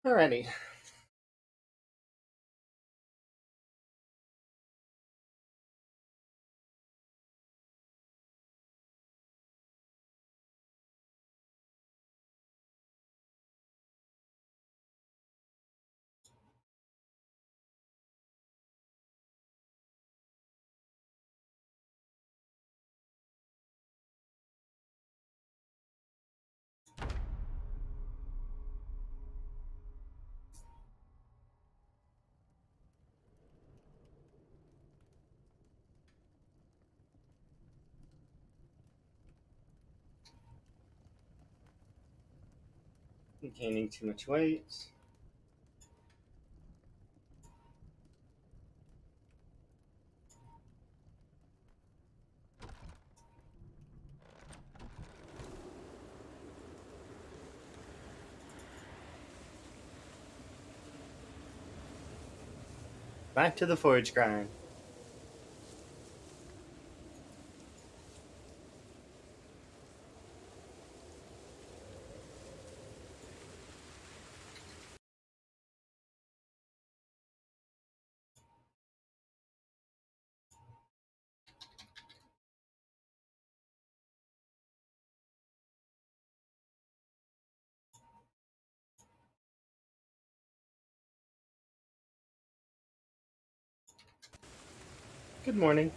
Alrighty. Gaining too much weight. Back to the forge grind. Good morning.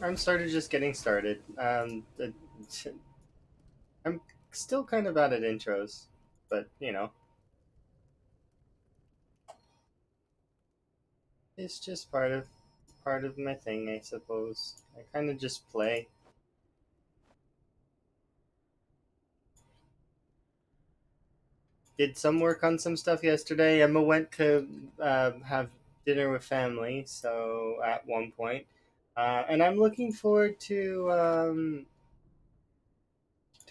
I'm started just getting started. I'm still kind of bad at intros, but it's just part of my thing, I suppose. I kind of just play. Did some work on some stuff yesterday. Emma went to have dinner with family, so at one point, and I'm looking forward to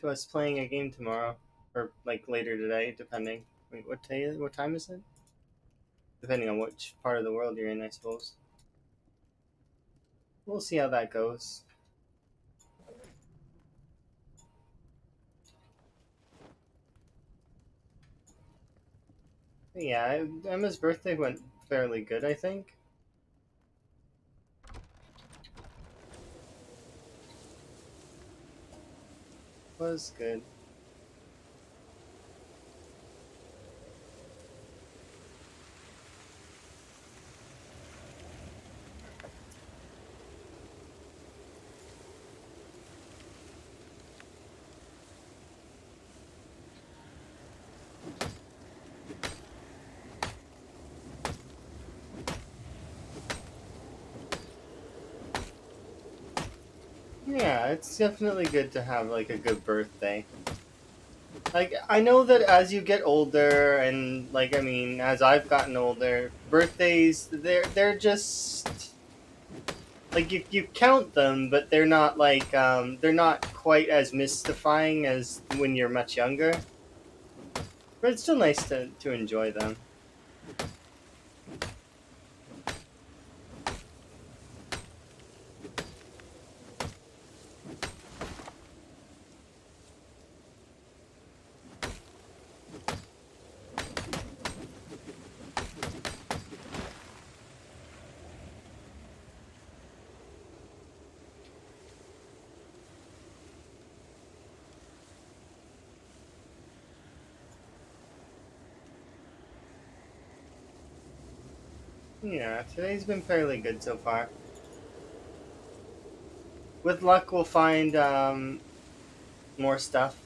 us playing a game tomorrow, or like later today, depending. Wait, what time is it? Depending on which part of the world you're in, I suppose. We'll see how that goes. But yeah, Emma's birthday went fairly good, I think. Was good. Yeah, it's definitely good to have like a good birthday. Like I know that as you get older and like I mean as I've gotten older, birthdays they're just like you count them, but they're not quite as mystifying as when you're much younger. But it's still nice to enjoy them. Yeah, today's been fairly good so far. With luck, we'll find more stuff,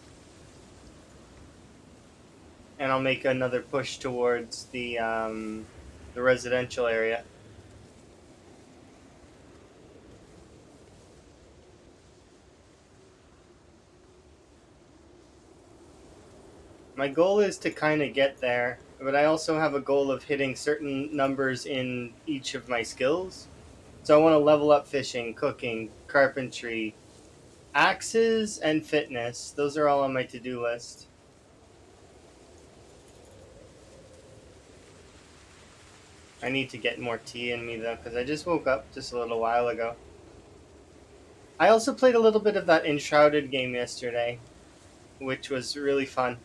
and I'll make another push towards the residential area. My goal is to kind of get there, but I also have a goal of hitting certain numbers in each of my skills. So I want to level up fishing, cooking, carpentry, axes, and fitness. Those are all on my to-do list. I need to get more tea in me though, because I just woke up just a little while ago. I also played a little bit of that Enshrouded game yesterday, which was really fun.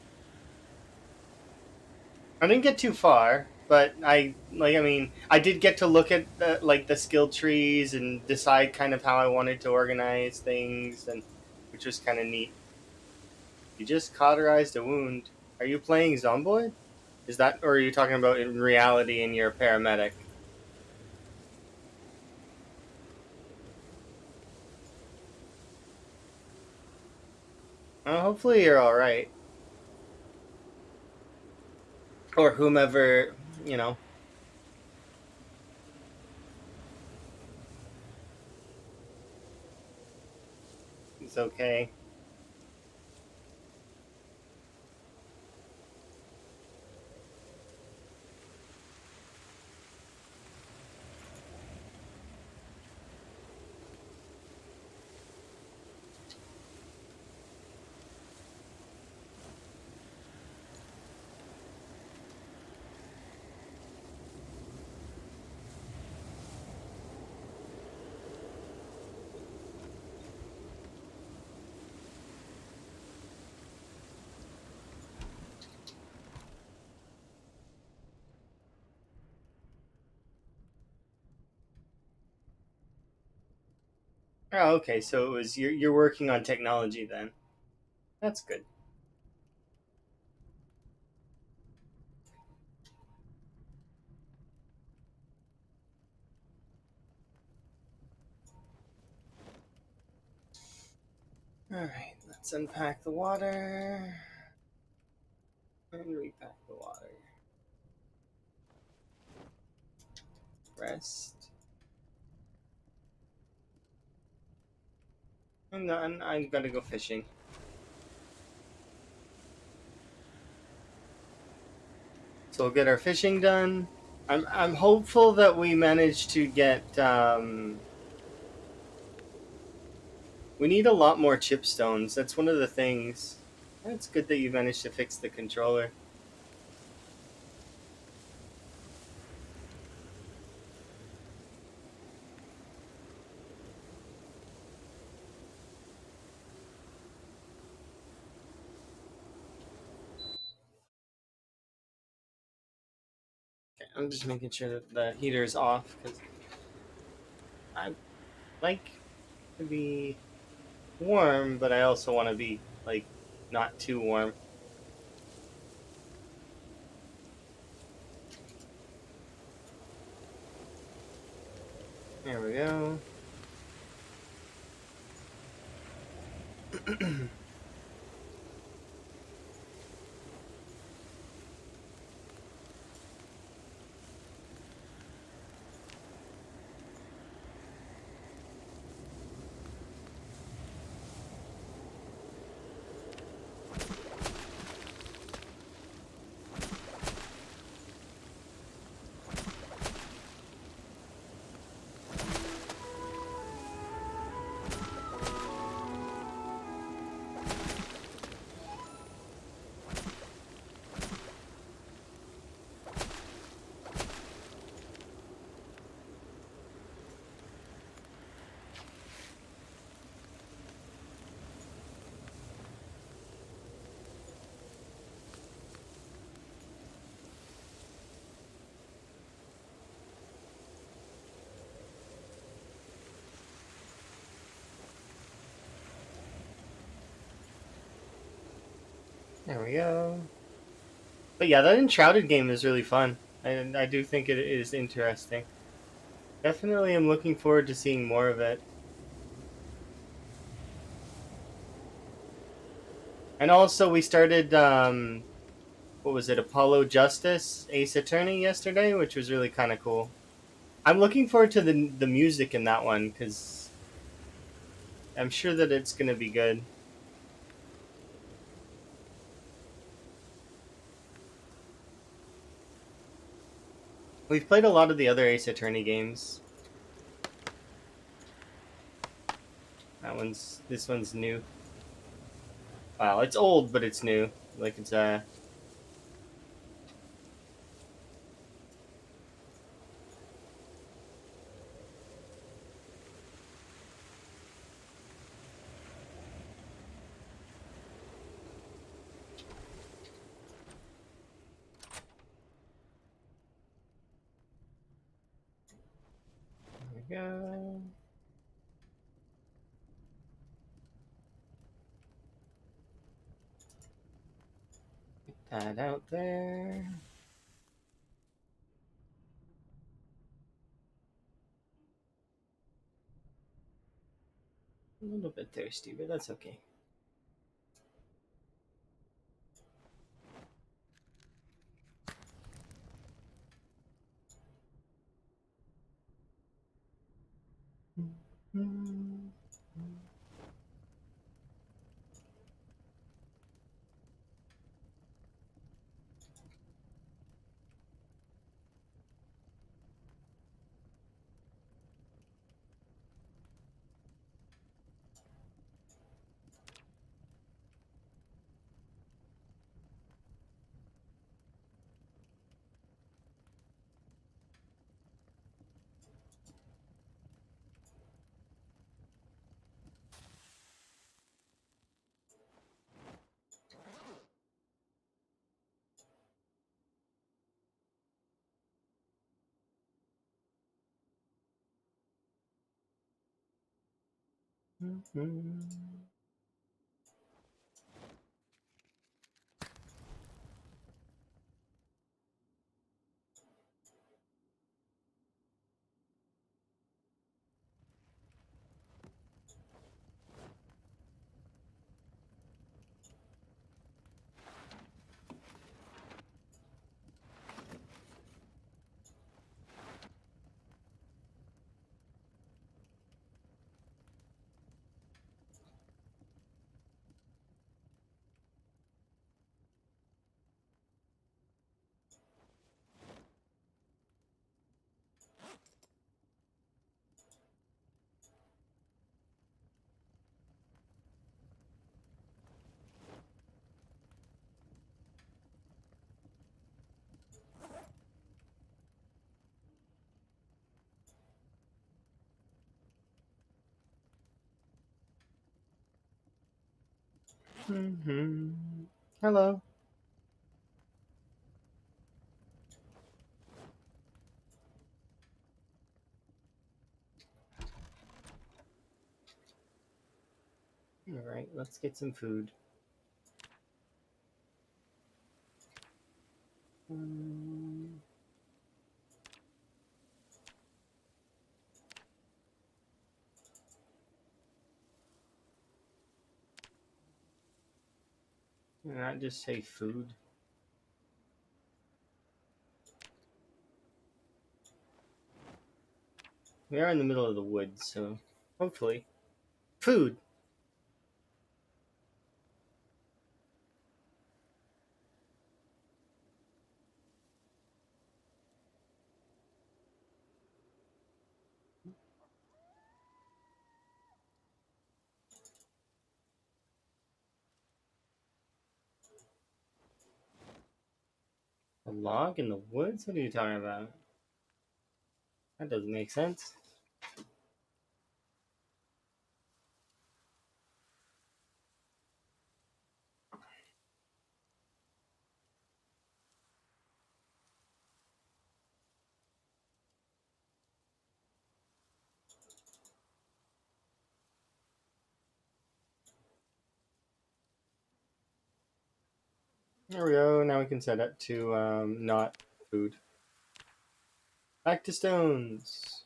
I didn't get too far, but I did get to look at the skill trees and decide kind of how I wanted to organize things, and which was kind of neat. You just cauterized a wound. Are you playing Zomboid? Is that, or are you talking about in reality and you're a paramedic? Well, hopefully you're all right, or whomever you know is okay. Oh, okay. So it was you're working on technology then. That's good. All right, let's unpack the water and repack the water. Rest. And then I'm gonna go fishing. So we'll get our fishing done. I'm hopeful that we manage to get. We need a lot more chipstones. That's one of the things. It's good that you managed to fix the controller. Okay, I'm just making sure that the heater is off because I like to be warm, but I also want to be like not too warm. There we go. There we go. But yeah, that Enshrouded game is really fun. And I do think it is interesting. Definitely am looking forward to seeing more of it. And also, we started, what was it, Apollo Justice Ace Attorney yesterday, which was really kind of cool. I'm looking forward to the music in that one because I'm sure that it's going to be good. We've played a lot of the other Ace Attorney games. This one's new. Wow, it's old, but it's new. Like it's There we go. Get that out there. A little bit thirsty, but that's okay. Hello. All right, let's get some food. Um, not just say food. We are in the middle of the woods, so hopefully, food. A log in the woods? What are you talking about? That doesn't make sense. There we go. Now we can set it to not food. Back to stones.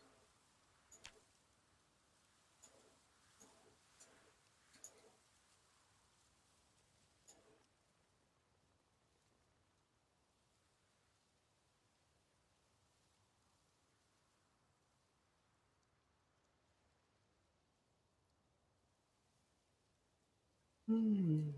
Hmm.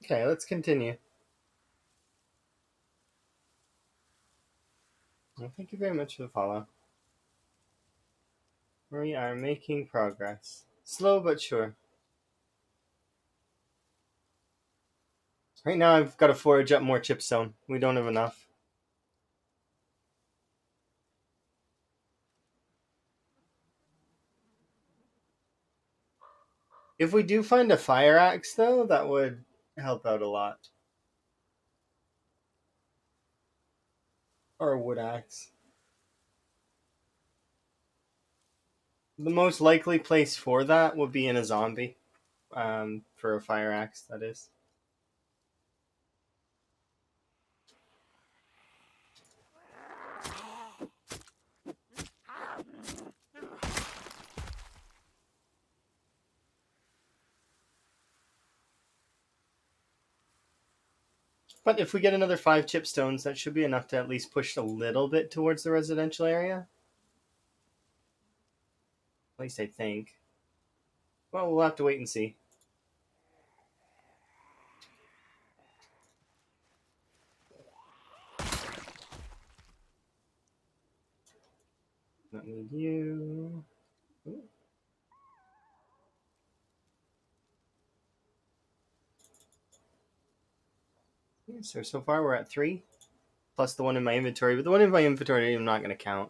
Okay, let's continue. Well, thank you very much for the follow. We are making progress. Slow but sure. Right now I've got to forage up more chipstone. We don't have enough. If we do find a fire axe, though, that would help out a lot. Or a wood axe. The most likely place for that would be in a zombie. For a fire axe, that is. But if we get another 5 chipstones, that should be enough to at least push a little bit towards the residential area. At least I think. Well, we'll have to wait and see. Don't need you. Ooh. So far we're at 3. Plus the one in my inventory. But the one in my inventory I'm not going to count.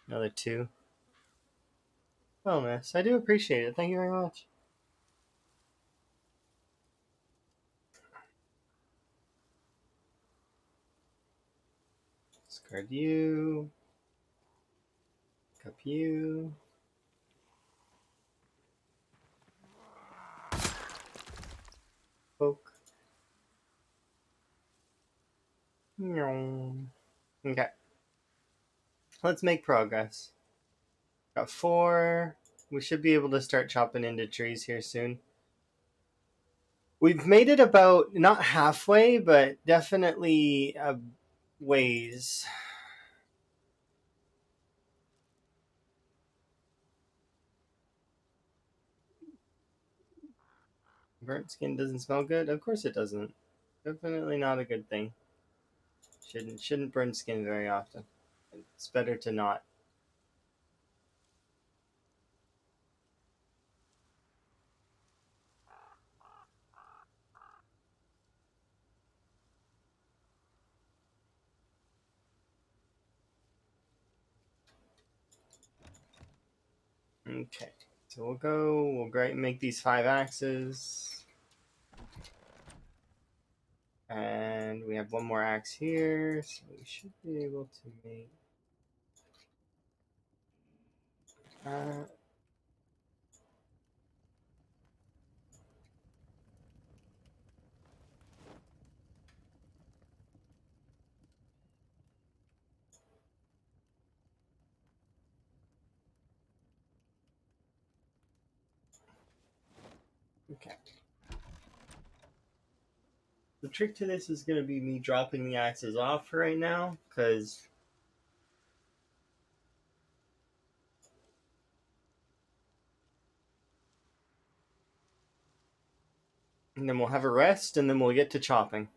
Another 2. Well, miss, I do appreciate it. Thank you very much. Discard you. Cup you. Poke. Okay. Let's make progress. Got 4. We should be able to start chopping into trees here soon. We've made it about, not halfway, but definitely a ways. Burnt skin doesn't smell good? Of course it doesn't. Definitely not a good thing. Shouldn't burn skin very often. It's better to not. Okay. So we'll make these 5 axes. And we have one more axe here, so we should be able to make that. Okay. The trick to this is going to be me dropping the axes off for right now, because and then we'll have a rest, and then we'll get to chopping.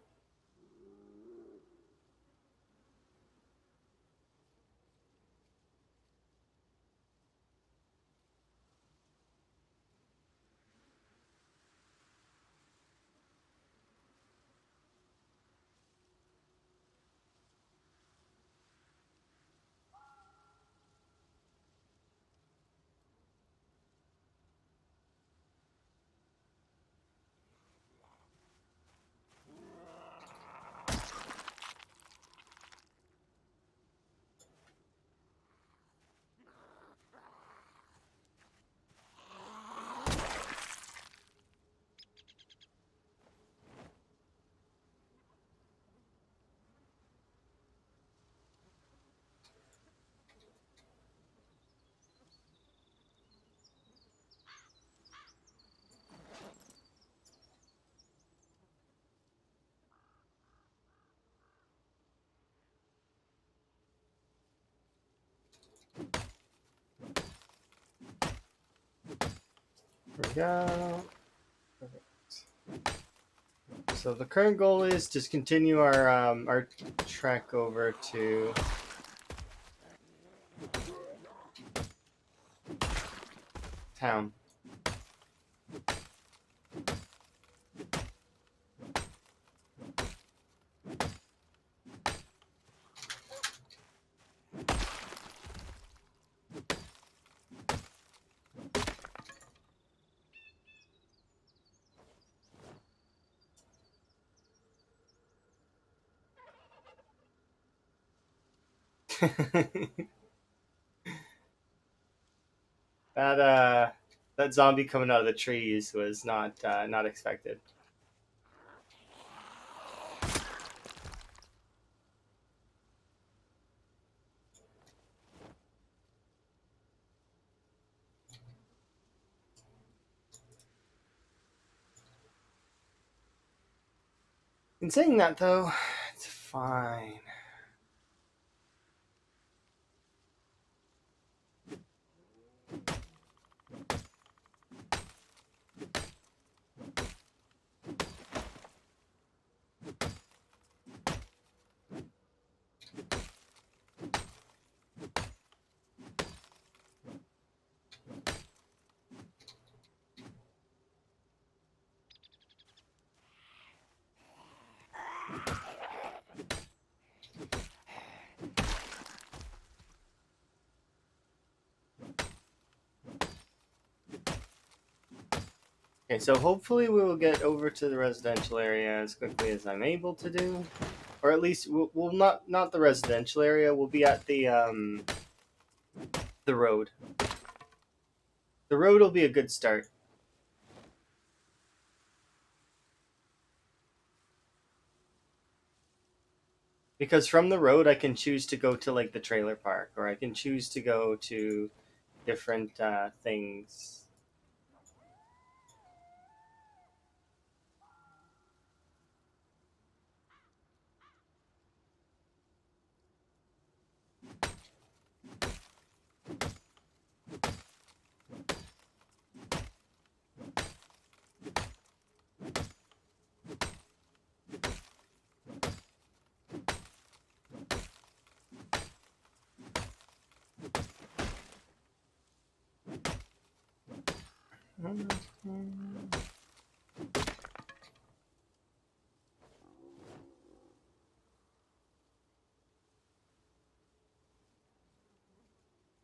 There we go. Perfect. So the current goal is to continue our trek over to town. That that zombie coming out of the trees was not expected. In saying that though, it's fine. Okay, so hopefully we will get over to the residential area as quickly as I'm able to do, or at least we'll not the residential area. We'll be at the road. The road will be a good start. Because from the road, I can choose to go to like the trailer park, or I can choose to go to different things.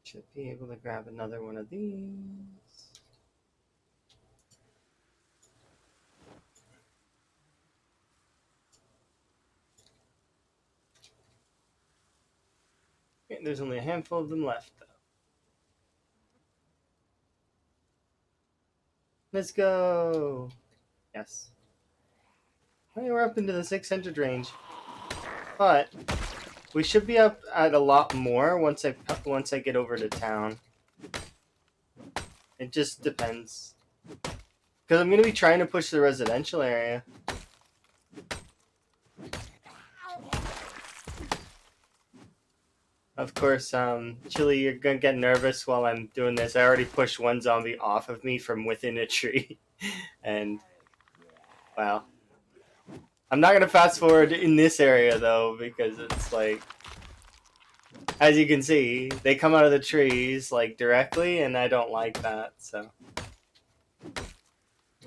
Should be able to grab another one of these. Okay, there's only a handful of them left, though. Let's go. Yes. Hey, we're up into the 600 range, but we should be up at a lot more once I get over to town. It just depends, because I'm gonna be trying to push the residential area. Of course, Chili, you're gonna get nervous while I'm doing this. I already pushed one zombie off of me from within a tree, and wow. I'm not gonna fast forward in this area though, because it's like, as you can see, they come out of the trees like directly, and I don't like that. So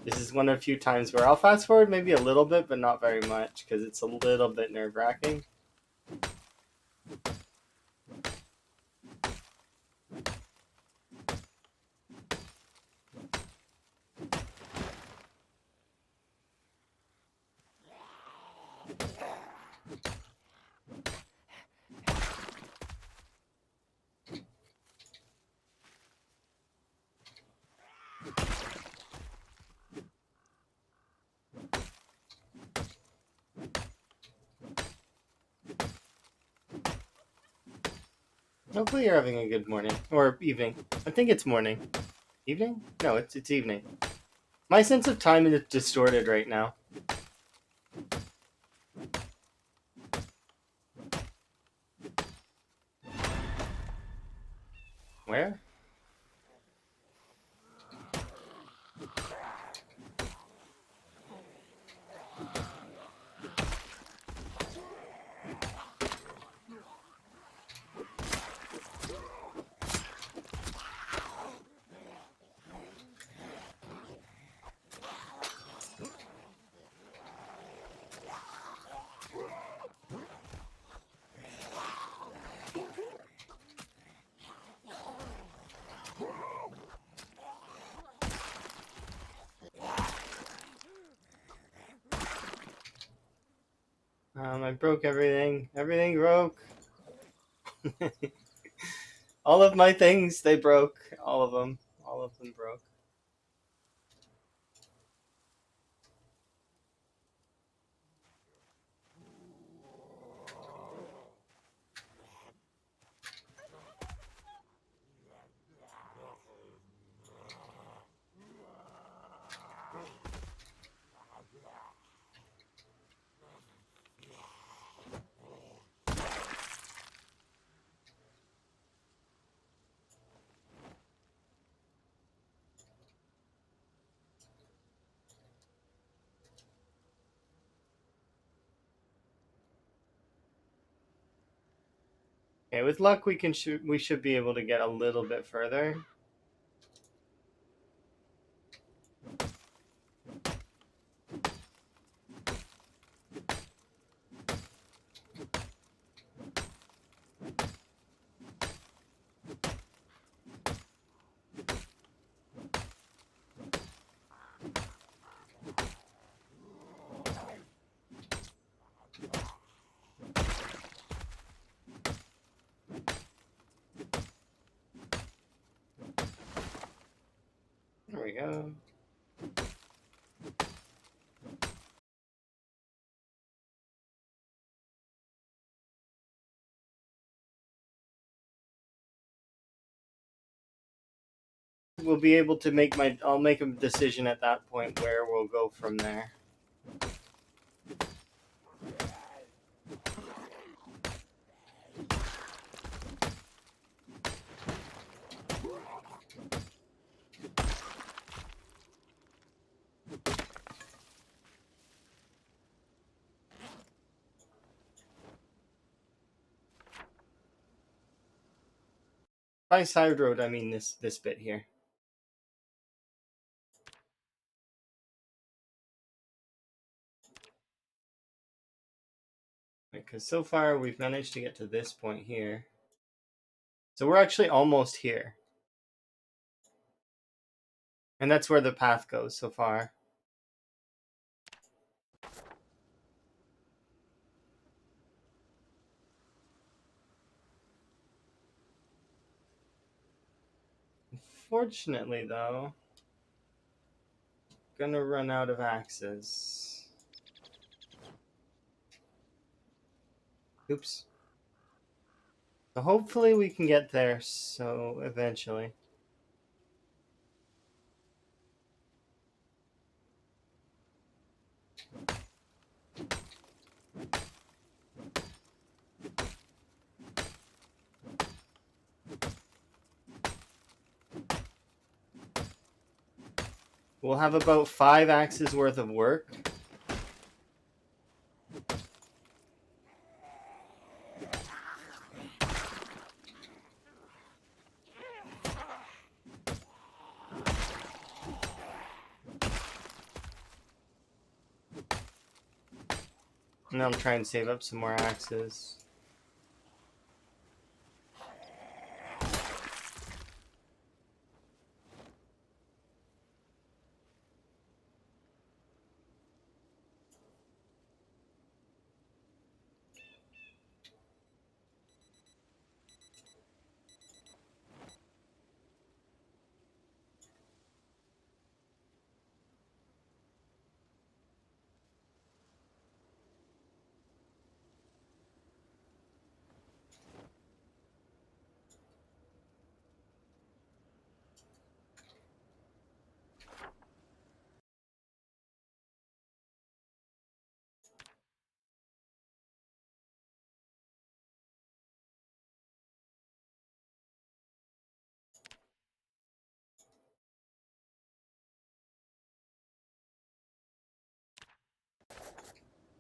this is one of the few times where I'll fast forward maybe a little bit, but not very much, because it's a little bit nerve-wracking. Hopefully you're having a good morning. Or evening. I think it's morning. Evening? No, it's evening. My sense of time is distorted right now. Where? I broke everything. Everything broke. All of my things, they broke. All of them. All of them broke. Okay, with luck, we should be able to get a little bit further. There we go. We'll be able to make I'll make a decision at that point where we'll go from there. By side road, I mean this bit here. Because so far we've managed to get to this point here. So we're actually almost here. And that's where the path goes so far. Unfortunately, though, gonna run out of axes. Oops. So hopefully we can get there, so eventually. We'll have about 5 axes worth of work. And I'll try and save up some more axes.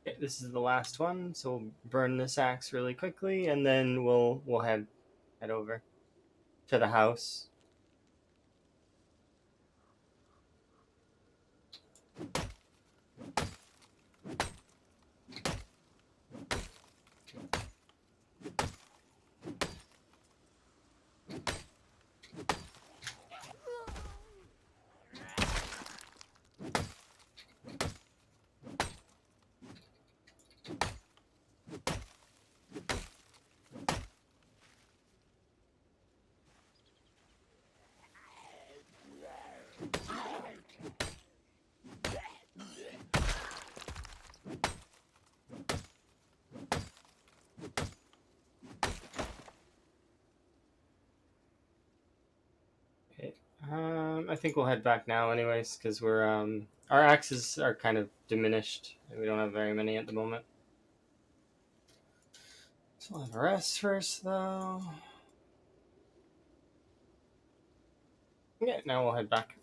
Okay, this is the last one, so we'll burn this axe really quickly, and then we'll head over to the house. I think we'll head back now, anyways, because we're our axes are kind of diminished. We don't have very many at the moment. So we'll have a rest first, though. Yeah, now we'll head back.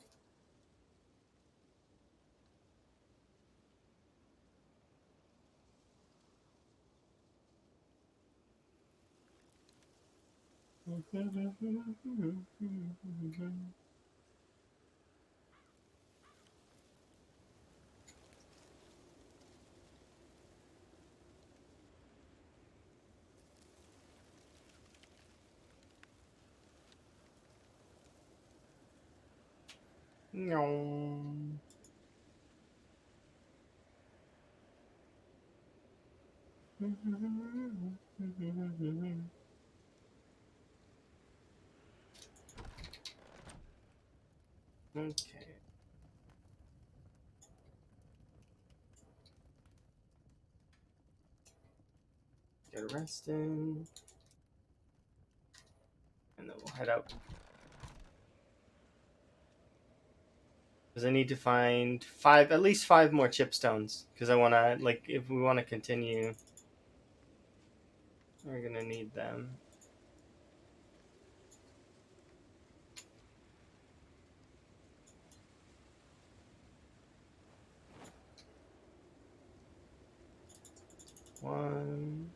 No. Okay. Get a rest in. And then we'll head out. Because I need to find at least five more chipstones. Because I want to, like, if we want to continue, we're going to need them. One.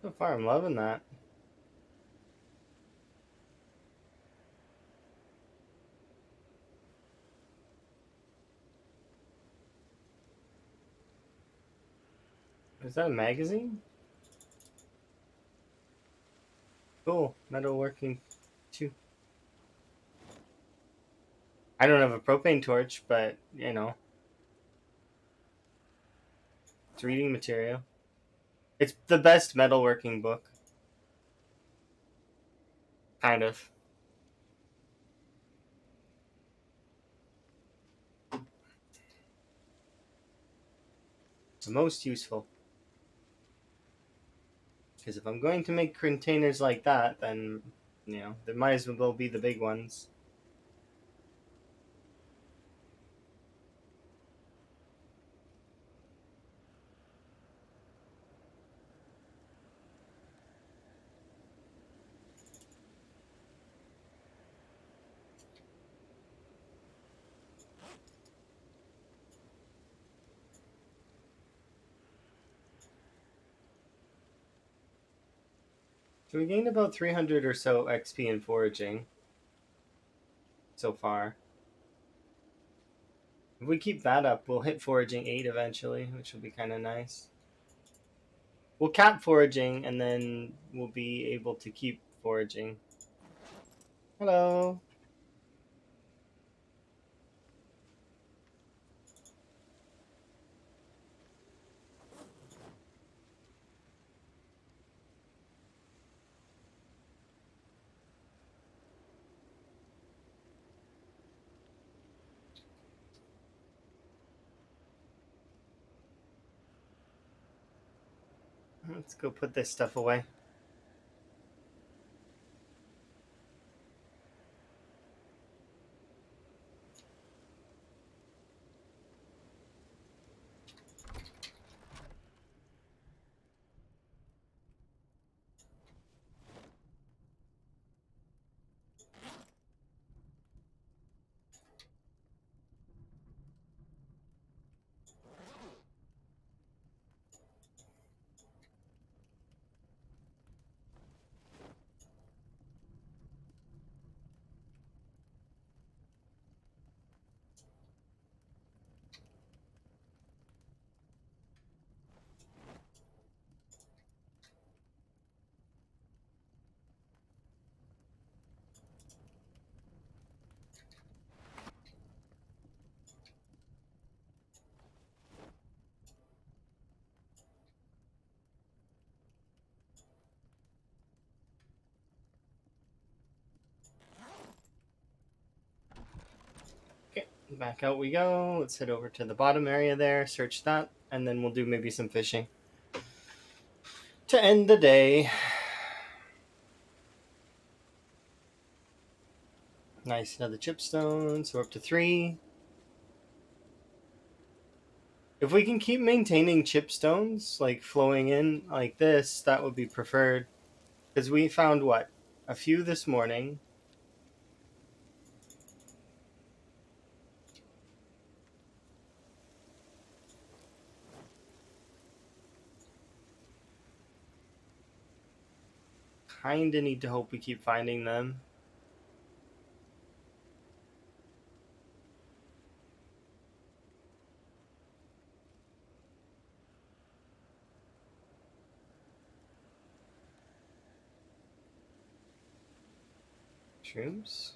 So far, I'm loving that. Is that a magazine? Cool. Metalworking 2. I don't have a propane torch, but, you know, it's reading material. It's the best metalworking book. Kind of. It's the most useful. Because if I'm going to make containers like that, then, you know, they might as well be the big ones. So we gained about 300 or so XP in foraging so far. If we keep that up, we'll hit foraging 8 eventually, which will be kind of nice. We'll cap foraging, and then we'll be able to keep foraging. Hello. Let's go put this stuff away. Okay, back out we go. Let's head over to the bottom area there, search that, and then we'll do maybe some fishing. to end the day. Nice, another chipstone, so we're up to 3. If we can keep maintaining chipstones, like flowing in like this, that would be preferred. Because we found what? A few this morning. Kinda need to hope we keep finding them. Shrooms?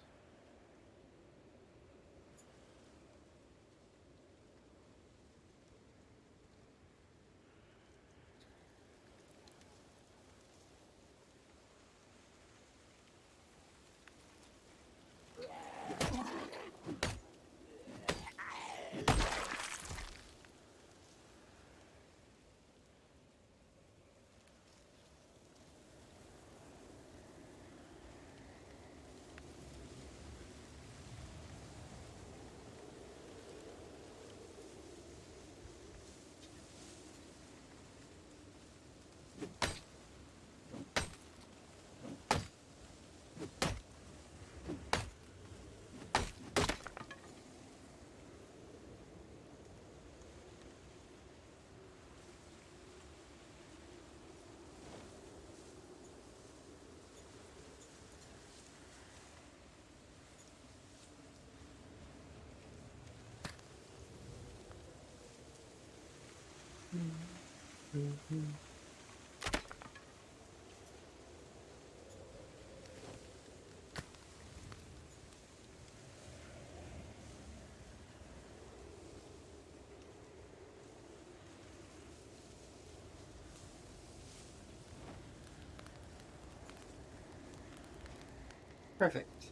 Perfect.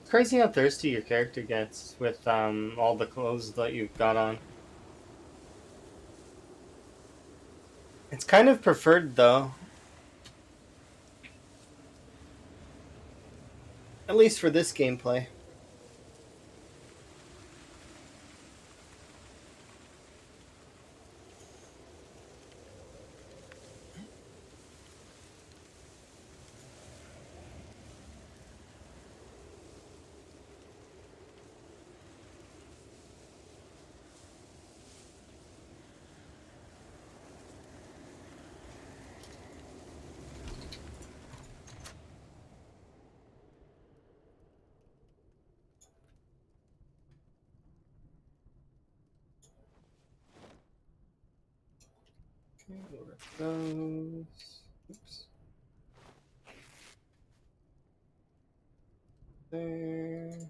Crazy how thirsty your character gets with all the clothes that you've got on. It's kind of preferred though, at least for this gameplay. Okay, over those. Oops. There.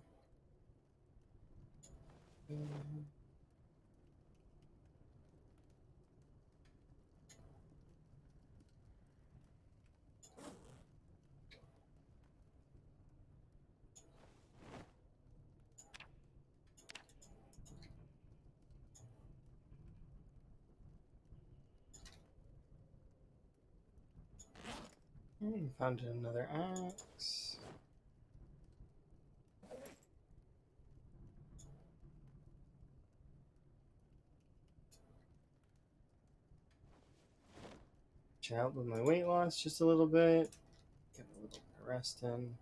Okay, found another axe. Try out with my weight loss just a little bit. Get a little bit of rest in.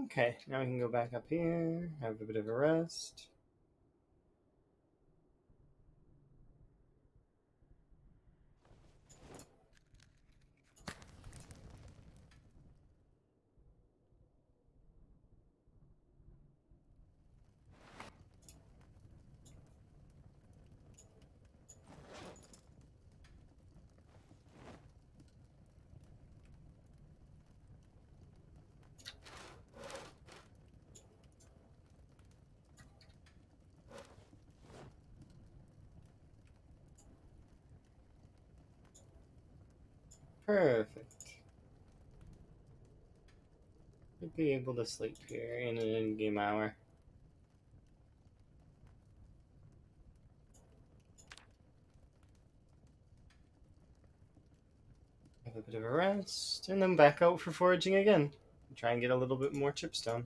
Okay, now we can go back up here, have a bit of a rest. Perfect. Should be able to sleep here in an in-game hour. Have a bit of a rest, and then back out for foraging again. Try and get a little bit more chipstone.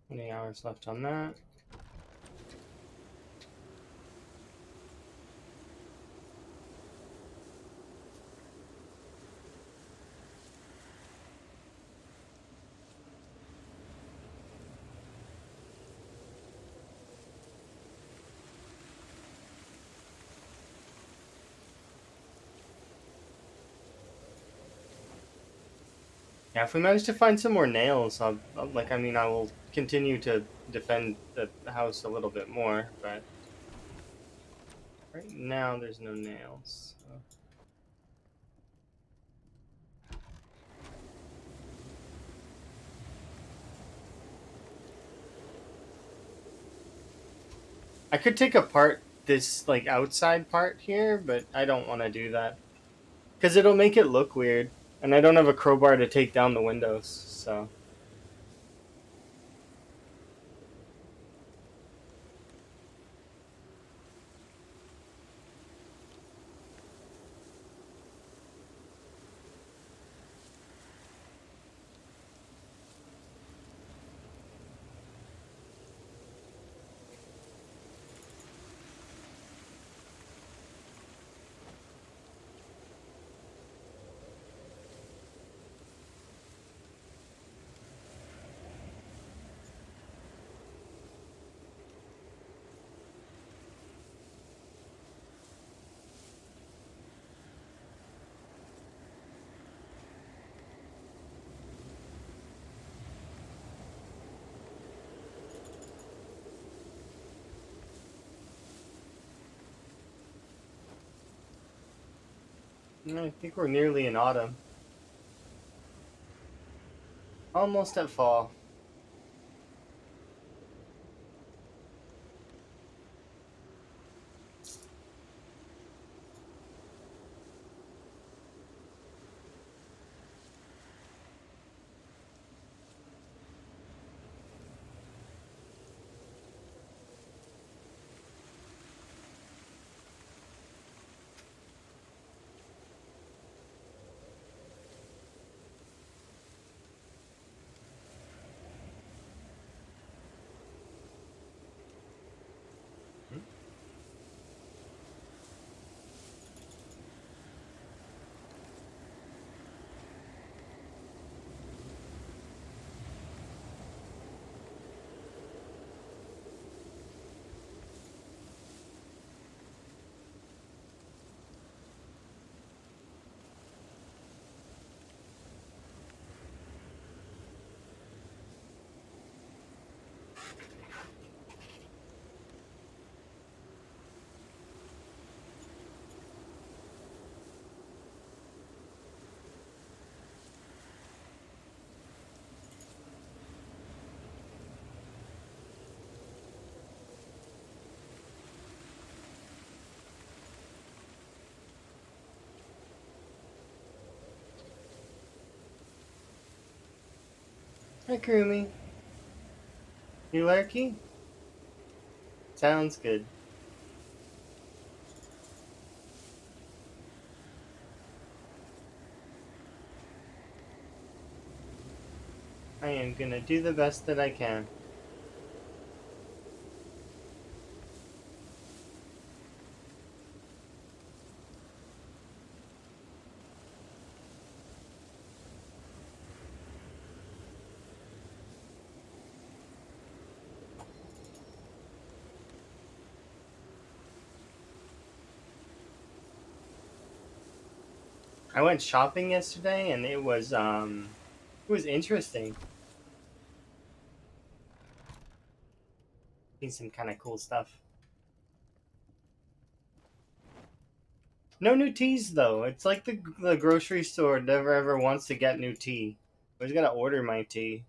Many hours left on that. Yeah, if we manage to find some more nails, I will continue to defend the house a little bit more, but right now there's no nails. So. I could take apart this like outside part here, but I don't want to do that because it'll make it look weird, and I don't have a crowbar to take down the windows, so. I think we're nearly in autumn. Almost at fall. Hi, Krumi. You lurky? Sounds good. I am gonna do the best that I can. I went shopping yesterday, and it was interesting. Seen some kind of cool stuff. No new teas though. It's like the grocery store never ever wants to get new tea. I always gotta order my tea.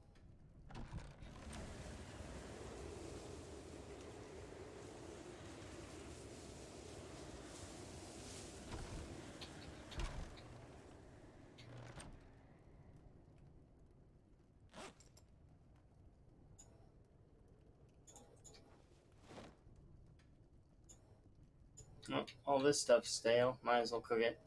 Oh, all this stuff's stale. Might as well cook it.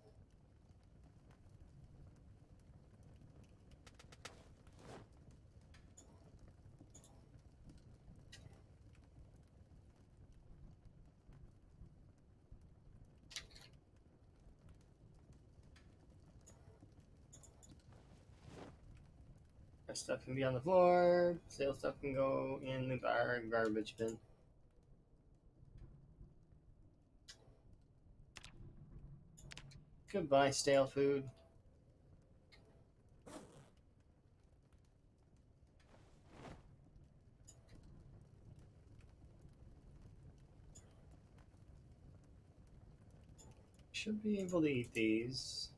That stuff can be on the floor. Stale stuff can go in the garbage bin. Goodbye, stale food. Should be able to eat these.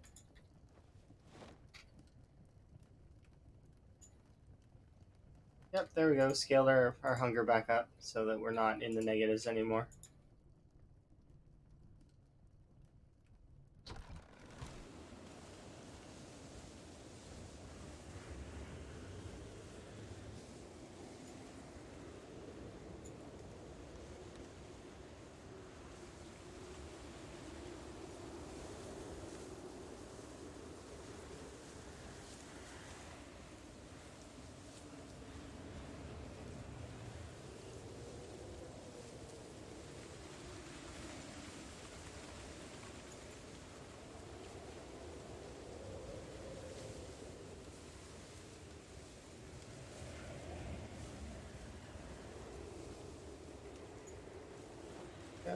Yep, there we go. Scale our hunger back up so that we're not in the negatives anymore. Yeah.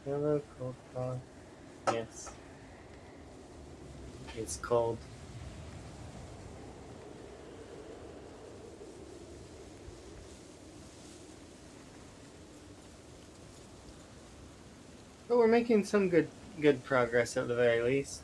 Hello, cold frog. Yes, it's cold. But we're making some good progress at the very least.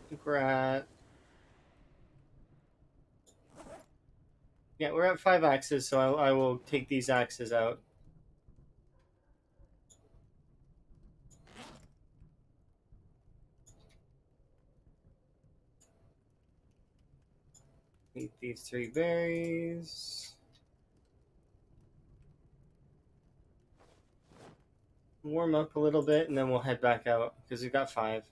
I think we're at yeah, we're at 5 axes, so I will take these axes out. Eat these 3 berries. Warm up a little bit, and then we'll head back out, because we've got 5.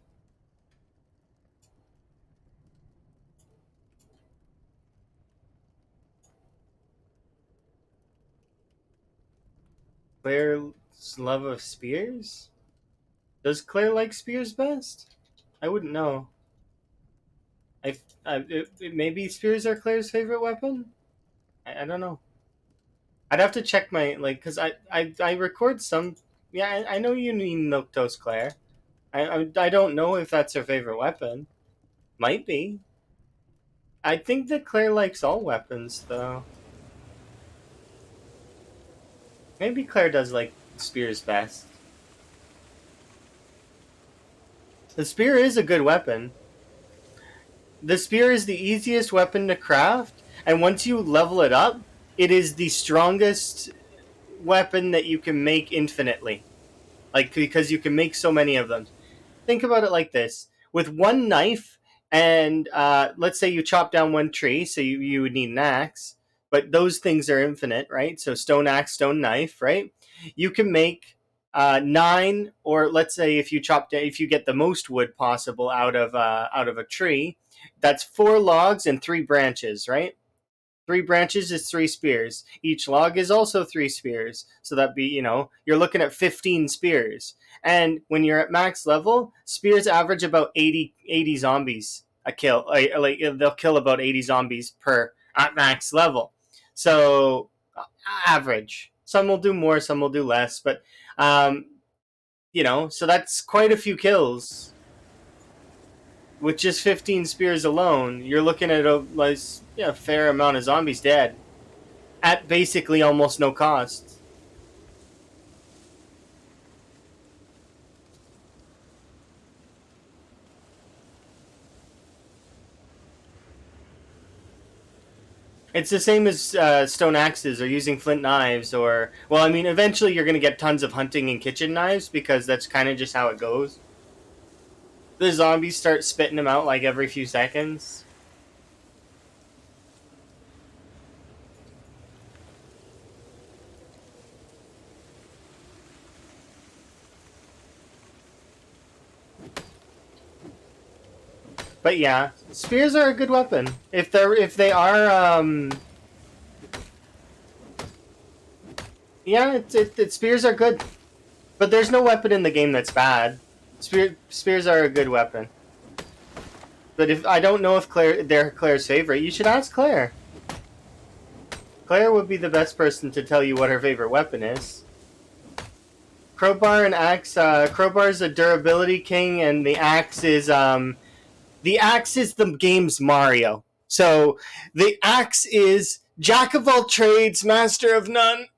Claire's love of spears? Does Claire like spears best? I wouldn't know. Maybe spears are Claire's favorite weapon? I don't know. I'd have to check my, like, because I record some. Yeah, I know you mean Noctos Claire. I don't know if that's her favorite weapon. Might be. I think that Claire likes all weapons, though. Maybe Claire does like spears best. The spear is a good weapon. The spear is the easiest weapon to craft, and once you level it up, it is the strongest weapon that you can make infinitely. Like, because you can make so many of them. Think about it like this: with one knife, and let's say you chop down one tree, so you would need an axe, but those things are infinite, right? So stone axe, stone knife, right? You can make 9, or let's say if you if you get the most wood possible out of a tree, that's 4 logs and 3 branches, right? 3 branches is 3 spears. Each log is also 3 spears. So that'd be, you're looking at 15 spears. And when you're at max level, spears average about 80 zombies a kill. Like they'll kill about 80 zombies per at max level. So average. Some will do more, some will do less, but so that's quite a few kills with just 15 spears alone. You're looking at a fair amount of zombies dead at basically almost no cost. It's the same as stone axes or using flint knives, or, well, I mean, eventually you're going to get tons of hunting and kitchen knives because that's kind of just how it goes. The zombies start spitting them out like every few seconds. But yeah, spears are a good weapon. If they are, yeah, spears are good. But there's no weapon in the game that's bad. Spears are a good weapon. But if I don't know if they're Claire's favorite, you should ask Claire. Claire would be the best person to tell you what her favorite weapon is. Crowbar and axe. Crowbar is a durability king, and the axe is the game's Mario. So the axe is jack of all trades, master of none.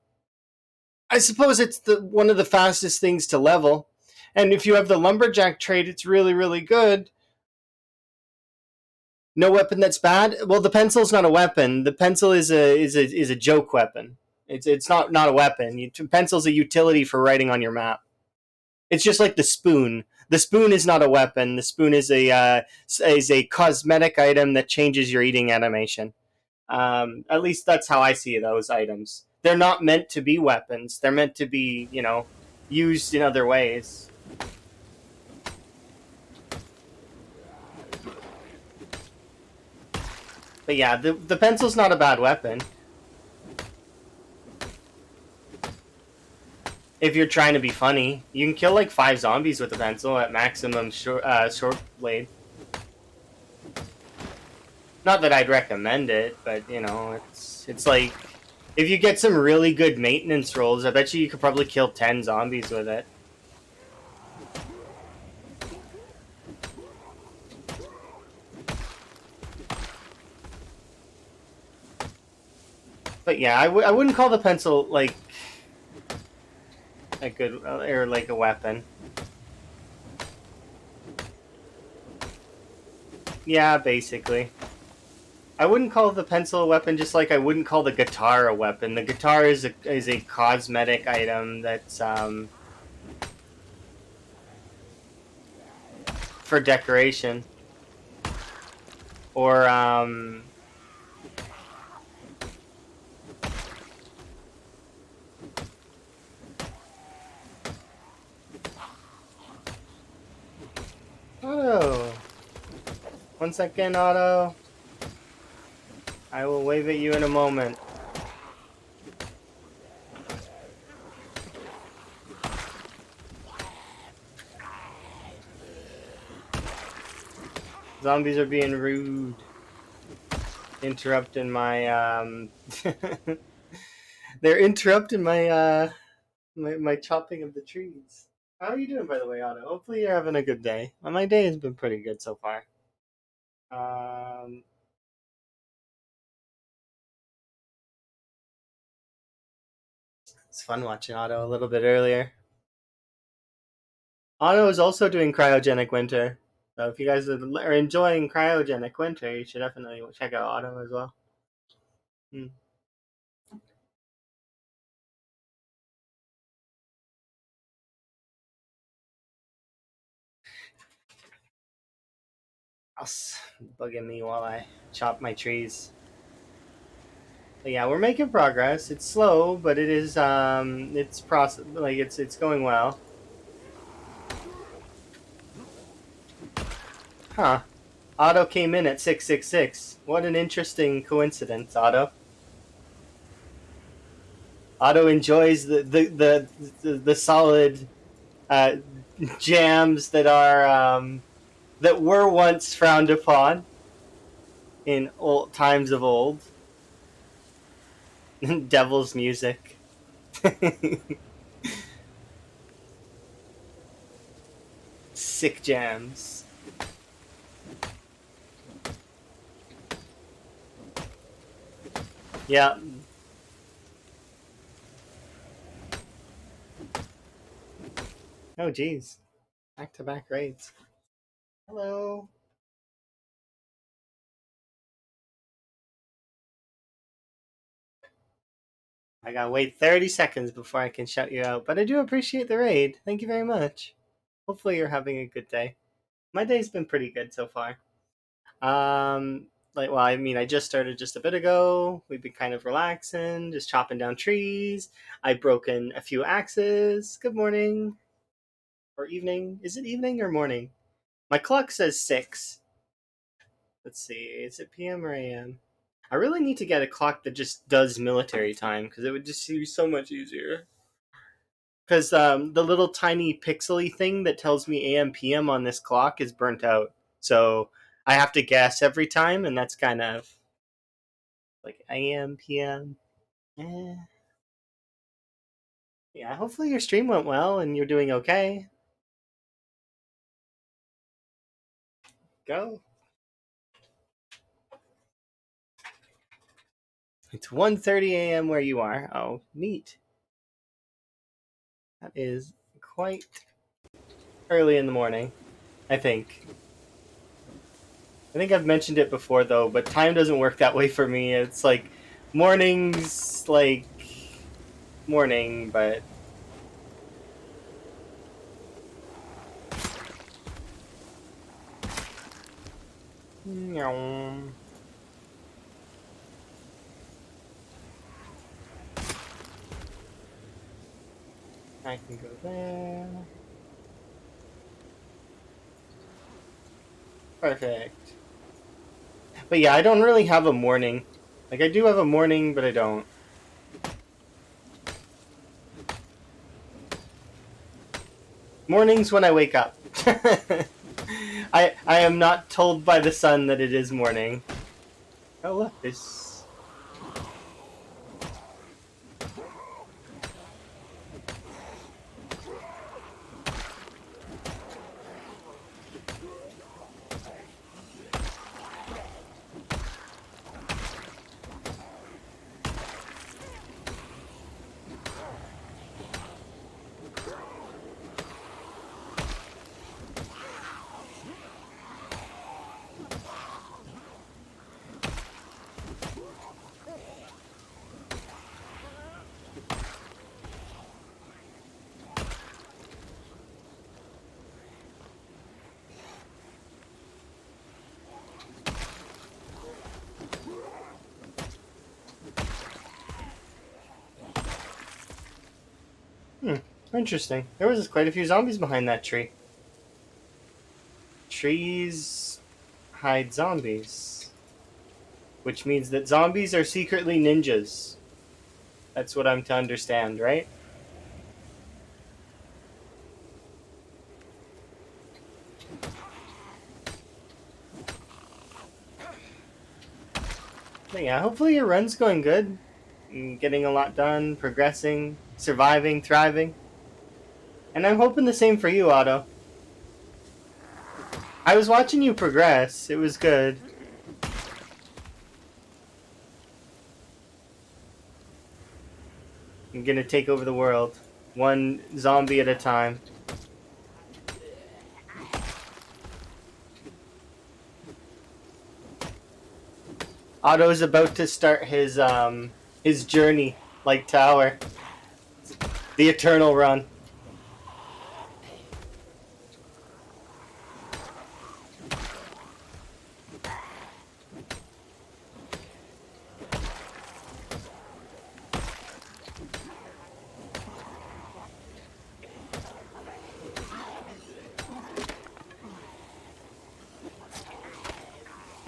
I suppose it's one of the fastest things to level, and if you have the lumberjack trait, it's really really good. No weapon that's bad. Well, the pencil's not a weapon. The pencil is a joke weapon. It's not a weapon. Pencil's a utility for writing on your map. It's just like the spoon. The spoon is not a weapon. The spoon is a cosmetic item that changes your eating animation. At least that's how I see those items. They're not meant to be weapons. They're meant to be, used in other ways. But yeah, the pencil's not a bad weapon. If you're trying to be funny, you can kill like 5 zombies with a pencil at maximum short blade. Not that I'd recommend it, but it's like if you get some really good maintenance rolls, I bet you could probably kill 10 zombies with it. But yeah, I wouldn't call the pencil like a good or like a weapon. Yeah, basically. I wouldn't call the pencil a weapon, just like I wouldn't call the guitar a weapon. The guitar is a cosmetic item that's for decoration, or Otto! 1 second, Otto. I will wave at you in a moment. Zombies are being rude. Interrupting my they're interrupting my chopping of the trees. How are you doing, by the way, Otto? Hopefully you're having a good day. Well, my day has been pretty good so far. Um, it's fun watching Otto a little bit earlier. Otto is also doing Cryogenic Winter. So if you guys are enjoying Cryogenic Winter, you should definitely check out Otto as well. Hmm. Bugging me while I chop my trees. But yeah, we're making progress. It's slow, but it is it's process like it's going well. Huh. Otto came in at 666. What an interesting coincidence, Otto. Otto enjoys the solid uh, jams that are that were once frowned upon in old times of old. Devil's music. Sick jams. Yeah. Oh geez. Back to back raids. Hello. I gotta wait 30 seconds before I can shout you out, but I do appreciate the raid. Thank you very much. Hopefully you're having a good day. My day's been pretty good so far. Um, well, I mean, I just started just a bit ago. We've been kind of relaxing, just chopping down trees. I've broken a few axes. Good morning or evening. Is it evening or morning? My clock says 6. Let's see. Is it PM or AM? I really need to get a clock that just does military time because it would just be so much easier. Because the little tiny pixely thing that tells me AM PM on this clock is burnt out. So I have to guess every time, and that's kind of like AM PM. Eh. Yeah, hopefully your stream went well and you're doing okay. Go. It's 1:30 a.m. where you are. Oh, neat. That is quite early in the morning, I think. I think I've mentioned it before though, but time doesn't work that way for me. It's like mornings like morning, but I can go there. Perfect. But yeah, I don't really have a morning. Like I do have a morning, but I don't. Mornings when I wake up. I am not told by the sun that it is morning. Oh look, there's interesting. There was quite a few zombies behind that tree. Trees hide zombies. Which means that zombies are secretly ninjas. That's what I'm to understand, right? But yeah, hopefully your run's going good. Getting a lot done, progressing, surviving, thriving. And I'm hoping the same for you, Otto. I was watching you progress. It was good. I'm gonna take over the world. One zombie at a time. Otto's about to start his journey like Tower. The eternal run.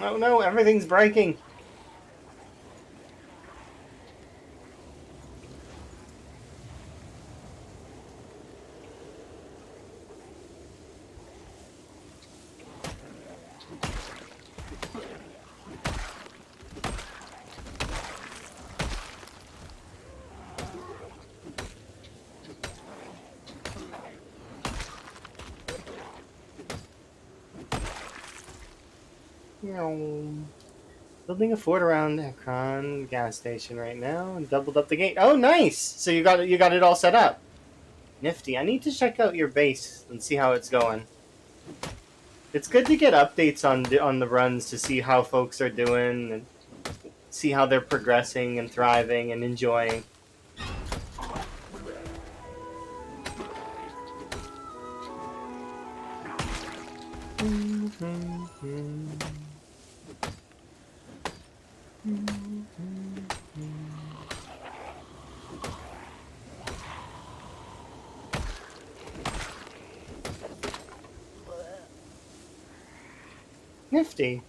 Oh no, everything's breaking. Building a fort around Akron gas station right now and doubled up the gate. Oh, nice! So you got it all set up. Nifty. I need to check out your base and see how it's going. It's good to get updates on the runs to see how folks are doing and see how they're progressing and thriving and enjoying. Nifty.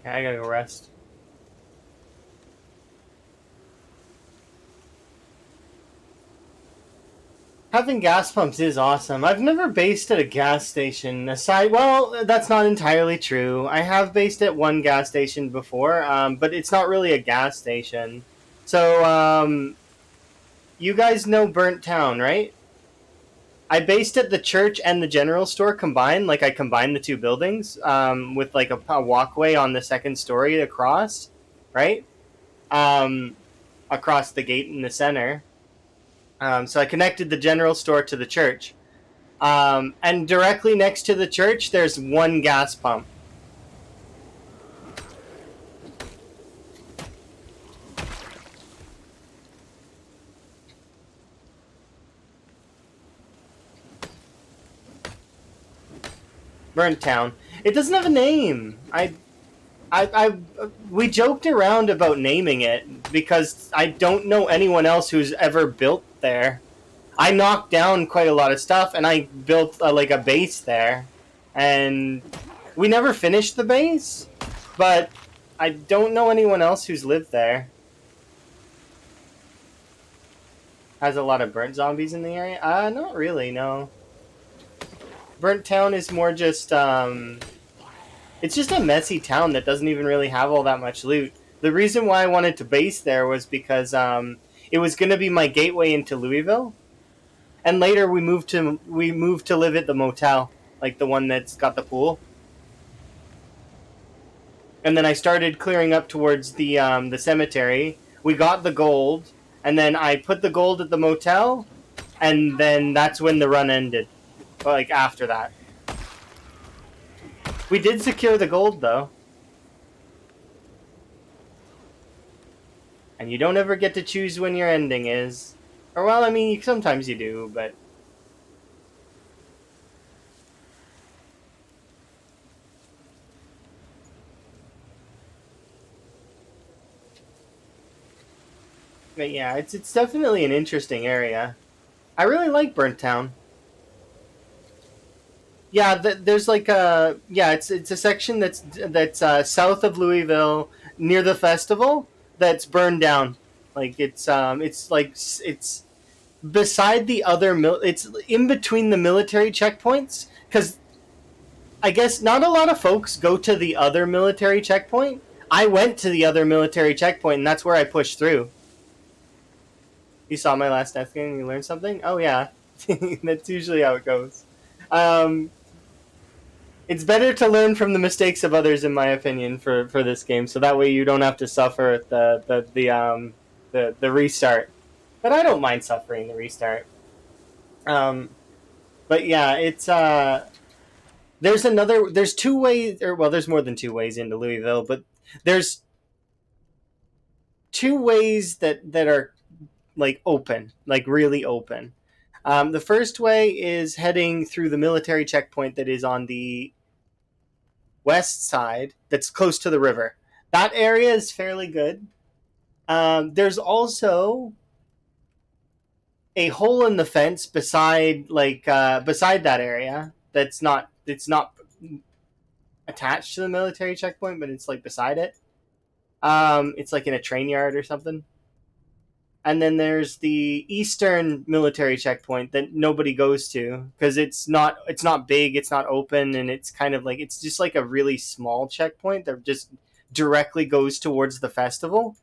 Yeah, I gotta go rest. Having gas pumps is awesome. I've never based at a gas station. Well, that's not entirely true. I have based at one gas station before, but it's not really a gas station. So, you guys know Burnt Town, right? I based at the church and the general store combined. Like I combined the two buildings with like a walkway on the second story across, right? Um, Across the gate in the center. So I connected the general store to the church. And directly next to the church, there's one gas pump. Burnt Town. It doesn't have a name. We joked around about naming it because I don't know anyone else who's ever built there. I knocked down quite a lot of stuff, and I built like a base there, and we never finished the base, but I don't know anyone else who's lived there. Has a lot of burnt zombies in the area? Not really, no. Burnt Town is more just, it's just a messy town that doesn't even really have all that much loot. The reason why I wanted to base there was because, it was going to be my gateway into Louisville. And later we moved to live at the motel, like the one that's got the pool. And then I started clearing up towards the cemetery. We got the gold, and then I put the gold at the motel, and then that's when the run ended. Like after that, we did secure the gold though, and you don't ever get to choose when your ending is. Or well, I mean, sometimes you do, but yeah, it's definitely an interesting area. I really like Burnt Town. Yeah, there's like a yeah, it's a section that's south of Louisville near the festival that's burned down. Like it's like it's beside the other it's in between the military checkpoints because I guess not a lot of folks go to the other military checkpoint. I went to the other military checkpoint and that's where I pushed through. You saw my last death game and you learned something? Oh yeah. That's usually how it goes. Um, it's better to learn from the mistakes of others, in my opinion, for this game, so that way you don't have to suffer the restart. But I don't mind suffering the restart. Um, but yeah, it's there's two ways, or well, there's more than two ways into Louisville, but there's two ways that are like open, like really open. The first way is heading through the military checkpoint that is on the west side that's close to the river. That area is fairly good. There's also a hole in the fence beside that area that's not it's not attached to the military checkpoint, but it's like beside it. It's like in a train yard or something. And then there's the eastern military checkpoint that nobody goes to because it's not big, it's not open, and it's kind of like it's just like a really small checkpoint that just directly goes towards the festival.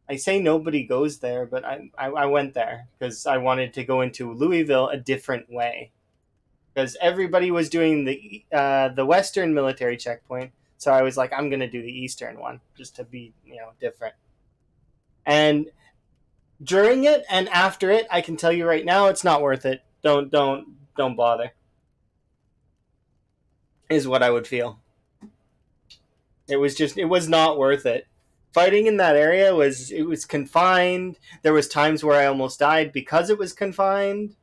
I say nobody goes there, but I went there because I wanted to go into Louisville a different way because everybody was doing the western military checkpoint, so I was like, I'm gonna do the eastern one just to be different. And during it and after it, I can tell you right now, it's not worth it. Don't bother. Is what I would feel. It was not worth it. Fighting in that area was confined. There was times where I almost died because it was confined.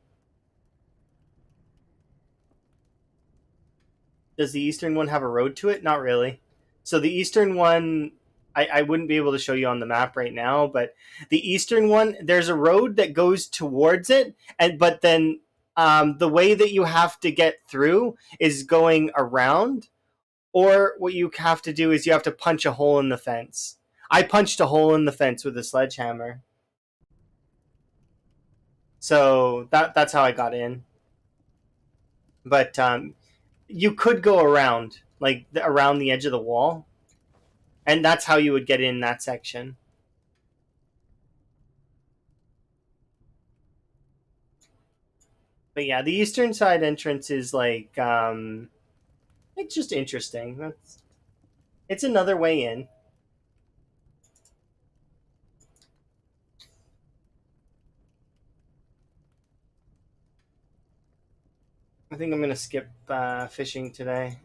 Does the eastern one have a road to it? Not really. So the eastern one, I wouldn't be able to show you on the map right now, but the eastern one, there's a road that goes towards it, and but then the way that you have to get through is going around, or what you have to do is you have to punch a hole in the fence. I punched a hole in the fence with a sledgehammer, so that's how I got in. But you could go around, like around the edge of the wall, and that's how you would get in that section. But yeah, the eastern side entrance is like it's just interesting. It's another way in. I think I'm gonna skip fishing today.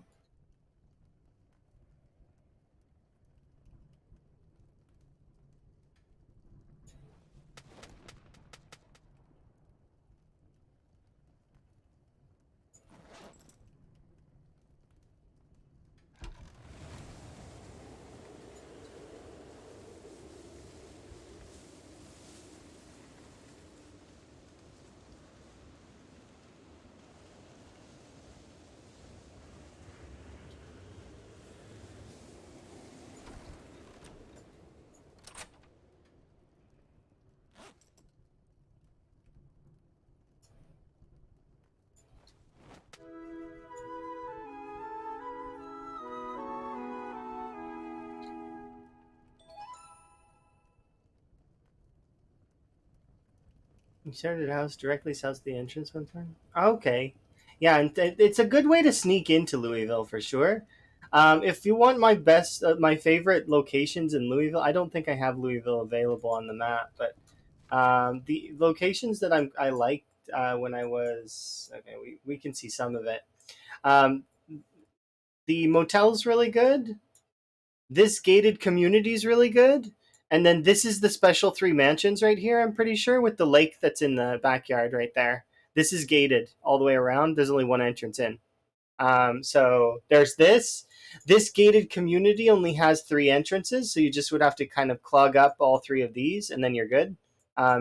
You started a house directly south of the entrance one time. Okay, yeah, and it's a good way to sneak into Louisville for sure. If you want my best, my favorite locations in Louisville, I don't think I have Louisville available on the map, but the locations that I liked when I was okay, we can see some of it. Um, the motel's really good. This gated community is really good. And then this is the special three mansions right here, I'm pretty sure, with the lake that's in the backyard right there. This is gated all the way around. There's only one entrance in. So there's this. This gated community only has three entrances, so you just would have to kind of clog up all three of these, and then you're good.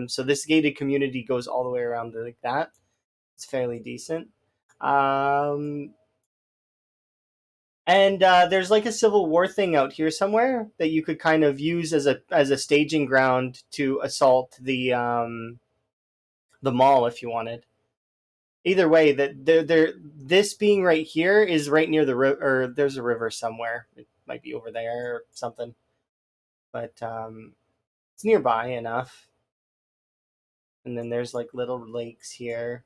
So this gated community goes all the way around like that. It's fairly decent. Um, and there's like a Civil War thing out here somewhere that you could kind of use as a staging ground to assault the mall if you wanted. Either way, that there this being right here is right near the river, or there's a river somewhere. It might be over there or something, but it's nearby enough. And then there's like little lakes here.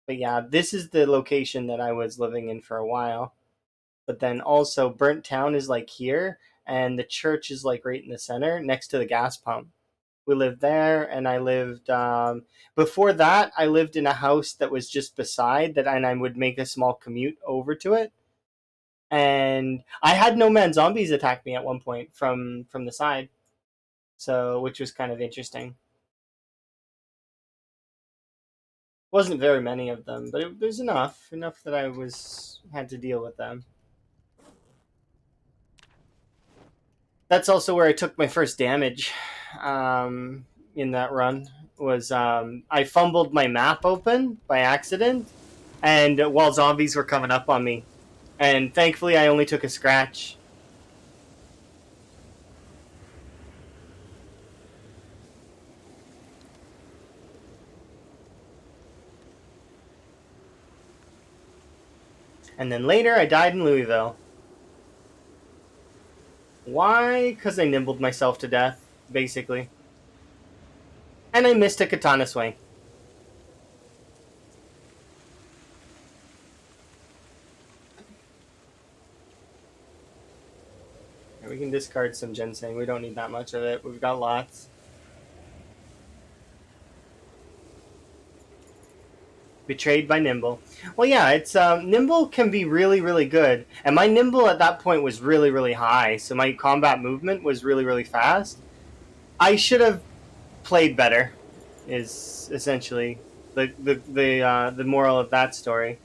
But yeah, this is the location that I was living in for a while. But then also Burnt Town is like here, and the church is like right in the center next to the gas pump. We lived there, and I lived before that. I lived in a house that was just beside that, and I would make a small commute over to it. And I had no man zombies attack me at one point from the side, so which was kind of interesting. Wasn't very many of them, but it was enough that I was had to deal with them. That's also where I took my first damage in that run. Was I fumbled my map open by accident, and while zombies were coming up on me, and thankfully I only took a scratch. And then later I died in Louisville. Why? Because I nimbled myself to death, basically. And I missed a katana swing. We can discard some ginseng. We don't need that much of it. We've got lots. Betrayed by Nimble. Well, yeah, it's Nimble can be really, really good, and my Nimble at that point was really, really high, so my combat movement was really, really fast. I should have played better. Is essentially the moral of that story.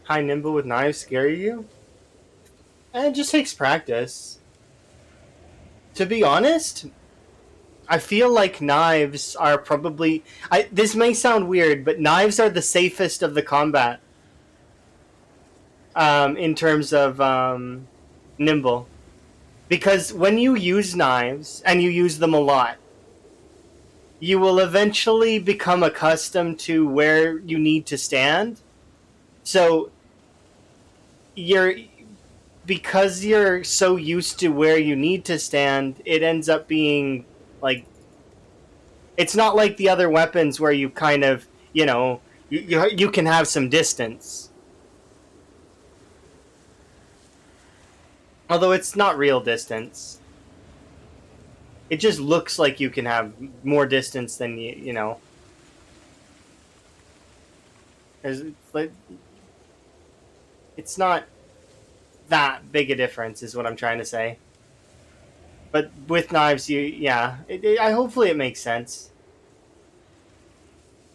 High Nimble with knives scare you? And it just takes practice. To be honest, I feel like knives are probably. This may sound weird, but knives are the safest of the combat. In terms of nimble, because when you use knives and you use them a lot, you will eventually become accustomed to where you need to stand. So you're because you're so used to where you need to stand, it ends up being like it's not like the other weapons where you kind of you can have some distance. Although it's not real distance. It just looks like you can have more distance than you know. It's not that big a difference, is what I'm trying to say. But with knives, I hopefully it makes sense.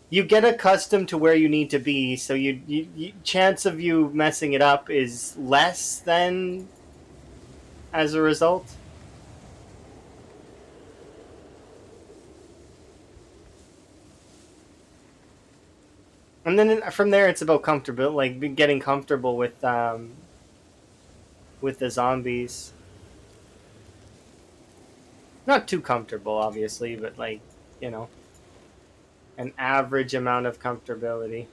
You get accustomed to where you need to be, so you chance of you messing it up is less than as a result. And then from there, it's about comfortable, like getting comfortable with the zombies. Not too comfortable, obviously, but like you know, an average amount of comfortability.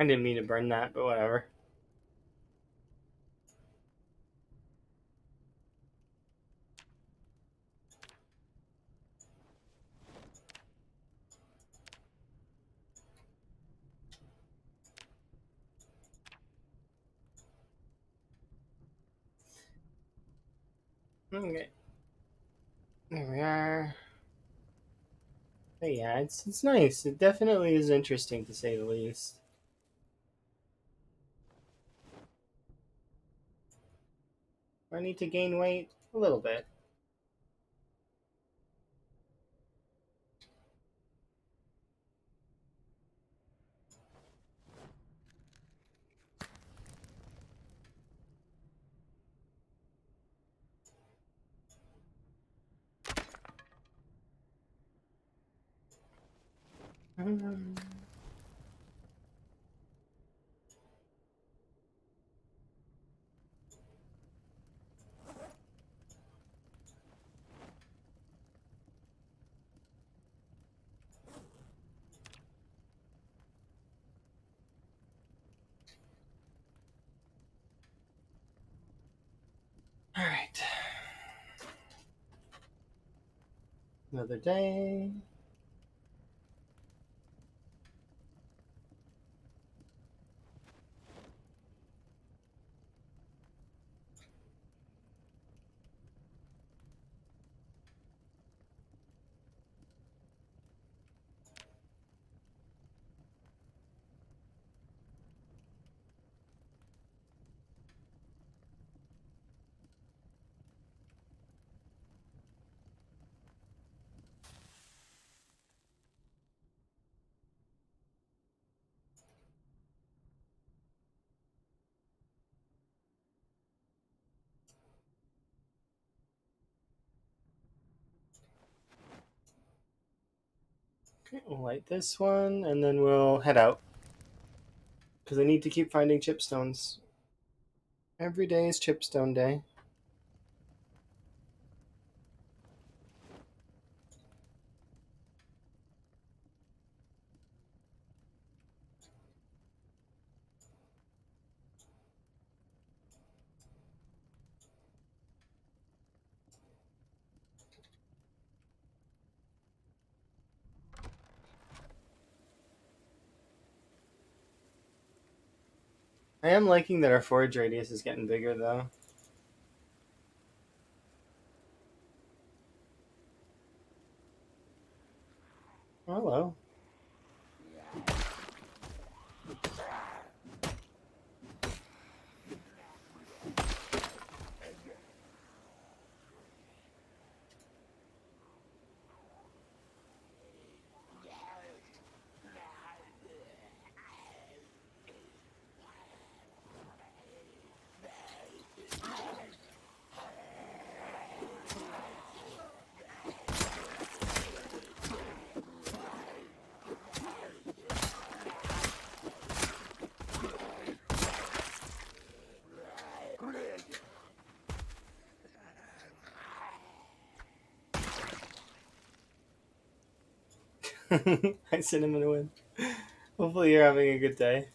I didn't mean to burn that, but whatever. Okay, there we are. But yeah, it's nice. It definitely is interesting to say the least. I need to gain weight a little bit. All right, another day. Okay, we'll light this one, and then we'll head out because I need to keep finding chipstones. Every day is chipstone day. I am liking that our forage radius is getting bigger, though. Oh, hello. Hi, Cinnamon Win. Hopefully, you're having a good day.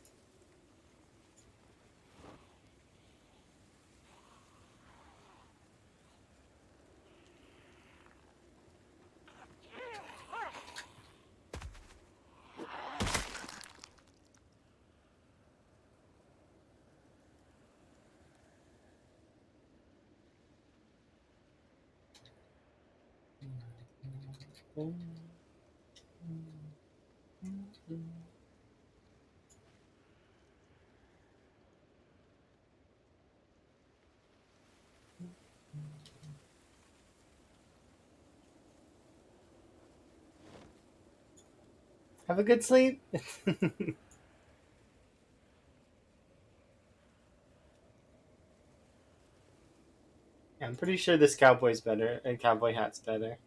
Have a good sleep. I'm pretty sure this cowboy's better, and cowboy hat's better.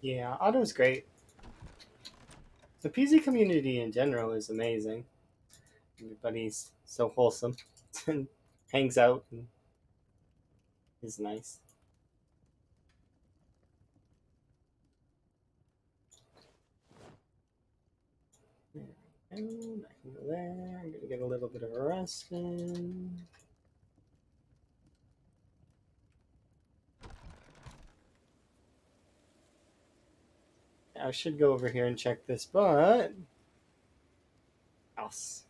Yeah, Otto's great. The PZ community in general is amazing. Everybody's so wholesome and hangs out and is nice. There we go. I can go there. I'm gonna get a little bit of a rest in. I should go over here and check this, but else.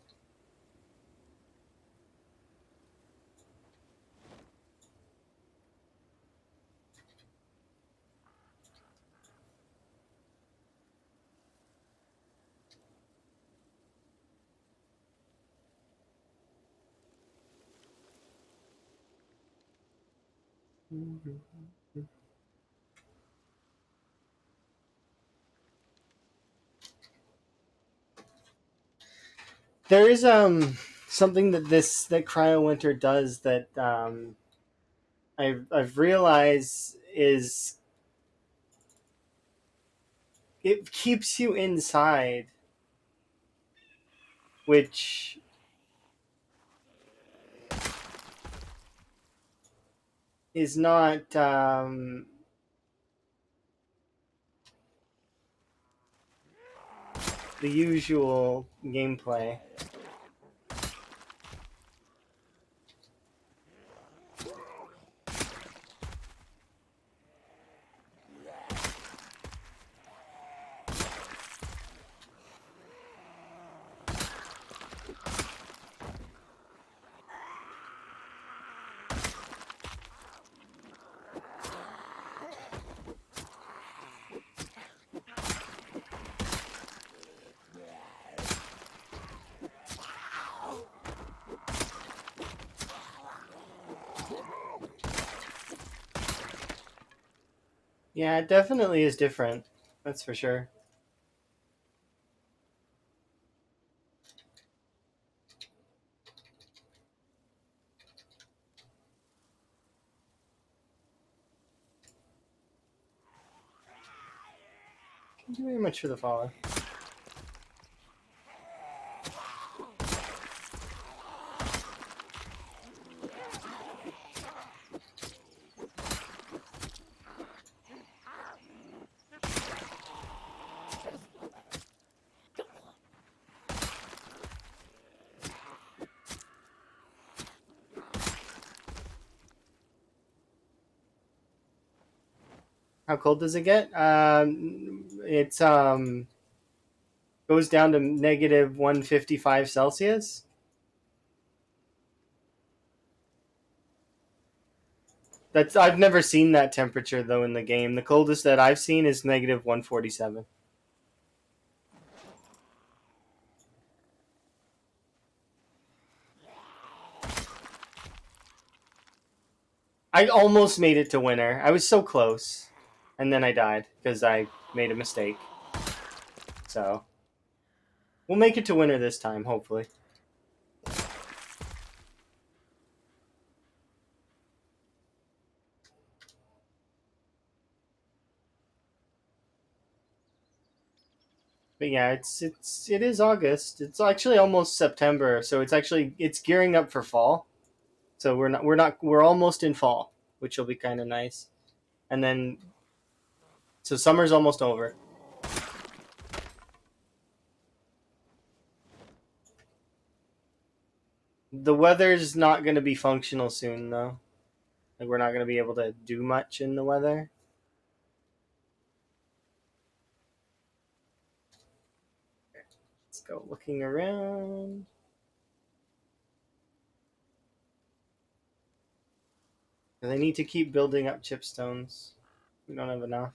There is something that Cryo Winter does that I've realized is it keeps you inside, which is not the usual gameplay. Yeah, it definitely is different. That's for sure. Thank you very much for the follow. How cold does it get? It's goes down to negative 155 Celsius. That's I've never seen that temperature though in the game. The coldest that I've seen is negative 147. I almost made it to winter. I was so close, and then I died because I made a mistake. So we'll make it to winter this time, hopefully. But yeah, it is August. It's actually almost September, so it's gearing up for fall. So we're almost in fall, which will be kind of nice. And then, so summer's almost over. The weather's not going to be functional soon, though. Like, we're not going to be able to do much in the weather. Let's go looking around. They need to keep building up chipstones. We don't have enough.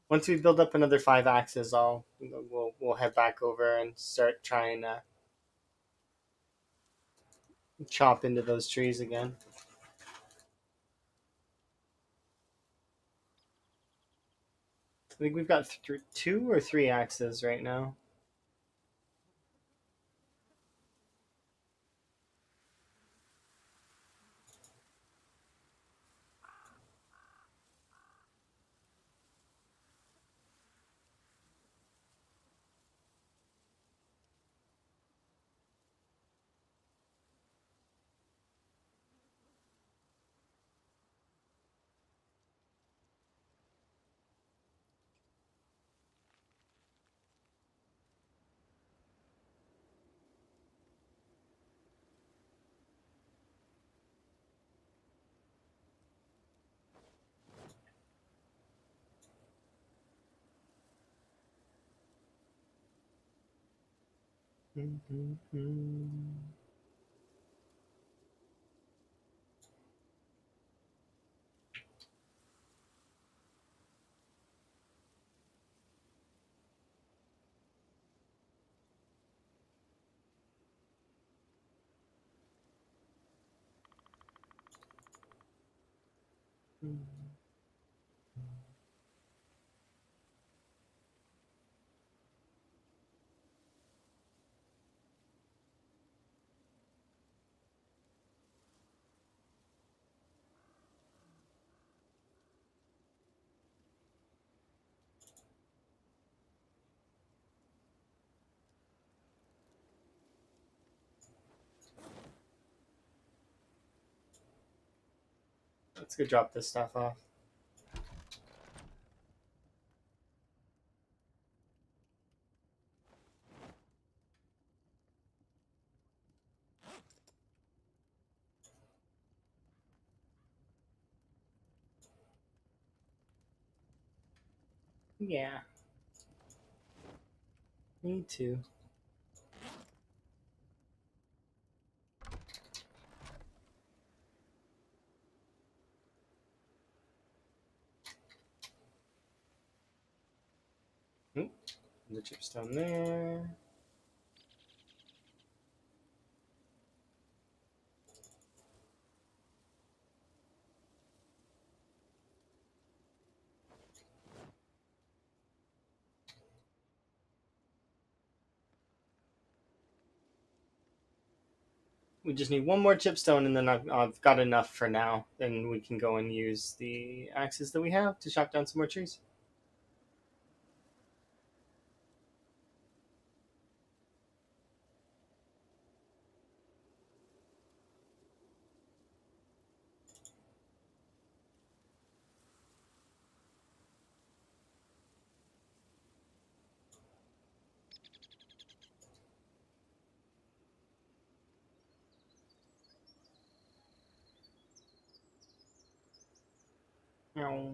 Once we build up another 5 axes, we'll head back over and start trying to chop into those trees again. I think we've got 2 or 3 axes right now. Let's go drop this stuff off. Yeah. Me too. The chipstone there. We just need one more chipstone, and then I've got enough for now. Then we can go and use the axes that we have to chop down some more trees. Oh,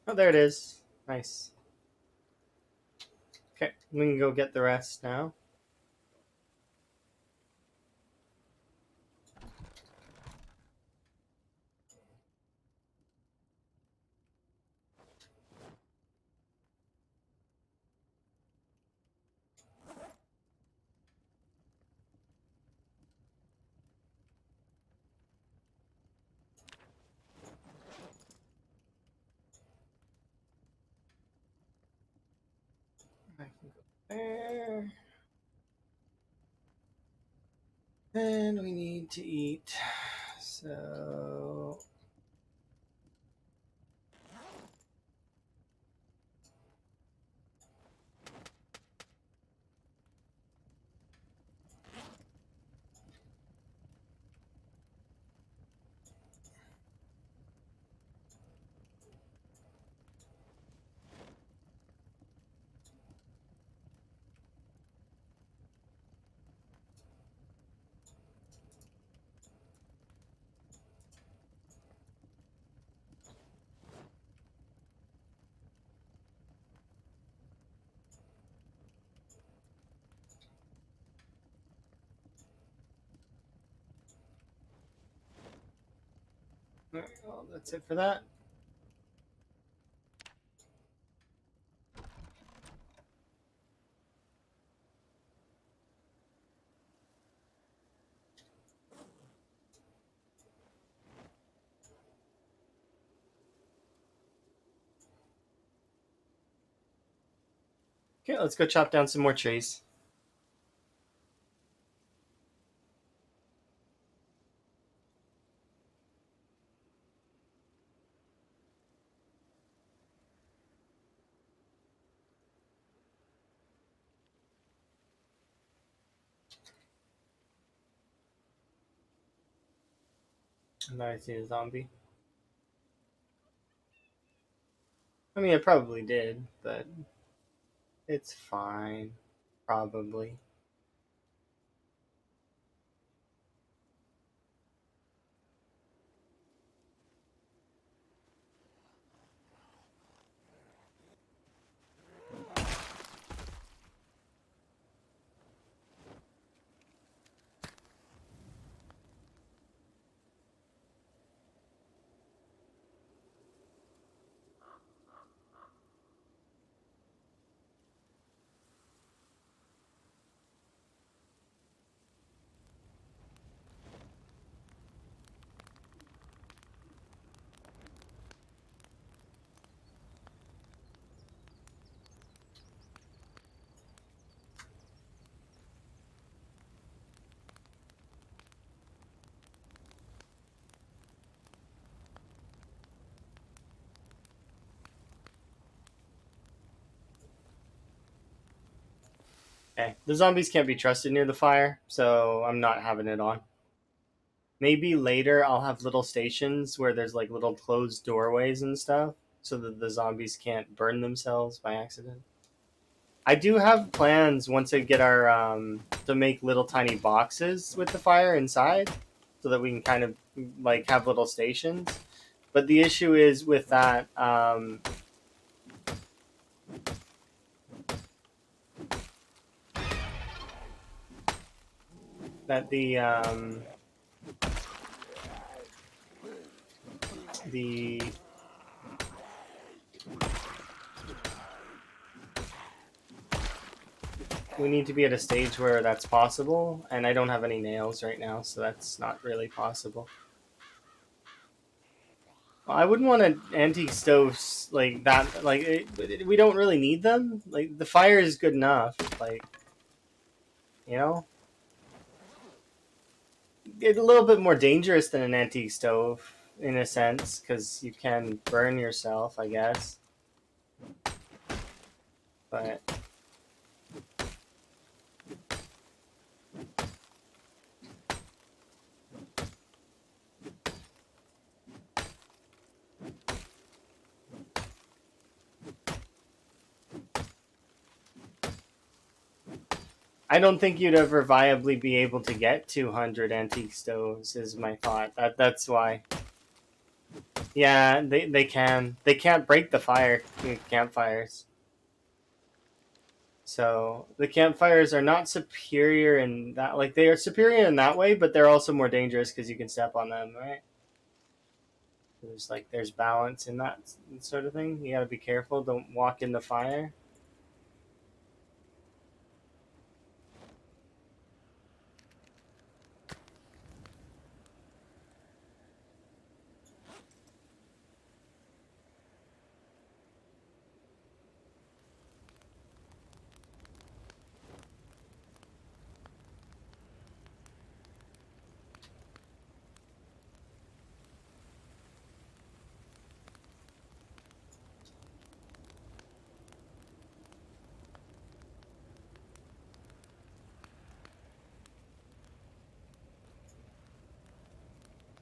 oh, there it is. Nice. Okay, we can go get the rest now. I can go there. And we need to eat. So there we go. That's it for that. Okay, let's go chop down some more trees. And then I see a zombie. I mean, it probably did, but it's fine. Probably. Okay. The zombies can't be trusted near the fire, so I'm not having it on. Maybe later I'll have little stations where there's like little closed doorways and stuff so that the zombies can't burn themselves by accident. I do have plans once I get our to make little tiny boxes with the fire inside so that we can kind of like have little stations. But the issue is with that that the we need to be at a stage where that's possible, and I don't have any nails right now, so that's not really possible. I wouldn't want an antique stoves like that. Like we don't really need them. Like the fire is good enough. Like you know, it's a little bit more dangerous than an antique stove in a sense because you can burn yourself, I guess. But I don't think you'd ever viably be able to get 200 antique stoves. Is my thought. That's why. Yeah, they can. They can't break the fire campfires. So the campfires are not superior in that. Like they are superior in that way, but they're also more dangerous because you can step on them, right? There's balance in that sort of thing. You got to be careful. Don't walk in the fire.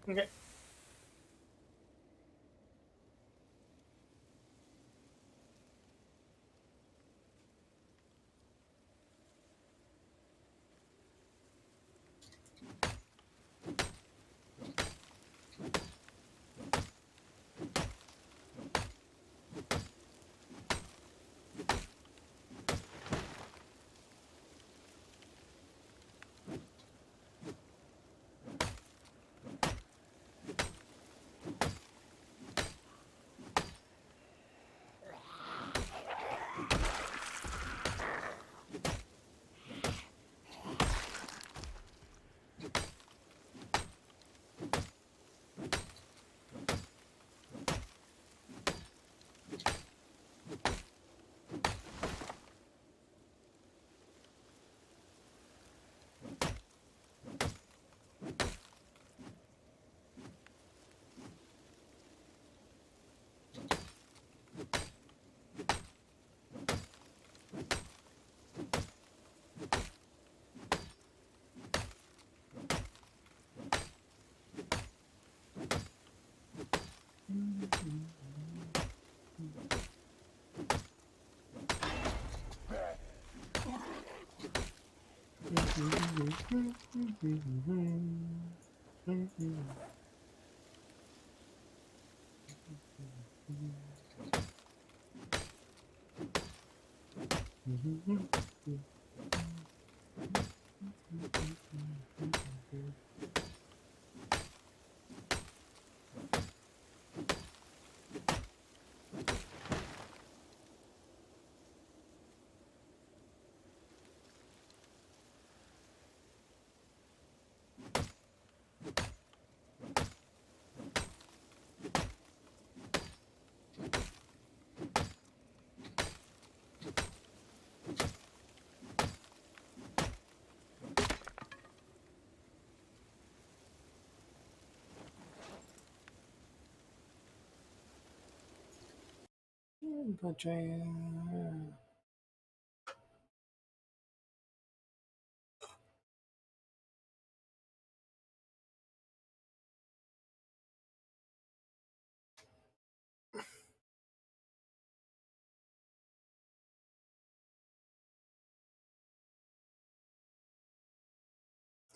Okay.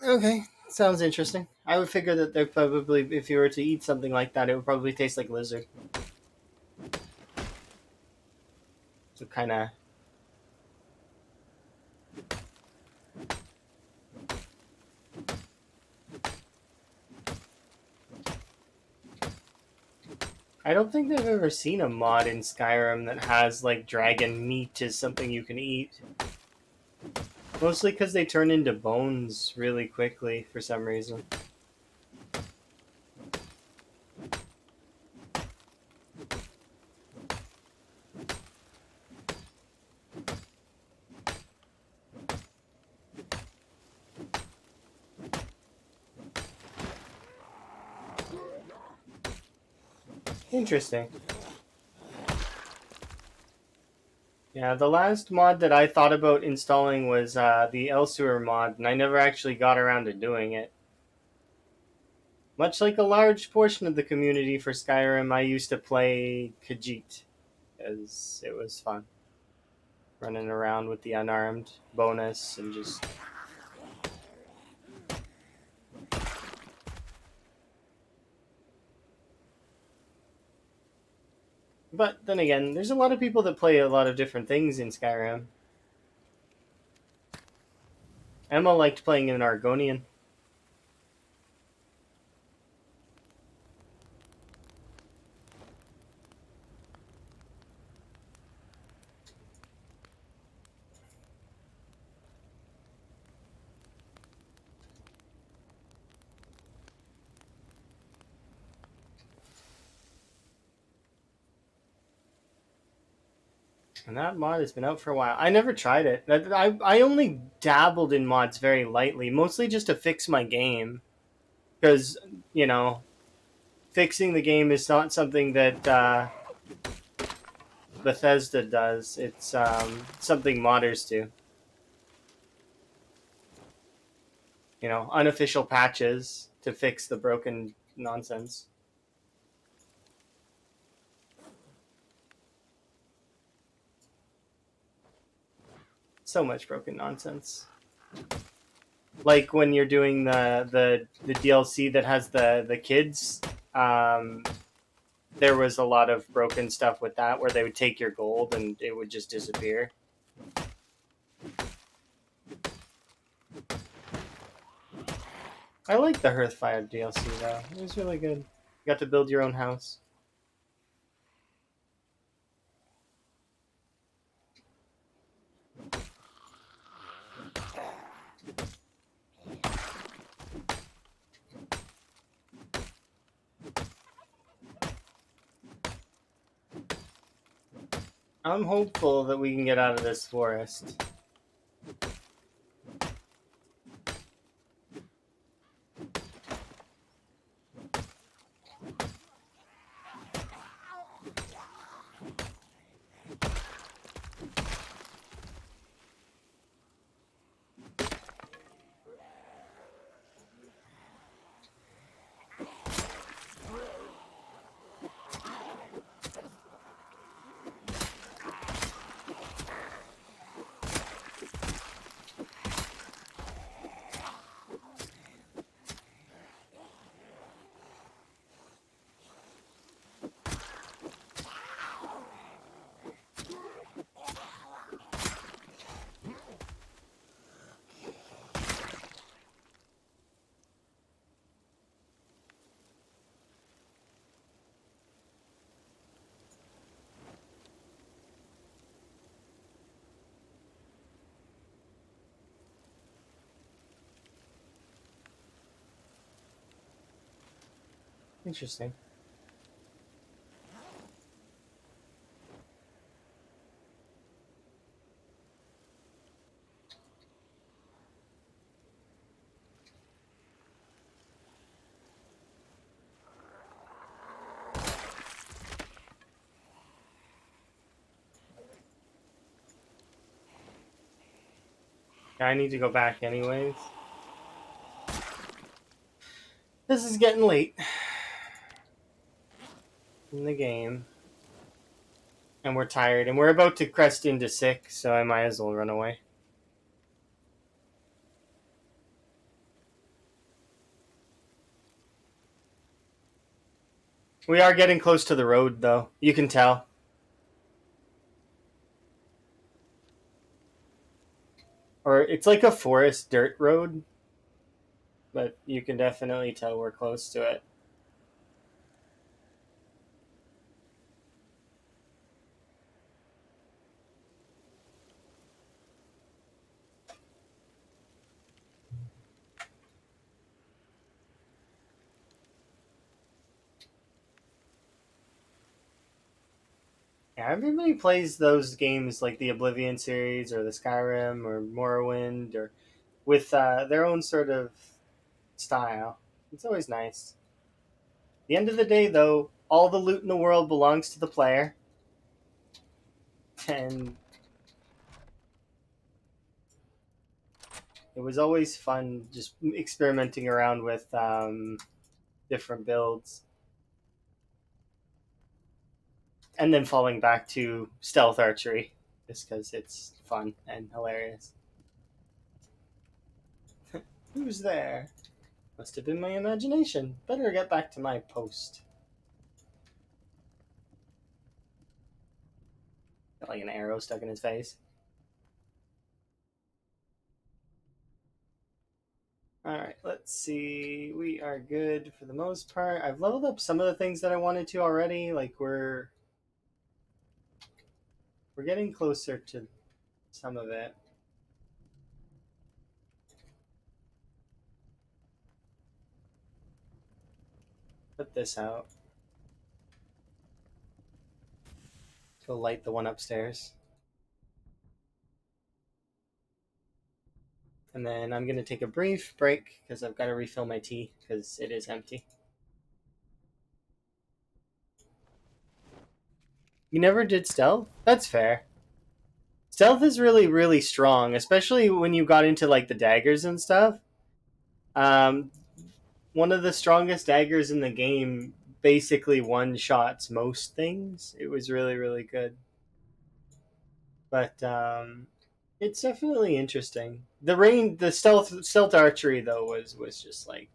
Okay, sounds interesting. I would figure that they're probably, if you were to eat something like that, it would probably taste like lizard. So kind of. I don't think I've ever seen a mod in Skyrim that has like dragon meat as something you can eat. Mostly because they turn into bones really quickly for some reason. Interesting. Yeah, the last mod that I thought about installing was the Elsewhere mod, and I never actually got around to doing it. Much like a large portion of the community for Skyrim, I used to play Khajiit, because it was fun. Running around with the unarmed bonus and just. But then again, there's a lot of people that play a lot of different things in Skyrim. Emma liked playing an Argonian. And that mod has been out for a while. I never tried it. I only dabbled in mods very lightly, mostly just to fix my game. Because, you know, fixing the game is not something that Bethesda does. It's something modders do. You know, unofficial patches to fix the broken nonsense. So much broken nonsense. Like when you're doing the DLC that has the kids, um, there was a lot of broken stuff with that where they would take your gold and it would just disappear. I like the Hearthfire DLC though. It was really good. You got to build your own house. I'm hopeful that we can get out of this forest. Interesting. I need to go back anyways. This is getting late in the game. And we're tired. And we're about to crest into 6, so I might as well run away. We are getting close to the road, though. You can tell. Or it's like a forest dirt road, but you can definitely tell we're close to it. Yeah, everybody plays those games like the Oblivion series or the Skyrim or Morrowind or with their own sort of style. It's always nice. At the end of the day, though, all the loot in the world belongs to the player, and it was always fun just experimenting around with different builds, and then falling back to stealth archery just because it's fun and hilarious. Who's there? Must have been my imagination. Better get back to my post. Got like an arrow stuck in his face. Alright, let's see. We are good for the most part. I've leveled up some of the things that I wanted to already. Like we're getting closer to some of it. Put this out. Go light the one upstairs. And then I'm going to take a brief break because I've got to refill my tea because it is empty. You never did stealth? That's fair. Stealth is really, really strong, especially when you got into like the daggers and stuff. Um, One of the strongest daggers in the game basically one shots most things. It was really, really good. But it's definitely interesting. The stealth archery though was just like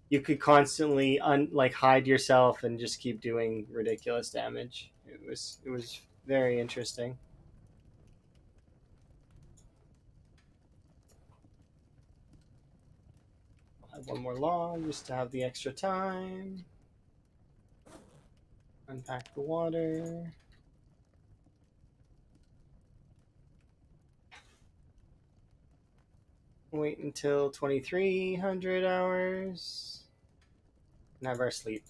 you could constantly like hide yourself and just keep doing ridiculous damage. It was very interesting. I'll have one more log just to have the extra time. Unpack the water. Wait until 2300 hours. And have our sleep.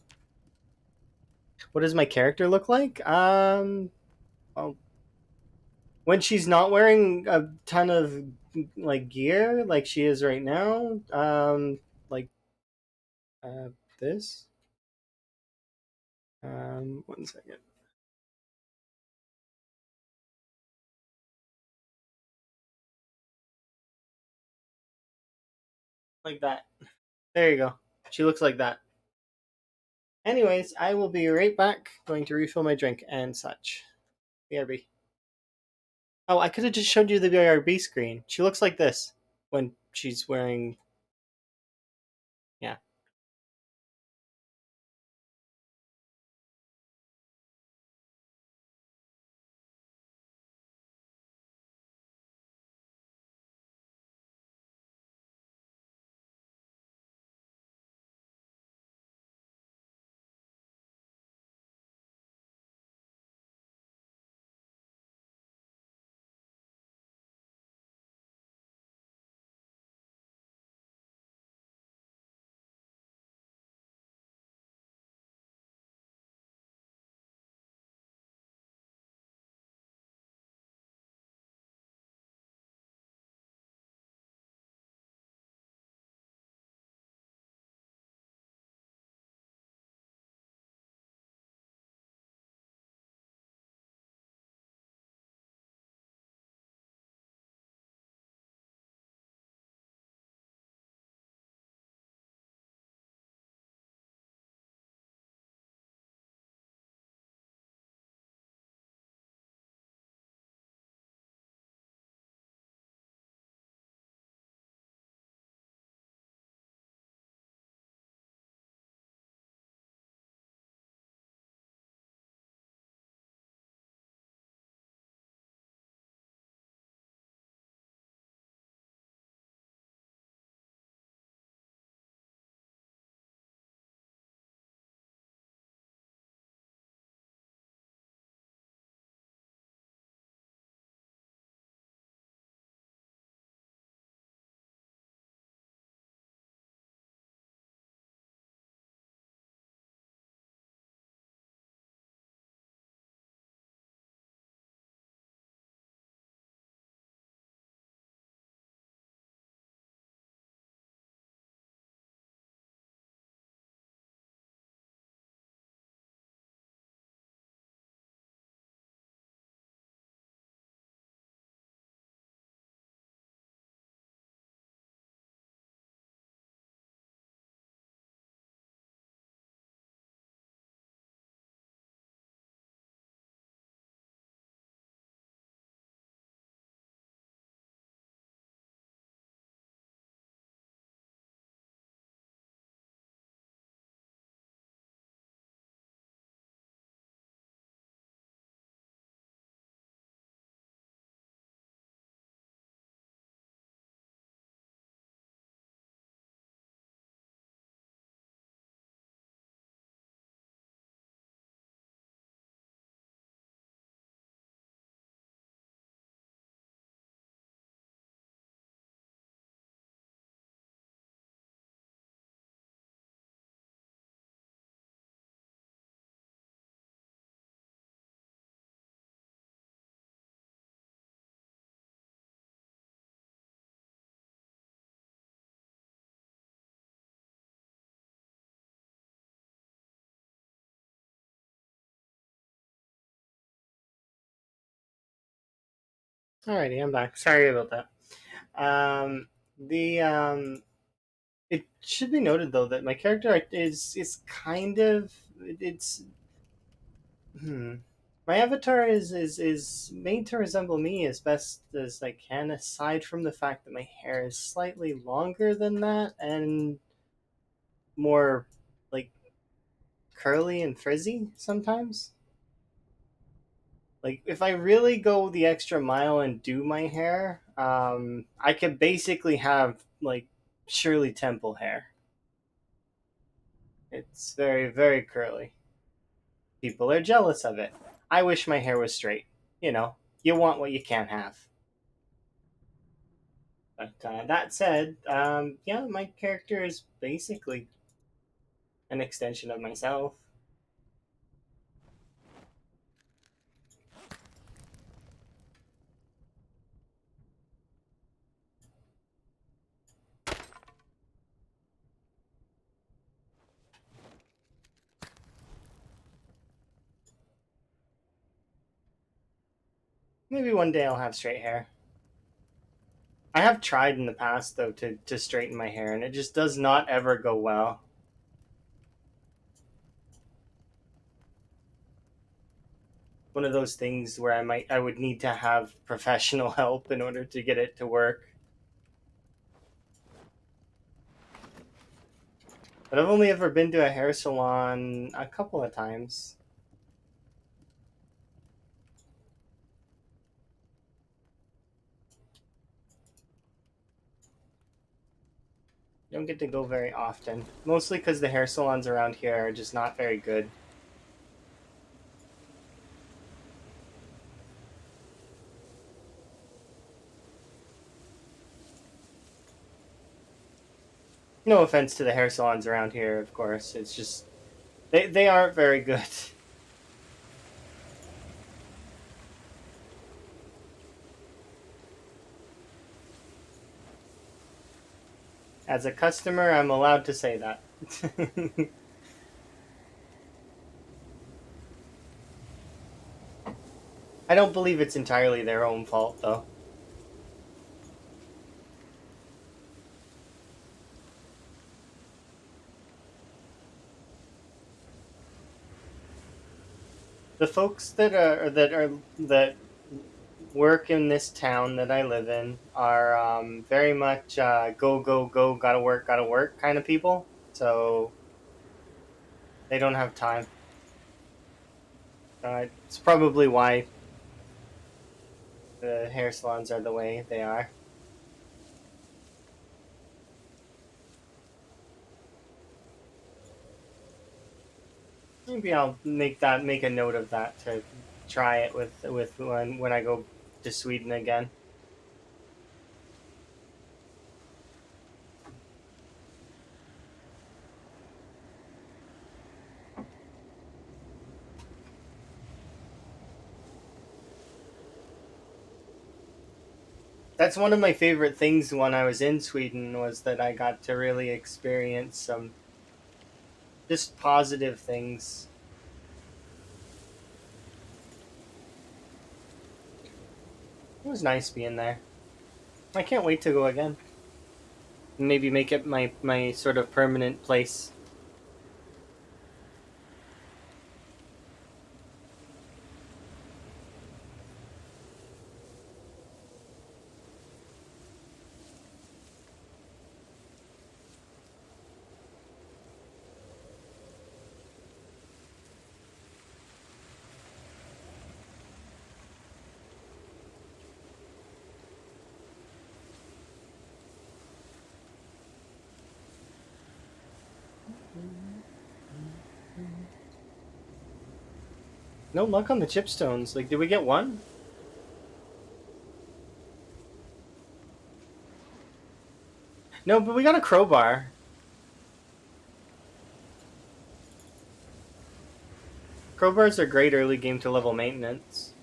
What does my character look like? Well, when she's not wearing a ton of like gear, like she is right now, like uh, this. 1 second. Like that. There you go. She looks like that. Anyways, I will be right back. Going to refill my drink and such. BRB. Oh, I could have just showed you the BRB screen. She looks like this when she's wearing. Yeah. Alrighty, I'm back. Sorry about that. The It should be noted though that my character is kind of it's hmm. My avatar is made to resemble me as best as I can, aside from the fact that my hair is slightly longer than that and more like curly and frizzy sometimes. Like if I really go the extra mile and do my hair, I could basically have like Shirley Temple hair. It's very curly. People are jealous of it. I wish my hair was straight. You know, you want what you can't have. But that said, yeah, my character is basically an extension of myself. Maybe one day I'll have straight hair. I have tried in the past though to straighten my hair, and it just does not ever go well. One of those things where I would need to have professional help in order to get it to work. But I've only ever been to a hair salon a couple of times. Don't get to go very often. Mostly because the hair salons around here are just not very good. No offense to the hair salons around here, of course. It's just they aren't very good. As a customer, I'm allowed to say that. I don't believe it's entirely their own fault, though. The folks that work in this town that I live in are very much go go go, gotta work kind of people. So they don't have time. It's probably why the hair salons are the way they are. Maybe I'll make a note of that to try it with when I go to Sweden again. That's one of my favorite things when I was in Sweden was that I got to really experience some just positive things. It was nice being there. I can't wait to go again. Maybe make it my sort of permanent place. No luck on the chipstones. Like, did we get one? No, but we got a crowbar. Crowbars are great early game to level maintenance.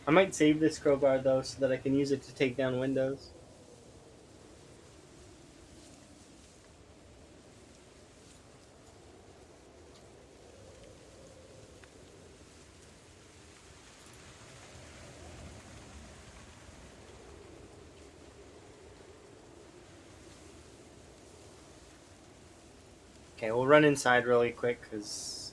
I might save this crowbar though so that I can use it to take down windows. Okay, we'll run inside really quick because.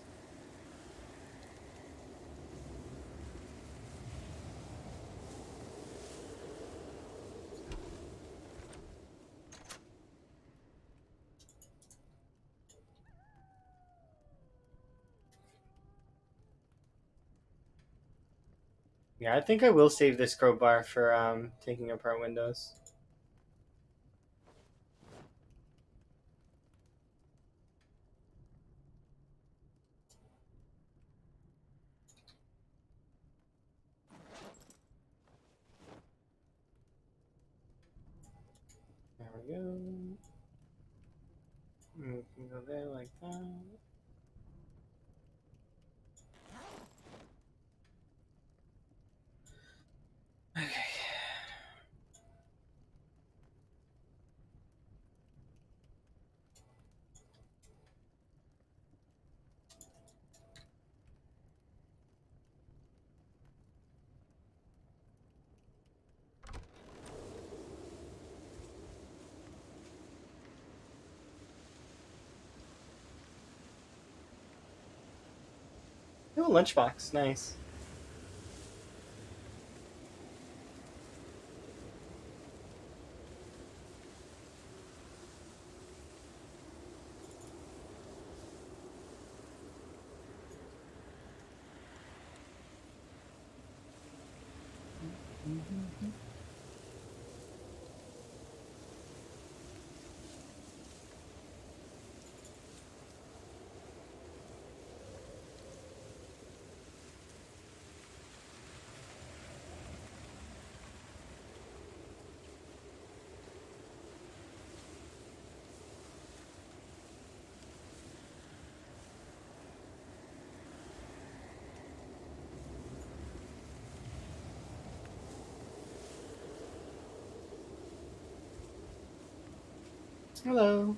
Yeah, I think I will save this crowbar for taking apart windows. There we go. We can go there like that. Okay. Oh, lunchbox, nice. Hello.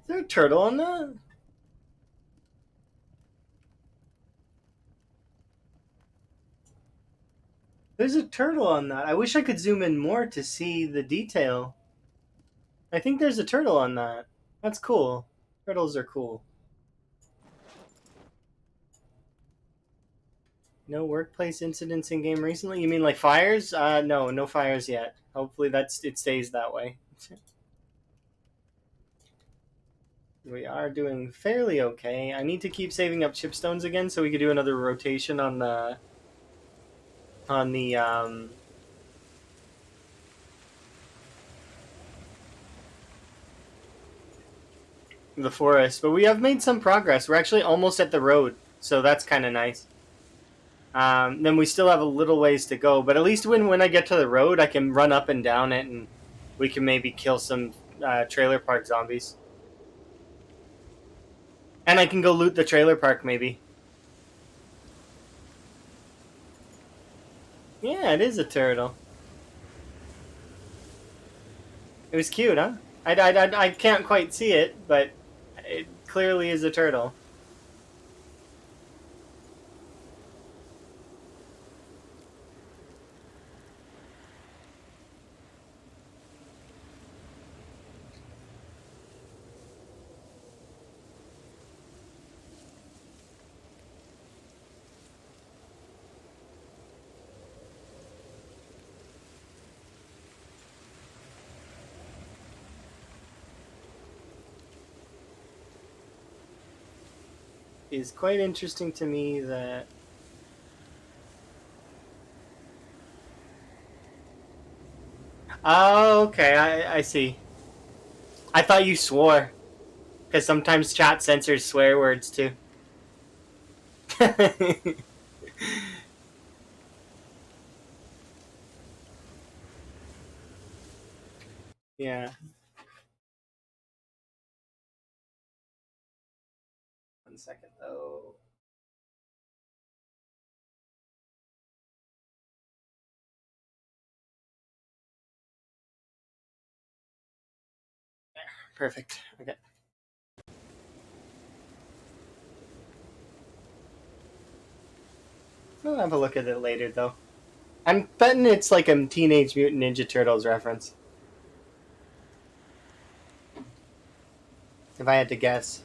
Is there a turtle on that? There's a turtle on that. I wish I could zoom in more to see the detail. I think there's a turtle on that. That's cool. Turtles are cool. No workplace incidents in game recently? You mean like fires? No, no fires yet. Hopefully it stays that way. We are doing fairly okay. I need to keep saving up chipstones again so we could do another rotation on the forest. But we have made some progress. We're actually almost at the road, so that's kind of nice. Then we still have a little ways to go, but at least when I get to the road, I can run up and down it, and we can maybe kill some trailer park zombies. And I can go loot the trailer park, maybe. Yeah, it is a turtle. It was cute, huh? I can't quite see it, but it clearly is a turtle. It's quite interesting to me that Oh, okay. I see. I thought you swore because sometimes chat censors swear words too. Yeah. 1 second though. Perfect. Okay. I'll have a look at it later though. I'm betting it's like a Teenage Mutant Ninja Turtles reference. If I had to guess.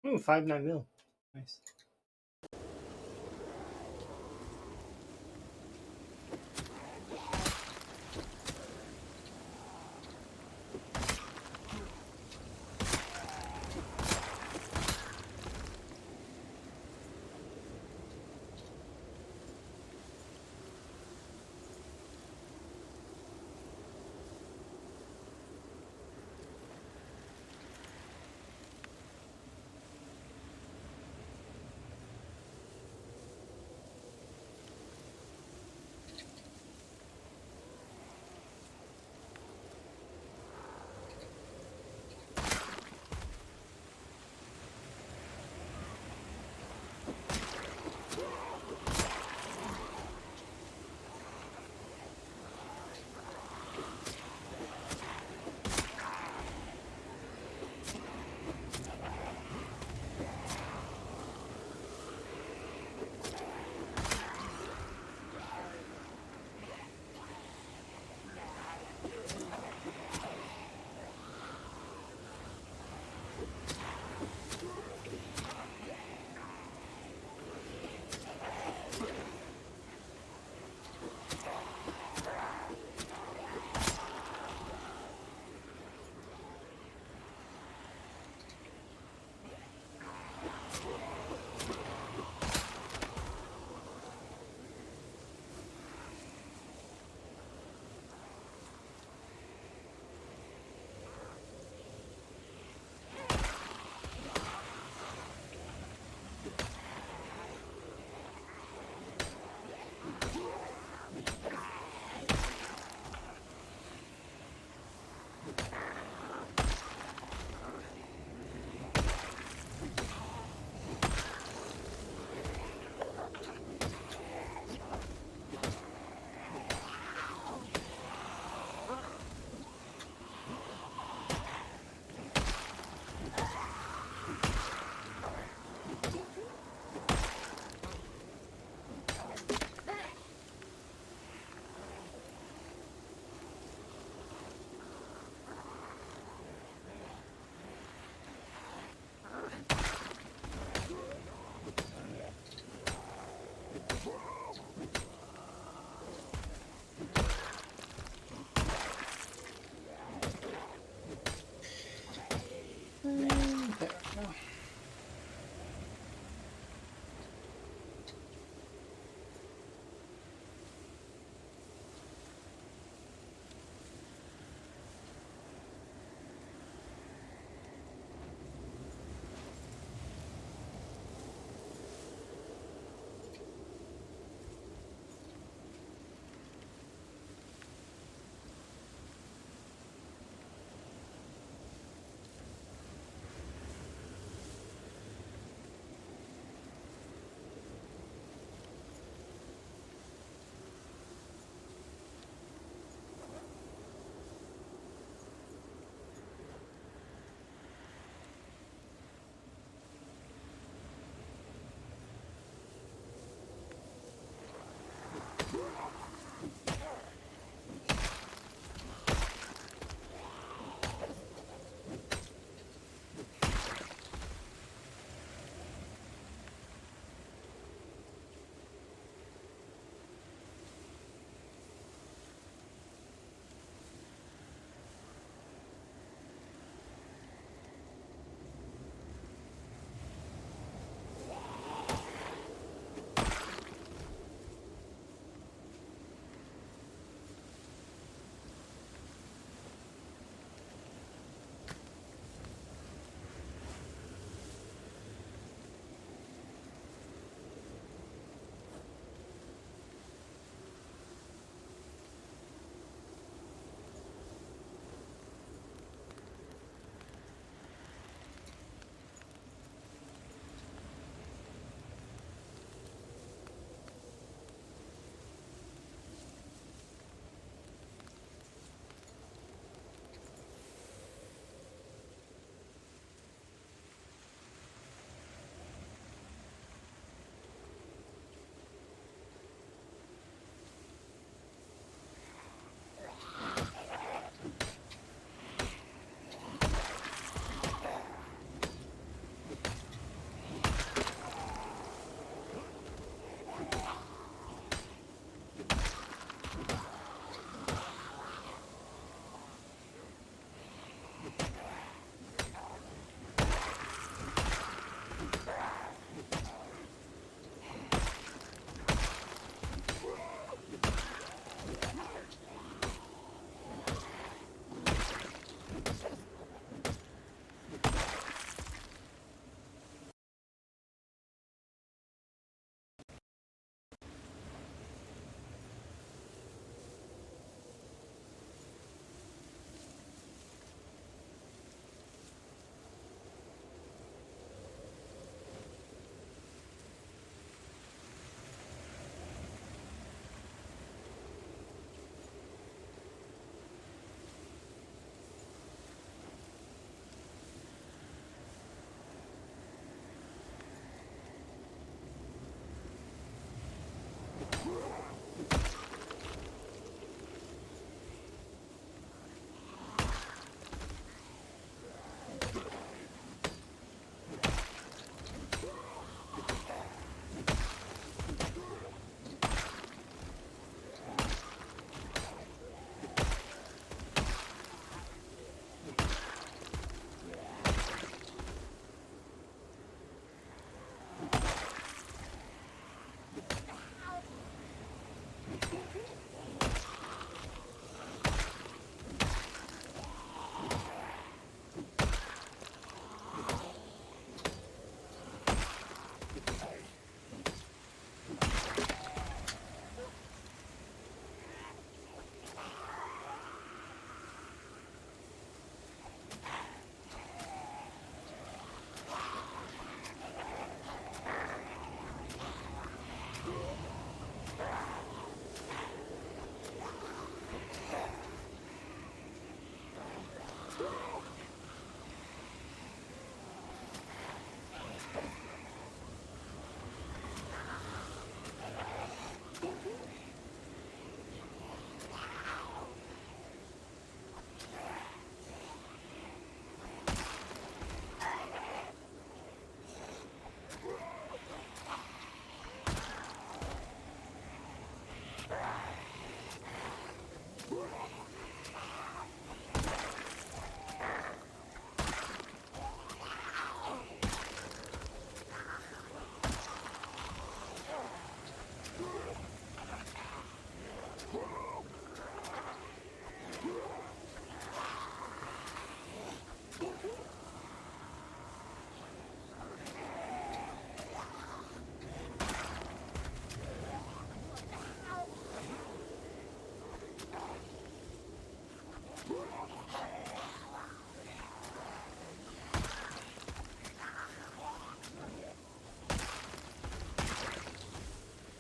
Ooh, 5.9 mil. Nice.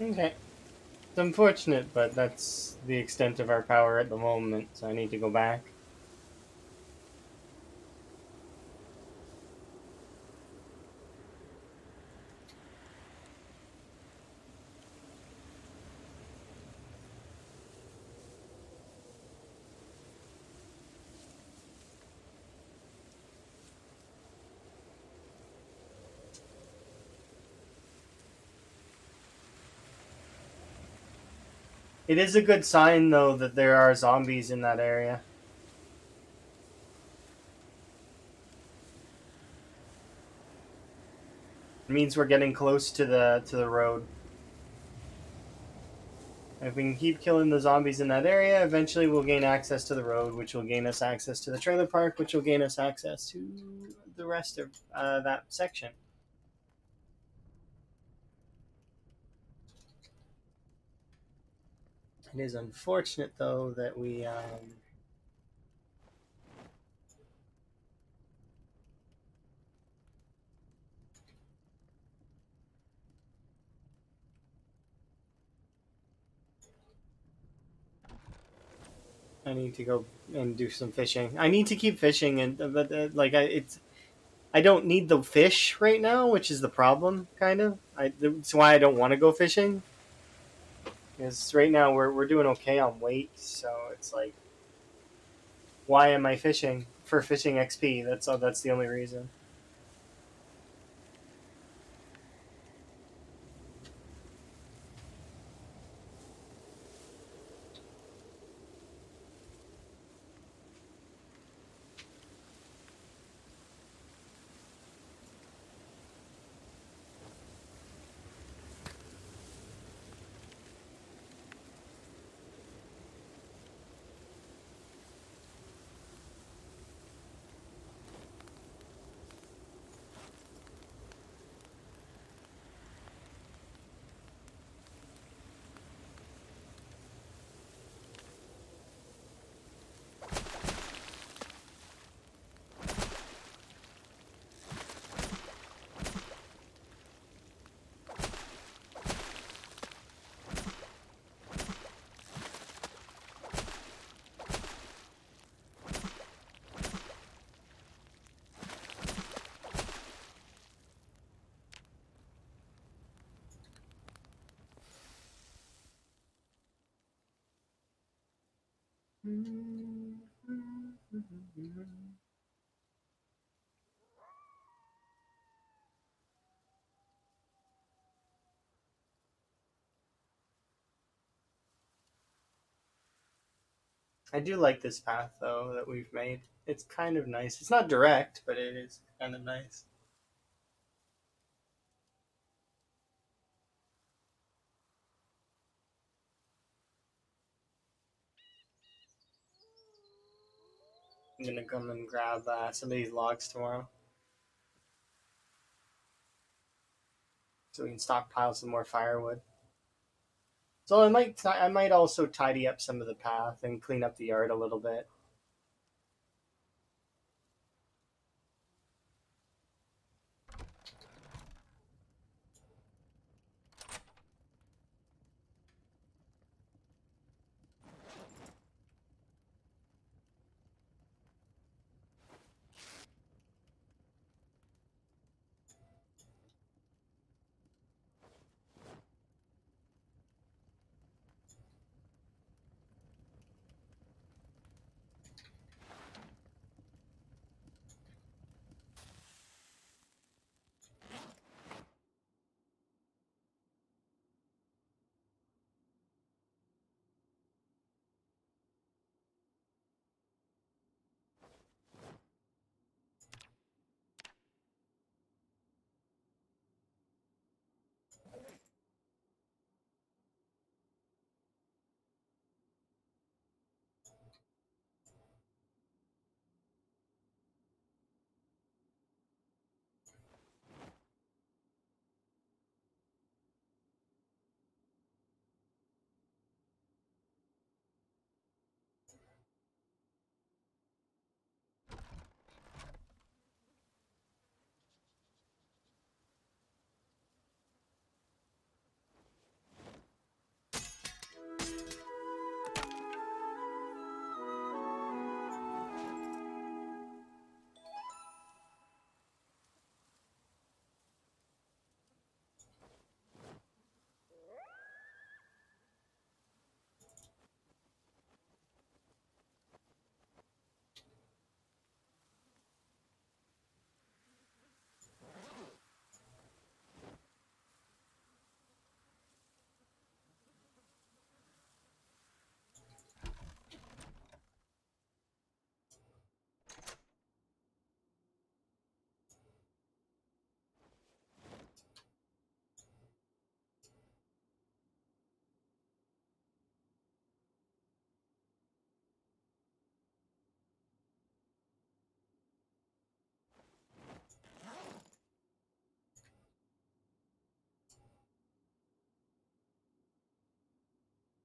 Okay. It's unfortunate, but that's the extent of our power at the moment, so I need to go back. It is a good sign, though, that there are zombies in that area. It means we're getting close to the road. If we can keep killing the zombies in that area, eventually we'll gain access to the road, which will gain us access to the trailer park, which will gain us access to the rest of that section. It is unfortunate, though, that we I need to go and do some fishing. I need to keep fishing, and but like I don't need the fish right now, which is the problem, kind of. That's why I don't want to go fishing. Because right now we're doing okay on weight, so it's like, why am I fishing for fishing XP? That's the only reason. I do like this path though that we've made. It's kind of nice. It's not direct, but it is kind of nice. I'm gonna come and grab some of these logs tomorrow, so we can stockpile some more firewood. So I might also tidy up some of the path and clean up the yard a little bit.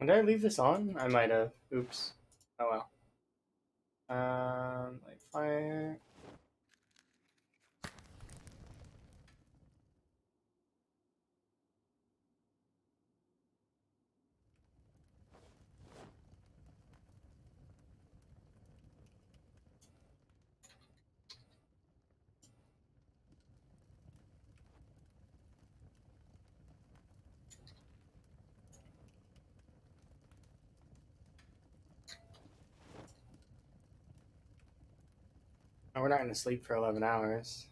Did I leave this on? I might have. Oops. Oh well. Light fire. Oh, we're not going to sleep for 11 hours.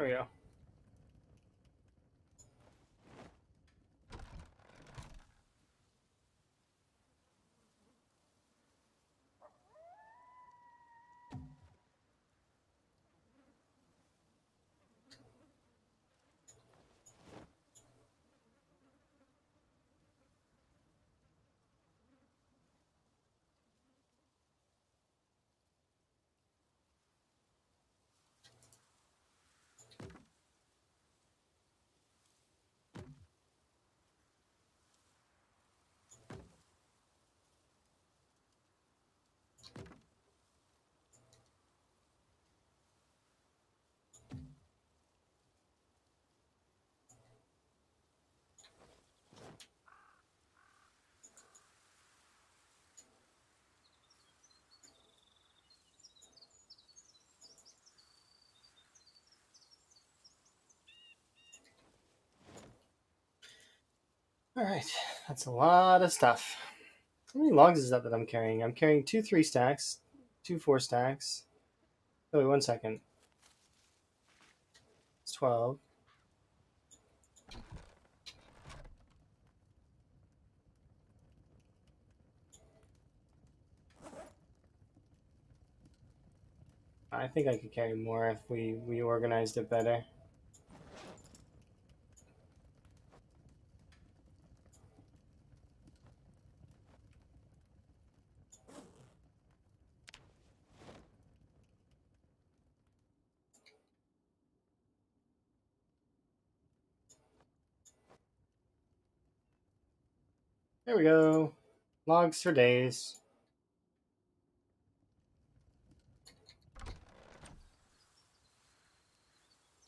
There we go. Alright, that's a lot of stuff. How many logs is that I'm carrying? I'm carrying 2 3 stacks, 2 4 stacks. Oh, wait, 1 second. It's 12. I think I could carry more if we organized it better. There we go. Logs for days.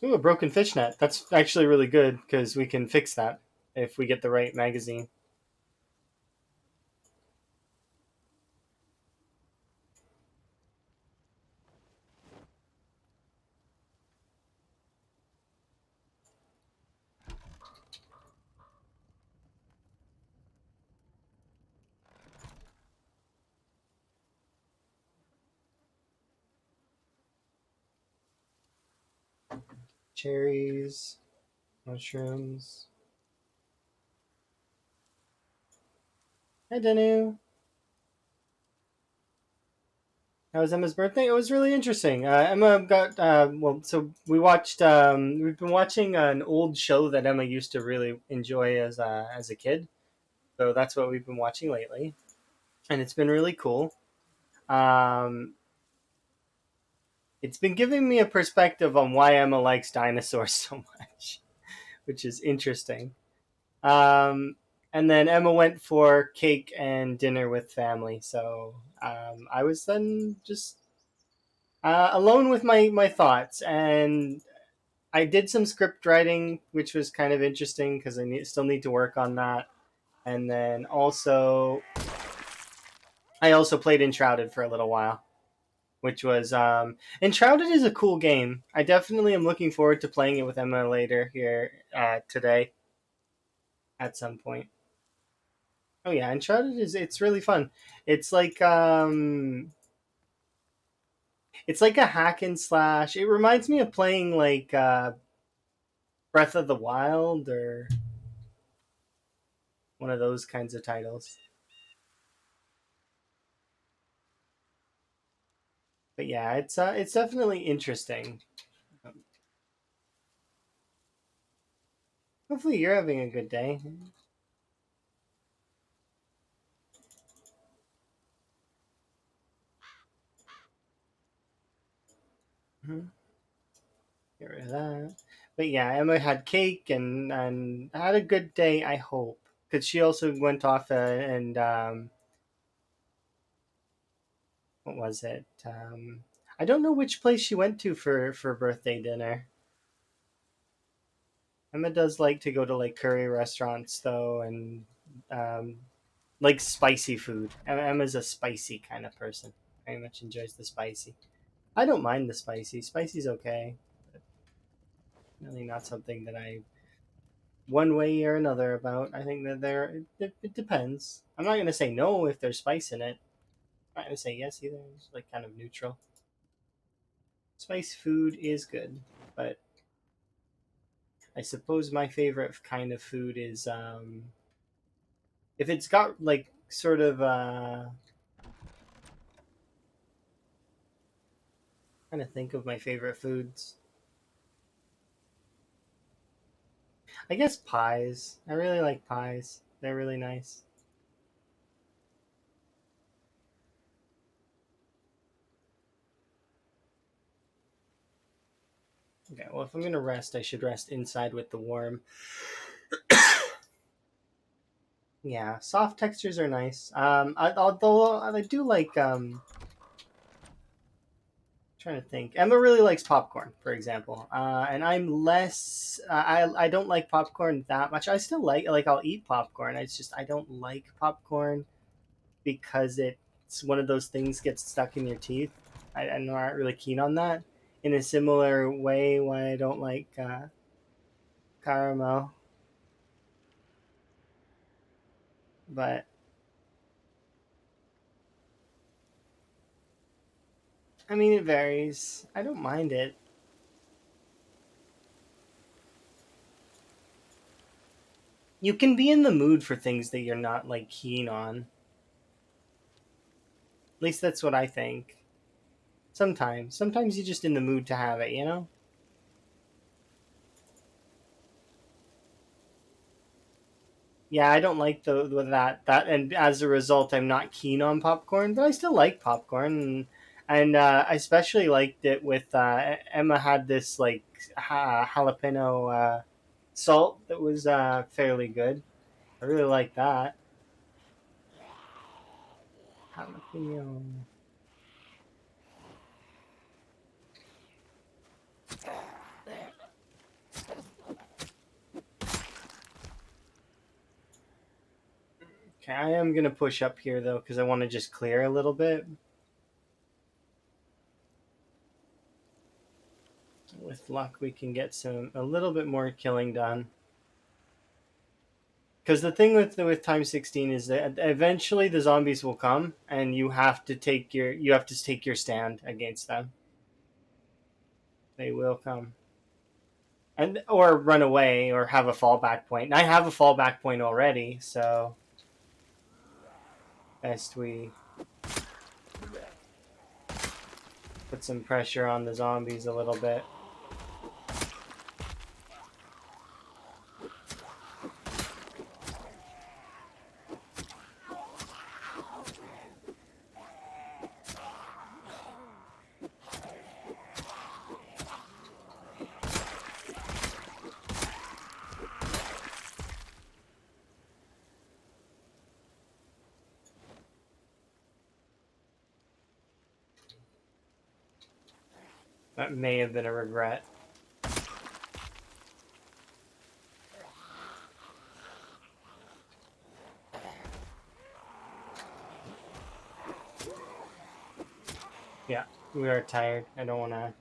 Ooh, a broken fishnet. That's actually really good because we can fix that if we get the right magazine. Cherries, mushrooms. Hi, Danu. How was Emma's birthday? It was really interesting. Emma got well. So we watched. We've been watching an old show that Emma used to really enjoy as a kid. So that's what we've been watching lately, and it's been really cool. Um, it's been giving me a perspective on why Emma likes dinosaurs so much, which is interesting. Um, and then Emma went for cake and dinner with family. So I was then just alone with my thoughts, and I did some script writing, which was kind of interesting because still need to work on that. And then also, I also played Enshrouded for a little while, which was Enshrouded is a cool game. I definitely am looking forward to playing it with Emma later here today at some point. Oh yeah, Enshrouded is it's really fun. It's like it's like a hack and slash. It reminds me of playing like Breath of the Wild or one of those kinds of titles. But yeah, it's definitely interesting. Hopefully you're having a good day. Mhm. Get rid of that. But yeah, Emma had cake and had a good day. I hope because she also went off and what was it? I don't know which place she went to for birthday dinner. Emma does like to go to like curry restaurants though, and um, like spicy food. Emma's a spicy kind of person. Very much enjoys the spicy. I don't mind the spicy. Spicy's okay. Really not something that I one way or another about. I think that it depends. I'm not gonna say no if there's spice in it. I'm not gonna say yes either. It's like kind of neutral. Spice food is good, but I suppose my favorite kind of food is if it's got like sort of trying to think of my favorite foods. I guess pies. I really like pies. They're really nice. Okay, well if I'm gonna rest, I should rest inside with the warm. Yeah, soft textures are nice. Although I do like trying to think. Emma really likes popcorn, for example, and I'm less. I don't like popcorn that much. I still like I'll eat popcorn. It's just I don't like popcorn because it's one of those things gets stuck in your teeth. I'm not really keen on that. In a similar way, why I don't like caramel, but I mean it varies. I don't mind it. You can be in the mood for things that you're not like keen on. At least that's what I think. Sometimes you're just in the mood to have it, you know? Yeah, I don't like the that and as a result I'm not keen on popcorn, but I still like popcorn and I especially liked it with Emma had this like jalapeno salt that was fairly good. I really like that. Jalapeno. Okay, I am gonna push up here though because I want to just clear a little bit. With luck, we can get a little bit more killing done. Because the thing with time 16 is that eventually the zombies will come, and you have to take your stand against them. They will come, and or run away or have a fallback point. And I have a fallback point already, so best we put some pressure on the zombies a little bit. That may have been a regret. Yeah, we are tired. I don't want to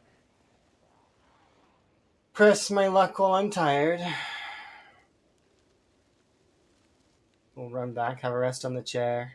press my luck while I'm tired. We'll run back, have a rest on the chair.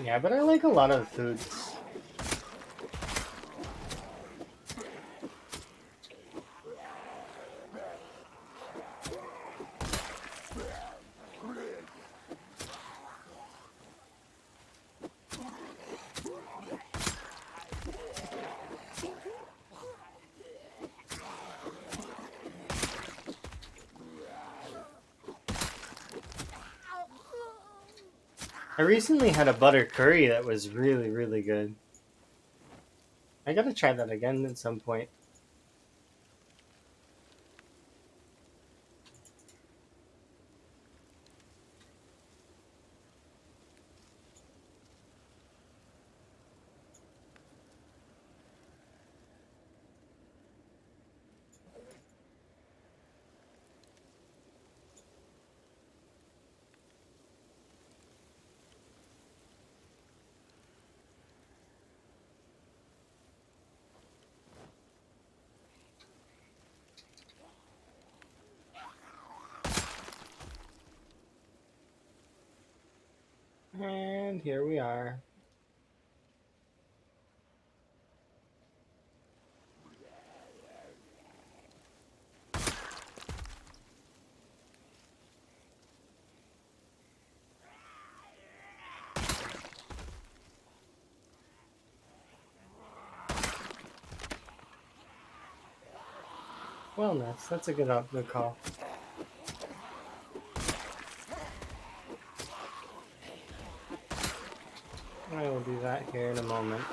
Yeah, but I like a lot of foods. I recently had a butter curry that was really, really good. I gotta try that again at some point. And here we are. Wellness, that's a good call. I will do that here in a moment.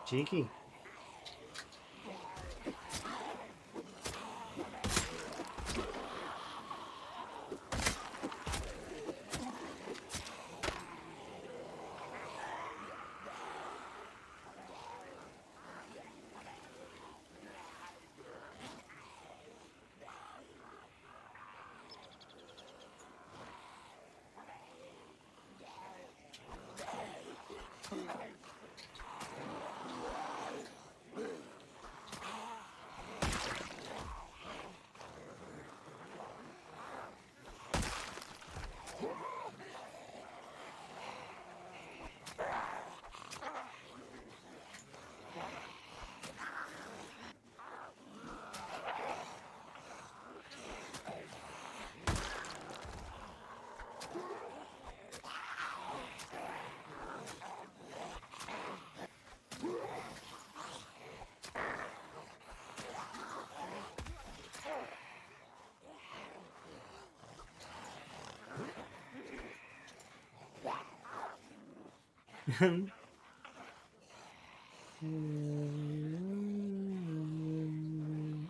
Cheeky.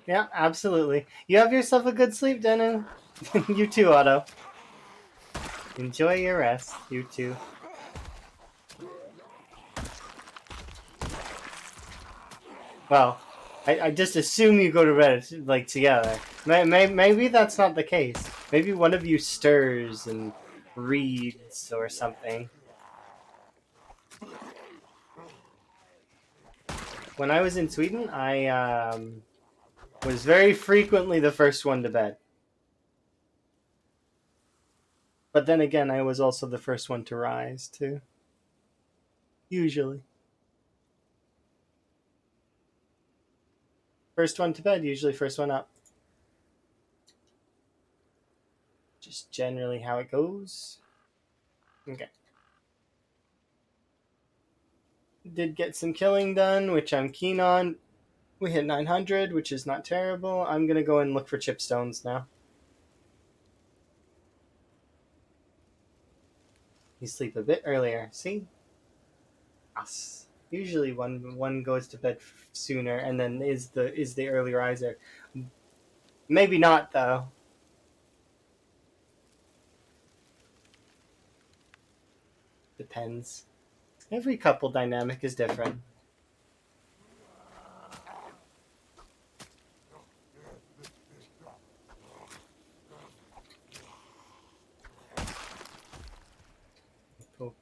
Yeah, absolutely. You have yourself a good sleep, Denon. You too, Otto. Enjoy your rest. You too. Well, I just assume you go to bed like together. Maybe that's not the case. Maybe one of you stirs and reads or something. When I was in Sweden, I was very frequently the first one to bed. But then again, I was also the first one to rise, too. Usually. First one to bed, usually first one up. Just generally how it goes. Okay. Did get some killing done, which I'm keen on. We hit 900, which is not terrible. I'm going to go and look for chipstones now. You sleep a bit earlier. See? Us. Usually one goes to bed sooner and then is the early riser. Maybe not though. Depends. Every couple dynamic is different. Poke.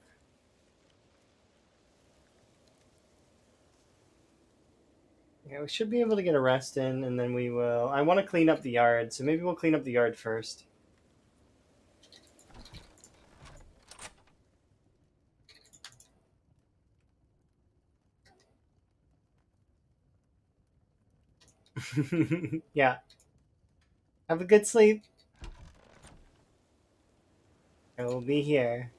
Yeah, we should be able to get a rest in, and then we will. I want to clean up the yard, so maybe we'll clean up the yard first. Yeah. Have a good sleep. I will be here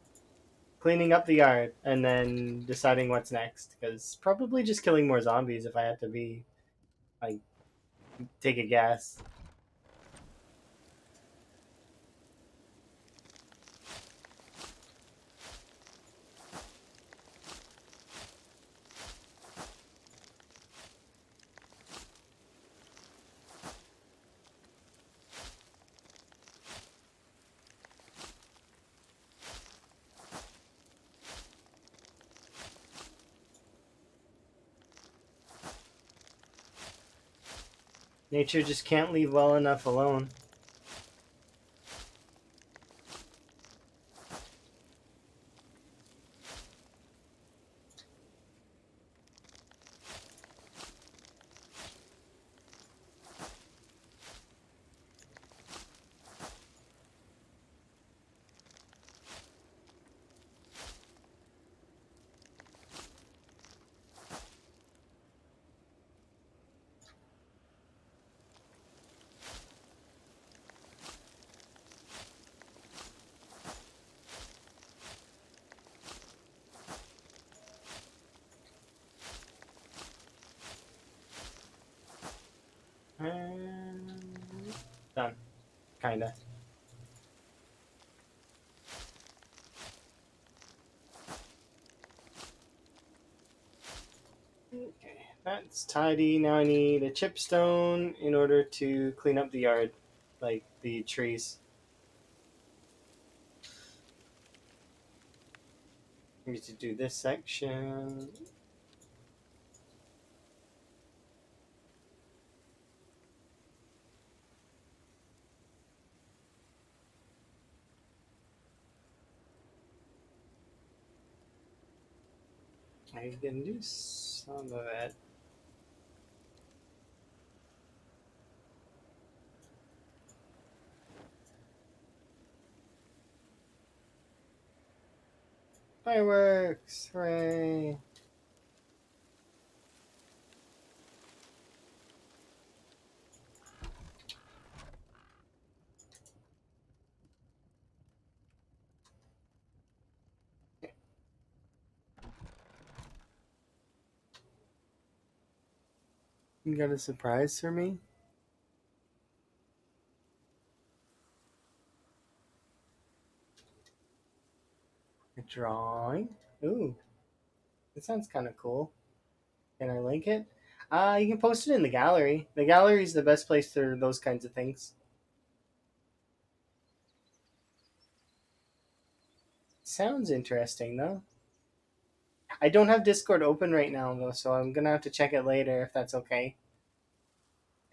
cleaning up the yard and then deciding what's next. Because probably just killing more zombies if I had to be like take a guess. Nature just can't leave well enough alone. Done. Kinda. Okay, that's tidy. Now I need a chipstone in order to clean up the yard, like the trees. I need to do this section. I can do some of it. Fireworks! Hooray! You got a surprise for me? A drawing? Ooh, that sounds kind of cool. Can I link it? You can post it in the gallery. The gallery is the best place for those kinds of things. Sounds interesting, though. I don't have Discord open right now, though, so I'm gonna have to check it later if that's okay.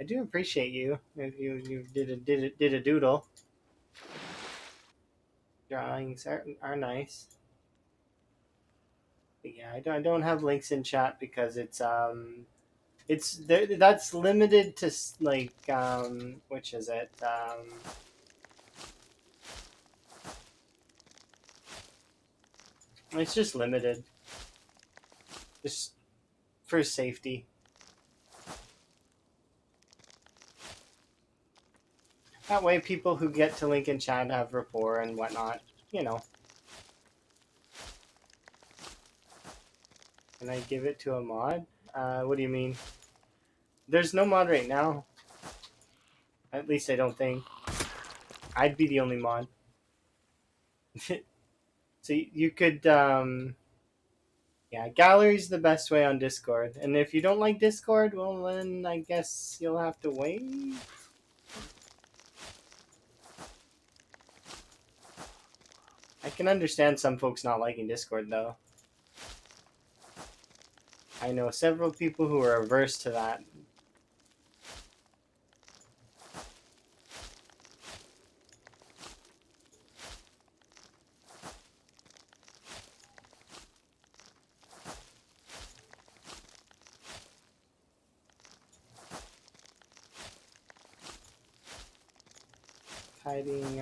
I do appreciate you if you did a doodle. Drawings are nice. But yeah, I don't have links in chat because it's there. That's limited to like which is it? It's just limited, just for safety. That way, people who get to link in chat have rapport and whatnot. You know. Can I give it to a mod? What do you mean? There's no mod right now. At least I don't think. I'd be the only mod. So you could, Yeah, gallery's the best way on Discord. And if you don't like Discord, well then I guess you'll have to wait. I can understand some folks not liking Discord though. I know several people who are averse to that. Hiding,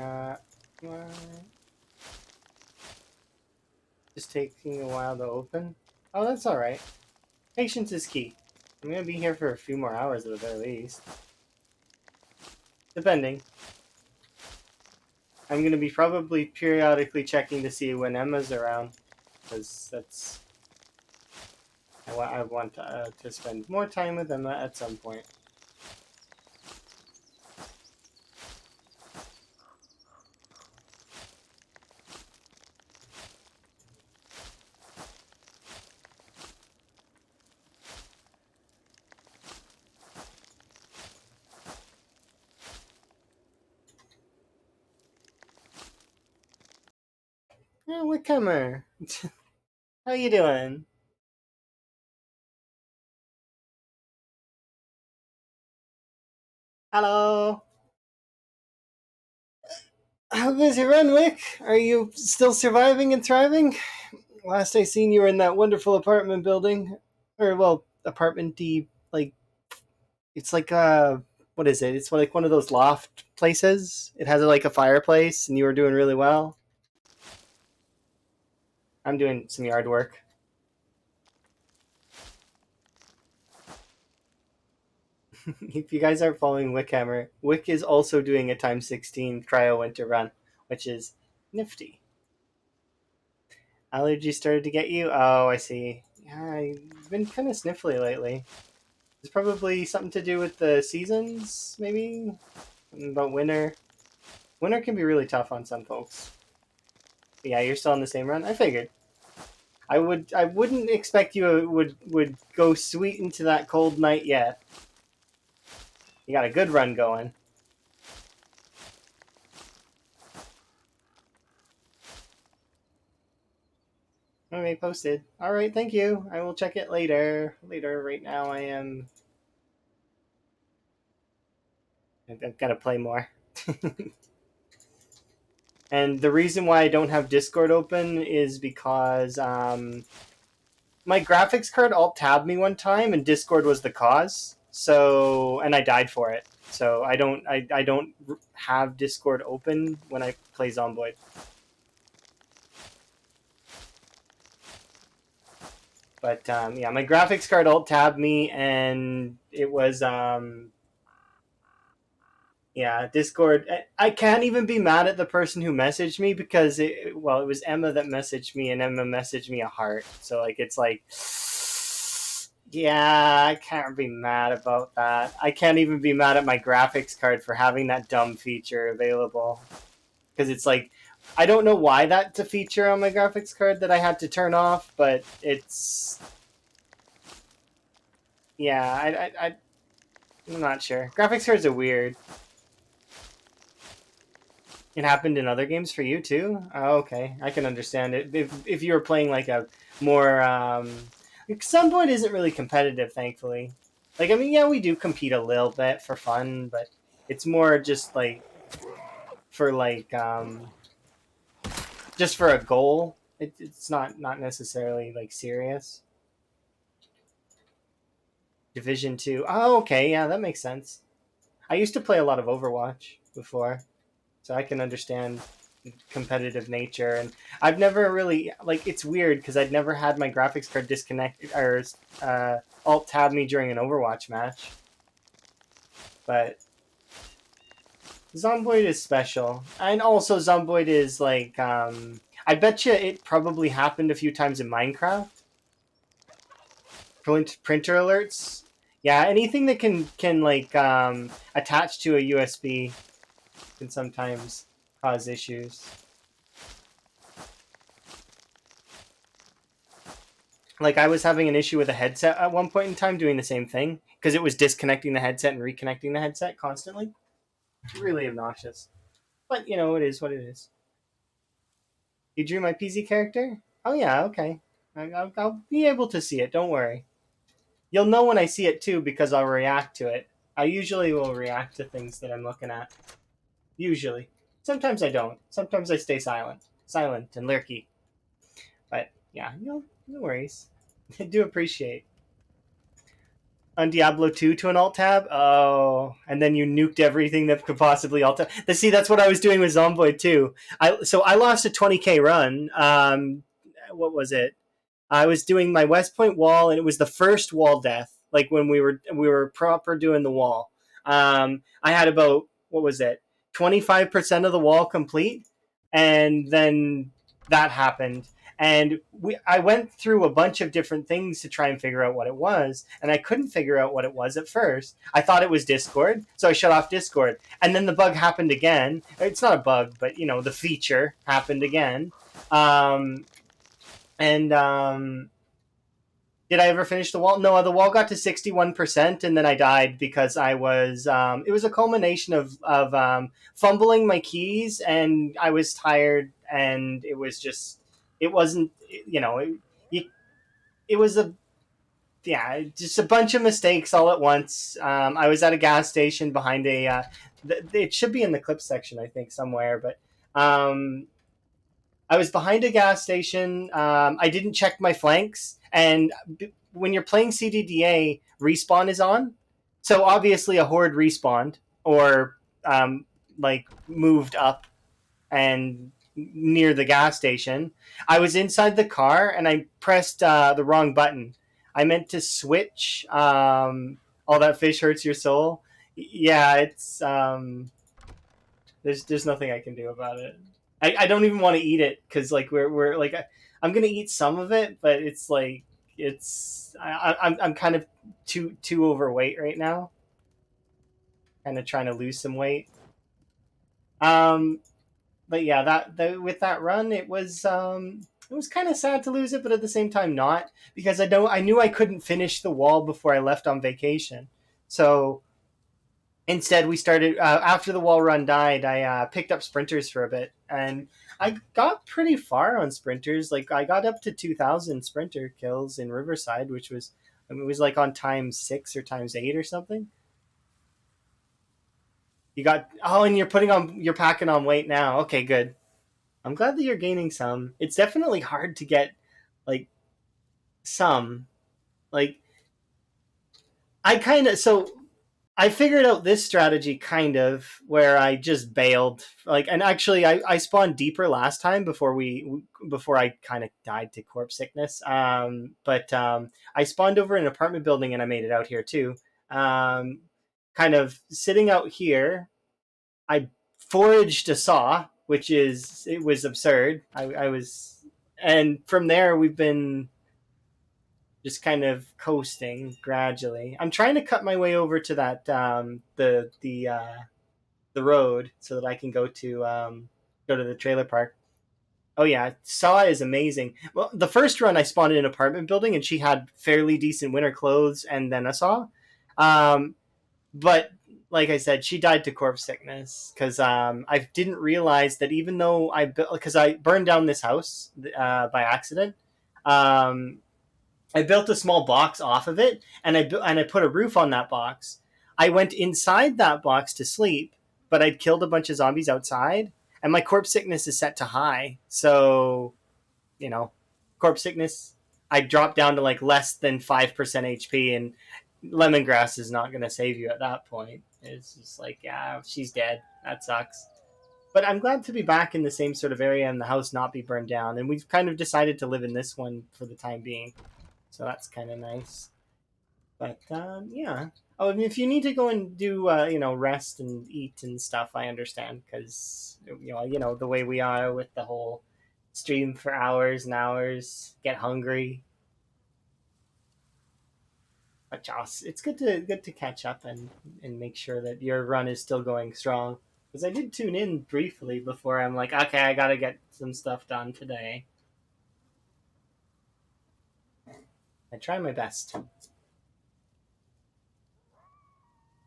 just taking a while to open. Oh, that's alright. Patience is key. I'm gonna be here for a few more hours at the very least. Depending. I'm gonna be probably periodically checking to see when Emma's around. Because that's... I want to spend more time with Emma at some point. Yeah, Whitcomer! How you doing? Hello! How goes your run, Wick? Are you still surviving and thriving? Last I seen, you were in that wonderful apartment building. Or, well, apartment-y, like, it's like, what is it? It's like one of those loft places. It has, like, a fireplace, and you were doing really well. I'm doing some yard work. If you guys aren't following Wickhammer, Wick is also doing a times 16 cryo winter run, which is nifty. Allergies started to get you? Oh, I see. Yeah, I've been kind of sniffly lately. It's probably something to do with the seasons, maybe? About winter. Winter can be really tough on some folks. But yeah, you're still on the same run? I figured. I wouldn't expect you would go sweet into that cold night yet. You got a good run going. Okay, posted. All right, thank you. I will check it later. Later. Right now, I've got to play more. And the reason why I don't have Discord open is because my graphics card alt tabbed me one time, and Discord was the cause. So, and I died for it. So I don't have Discord open when I play Zomboid. But yeah, my graphics card alt tabbed me, and it was yeah, Discord. I can't even be mad at the person who messaged me because it was Emma that messaged me, and Emma messaged me a heart. So like it's like, yeah, I can't be mad about that. I can't even be mad at my graphics card for having that dumb feature available because it's like I don't know why that's a feature on my graphics card that I had to turn off, but it's yeah, I'm not sure. Graphics cards are weird. It happened in other games for you too. Oh, okay, I can understand it. If you were playing like a more Sunboard isn't really competitive, thankfully. Like I mean, yeah, we do compete a little bit for fun, but it's more just like for like just for a goal. It's not necessarily like serious. Division 2. Oh, okay, yeah, that makes sense. I used to play a lot of Overwatch before, so I can understand competitive nature. And I've never really like it's weird because I'd never had my graphics card disconnect or alt tab me during an Overwatch match. But Zomboid is special, and also Zomboid is like I bet you it probably happened a few times in Minecraft. Printer alerts. Yeah, anything that can like attach to a USB can sometimes cause issues. Like I was having an issue with a headset at one point in time doing the same thing because it was disconnecting the headset and reconnecting the headset constantly. Really obnoxious. But you know, it is what it is. You drew my PZ character? Oh yeah, okay. I'll be able to see it. Don't worry. You'll know when I see it too because I'll react to it. I usually will react to things that I'm looking at. Usually. Sometimes I don't. Sometimes I stay silent and lurky. But yeah, no worries. I do appreciate. On Diablo 2 to an alt tab? Oh, and then you nuked everything that could possibly alt tab. See, that's what I was doing with Zomboid too. I lost a 20k run. What was it? I was doing my West Point wall, and it was the first wall death. Like when we were proper doing the wall. I had about what was it, 25% of the wall complete, and then that happened. And I went through a bunch of different things to try and figure out what it was, and I couldn't figure out what it was at first. I thought it was Discord, so I shut off Discord, and then the bug happened again. It's not a bug, but you know the feature happened again. Um, and Did I ever finish the wall? No, the wall got to 61%, and then I died because I was. It was a culmination of fumbling my keys, and I was tired, and it was just. It wasn't. You know. It was a. Yeah, just a bunch of mistakes all at once. I was at a gas station behind a. It should be in the clip section, I think, somewhere, but. I was behind a gas station. I didn't check my flanks, and when you're playing CDDA, respawn is on. So obviously a horde respawned or like moved up and near the gas station. I was inside the car and I pressed the wrong button. I meant to switch. All that fish hurts your soul. Yeah, it's there's nothing I can do about it. I don't even want to eat it because like we're like I'm gonna eat some of it, but it's like I'm kind of too overweight right now. Kind of trying to lose some weight. Um, but yeah, with that run, it was kind of sad to lose it, but at the same time not because I knew I couldn't finish the wall before I left on vacation. So instead, we started after the wall run died. I picked up sprinters for a bit, and I got pretty far on sprinters. Like I got up to 2,000 sprinter kills in Riverside, which was I mean, it was like on times 6 or times 8 or something. You got and you're packing on weight now. Okay, good. I'm glad that you're gaining some. It's definitely hard to get like some like I kind of so I figured out this strategy kind of where I just bailed. Like, and actually, I spawned deeper last time before I kind of died to corpse sickness. But I spawned over an apartment building and I made it out here too. Um, Kind of sitting out here, I foraged a saw, it was absurd. I was, and from there we've been just kind of coasting gradually. I'm trying to cut my way over to that the road so that I can go to the trailer park. Oh yeah, Saw is amazing. Well, the first run I spawned in an apartment building and she had fairly decent winter clothes and then a Saw. Um, but like I said, she died to corpse sickness because I didn't realize that even though because I burned down this house by accident. Um, I built a small box off of it, and I put a roof on that box. I went inside that box to sleep, but I'd killed a bunch of zombies outside, and my corpse sickness is set to high. So, you know, corpse sickness, I dropped down to like less than 5% HP, and lemongrass is not going to save you at that point. It's just like, yeah, she's dead. That sucks. But I'm glad to be back in the same sort of area and the house not be burned down. And we've kind of decided to live in this one for the time being. So that's kind of nice. But yeah. Oh, and if you need to go and do rest and eat and stuff, I understand because the way we are with the whole stream for hours and hours, get hungry. But Joss, it's good to catch up and make sure that your run is still going strong. Because I did tune in briefly before I'm like, okay, I gotta get some stuff done today. I try my best.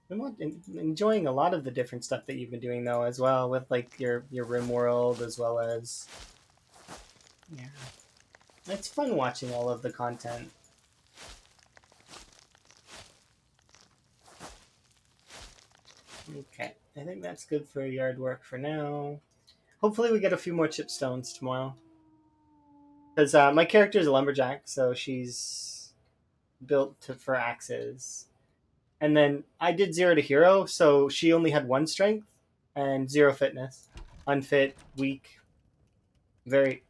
I'm enjoying a lot of the different stuff that you've been doing though, as well, with like your Rim World, as well as yeah, it's fun watching all of the content. Okay, I think that's good for yard work for now. Hopefully, we get a few more chipstones tomorrow. Because my character is a lumberjack, so she's built for axes. And then I did 0 to hero, so she only had 1 strength and 0 fitness. Unfit, weak, very,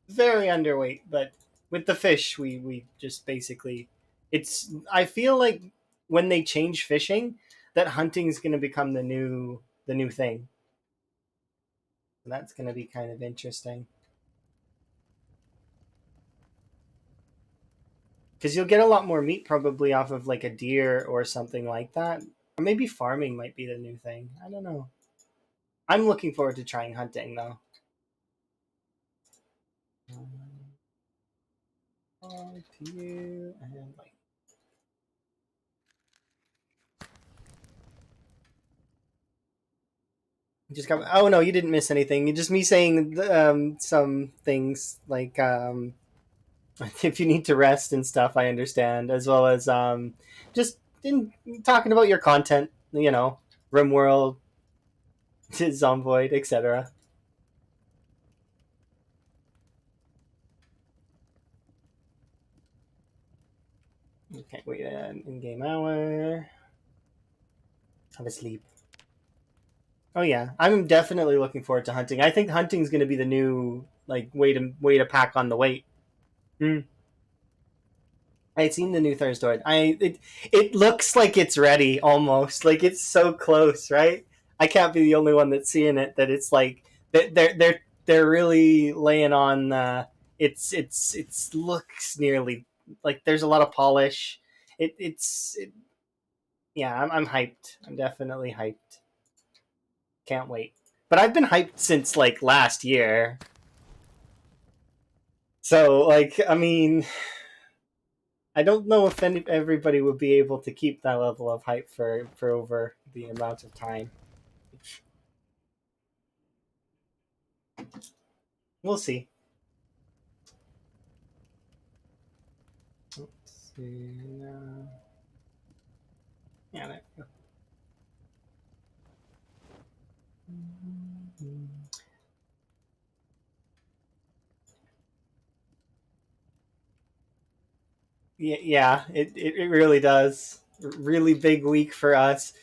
very underweight. But with the fish, we just basically. I feel like when they change fishing, that hunting is going to become the new thing. So that's going to be kind of interesting. Because you'll get a lot more meat probably off of like a deer or something like that. Or maybe farming might be the new thing. I don't know. I'm looking forward to trying hunting though. To you and like just come. Oh no, you didn't miss anything. You just me saying some things like if you need to rest and stuff. I understand, as well as just in talking about your content. RimWorld, Zomvoid, etc. Okay, wait, in game hour. Have a sleep. Oh yeah, I'm definitely looking forward to hunting. I think hunting's going to be the new like way to pack on the weight. Mm. I've seen the new Thurstoid. It looks like it's ready almost. Like it's so close, right? I can't be the only one that's seeing it. That it's like they're really laying on. It's looks nearly like there's a lot of polish. Yeah. I'm hyped. I'm definitely hyped. Can't wait. But I've been hyped since like last year. So like I mean, I don't know if everybody would be able to keep that level of hype for over the amount of time. We'll see. Let's see. Yeah, there we go. Yeah, it really does. Really big week for us.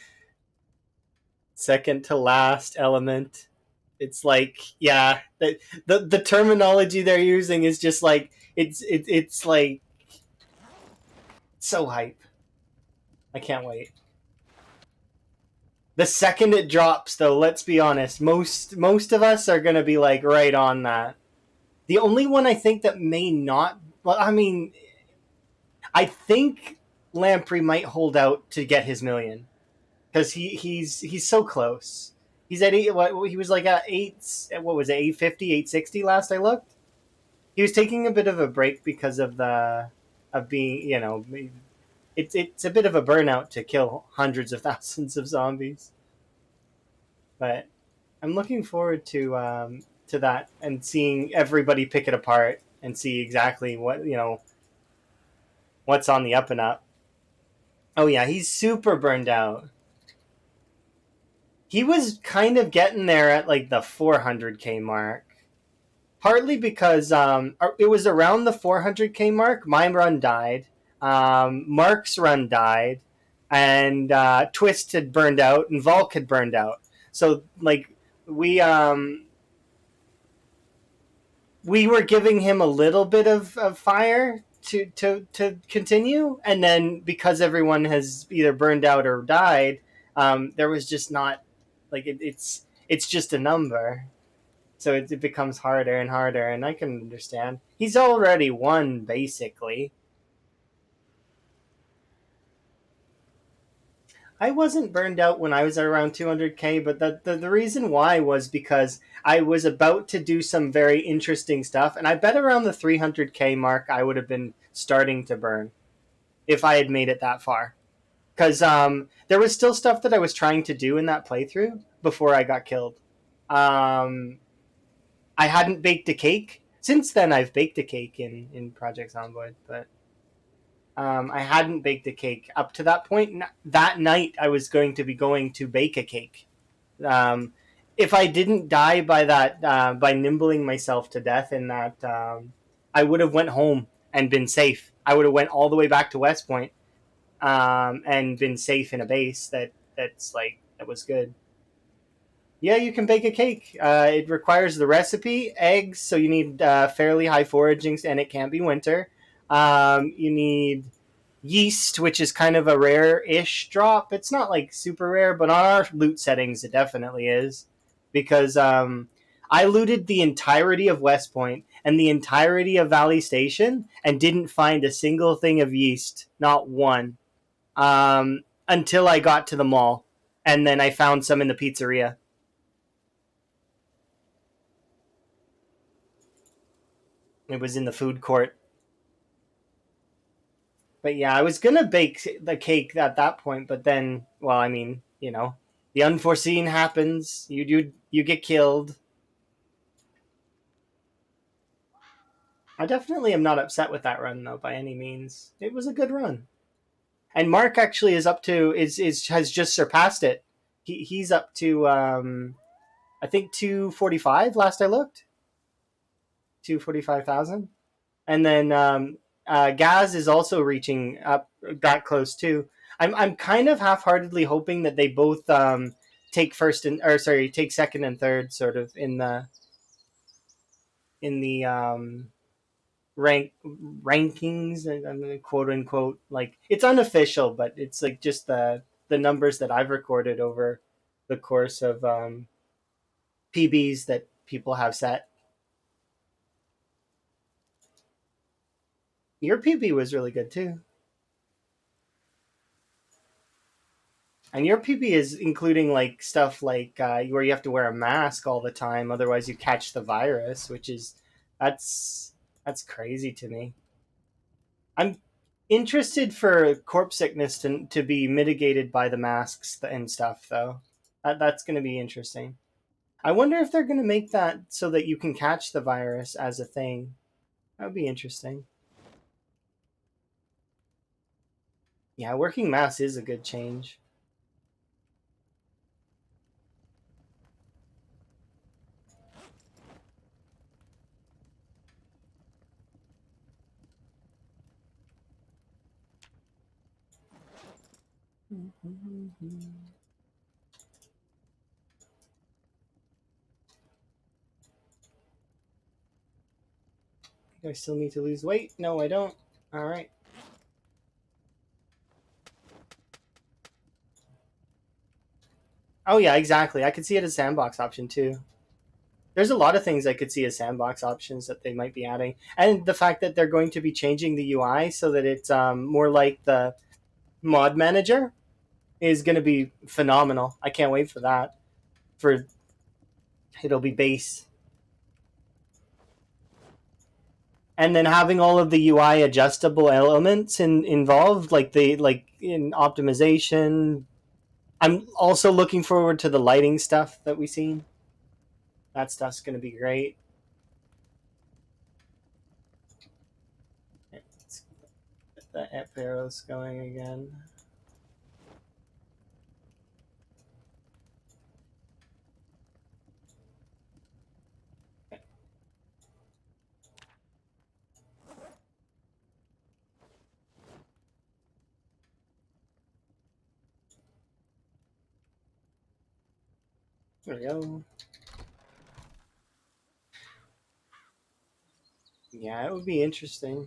Second to last element. It's like yeah, the terminology they're using is just like it's like so hype. I can't wait. The second it drops, though, let's be honest, most of us are gonna be like right on that. The only one I think that may not, well, I mean, I think Lamprey might hold out to get his million because he's so close. He's at eight. What he was like at eight. What was it? 850, 860 last I looked. He was taking a bit of a break because of being it's a bit of a burnout to kill hundreds of thousands of zombies, but I'm looking forward to that and seeing everybody pick it apart and see exactly what's on the up and up. Oh yeah, he's super burned out. He was kind of getting there at like the 400k mark, partly because it was around the 400k mark. My run died, Mark's run died, and Twist had burned out, and Volk had burned out. So like we we were giving him a little bit of fire to continue, and then because everyone has either burned out or died, there was just not like it's just a number, so it becomes harder and harder. And I can understand he's already won basically. I wasn't burned out when I was at around 200k, but the reason why was because I was about to do some very interesting stuff, and I bet around the 300k mark I would have been starting to burn if I had made it that far. Because there was still stuff that I was trying to do in that playthrough before I got killed. Um, I hadn't baked a cake. Since then, I've baked a cake in Project Zomboid, but I hadn't baked a cake up to that point. That night, I was going to be going to bake a cake. Um, if I didn't die by that, by nimbling myself to death in that, I would have went home and been safe. I would have went all the way back to West Point, and been safe in a base that's like that was good. Yeah, you can bake a cake. It requires the recipe, eggs, so you need fairly high foragings, and it can't be winter. You need yeast, which is kind of a rare-ish drop. It's not like super rare, but on our loot settings, it definitely is, because I looted the entirety of West Point and the entirety of Valley Station and didn't find a single thing of yeast, not one, until I got to the mall, and then I found some in the pizzeria. It was in the food court. But yeah, I was gonna bake the cake at that point, but then, well, I mean, the unforeseen happens. You get killed. I definitely am not upset with that run though, by any means. It was a good run, and Mark actually is up to is has just surpassed it. He's up to I think 245 last I looked, 245,000, and then Gaz is also reaching up that close too. I'm kind of half-heartedly hoping that they both take first and or sorry take second and third sort of in the rankings, and quote unquote, like it's unofficial, but it's like just the numbers that I've recorded over the course of PBs that people have set. Your PB was really good too. And your PB is including like stuff like where you have to wear a mask all the time, otherwise you catch the virus, which is that's that's crazy to me. I'm interested for corpse sickness to be mitigated by the masks and stuff, though. That's going to be interesting. I wonder if they're going to make that so that you can catch the virus as a thing. That would be interesting. Yeah, working mass is a good change. Do I still need to lose weight? No, I don't. All right. Oh yeah, exactly. I could see it as sandbox option too. There's a lot of things I could see as sandbox options that they might be adding, and the fact that they're going to be changing the UI so that it's more like the mod manager is going to be phenomenal. I can't wait for that. For it'll be base, and then having all of the UI adjustable elements involved, like the like in optimization. I'm also looking forward to the lighting stuff that we seen. That stuff's going to be great. Let's get the ep arrows going again. There we go. Yeah, it would be interesting.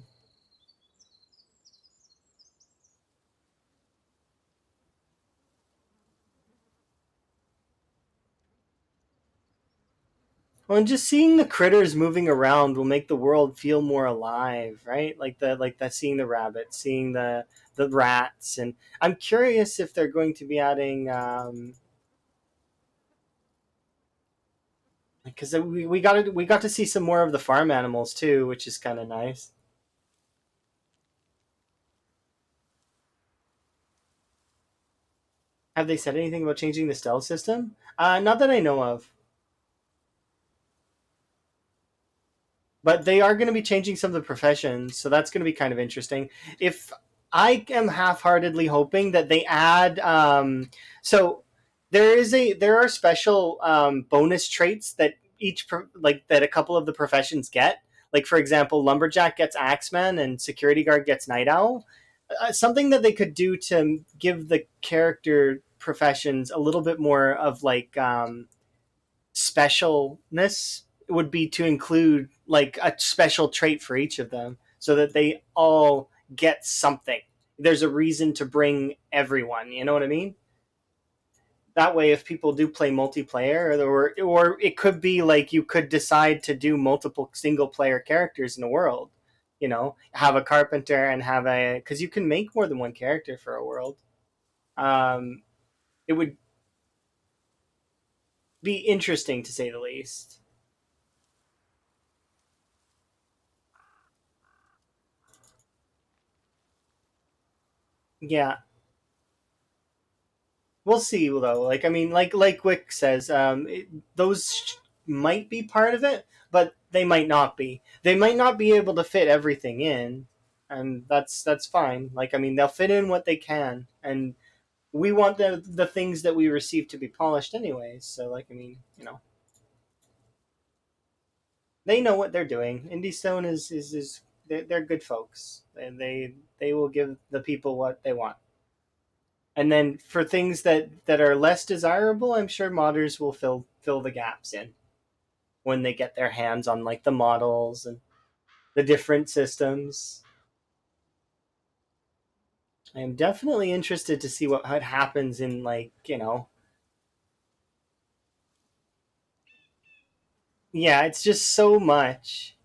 Well, and just seeing the critters moving around will make the world feel more alive, right? Like seeing the rabbits, seeing the rats, and I'm curious if they're going to be adding because we got to see some more of the farm animals too, which is kind of nice. Have they said anything about changing the stealth system? Not that I know of. But they are going to be changing some of the professions, so that's going to be kind of interesting. If I am half-heartedly hoping that they add, so there are special bonus traits that like that a couple of the professions get. Like for example, lumberjack gets axeman and security guard gets night owl. Something that they could do to give the character professions a little bit more of like specialness would be to include like a special trait for each of them so that they all get something. There's a reason to bring everyone, you know what I mean? That way if people do play multiplayer or it could be like you could decide to do multiple single player characters in a world, you know, have a carpenter and have a cuz you can make more than one character for a world. Um it would be interesting to say the least. Yeah, we'll see though. Like I mean, like Wick says, those might be part of it, but they might not be. They might not be able to fit everything in, and that's fine. Like I mean, they'll fit in what they can, and we want the things that we receive to be polished anyways. So like I mean, you know, they know what they're doing. Indie Stone is they're good folks, and they will give the people what they want. And then for things that are less desirable, I'm sure modders will fill the gaps in when they get their hands on like the models and the different systems. I am definitely interested to see what happens in like, you know, yeah, it's just so much.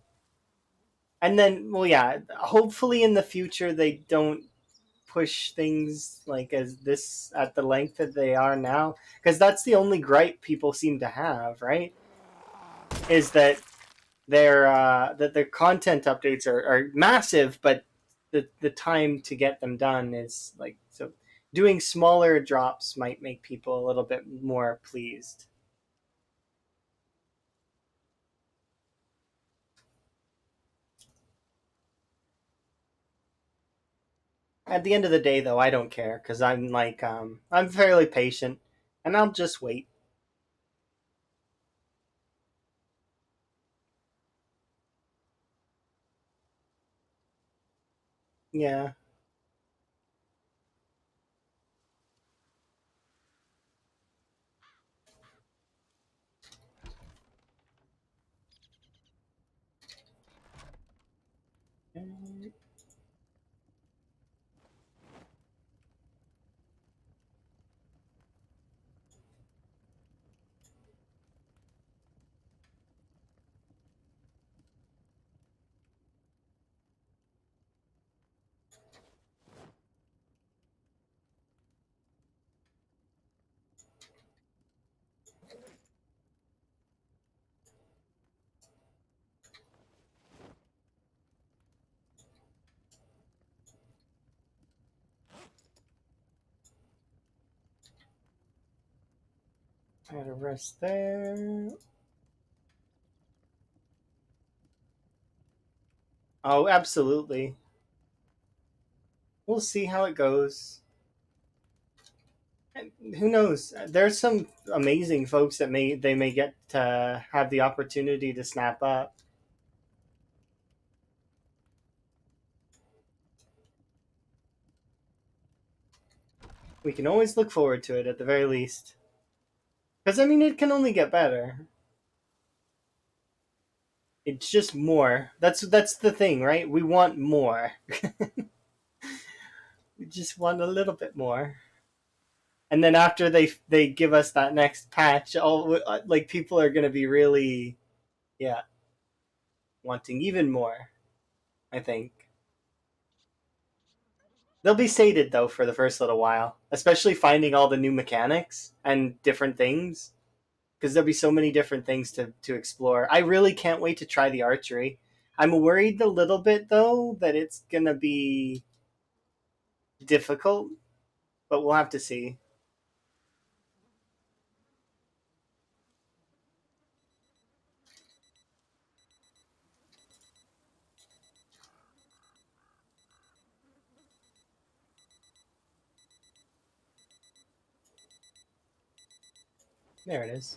And then well yeah, hopefully in the future they don't push things like as this at the length that they are now because that's the only gripe people seem to have, right? Is that their content updates are massive, but the time to get them done is like so. Doing smaller drops might make people a little bit more pleased. At the end of the day, though, I don't care because I'm like I'm fairly patient, and I'll just wait. Yeah. I had a rest there. Oh, absolutely. We'll see how it goes. And who knows? There's some amazing folks that may get to have the opportunity to snap up. We can always look forward to it at the very least. Because I mean, it can only get better. It's just more. That's the thing, right? We want more. We just want a little bit more. And then after they give us that next patch, all like people are gonna be really. Yeah, wanting even more, I think. They'll be sated though for the first little while, especially finding all the new mechanics and different things, because there'll be so many different things to explore. I really can't wait to try the archery. I'm worried a little bit though that it's gonna be difficult, but we'll have to see. There it is.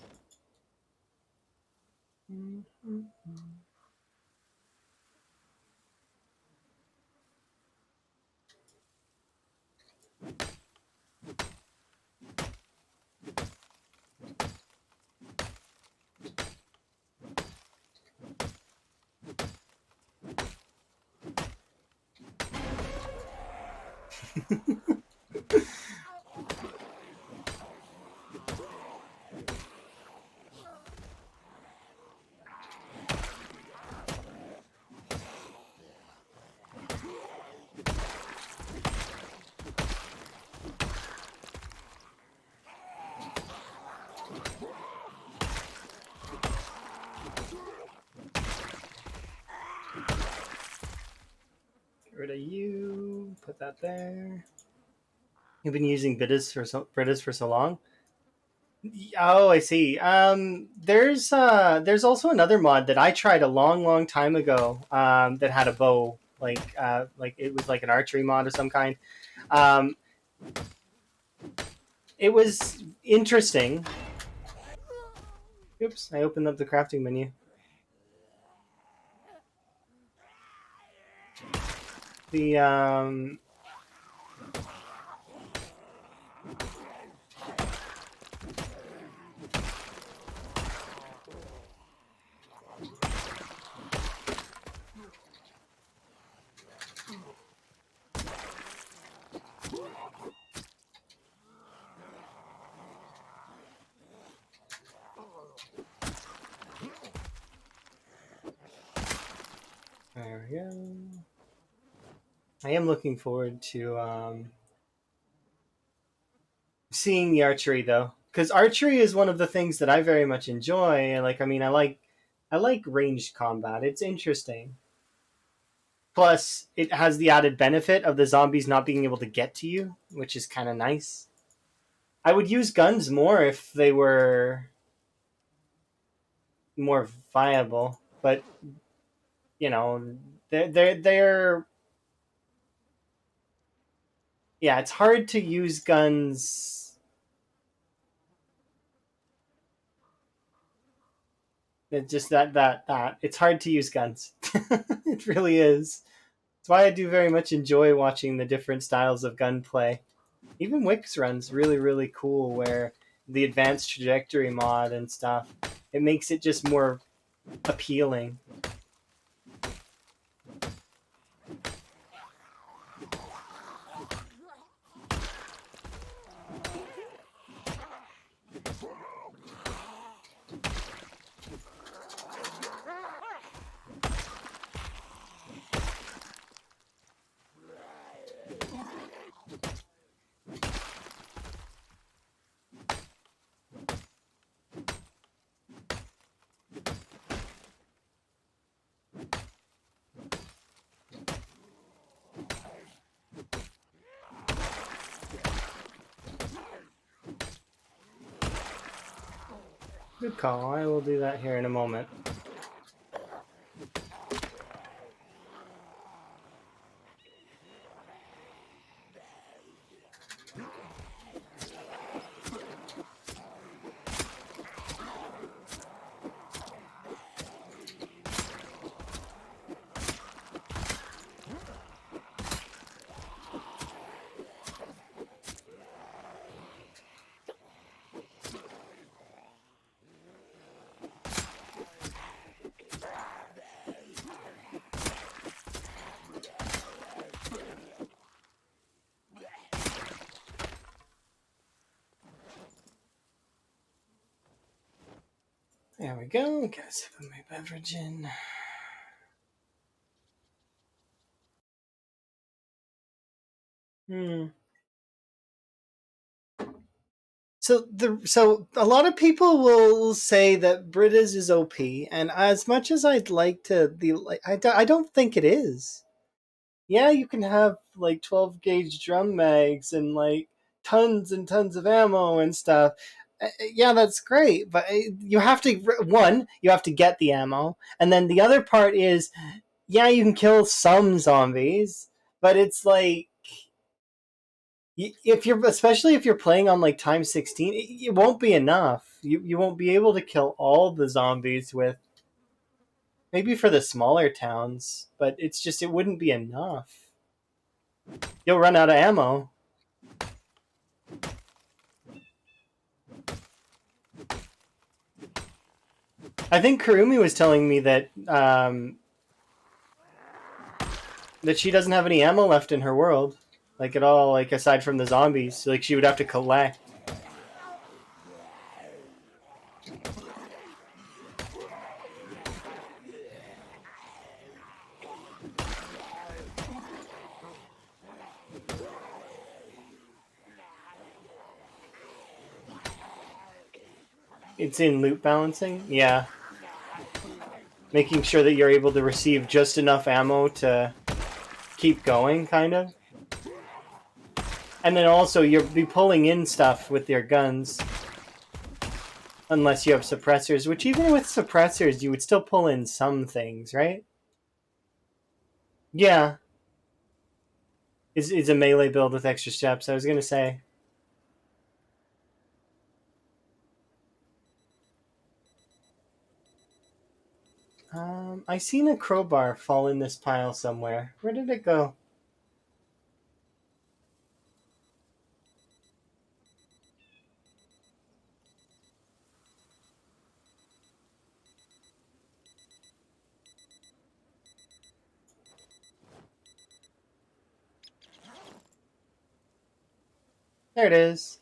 Get rid of you. Put that there. You've been using Britas for so long. Oh, I see. There's also another mod that I tried a long time ago. That had a bow, like it was like an archery mod of some kind. Um, it was interesting. Oops, I opened up the crafting menu. The There we go. I am looking forward to seeing the archery though, because archery is one of the things that I very much enjoy. And like, I mean, I like ranged combat. It's interesting. Plus, it has the added benefit of the zombies not being able to get to you, which is kind of nice. I would use guns more if they were more viable, but you know, they're yeah, it's hard to use guns. It's just that it's hard to use guns. It really is. That's why I do very much enjoy watching the different styles of gunplay. Even Wix runs really cool, where the advanced trajectory mod and stuff, it makes it just more appealing. Good call. I will do that here in a moment. There we go. Guess I put my beverage in. So a lot of people will say that British is OP, and as much as I'd like to be like, I don't think it is. Yeah, you can have like 12 gauge drum mags and like tons and tons of ammo and stuff. Yeah, that's great, but you have to you have to get the ammo, and then the other part is, yeah, you can kill some zombies, but it's like if you're especially if you're playing on like time 16, it won't be enough. You won't be able to kill all the zombies with maybe for the smaller towns, but it's just it wouldn't be enough. You'll run out of ammo. I think Karumi was telling me that she doesn't have any ammo left in her world, like at all, like aside from the zombies. Like she would have to collect. It's in loot balancing, yeah. Making sure that you're able to receive just enough ammo to keep going, kind of. And then also you'll be pulling in stuff with your guns. Unless you have suppressors, which even with suppressors, you would still pull in some things, right? Yeah. Is a melee build with extra steps, I was going to say. I seen a crowbar fall in this pile somewhere. Where did it go? There it is.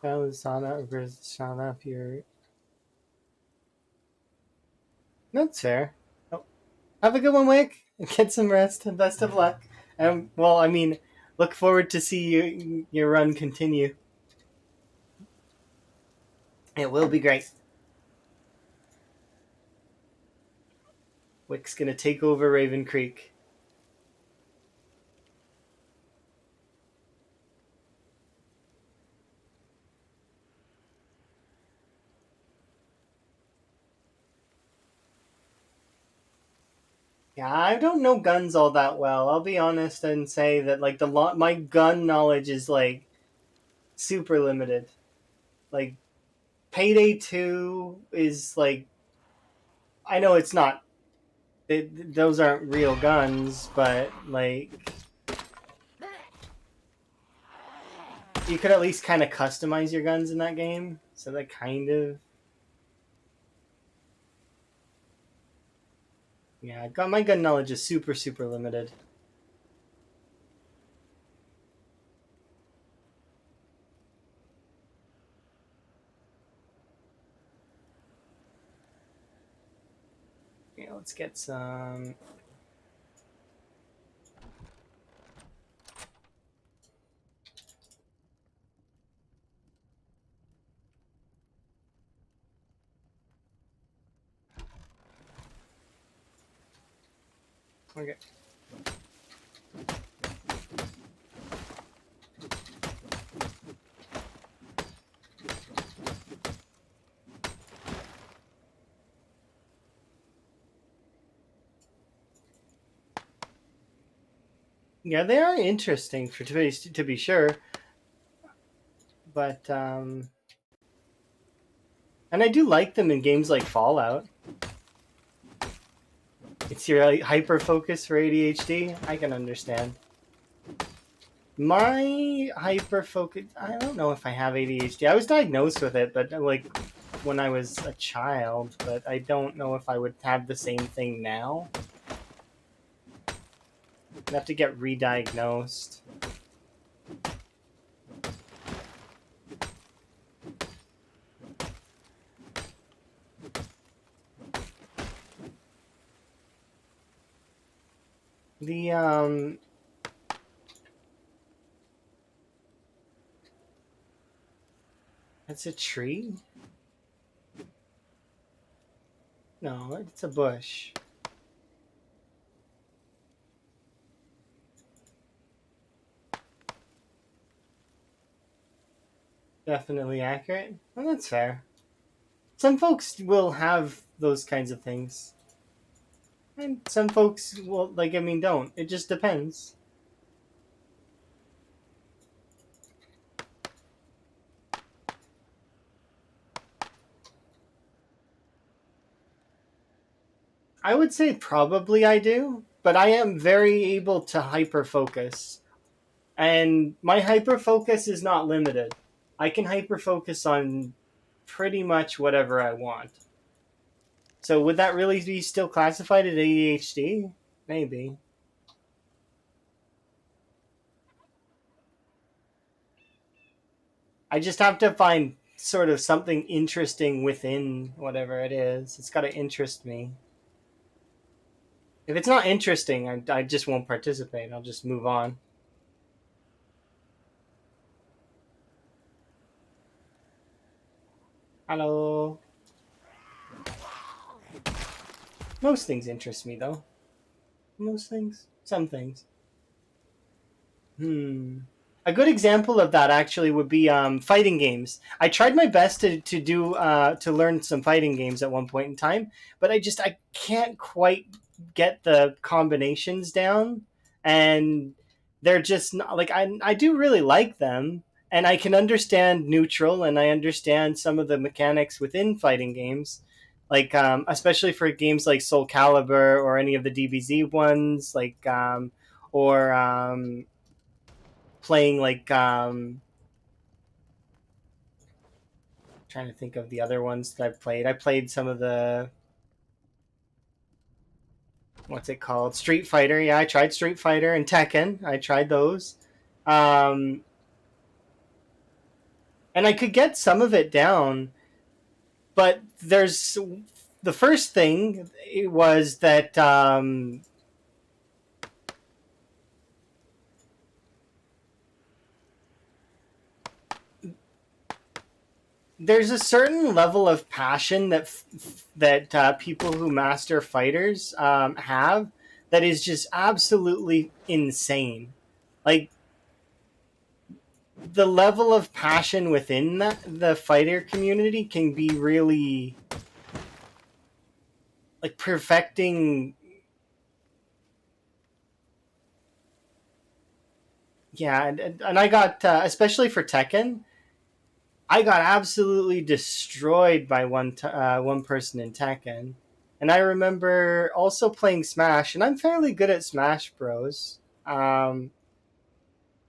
That was Sana if you're... That's fair. Oh, have a good one, Wick. Get some rest and best of luck. Well, I mean, look forward to see your run continue. It will be great. Wick's gonna take over Ravencreek. Yeah, I don't know guns all that well. I'll be honest and say that like my gun knowledge is like super limited. Like Payday 2 is like I know it's not those aren't real guns, but like you could at least kind of customize your guns in that game. So that kind of yeah, my gun knowledge is super limited. Yeah, let's get some. Okay. Yeah, they are interesting to be sure, but and I do like them in games like Fallout. It's your hyper focus for ADHD. I can understand. My hyper focus. I don't know if I have ADHD. I was diagnosed with it, but like when I was a child. But I don't know if I would have the same thing now. I have to get re-diagnosed. The That's a tree? No, it's a bush. Definitely accurate. Well, that's fair. Some folks will have those kinds of things. And some folks will, like, I mean, don't. It just depends. I would say probably I do, but I am very able to hyper focus. And my hyper focus is not limited. I can hyper focus on pretty much whatever I want. So would that really be still classified as ADHD? Maybe. I just have to find sort of something interesting within whatever it is. It's got to interest me. If it's not interesting, I just won't participate. I'll just move on. Hello. Most things interest me, though. Most things. Some things. A good example of that actually would be fighting games. I tried my best to learn some fighting games at one point in time, but I can't quite get the combinations down, and they're just not like I do really like them, and I can understand neutral, and I understand some of the mechanics within fighting games, like especially for games like Soul Calibur or any of the DBZ ones, like or playing like trying to think of the other ones that I've played. I played some of the what's it called? Street Fighter. Yeah, I tried Street Fighter and Tekken. I tried those. Um and I could get some of it down, but there's the first thing was that there's a certain level of passion that people who master fighters have that is just absolutely insane. Like the level of passion within the fighter community can be really like perfecting. Yeah, and I got especially for Tekken, I got absolutely destroyed by one person in Tekken, and I remember also playing Smash, and I'm fairly good at Smash Bros.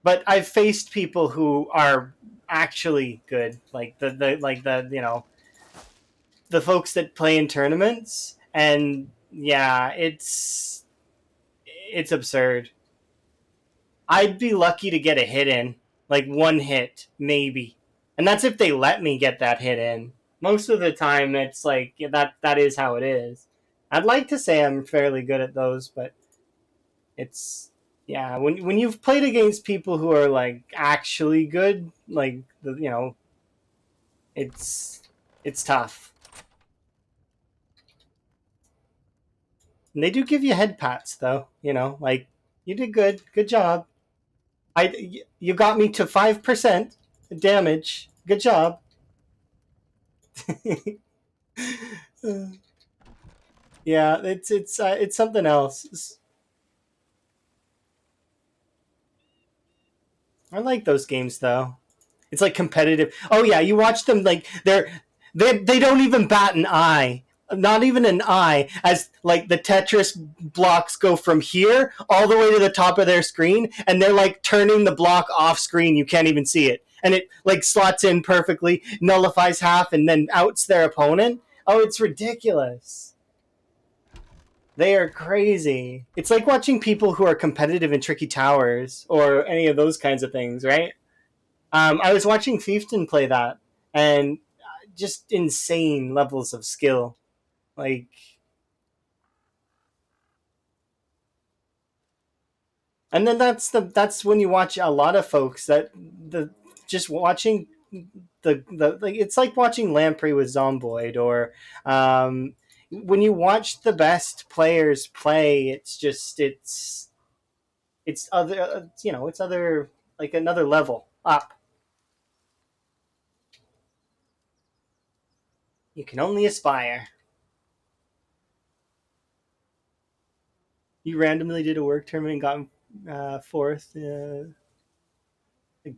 But I've faced people who are actually good, like the the folks that play in tournaments, and yeah, it's absurd. I'd be lucky to get a hit in, like one hit maybe, and that's if they let me get that hit in. Most of the time, it's like yeah, that is how it is. I'd like to say I'm fairly good at those, but it's yeah. When you've played against people who are like actually good, like it's it's tough. And they do give you head pats, though. Like you did good, good job. You got me to 5% damage. Good job. Yeah, it's something else. I like those games though. It's like competitive. Oh yeah, you watch them like they don't even bat an eye. Not even an eye, as like the Tetris blocks go from here all the way to the top of their screen, and they're like turning the block off screen. You can't even see it, and it like slots in perfectly, nullifies half, and then outs their opponent. Oh, it's ridiculous. They are crazy. It's like watching people who are competitive in Tricky Towers or any of those kinds of things, right? I was watching Fiefton play that, and just insane levels of skill. Like, and then that's when you watch a lot of folks that the just watching the like it's like watching Lamprey with Zomboid or when you watch the best players play, it's just it's other it's other like another level up. You can only aspire. You randomly did a work tournament and got fourth.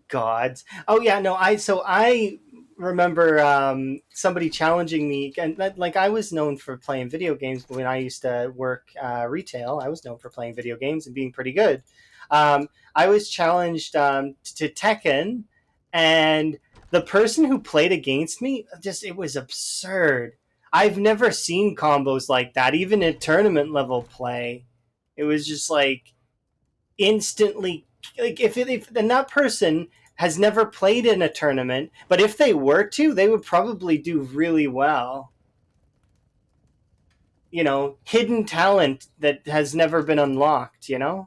Gods. Oh yeah, no. I remember somebody challenging me, and like I was known for playing video games when I used to work retail. I was known for playing video games and being pretty good. I was challenged to Tekken, and the person who played against me, just it was absurd. I've never seen combos like that, even in tournament level play. It was just like instantly like if and that person has never played in a tournament, but if they were to, they would probably do really well. Hidden talent that has never been unlocked. It's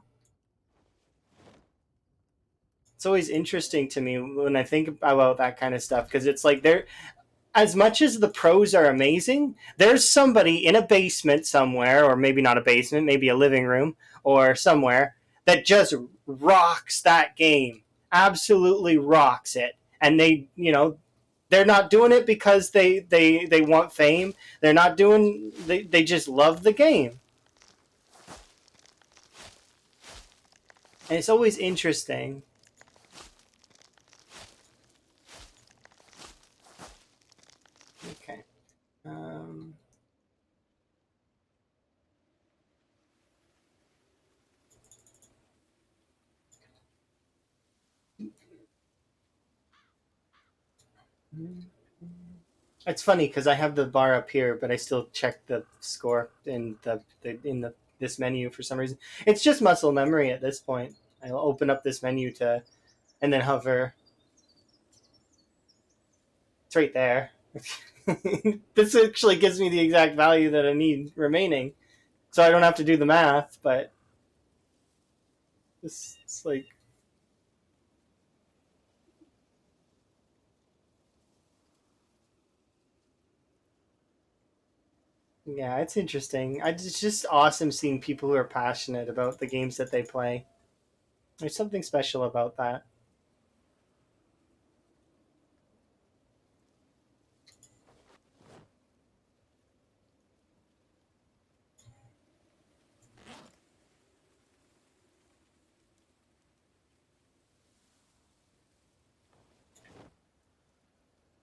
always interesting to me when I think about that kind of stuff because it's like they're as much as the pros are amazing, there's somebody in a basement somewhere, or maybe not a basement, maybe a living room or somewhere, that just rocks that game. Absolutely rocks it. And they're not doing it because they want fame. They're not doing, they just love the game. And it's always interesting. Okay. Um, It's funny because I have the bar up here, but I still check the score in the this menu for some reason. It's just muscle memory at this point. I'll open up this menu to and then hover. It's right there. This actually gives me the exact value that I need remaining, so I don't have to do the math. But it's like yeah, it's interesting. It's just awesome seeing people who are passionate about the games that they play. There's something special about that.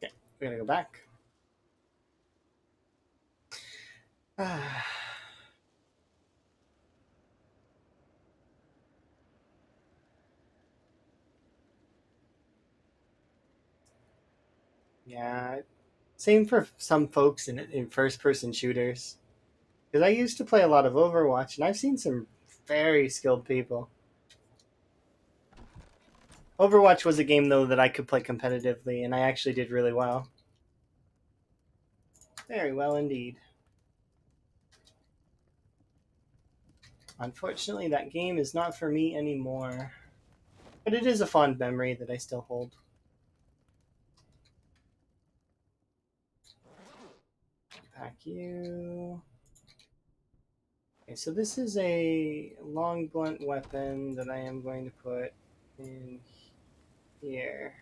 Okay, we're gonna go back. Yeah, same for some folks in first person shooters. Because I used to play a lot of Overwatch, and I've seen some very skilled people. Overwatch was a game though that I could play competitively, and I actually did really well. Very well indeed. Unfortunately, that game is not for me anymore. But it is a fond memory that I still hold. Pack you. Okay, so this is a long blunt weapon that I am going to put in here.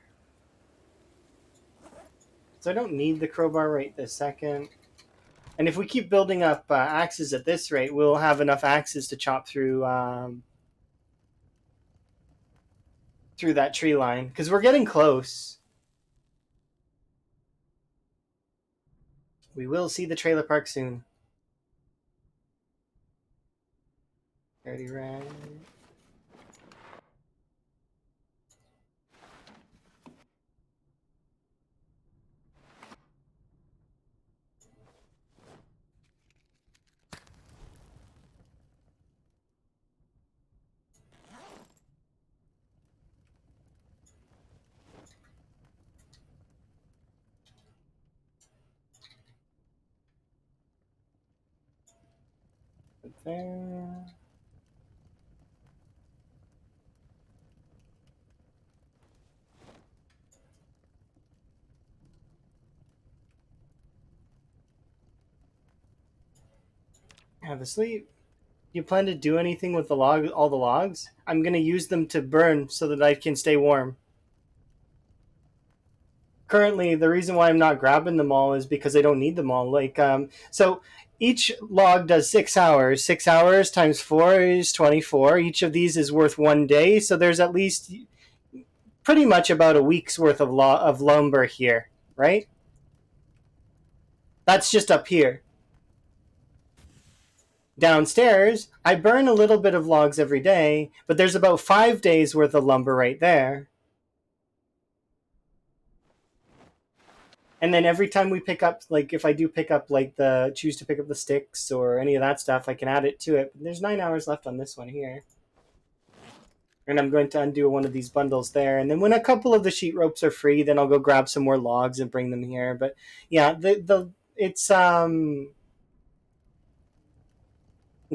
So I don't need the crowbar right this second. And if we keep building up axes at this rate, we'll have enough axes to chop through that tree line because we're getting close. We will see the trailer park soon. Dirty red. There. Have a sleep. You plan to do anything with the log? All the logs? I'm gonna use them to burn so that I can stay warm. Currently, the reason why I'm not grabbing them all is because I don't need them all. So each log does 6 hours. 6 hours times 4 is 24. Each of these is worth 1 day, so there's at least pretty much about a week's worth of lumber here, right? That's just up here. Downstairs, I burn a little bit of logs every day, but there's about 5 days worth of lumber right there. And then every time we pick up, like if I do pick up, like choose to pick up the sticks or any of that stuff, I can add it to it. But there's 9 hours left on this one here. And I'm going to undo one of these bundles there. And then when a couple of the sheet ropes are free, then I'll go grab some more logs and bring them here. But yeah, it's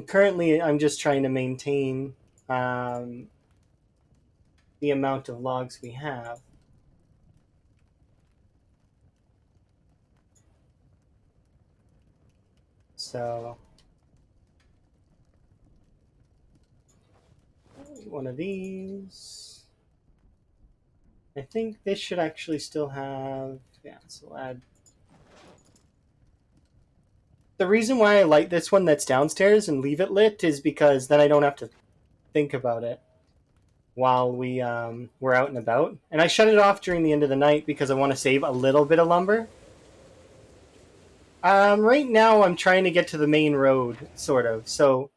currently I'm just trying to maintain the amount of logs we have. So one of these. I think this should actually still have, yeah, so we'll add. The reason why I light this one that's downstairs and leave it lit is because then I don't have to think about it while we're out and about. And I shut it off during the end of the night because I want to save a little bit of lumber. Right now I'm trying to get to the main road, sort of. So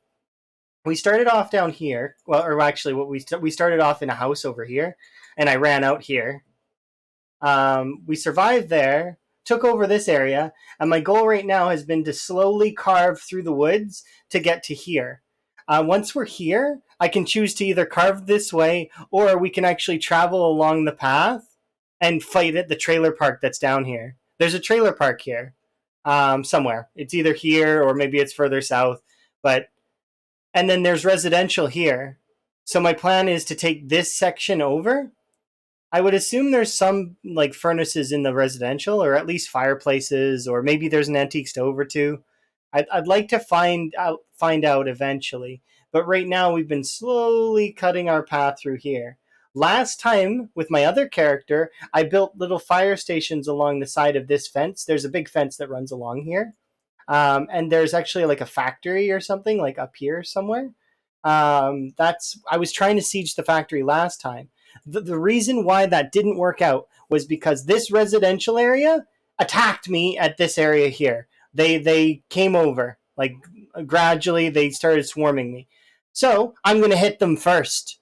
we started off down here. Well, or actually, what we started off in a house over here, and I ran out here. We survived there, took over this area, and my goal right now has been to slowly carve through the woods to get to here. Once we're here, I can choose to either carve this way, or we can actually travel along the path and fight at the trailer park that's down here. There's a trailer park here, somewhere. It's either here or maybe it's further south. But and then there's residential here. So my plan is to take this section over. I would assume there's some like furnaces in the residential, or at least fireplaces, or maybe there's an antique stove or two. I'd like to find out eventually, but right now we've been slowly cutting our path through here. Last time with my other character, I built little fire stations along the side of this fence. There's a big fence that runs along here, and there's actually like a factory or something like up here somewhere. That's I was trying to siege the factory last time. The reason why that didn't work out was because this residential area attacked me at this area here. They came over like gradually. They started swarming me, so I'm going to hit them first.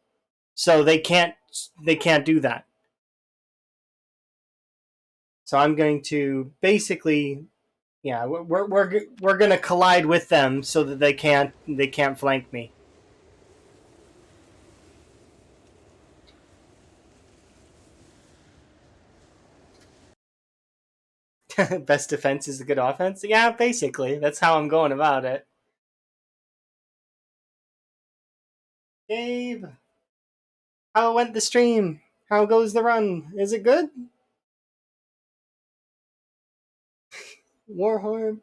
So they can't do that. So I'm going to basically, yeah, we're going to collide with them so that they can't flank me. Best defense is a good offense. Yeah, basically, that's how I'm going about it. Gabe, how went the stream? How goes the run? Is it good? Warhorn,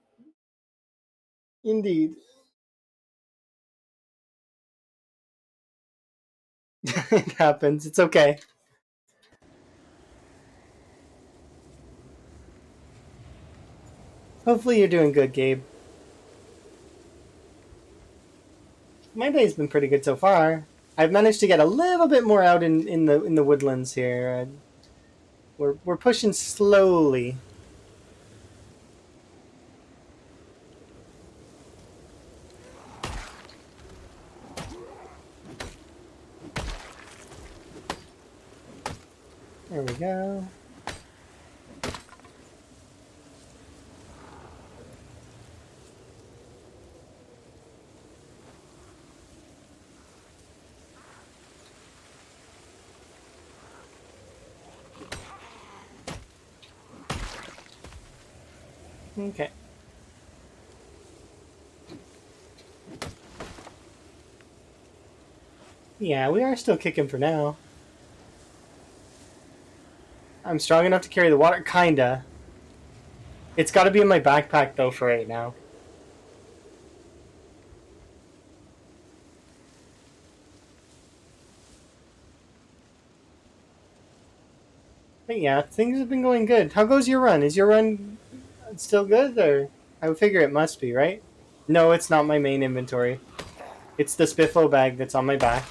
indeed. It happens. It's okay. Hopefully, you're doing good, Gabe. My day's been pretty good so far. I've managed to get a little bit more out in the woodlands here. We're pushing slowly. There we go. Okay. Yeah, we are still kicking for now. I'm strong enough to carry the water, kinda. It's got to be in my backpack though for right now. But yeah, things have been going good. How goes your run? Is your run still good, or I would figure it must be, right? No, it's not my main inventory. It's the Spiffo bag that's on my back.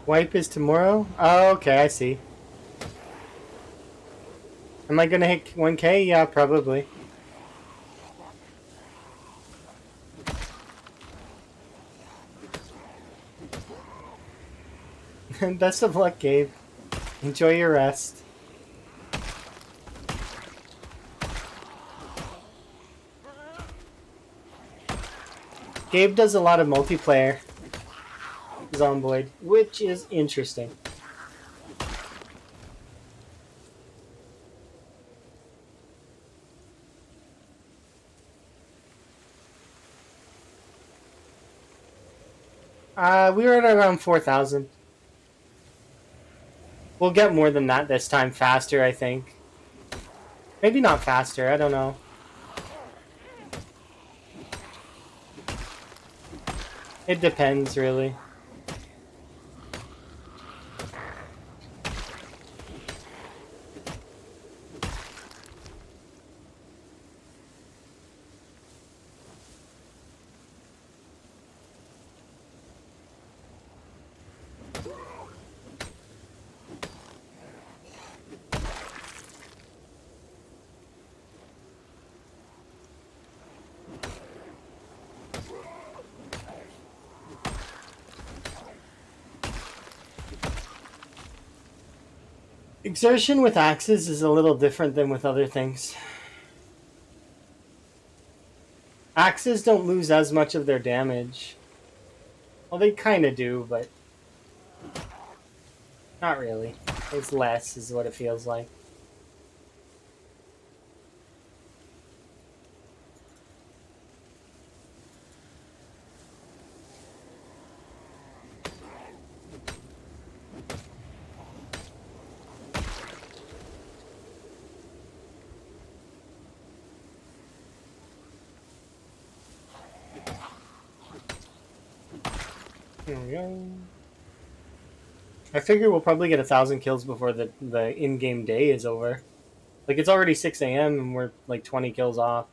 Wipe is tomorrow? Oh, okay, I see. Am I gonna hit 1K? Yeah, probably. Best of luck, Gabe. Enjoy your rest. Gabe does a lot of multiplayer Zomboid, which is interesting. We were at around 4,000. We'll get more than that this time, faster, I think. Maybe not faster, I don't know. It depends, really. Exertion with axes is a little different than with other things. Axes don't lose as much of their damage. Well, they kind of do, but not really. It's less, is what it feels like. There we go. I figure we'll probably get 1,000 kills before the in-game day is over. Like, it's already 6 a.m. and we're like 20 kills off.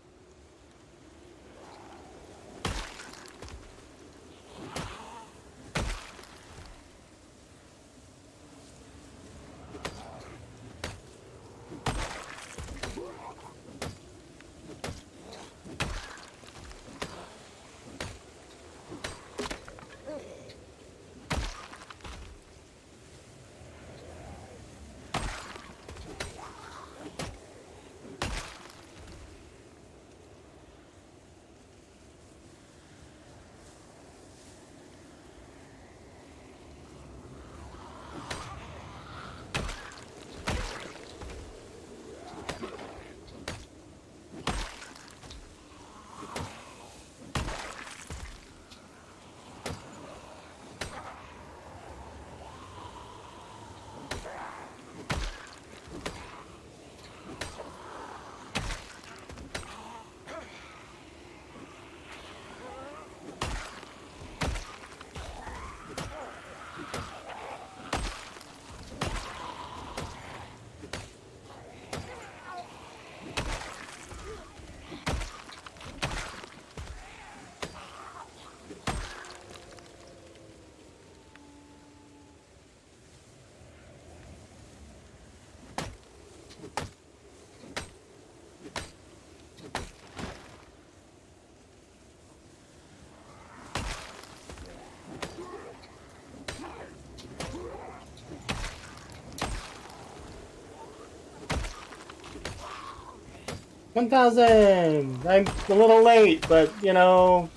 1,000! I'm a little late, but you know.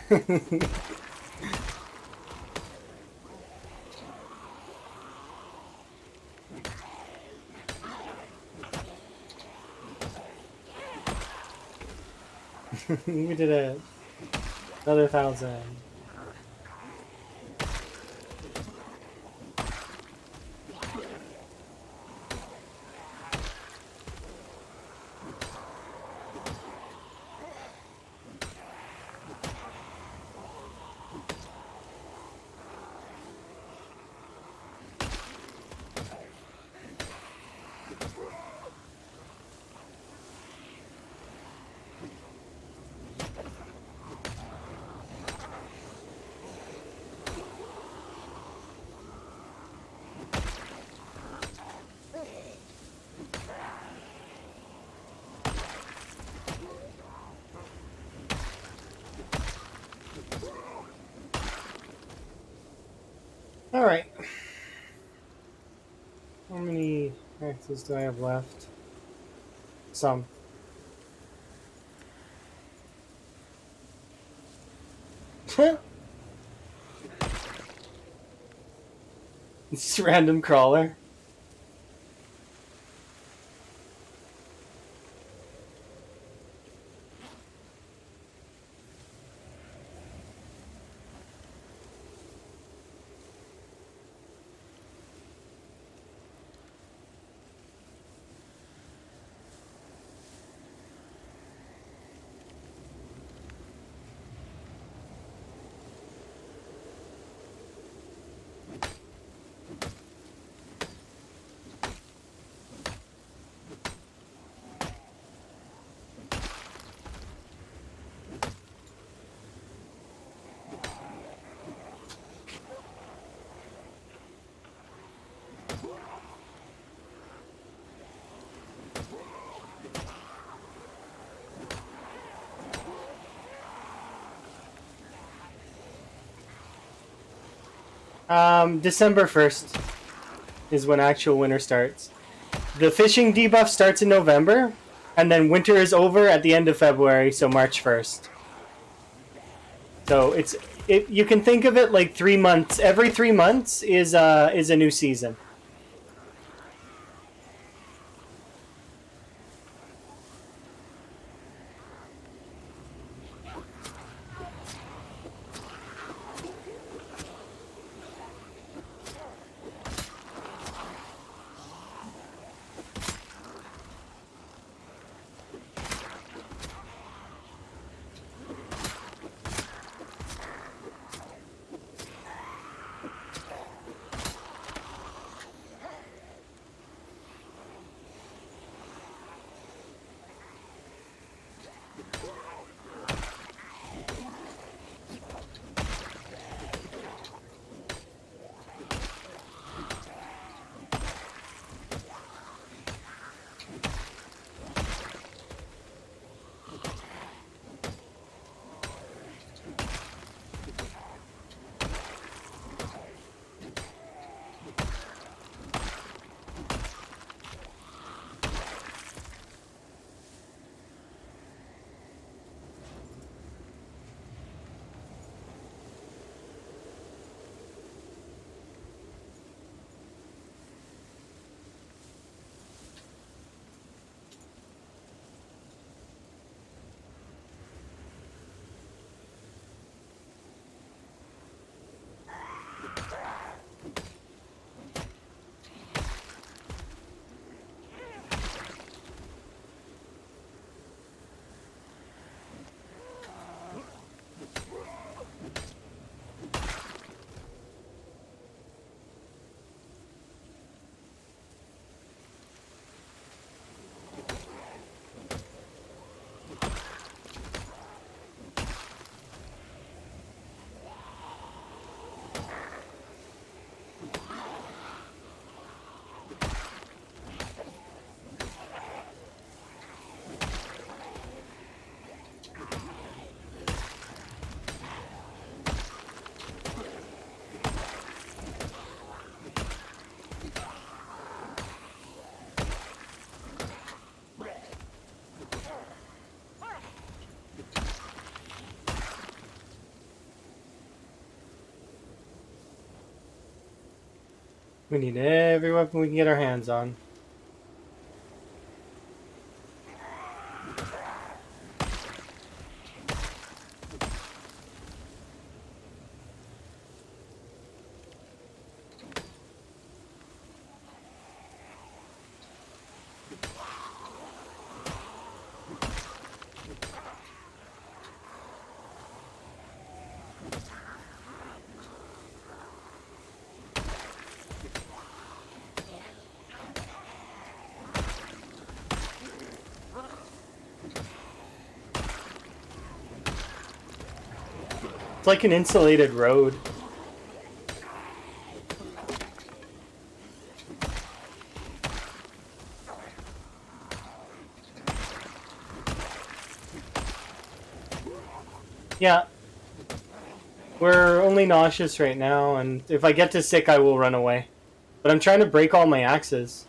We did it. Another 1,000. All right. How many axes do I have left? Some. It's a random crawler. December 1st is when actual winter starts. The fishing debuff starts in November, and then winter is over at the end of February, so March 1st. So you can think of it like 3 months. Every 3 months is a new season. We need every weapon we can get our hands on. It's like an insulated road. Yeah. We're only nauseous right now, and if I get too sick, I will run away. But I'm trying to break all my axes.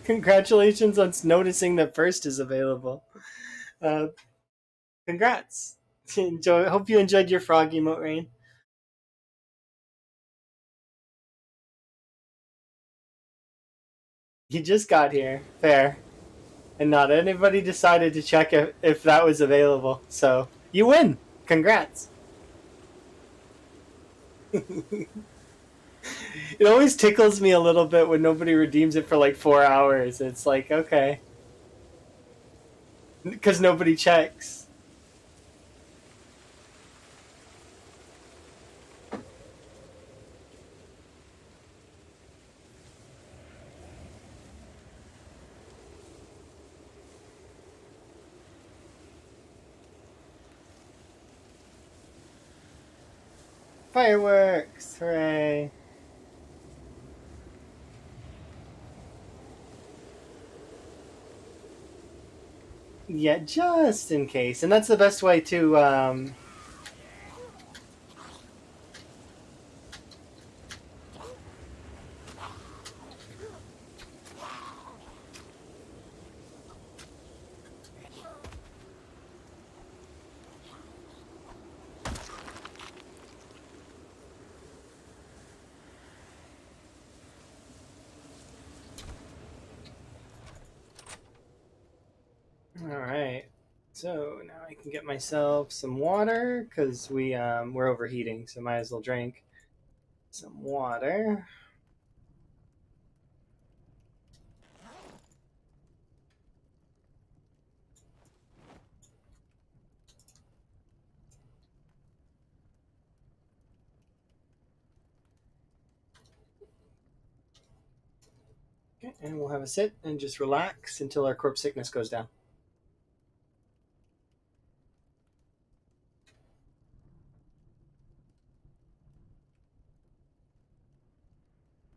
Congratulations on noticing that first is available. Uh, congrats. Enjoy. Hope you enjoyed your frog emote, Rain. You just got here. Fair. And not anybody decided to check if that was available. So you win. Congrats. It always tickles me a little bit when nobody redeems it for like 4 hours. It's like, okay. Because nobody checks. Fireworks! Hooray! Yeah, just in case. And that's the best way to. Alright. So now I can get myself some water because we're overheating, so might as well drink some water. Okay, and we'll have a sit and just relax until our corpse sickness goes down.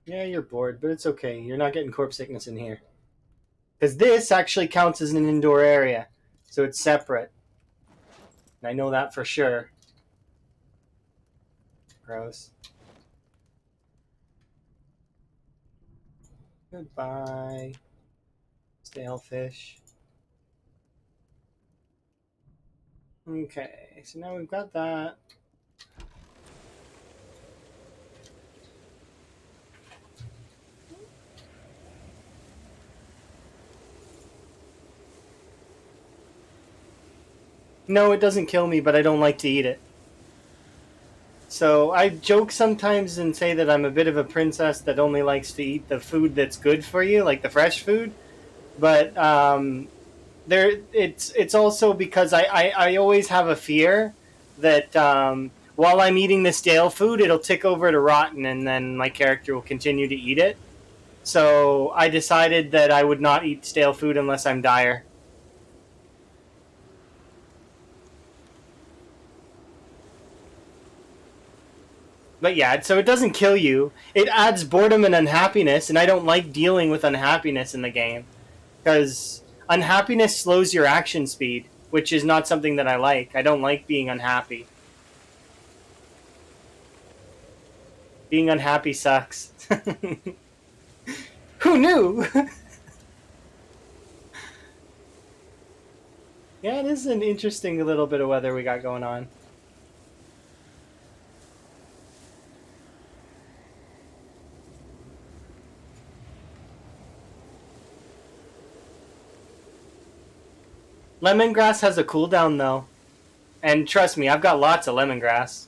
Yeah, you're bored, but it's okay. You're not getting corpse sickness in here. Because this actually counts as an indoor area. So it's separate. And I know that for sure. Gross. Goodbye. Stale fish. Okay, so now we've got that. No, it doesn't kill me, but I don't like to eat it. So I joke sometimes and say that I'm a bit of a princess that only likes to eat the food that's good for you, like the fresh food. But it's also because I always have a fear that while I'm eating the stale food, it'll tick over to rotten, and then my character will continue to eat it. So I decided that I would not eat stale food unless I'm dire. But yeah, so it doesn't kill you. It adds boredom and unhappiness, and I don't like dealing with unhappiness in the game because unhappiness slows your action speed, which is not something that I like. I don't like being unhappy. Being unhappy sucks. Who knew? Yeah, it is an interesting little bit of weather we got going on. Lemongrass has a cooldown though. And trust me, I've got lots of lemongrass.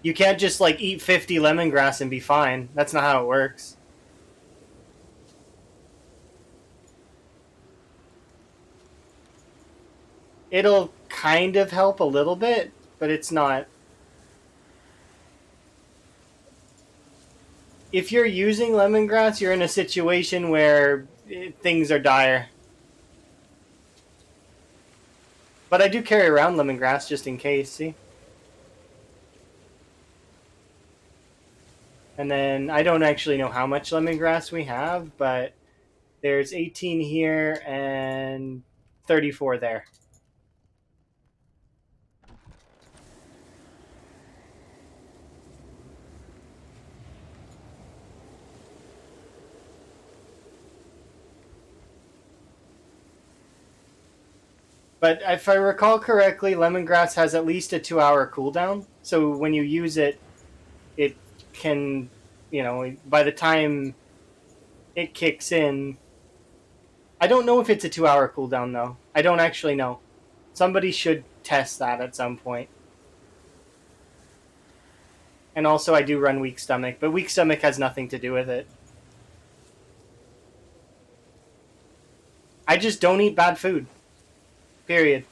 You can't just like eat 50 lemongrass and be fine. That's not how it works. It'll kind of help a little bit, but it's not. If you're using lemongrass, you're in a situation where things are dire. But I do carry around lemongrass just in case, see? And then I don't actually know how much lemongrass we have, but there's 18 here and 34 there. But if I recall correctly, lemongrass has at least a 2-hour cooldown. So when you use it, it can, by the time it kicks in, I don't know if it's a 2-hour cooldown though. I don't actually know. Somebody should test that at some point. And also, I do run weak stomach, but weak stomach has nothing to do with it. I just don't eat bad food. Period.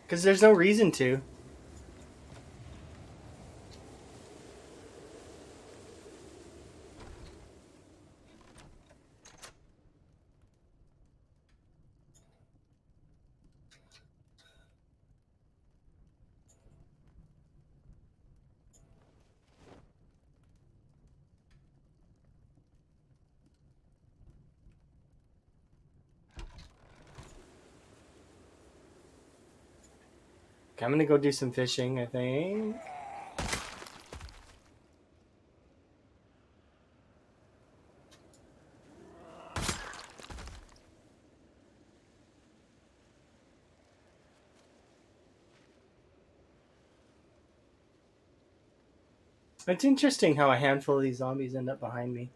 Because there's no reason to. Okay, I'm gonna go do some fishing, I think. It's interesting how a handful of these zombies end up behind me.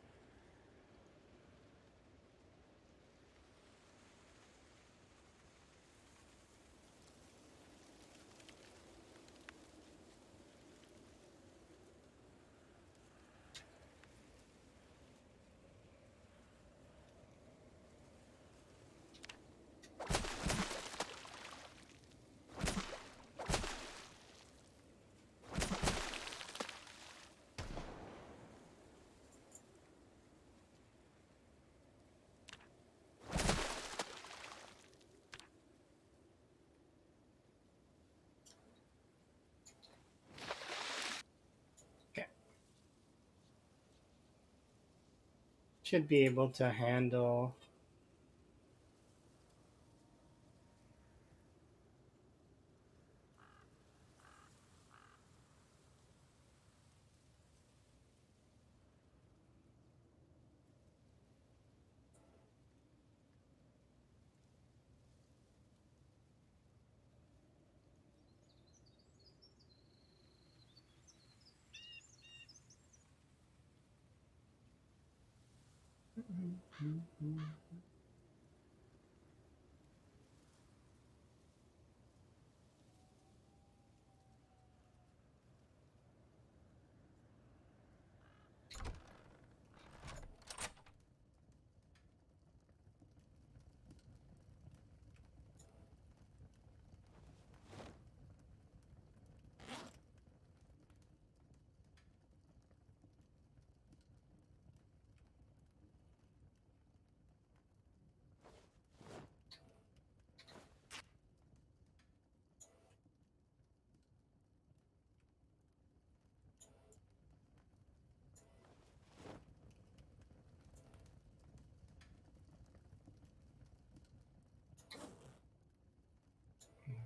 Should be able to handle.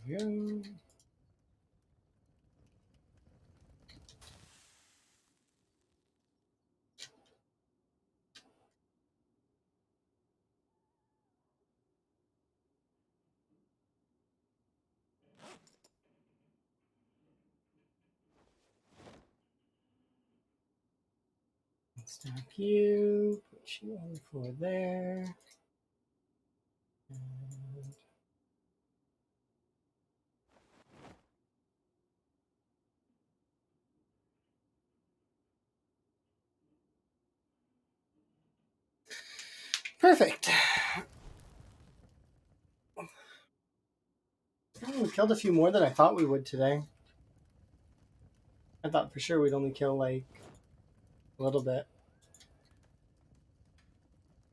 There we go. Stack you. Put you on the floor there. And perfect. Oh, we killed a few more than I thought we would today. I thought for sure we'd only kill like a little bit.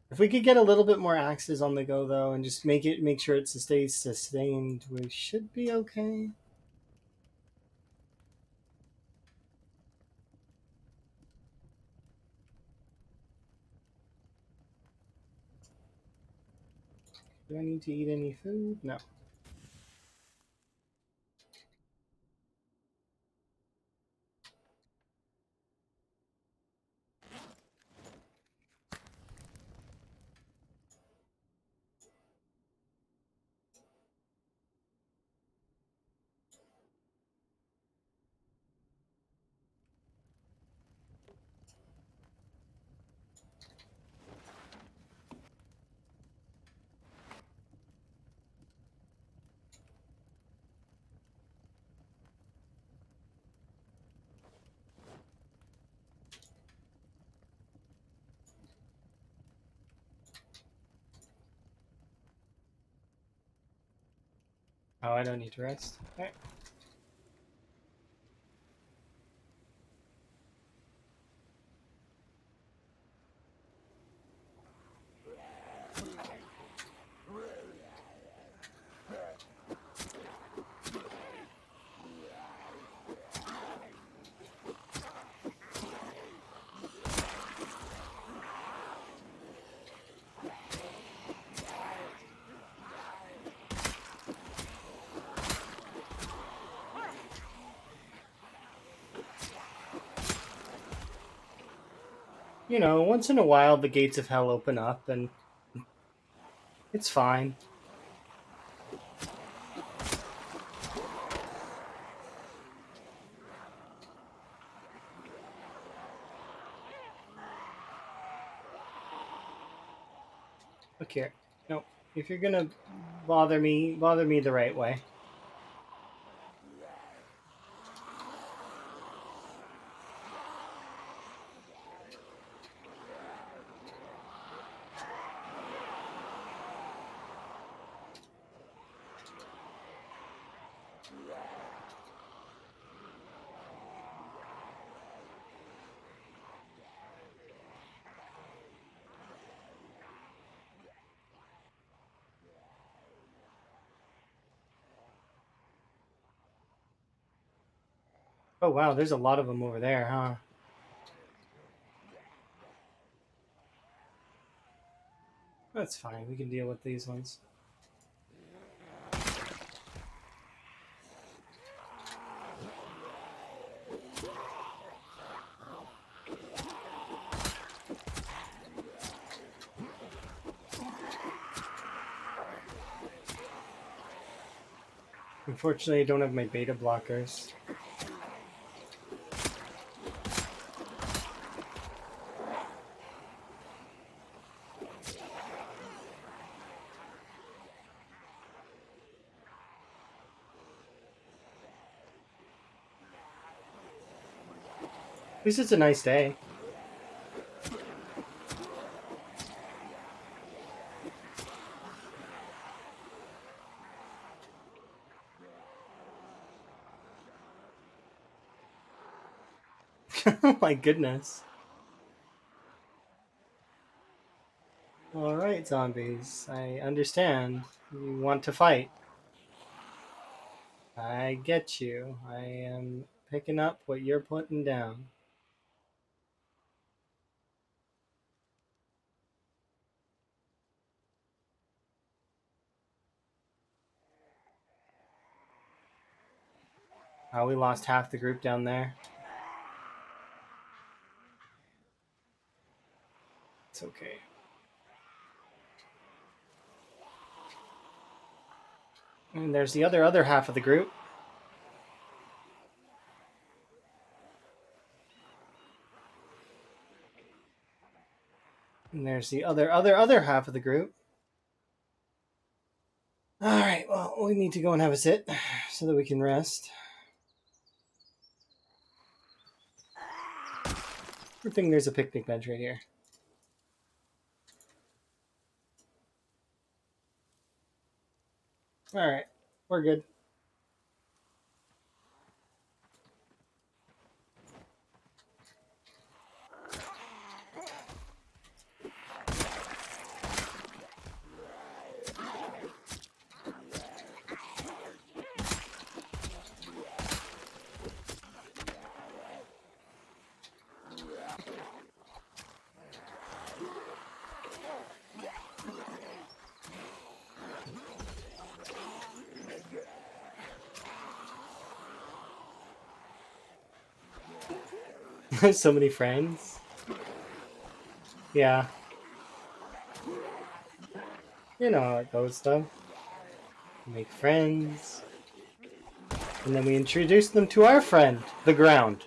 If we could get a little bit more axes on the go though, and just make sure it stays sustained, we should be okay. Do I need to eat any food? No. Oh, I don't need to rest. All right. You know, once in a while the gates of hell open up and it's fine. Look here. No, if you're gonna bother me the right way. Oh wow, there's a lot of them over there, huh? That's fine. We can deal with these ones. Unfortunately, I don't have my beta blockers. At least it's a nice day. Oh my goodness. Alright, zombies. I understand. You want to fight. I get you. I am picking up what you're putting down. Oh, we lost half the group down there. It's okay. And there's the other half of the group. And there's the other half of the group. Alright, well, we need to go and have a sit so that we can rest. Good thing there's a picnic bench right here. Alright, we're good. So many friends. Yeah. You know how it goes, though. Make friends. And then we introduce them to our friend, the ground.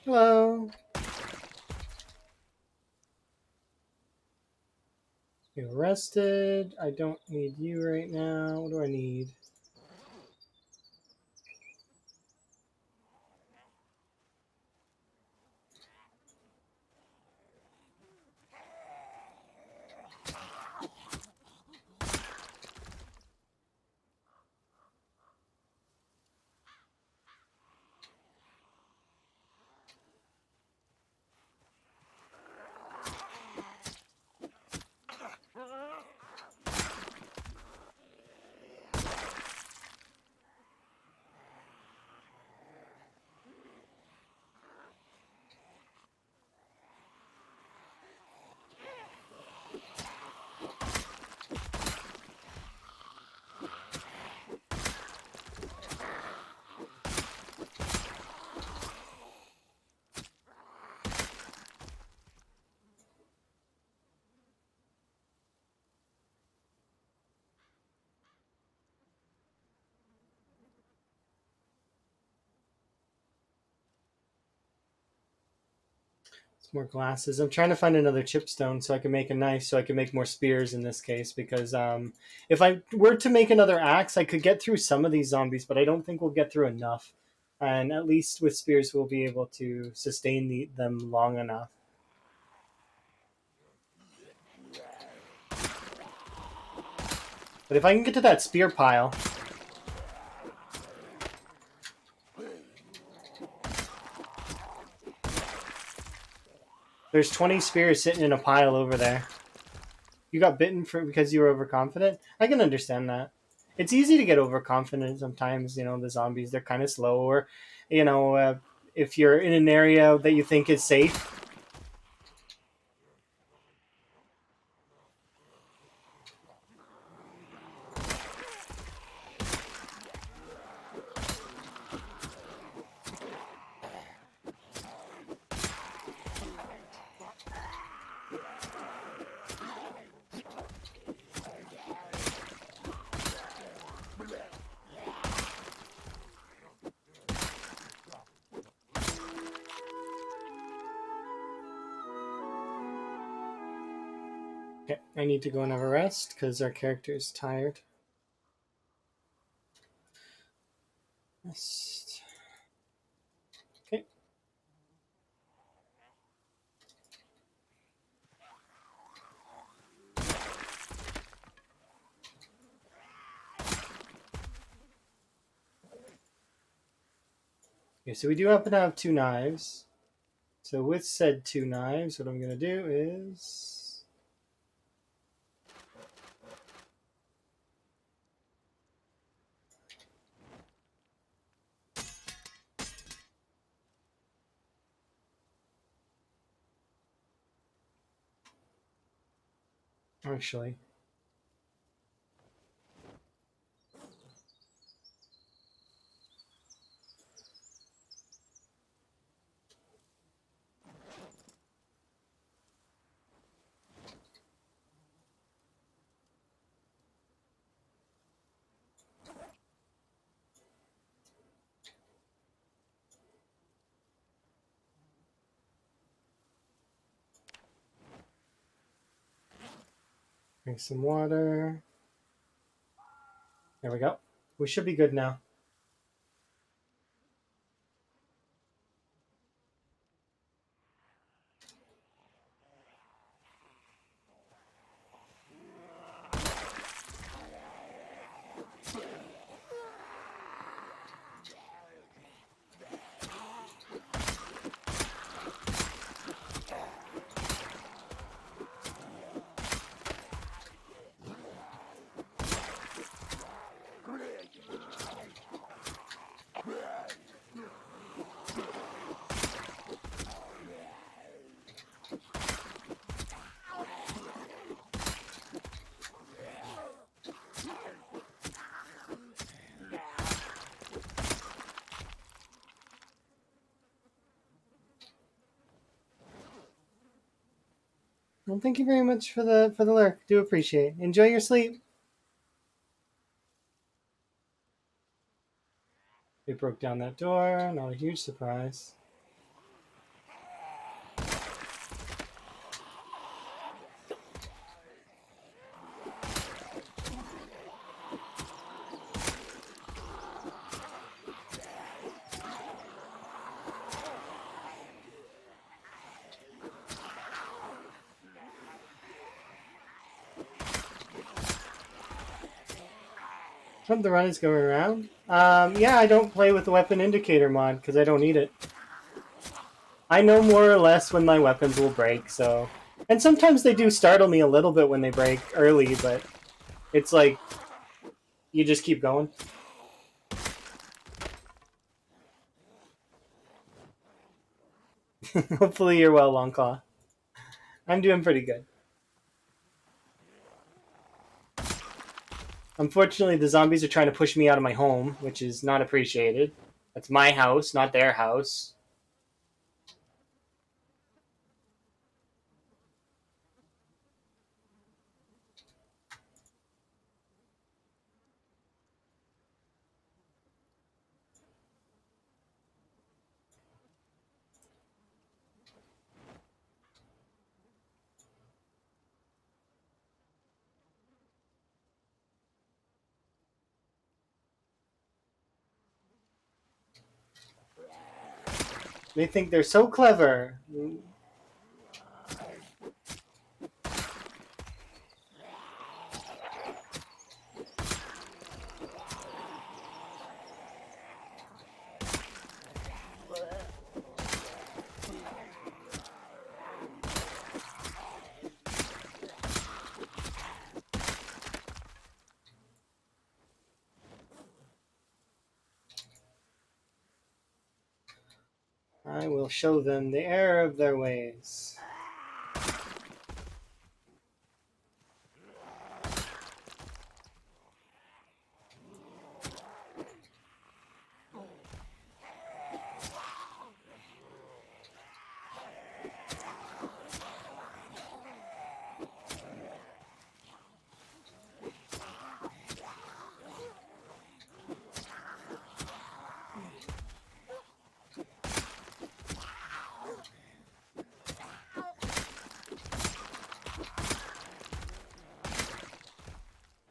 Hello. You're rested. I don't need you right now. What do I need? More glasses. I'm trying to find another chipstone so I can make a knife, so I can make more spears in this case. Because if I were to make another axe, I could get through some of these zombies, but I don't think we'll get through enough And at least with spears, we'll be able to sustain them long enough. But if I can get to that spear pile... There's 20 spears sitting in a pile over there. You got bitten because you were overconfident? I can understand that. It's easy to get overconfident sometimes. The zombies, they're kind of slow. Or, if you're in an area that you think is safe, okay, I need to go and have a rest because our character is tired. Rest. Okay. Okay, so we do happen to have 2 knives. So with said 2 knives, what I'm going to do is... Actually... Drink some water. There we go. We should be good now. Well, thank you very much for the lurk. Do appreciate it. Enjoy your sleep. We broke down that door. Not a huge surprise. Hope the run is going around. Yeah, I don't play with the weapon indicator mod because I don't need it. I know more or less when my weapons will break, so... And sometimes they do startle me a little bit when they break early, but it's like, you just keep going. Hopefully you're well, Longclaw. I'm doing pretty good. Unfortunately, the zombies are trying to push me out of my home, which is not appreciated. That's my house, not their house. They think they're so clever. I will show them the error of their ways.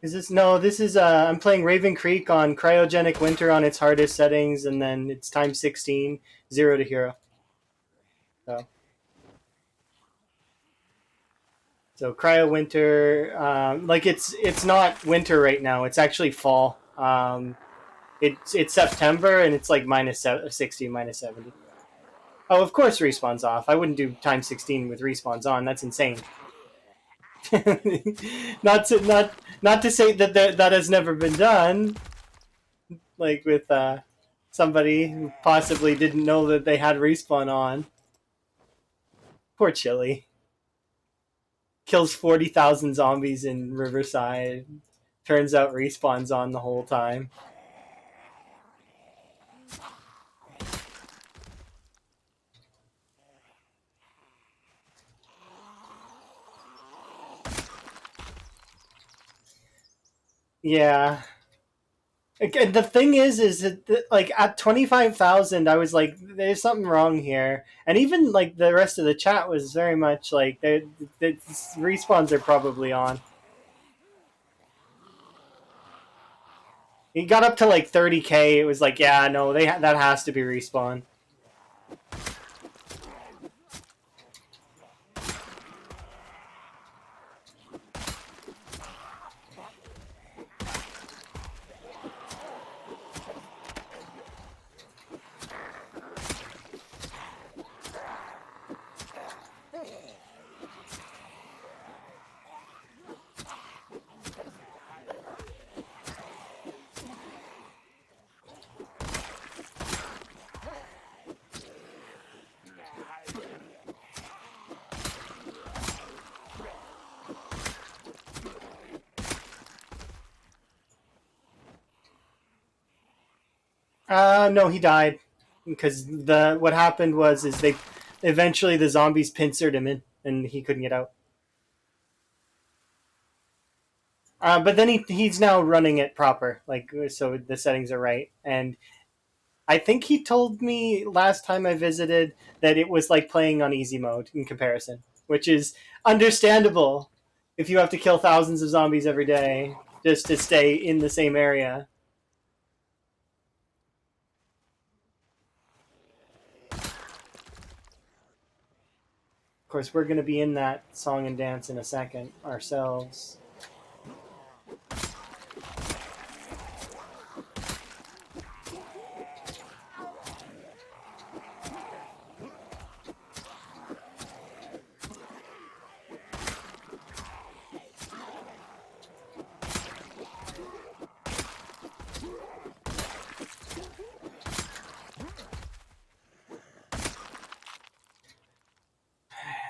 Is this no? This is I'm playing Ravencreek on Cryogenic Winter on its hardest settings, and then it's time 16, 0 to hero. So Cryo Winter, like it's not winter right now. It's actually fall. It's September and it's like minus 60, minus 70. Oh, of course respawn's off. I wouldn't do time 16 with respawns on. That's insane. not to say that that has never been done. Like with somebody who possibly didn't know that they had respawn on. Poor Chili. Kills 40,000 zombies in Riverside. Turns out respawn's on the whole time. Yeah. Again, the thing is that like at 25,000, I was like, "There's something wrong here," and even like the rest of the chat was very much like, "The respawns are probably on." He got up to like 30K. It was like, "Yeah, no, that has to be respawn." No, he died because what happened was they eventually the zombies pincered him in and he couldn't get out. But then he's now running it proper, like so the settings are right, and I think he told me last time I visited that it was like playing on easy mode in comparison, which is understandable if you have to kill thousands of zombies every day just to stay in the same area. Of course, we're going to be in that song and dance in a second ourselves.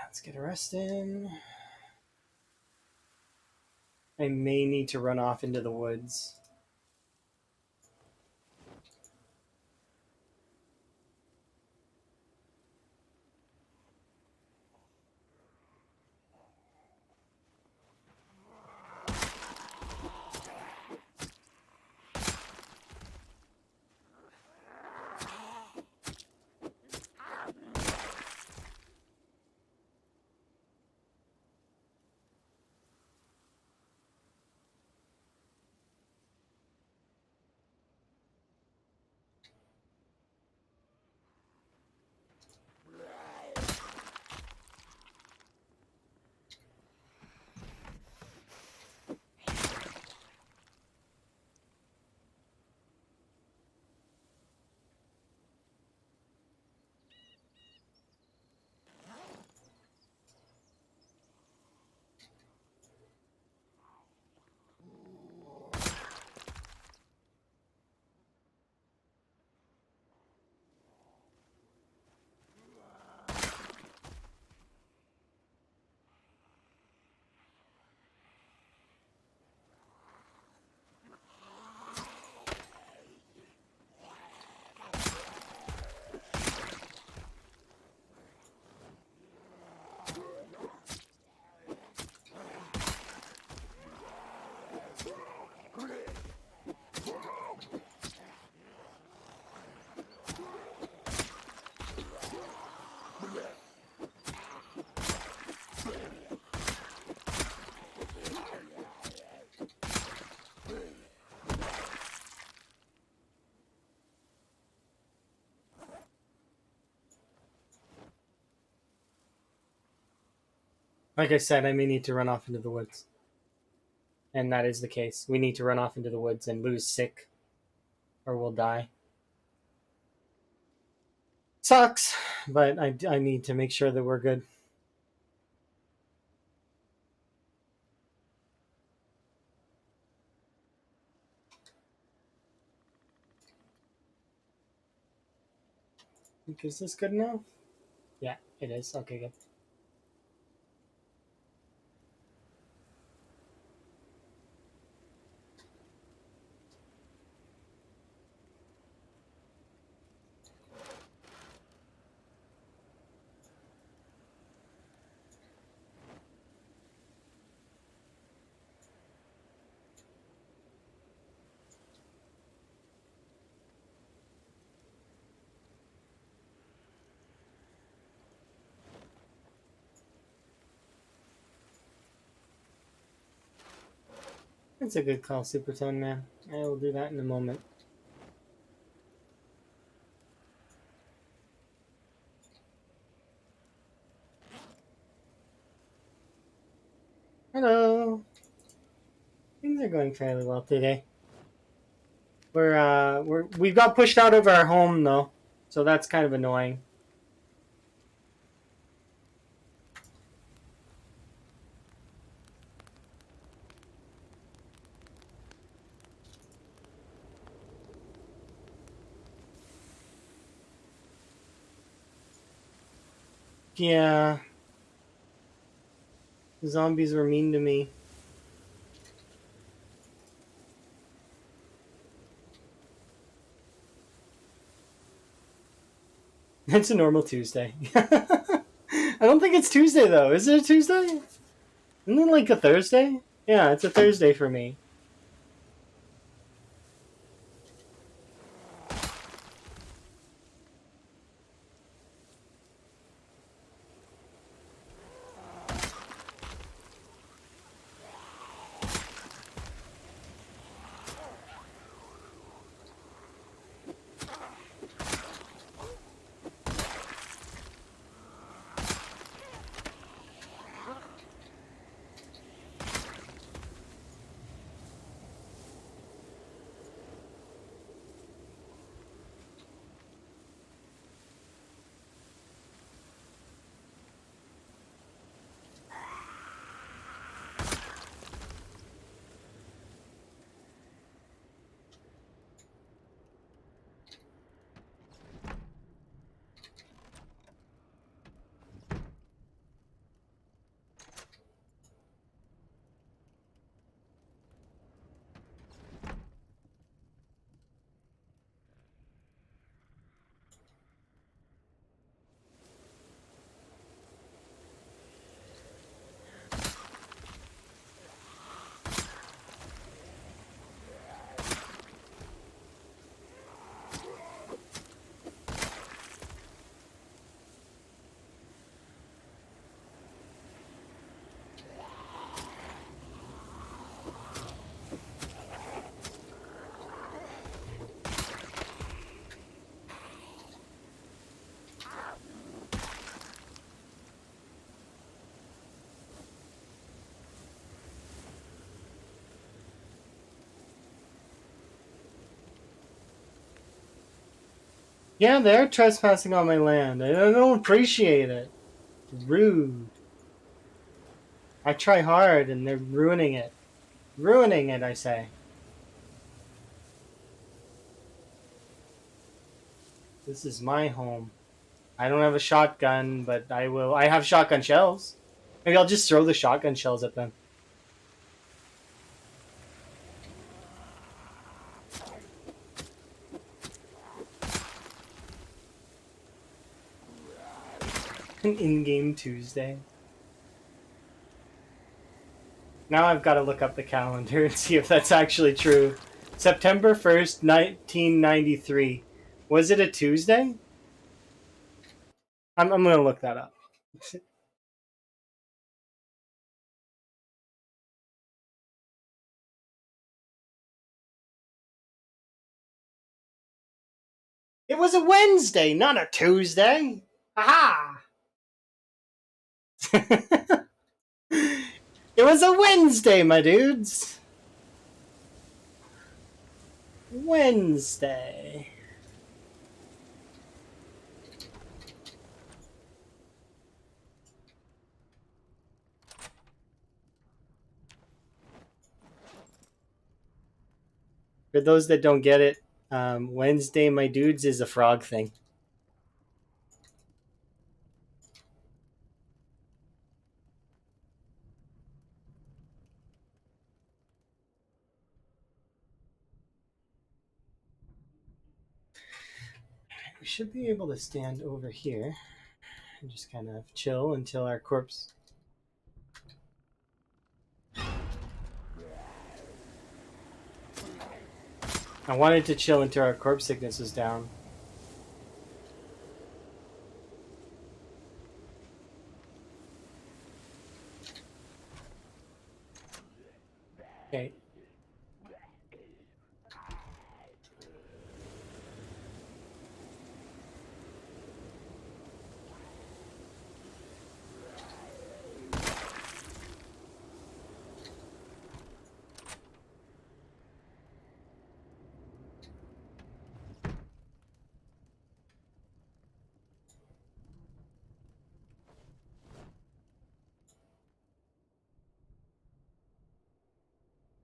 Let's get a rest in. I may need to run off into the woods. Like I said, I may need to run off into the woods. And that is the case. We need to run off into the woods and lose sick, or we'll die. Sucks, but I need to make sure that we're good. Is this good enough? Yeah, it is. Okay, good. That's a good call, Supertone Man. I will do that in a moment. Hello. Things are going fairly well today. We've got pushed out of our home though, so that's kind of annoying. Yeah, the zombies were mean to me. It's a normal Tuesday. I don't think it's Tuesday though. Is it a Tuesday? Isn't it like a Thursday? Yeah, it's a Thursday for me. Yeah, they're trespassing on my land. I don't appreciate it. Rude. I try hard and they're ruining it. Ruining it, I say. This is my home. I don't have a shotgun, but I will. I have shotgun shells. Maybe I'll just throw the shotgun shells at them. An in-game Tuesday. Now I've got to look up the calendar and see if that's actually true. September 1st, 1993. Was it a Tuesday? I'm going to look that up. It was a Wednesday, not a Tuesday. Aha! It was a Wednesday, my dudes. Wednesday. For those that don't get it, Wednesday, my dudes, is a frog thing. We should be able to stand over here and just kind of chill until our corpse. I wanted to chill until our corpse sickness is down. Okay.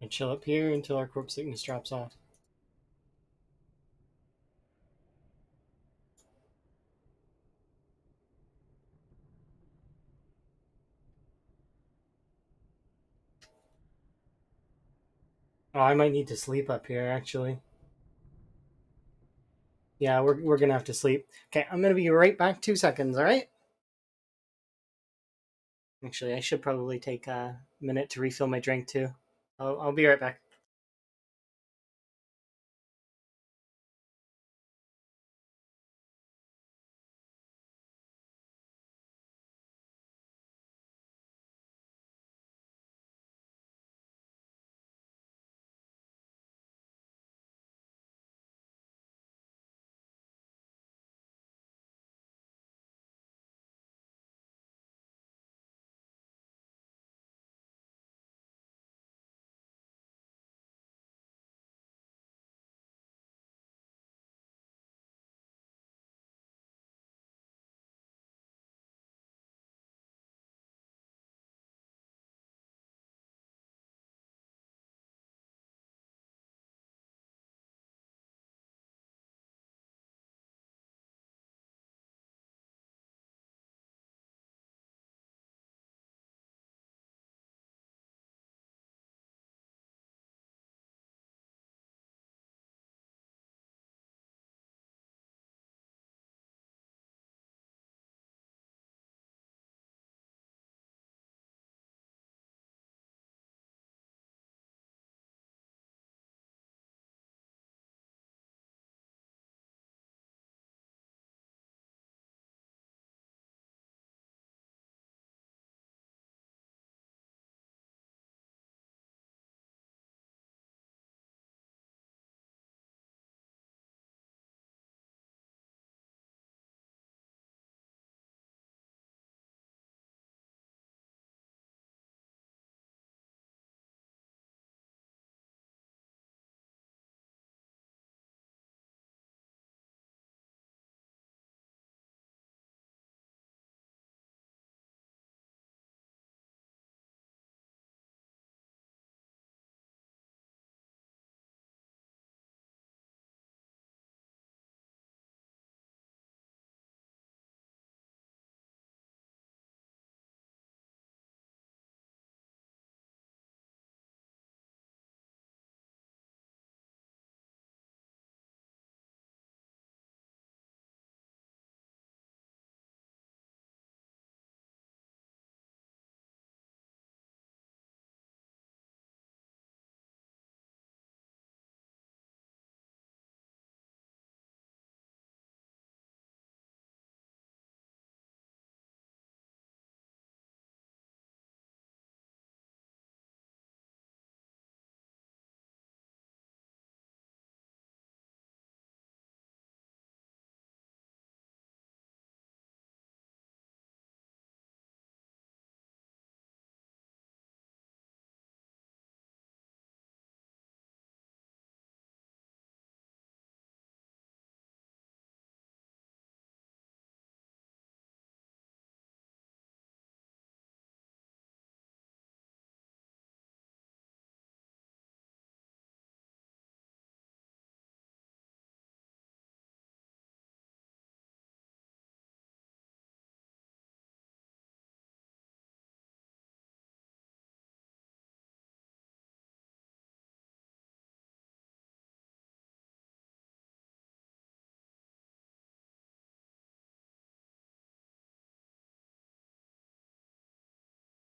And chill up here until our corpse sickness drops off. Oh, I might need to sleep up here, actually. Yeah, we're gonna have to sleep. Okay, I'm gonna be right back. 2 seconds, alright? Actually, I should probably take a minute to refill my drink, too. I'll be right back.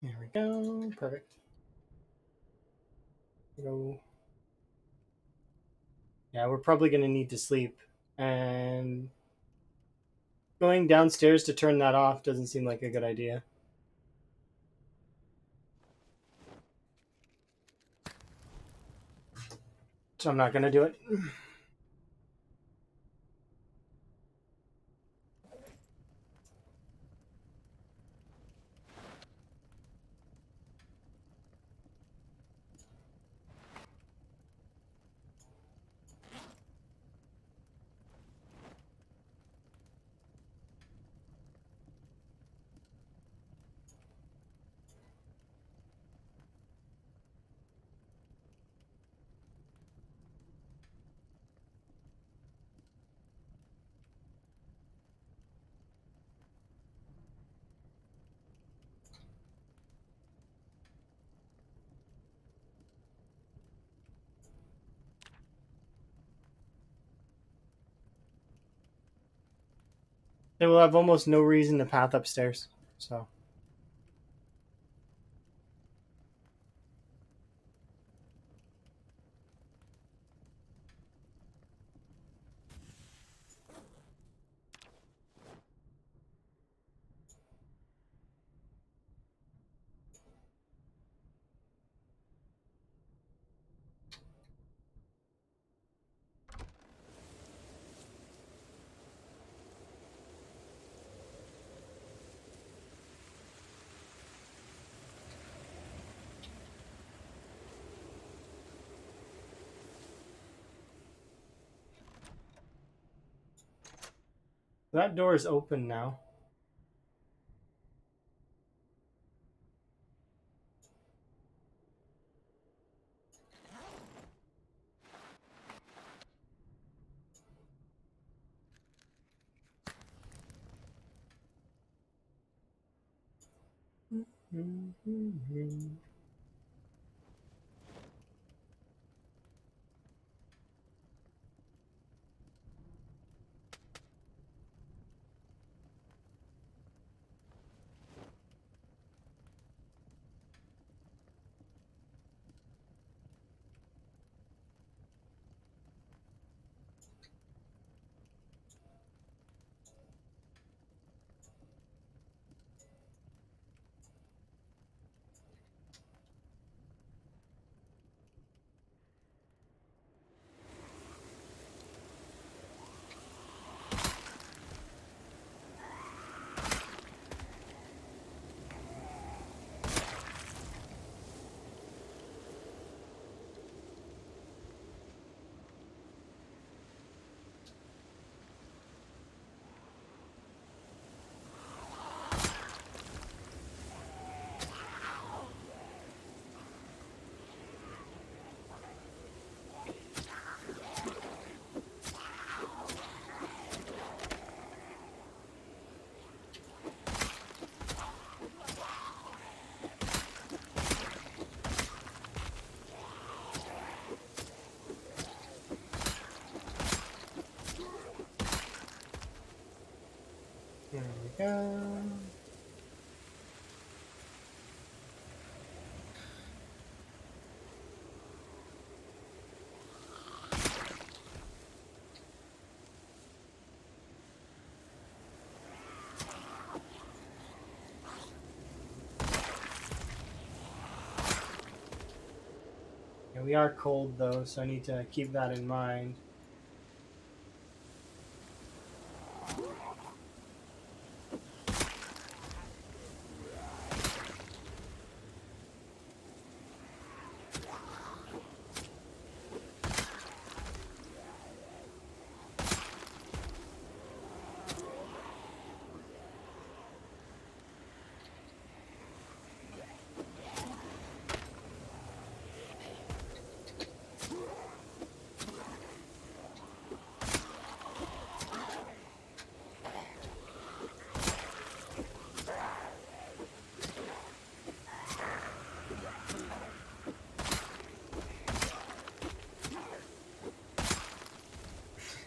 There we go. Perfect. Go. Yeah, we're probably going to need to sleep. And going downstairs to turn that off doesn't seem like a good idea. So I'm not going to do it. They will have almost no reason to path upstairs. So. That door is open now. There we go. Yeah, we are cold though, so I need to keep that in mind.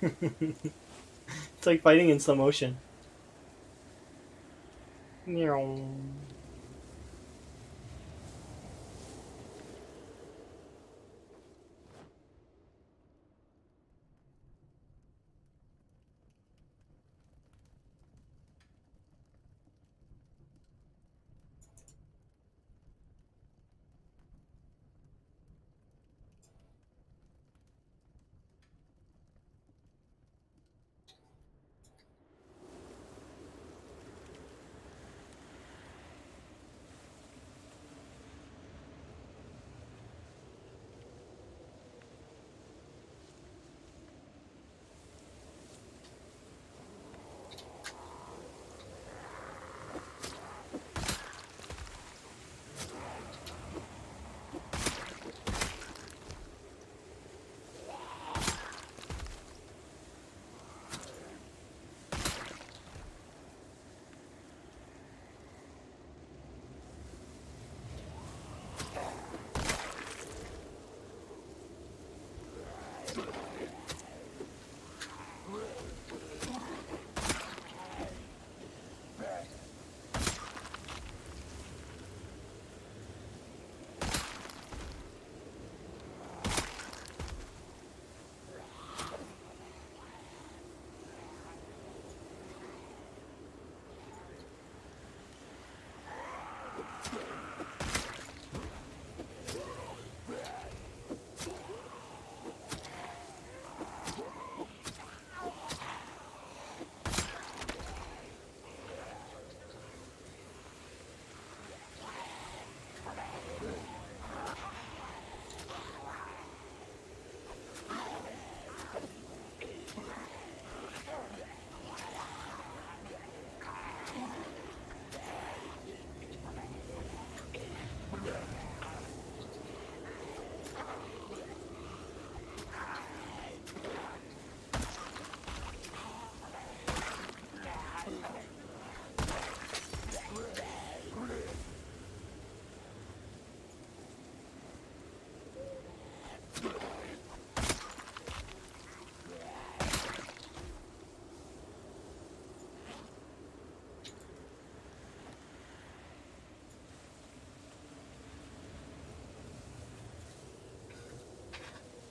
It's like fighting in slow motion.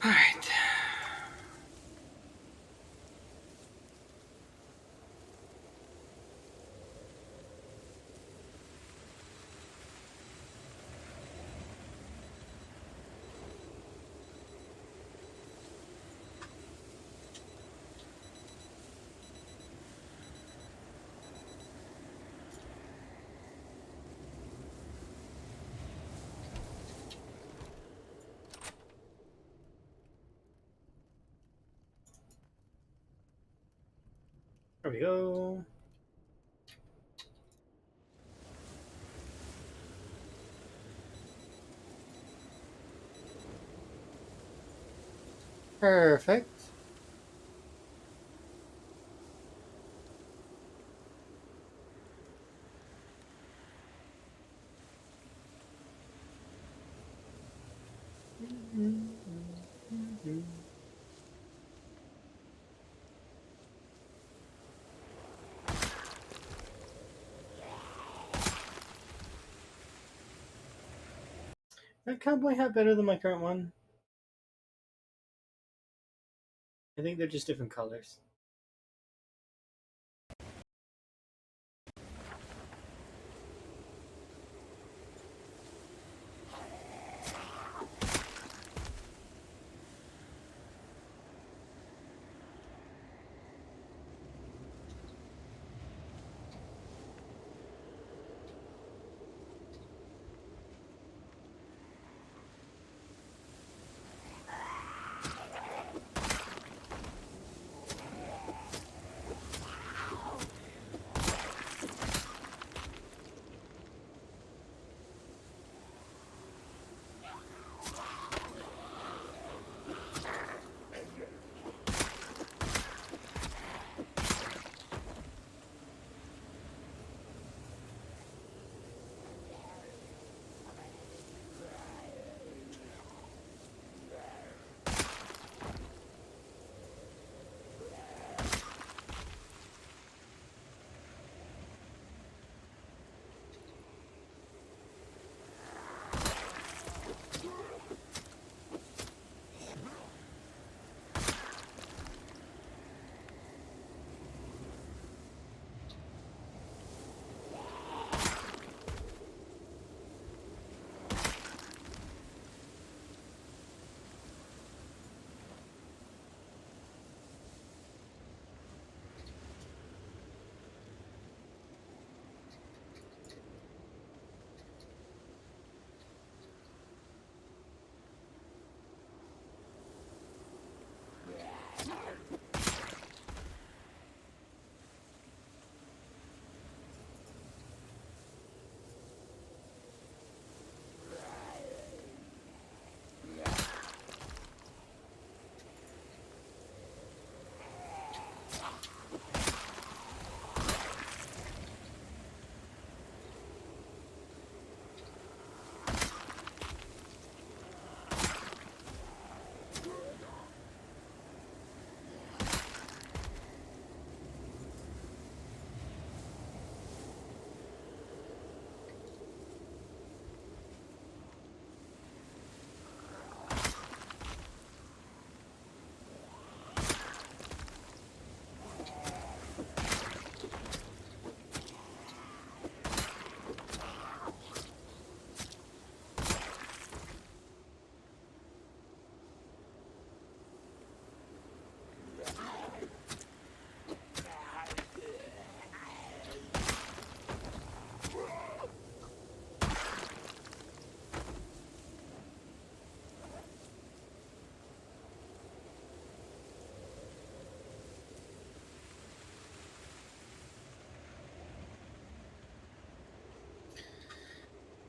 Alright. There we go. Perfect. That cowboy hat better than my current one? I think they're just different colors.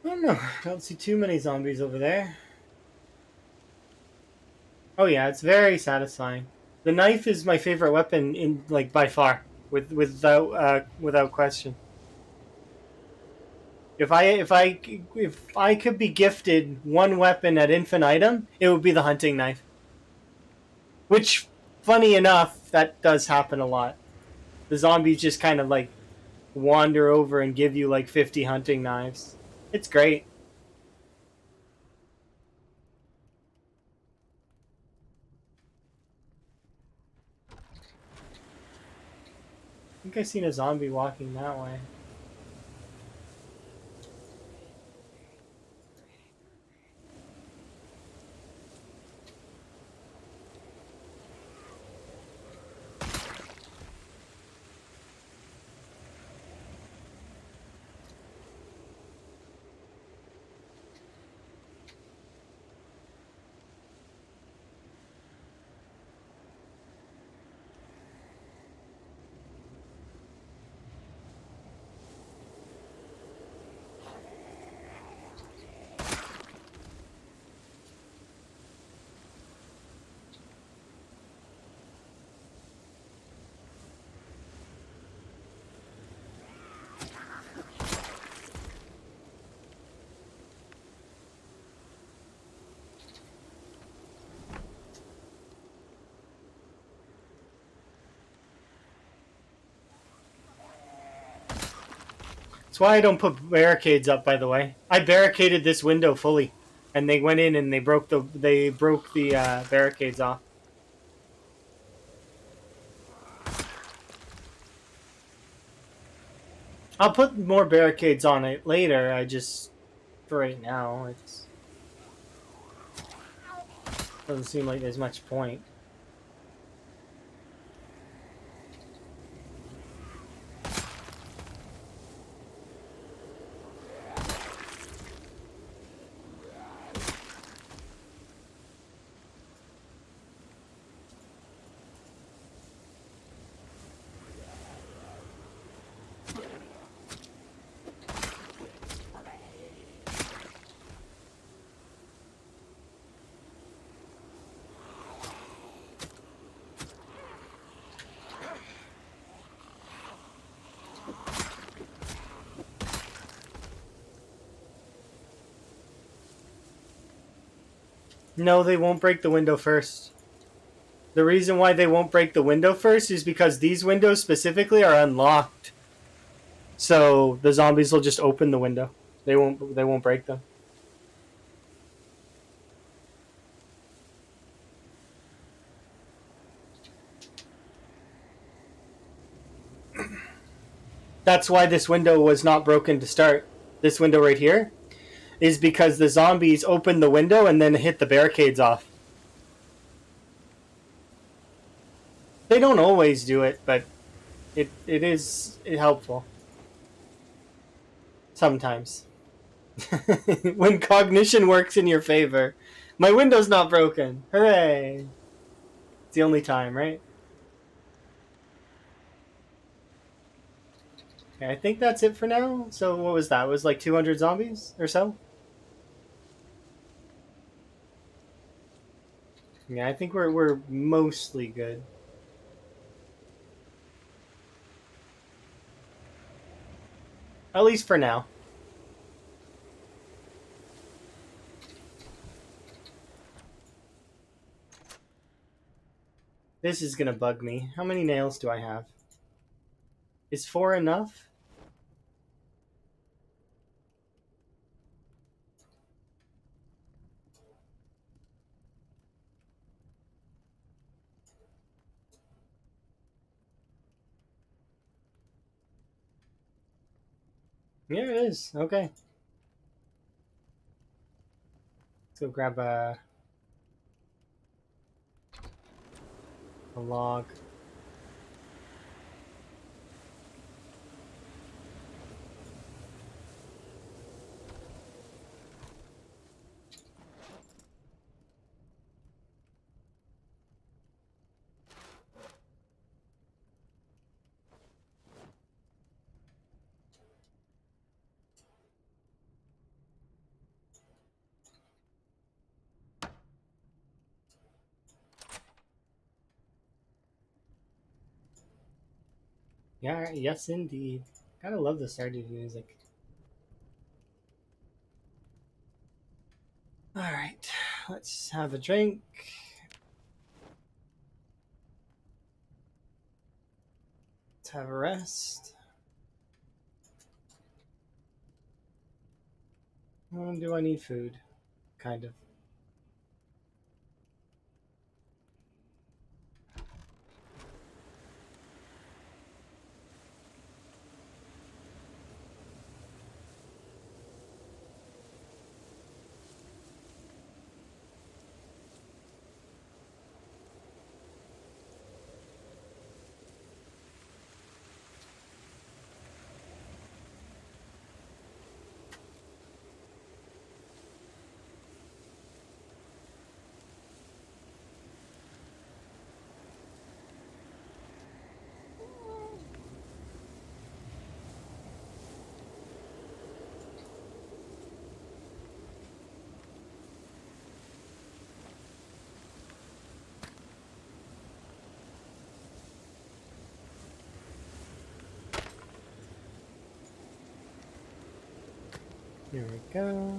I don't know. I don't see too many zombies over there. Oh yeah, it's very satisfying. The knife is my favorite weapon in like by far. without question. If I could be gifted one weapon at infinitum, it would be the hunting knife. Which, funny enough, that does happen a lot. The zombies just kind of like wander over and give you like 50 hunting knives. It's great. I think I seen a zombie walking that way. That's why I don't put barricades up. By the way, I barricaded this window fully, and they went in and they broke the barricades off. I'll put more barricades on it later. I just for right now, it doesn't seem like there's much point. No, they won't break the window first. The reason why they won't break the window first is because these windows specifically are unlocked. So the zombies will just open the window. They won't break them. That's why this window was not broken to start. This window right here is because the zombies opened the window and then hit the barricades off. They don't always do it, but it is helpful. Sometimes. When cognition works in your favor. My window's not broken. Hooray. It's the only time, right? Okay, I think that's it for now. So what was that? It was like 200 zombies or so? Yeah, I think we're mostly good. At least for now. This is gonna bug me. How many nails do I have? Is 4 enough? Yeah, it is. Okay. Let's go grab a log. Yeah, yes, indeed. Gotta love the Stardew music. Alright, let's have a drink. Let's have a rest. Do I need food? Kind of. Here we go.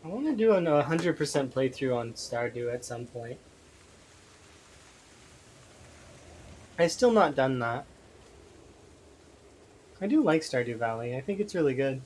I want to do an 100% playthrough on Stardew at some point. I've still not done that. I do like Stardew Valley. I think it's really good.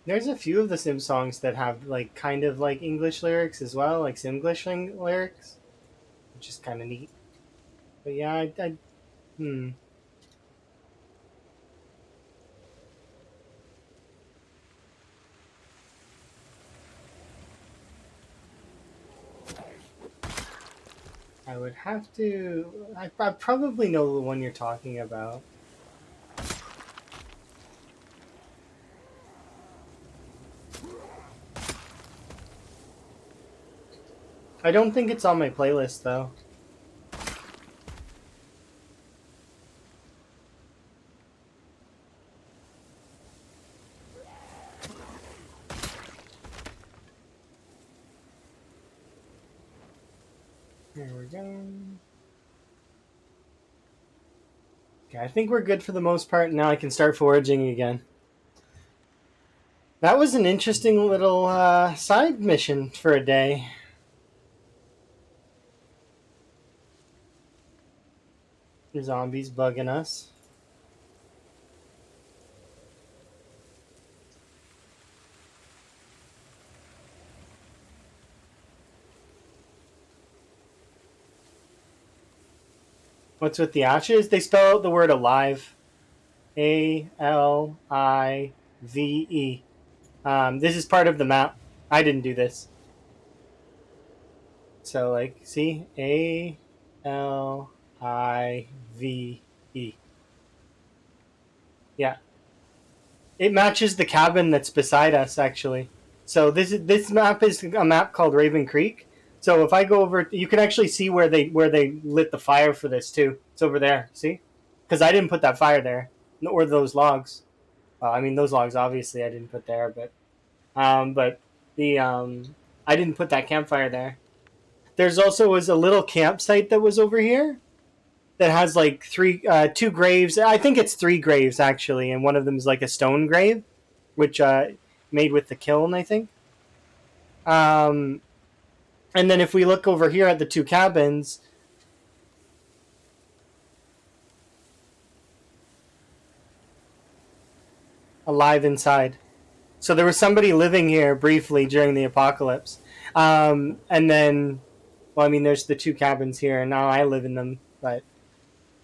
There's a few of the Sim songs that have like kind of like English lyrics as well, like Simglish lyrics, which is kind of neat. But yeah, hmm. I would have to. I probably know the one you're talking about. I don't think it's on my playlist though. Here we go. Okay, I think we're good for the most part. Now I can start foraging again. That was an interesting little side mission for a day. The zombies bugging us. What's with the ashes? They spell out the word alive. ALIVE. This is part of the map. I didn't do this. So like, see, Alive. Yeah, it matches the cabin that's beside us actually. So this map is a map called Ravencreek. So if I go over, you can actually see where they lit the fire for this too. It's over there. See, because I didn't put that fire there or those logs. Well, I mean those logs obviously I didn't put there, but the I didn't put that campfire there. There's also was a little campsite that was over here that has like two graves. I think it's three graves actually, and one of them is like a stone grave, which made with the kiln, I think. Um, and then if we look over here at the two cabins, alive inside. So there was somebody living here briefly during the apocalypse, and then, well, I mean, there's the two cabins here, and now I live in them, but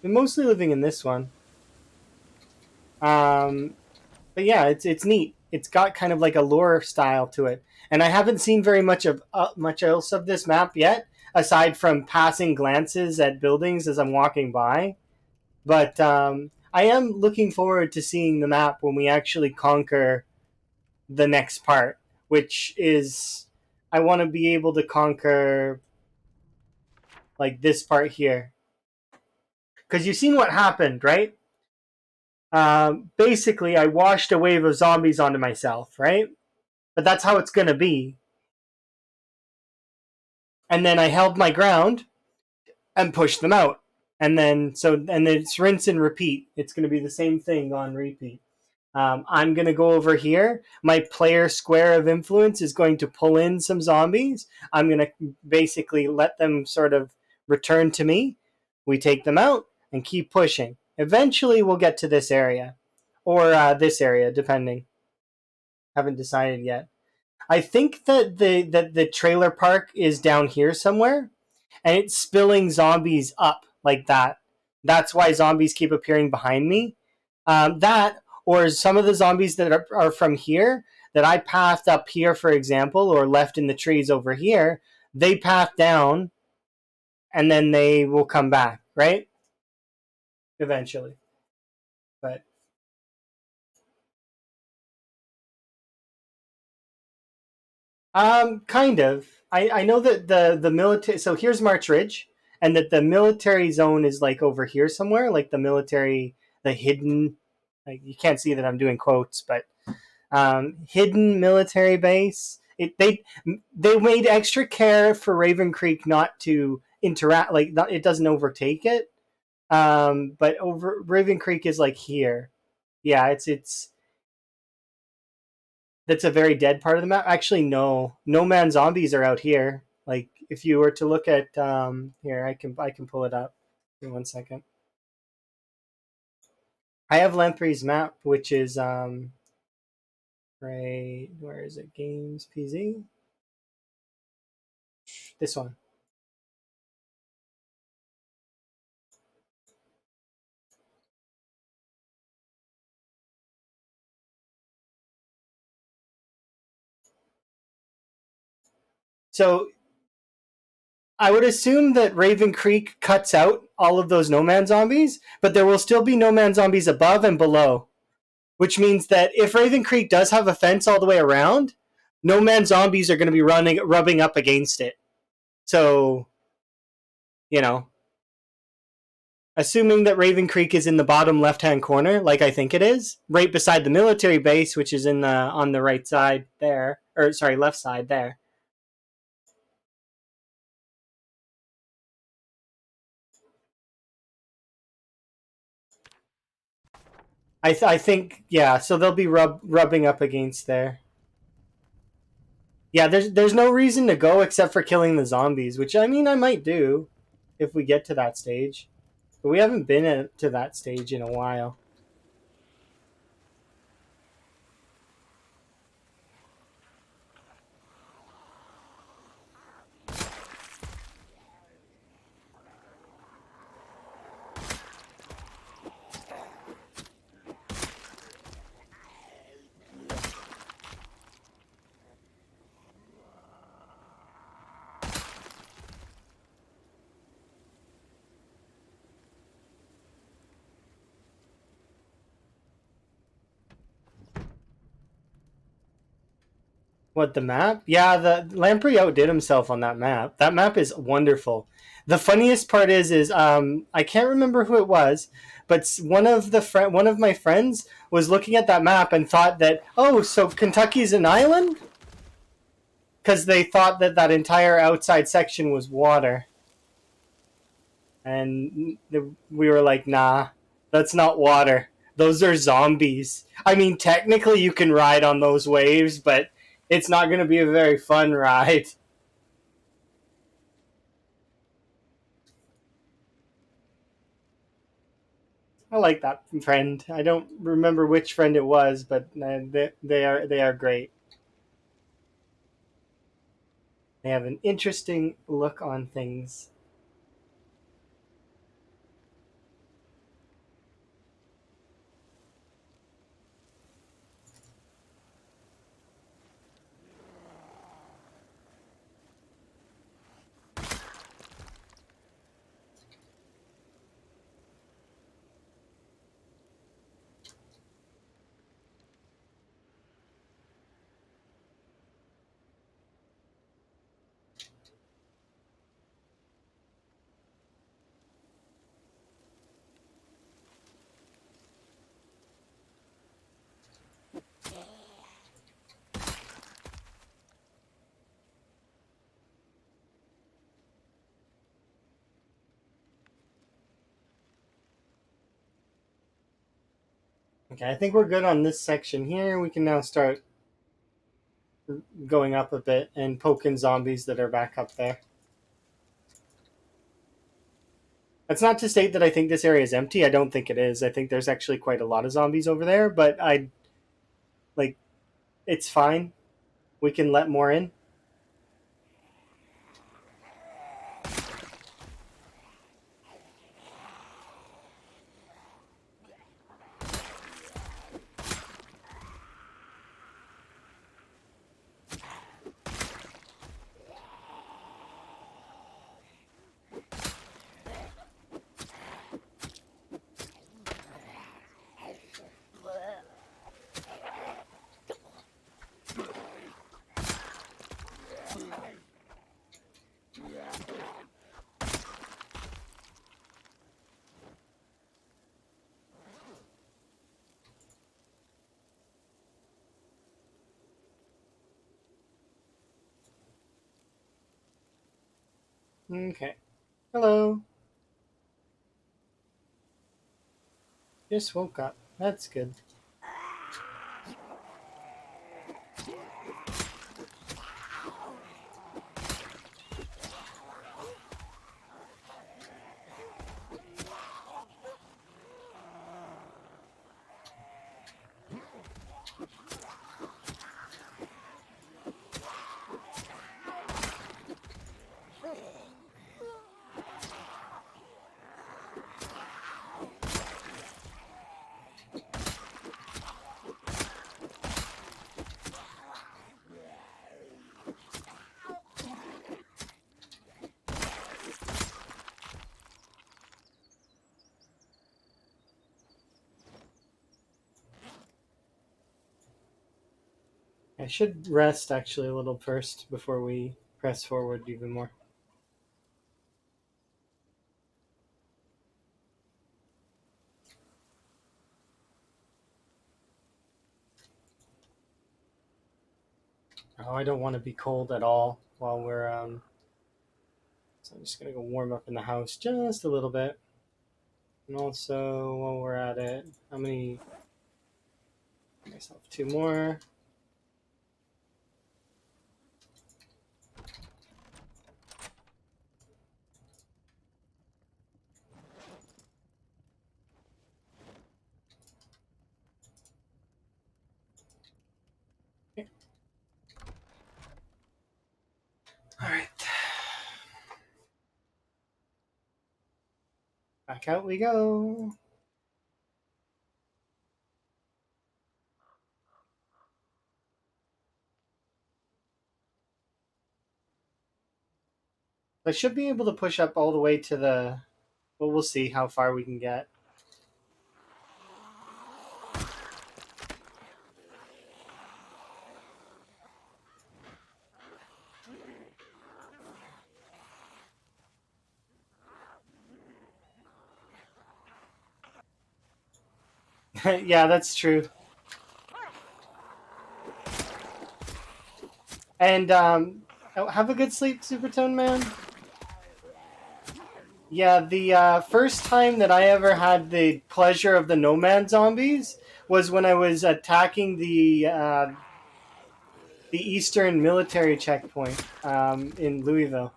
I'm mostly living in this one. Um, but yeah, it's neat. It's got kind of like a lore style to it, and I haven't seen very much else of this map yet, aside from passing glances at buildings as I'm walking by. But I am looking forward to seeing the map when we actually conquer the next part, which is I want to be able to conquer like this part here, because you've seen what happened, right? Basically, I washed a wave of zombies onto myself, right? But that's how it's going to be. And then I held my ground and pushed them out. And then it's rinse and repeat. It's going to be the same thing on repeat. I'm going to go over here. My player square of influence is going to pull in some zombies. I'm going to basically let them sort of return to me. We take them out and keep pushing. Eventually, we'll get to this area or this area, depending. Haven't decided yet. I think that the trailer park is down here somewhere, and it's spilling zombies up like that. That's why zombies keep appearing behind me. That or some of the zombies that are from here that I pathed up here, for example, or left in the trees over here, they path down, and then they will come back, right? Eventually, but kind of. I know that the military. So here's March Ridge, and that the military zone is like over here somewhere, like the military, the hidden. Like you can't see that I'm doing quotes, but hidden military base. They made extra care for Ravencreek not to interact. Like not, it doesn't overtake it. But over Ravencreek is like here. Yeah, it's that's a very dead part of the map. Actually, no, no man zombies are out here. Like if you were to look at here, I can pull it up. In 1 second. I have Lamprey's map, which is right. Where is it? Games PZ. This one. So I would assume that Raven Creek cuts out all of those No Man zombies, but there will still be No Man zombies above and below. Which means that if Raven Creek does have a fence all the way around, No Man zombies are going to be rubbing up against it. So, you know, assuming that Raven Creek is in the bottom left-hand corner, like I think it is, right beside the military base, which is in the on the right side there, or sorry, left side there. I think yeah, so they'll be rubbing up against there. Yeah, there's no reason to go except for killing the zombies, which I mean I might do if we get to that stage. But we haven't been to that stage in a while. What, the map? Yeah, the Lamprey outdid himself on that map. That map is wonderful. The funniest part is I can't remember who it was, but one of my friends was looking at that map and thought that, oh, so Kentucky's an island, because they thought that that entire outside section was water, and we were like, nah, that's not water. Those are zombies. I mean, technically you can ride on those waves, but it's not going to be a very fun ride. I like that friend. I don't remember which friend it was, but they are great. They have an interesting look on things. Okay, I think we're good on this section here. We can now start going up a bit and poking zombies that are back up there. That's not to state that I think this area is empty. I don't think it is. I think there's actually quite a lot of zombies over there, but I like it's fine. We can let more in. Okay. Hello. Just woke up. That's good. I should rest actually a little first before we press forward even more. Oh, I don't want to be cold at all while we're. So I'm just gonna go warm up in the house just a little bit. And also, while we're at it, how many? Myself two more. Okay. All right. Back out we go. I should be able to push up all the way to the. Well, we'll see how far we can get. Yeah, that's true. And have a good sleep, Supertone Man. Yeah, the first time that I ever had the pleasure of the Nomad zombies was when I was attacking the Eastern military checkpoint in Louisville.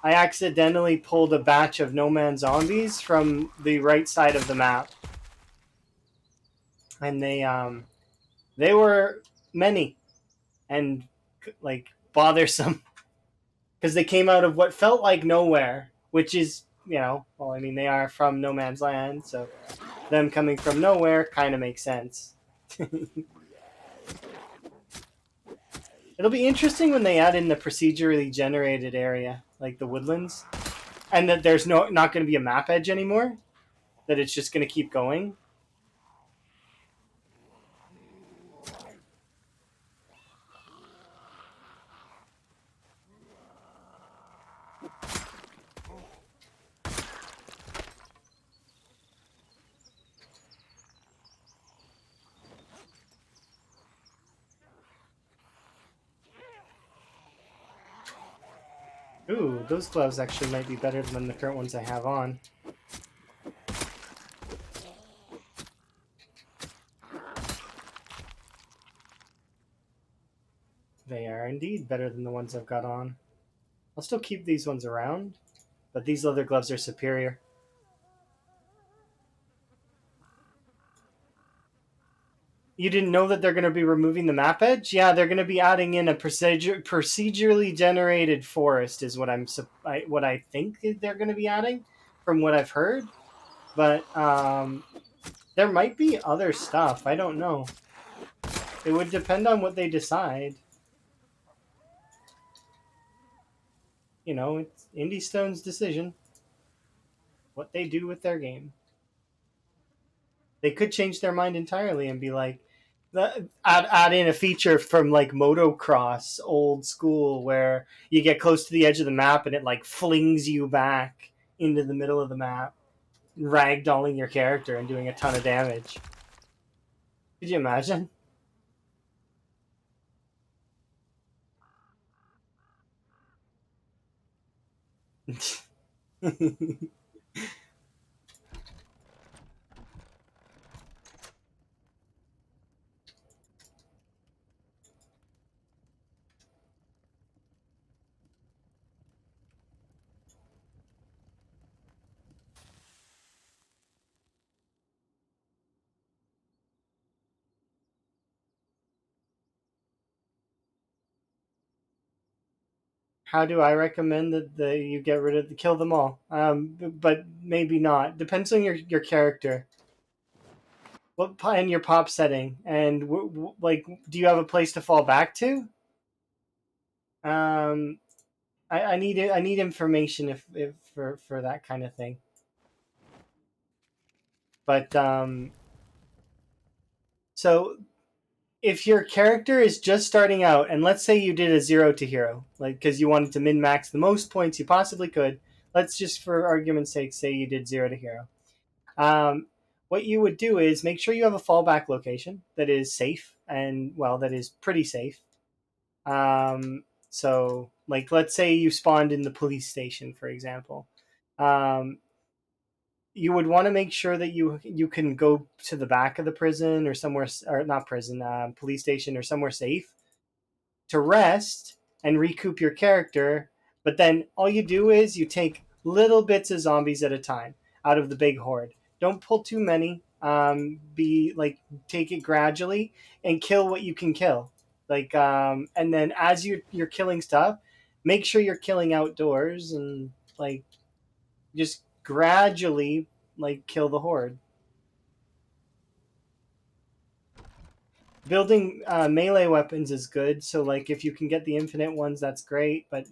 I accidentally pulled a batch of Nomad zombies from the right side of the map, and they were many and like bothersome because they came out of what felt like nowhere, which is, well, I mean, they are from no man's land, so them coming from nowhere kind of makes sense. It'll be interesting when they add in the procedurally generated area, like the woodlands, and that there's not going to be a map edge anymore. That it's just going to keep going. Ooh, those gloves actually might be better than the current ones I have on. They are indeed better than the ones I've got on. I'll still keep these ones around, but these leather gloves are superior. You didn't know that they're going to be removing the map edge? Yeah, they're going to be adding in a procedurally generated forest, is what I think they're going to be adding, from what I've heard. But there might be other stuff. I don't know. It would depend on what they decide. It's Indie Stone's decision. What they do with their game. They could change their mind entirely and be like, add in a feature from like motocross old school where you get close to the edge of the map and it like flings you back into the middle of the map, ragdolling your character and doing a ton of damage. Could you imagine? How do I recommend that you get rid of kill them all? But maybe not. Depends on your character. What in your pop setting, and like, do you have a place to fall back to? Um, I need information if for that kind of thing. But so if your character is just starting out, and let's say you did a 0 to hero, like because you wanted to min max the most points you possibly could. Let's just, for argument's sake, say you did 0 to hero. Um, what you would do is make sure you have a fallback location that is safe and, well, that is pretty safe. So, like, let's say you spawned in the police station, for example. Um, you would want to make sure that you can go to the back of the prison or somewhere, or not prison, police station or somewhere safe to rest and recoup your character. But then all you do is you take little bits of zombies at a time out of the big horde. Don't pull too many. Be like, take it gradually and kill what you can kill. Like, and then as you're killing stuff, make sure you're killing outdoors and like just gradually like kill the horde. Building melee weapons is good. So like if you can get the infinite ones, that's great. But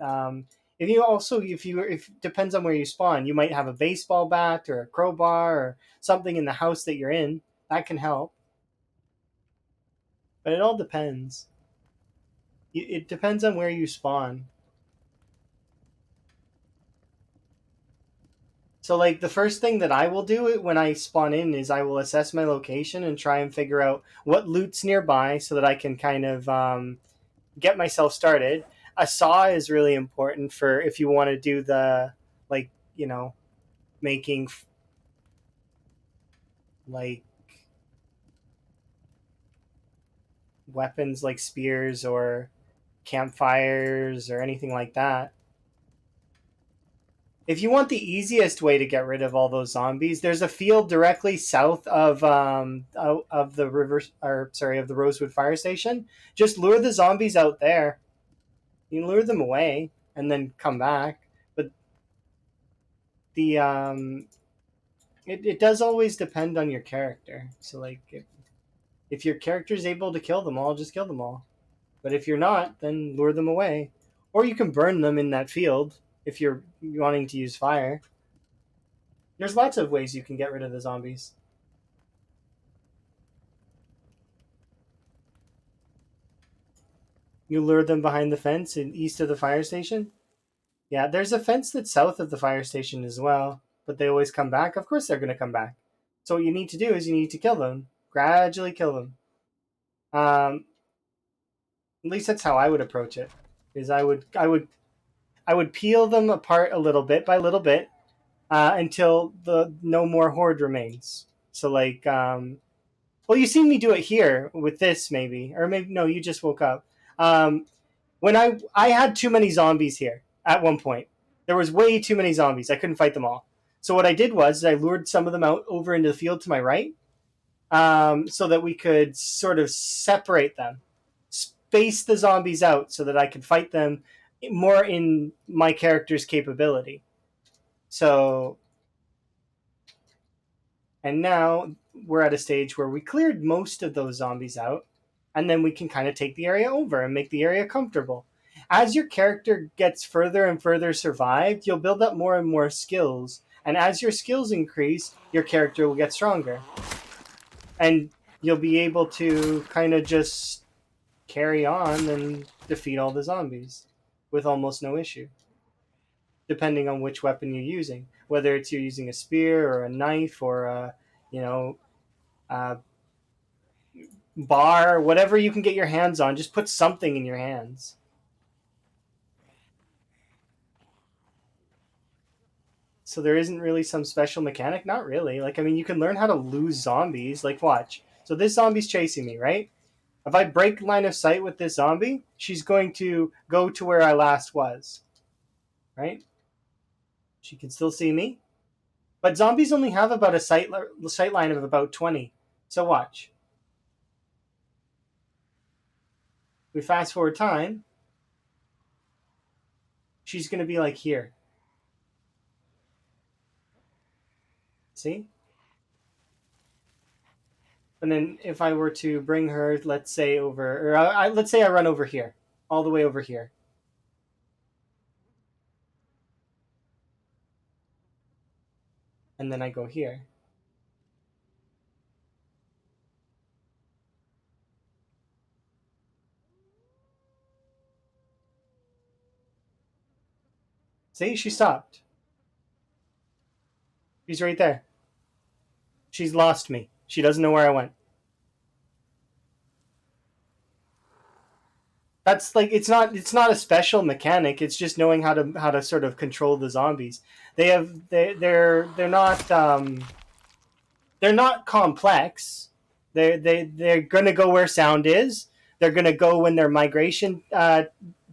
if depends on where you spawn, you might have a baseball bat or a crowbar or something in the house that you're in that can help. But it all depends. It depends on where you spawn. So like the first thing that I will do when I spawn in is I will assess my location and try and figure out what loot's nearby so that I can kind of get myself started. A saw is really important for if you want to do the like making like weapons like spears or campfires or anything like that. If you want the easiest way to get rid of all those zombies, there's a field directly south of the river, or sorry, of the Rosewood Fire Station. Just lure the zombies out there. You can lure them away and then come back. But the it does always depend on your character. So like if your character is able to kill them all, just kill them all. But if you're not, then lure them away. Or you can burn them in that field if you're wanting to use fire. There's lots of ways you can get rid of the zombies. You lure them behind the fence in east of the fire station. Yeah, there's a fence that's south of the fire station as well, but they always come back. Of course, they're going to come back. So what you need to do is you need to kill them, gradually kill them. At least that's how I would approach it. Is I would peel them apart a little bit by little bit until the no more horde remains. So like, well, you've seen me do it here with this maybe, or maybe no, you just woke up. Um, when I had too many zombies here at one point. There was way too many zombies. I couldn't fight them all. So what I did was I lured some of them out over into the field to my right, so that we could sort of separate them, space the zombies out, so that I could fight them more in my character's capability. So, and now we're at a stage where we cleared most of those zombies out, and then we can kind of take the area over and make the area comfortable. As your character gets further and further survived, you'll build up more and more skills. And as your skills increase, your character will get stronger. And you'll be able to kind of just carry on and defeat all the zombies with almost no issue, depending on which weapon you're using. Whether it's you're using a spear or a knife or you know, a bar, whatever you can get your hands on, just put something in your hands. So there isn't really some special mechanic? Not really. Like, I mean, you can learn how to lose zombies. Like, watch. So this zombie's chasing me, right? If I break line of sight with this zombie, she's going to go to where I last was, right? She can still see me. But zombies only have about a sight line of about 20. So watch. We fast forward time. She's going to be like here. See? And then if I were to bring her, let's say over, or let's say I run over here, all the way over here. And then I go here. See, she stopped. She's right there. She's lost me. She doesn't know where I went. That's like it's not a special mechanic. It's just knowing how to sort of control the zombies. They're not complex. They're gonna go where sound is. They're gonna go when their migration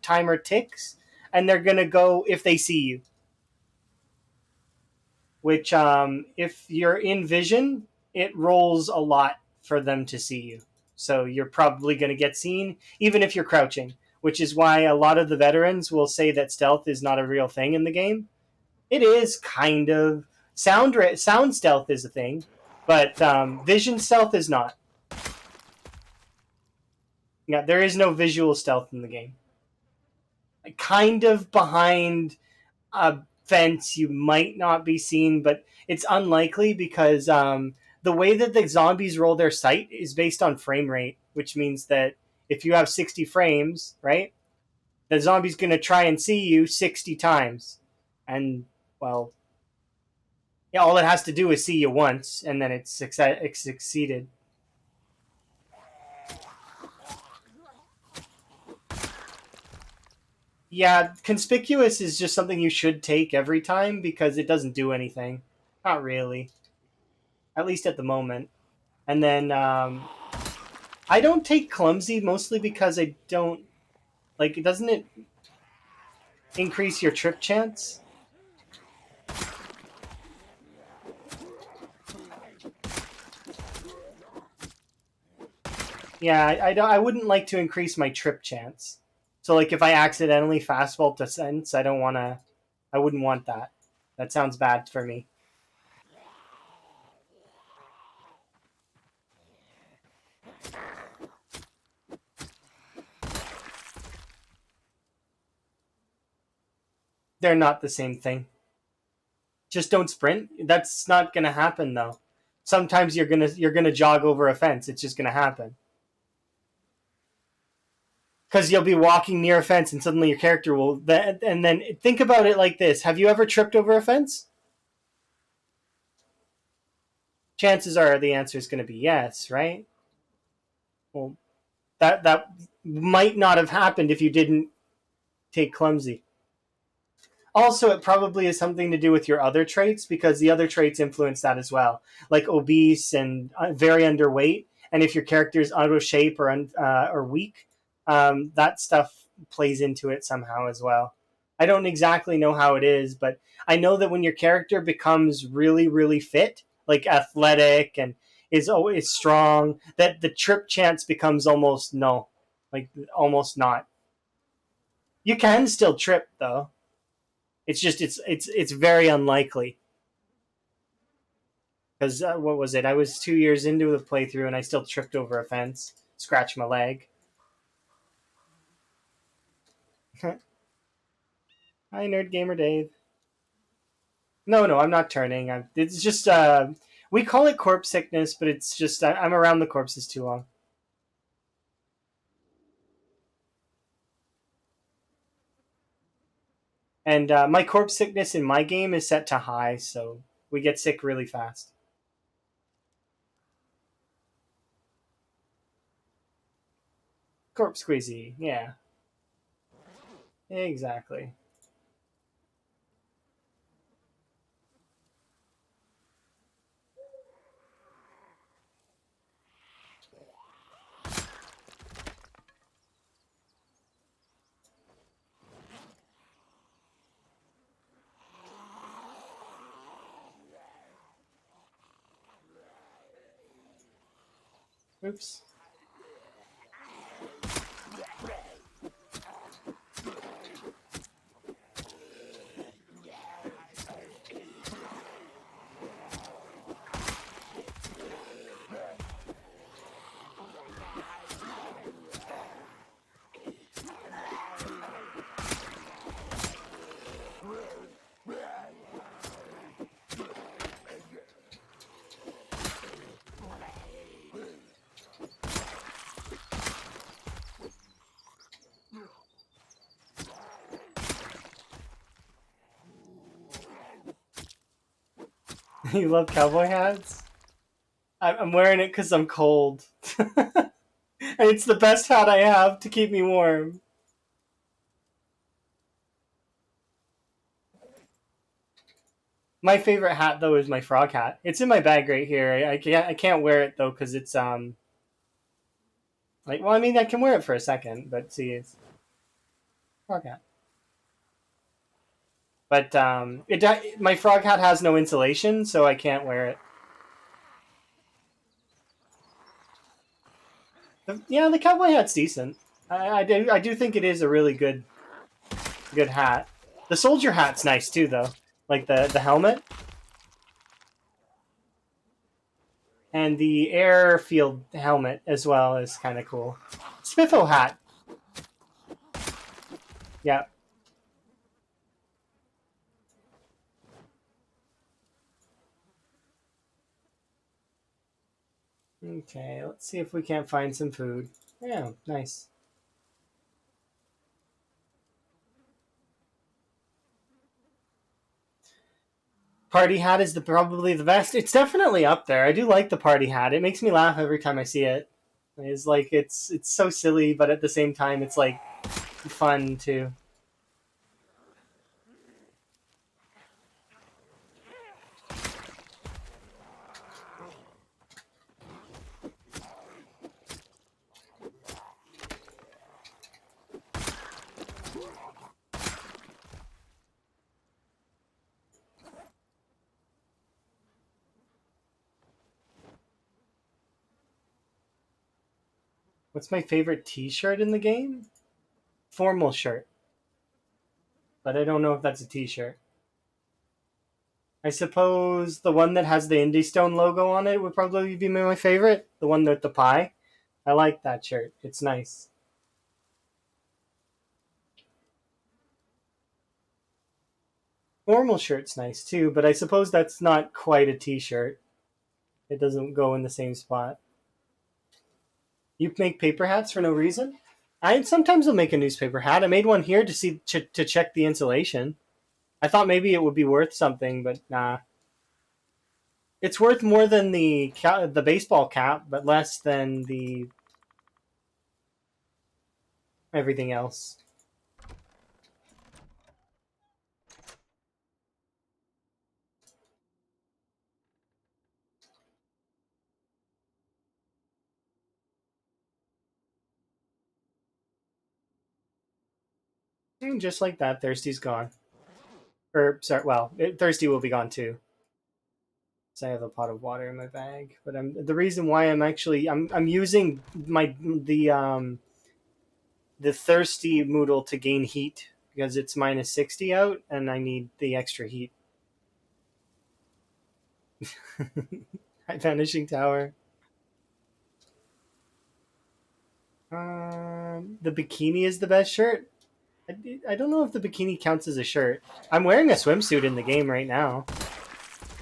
timer ticks, and they're gonna go if they see you. Which if you're in vision, it rolls a lot for them to see you. So you're probably going to get seen, even if you're crouching, which is why a lot of the veterans will say that stealth is not a real thing in the game. It is kind of. Sound stealth is a thing, but vision stealth is not. Yeah, there is no visual stealth in the game. Kind of behind a fence, you might not be seen, but it's unlikely because the way that the zombies roll their sight is based on frame rate, which means that if you have 60 frames, right, the zombie's going to try and see you 60 times. And, well, Yeah, all it has to do is see you once, and then it's succeeded. Yeah, conspicuous is just something you should take every time because it doesn't do anything. Not really, at least at the moment. And then I don't take clumsy mostly because I don't like. Doesn't it increase your trip chance? Yeah, I wouldn't like to increase my trip chance. So like if I accidentally fastball to sense, I don't want to. I wouldn't want that. That sounds bad for me. They're not the same thing. Just don't sprint. That's not gonna happen though. Sometimes you're gonna jog over a fence. It's just gonna happen because you'll be walking near a fence and suddenly your character will. And then think about it like this: have you ever tripped over a fence? Chances are the answer is going to be yes, right? Well, that might not have happened if you didn't take clumsy. Also, it probably has something to do with your other traits because the other traits influence that as well, like obese and very underweight. And if your character is out of shape or weak, that stuff plays into it somehow as well. I don't exactly know how it is, but I know that when your character becomes really, really fit, like athletic and is always strong, that the trip chance becomes almost no, like almost not. You can still trip though. It's just it's very unlikely because what was it? I was 2 years into the playthrough and I still tripped over a fence, scratched my leg. Hi, nerd gamer Dave. No, no, I'm not turning. It's just we call it corpse sickness, but it's just I'm around the corpses too long. And my corpse sickness in my game is set to high, so we get sick really fast. Corpse squeezy, yeah, exactly. Oops. You love cowboy hats? I'm wearing it because I'm cold. And it's the best hat I have to keep me warm. My favorite hat though is my frog hat. It's in my bag right here. I can't wear it though because it's like well I mean I can wear it for a second, but see it's frog hat. But my frog hat has no insulation, so I can't wear it. Yeah, the cowboy hat's decent. I do think it is a really good hat. The soldier hat's nice too though, like the helmet and the airfield helmet as well is kind of cool. Spiffo hat, yeah. Okay, let's see if we can't find some food. Yeah, nice. Party hat is probably the best. It's definitely up there. I do like the party hat. It makes me laugh every time I see it. It's like it's so silly, but at the same time, it's like fun too. What's my favorite T-shirt in the game? Formal shirt, but I don't know if that's a T-shirt. I suppose the one that has the Indie Stone logo on it would probably be my favorite. The one with the pie. I like that shirt. It's nice. Formal shirt's nice too, but I suppose that's not quite a T-shirt. It doesn't go in the same spot. You make paper hats for no reason? I sometimes will make a newspaper hat. I made one here to see to check the insulation. I thought maybe it would be worth something, but nah. It's worth more than the baseball cap, but less than the everything else. And just like that, Thirsty's gone. Or sorry, well, Thirsty will be gone too. So I have a pot of water in my bag, but the reason why I'm using the Thirsty Moodle to gain heat because it's minus 60 out, and I need the extra heat. Vanishing Tower. The bikini is the best shirt. I don't know if the bikini counts as a shirt. I'm wearing a swimsuit in the game right now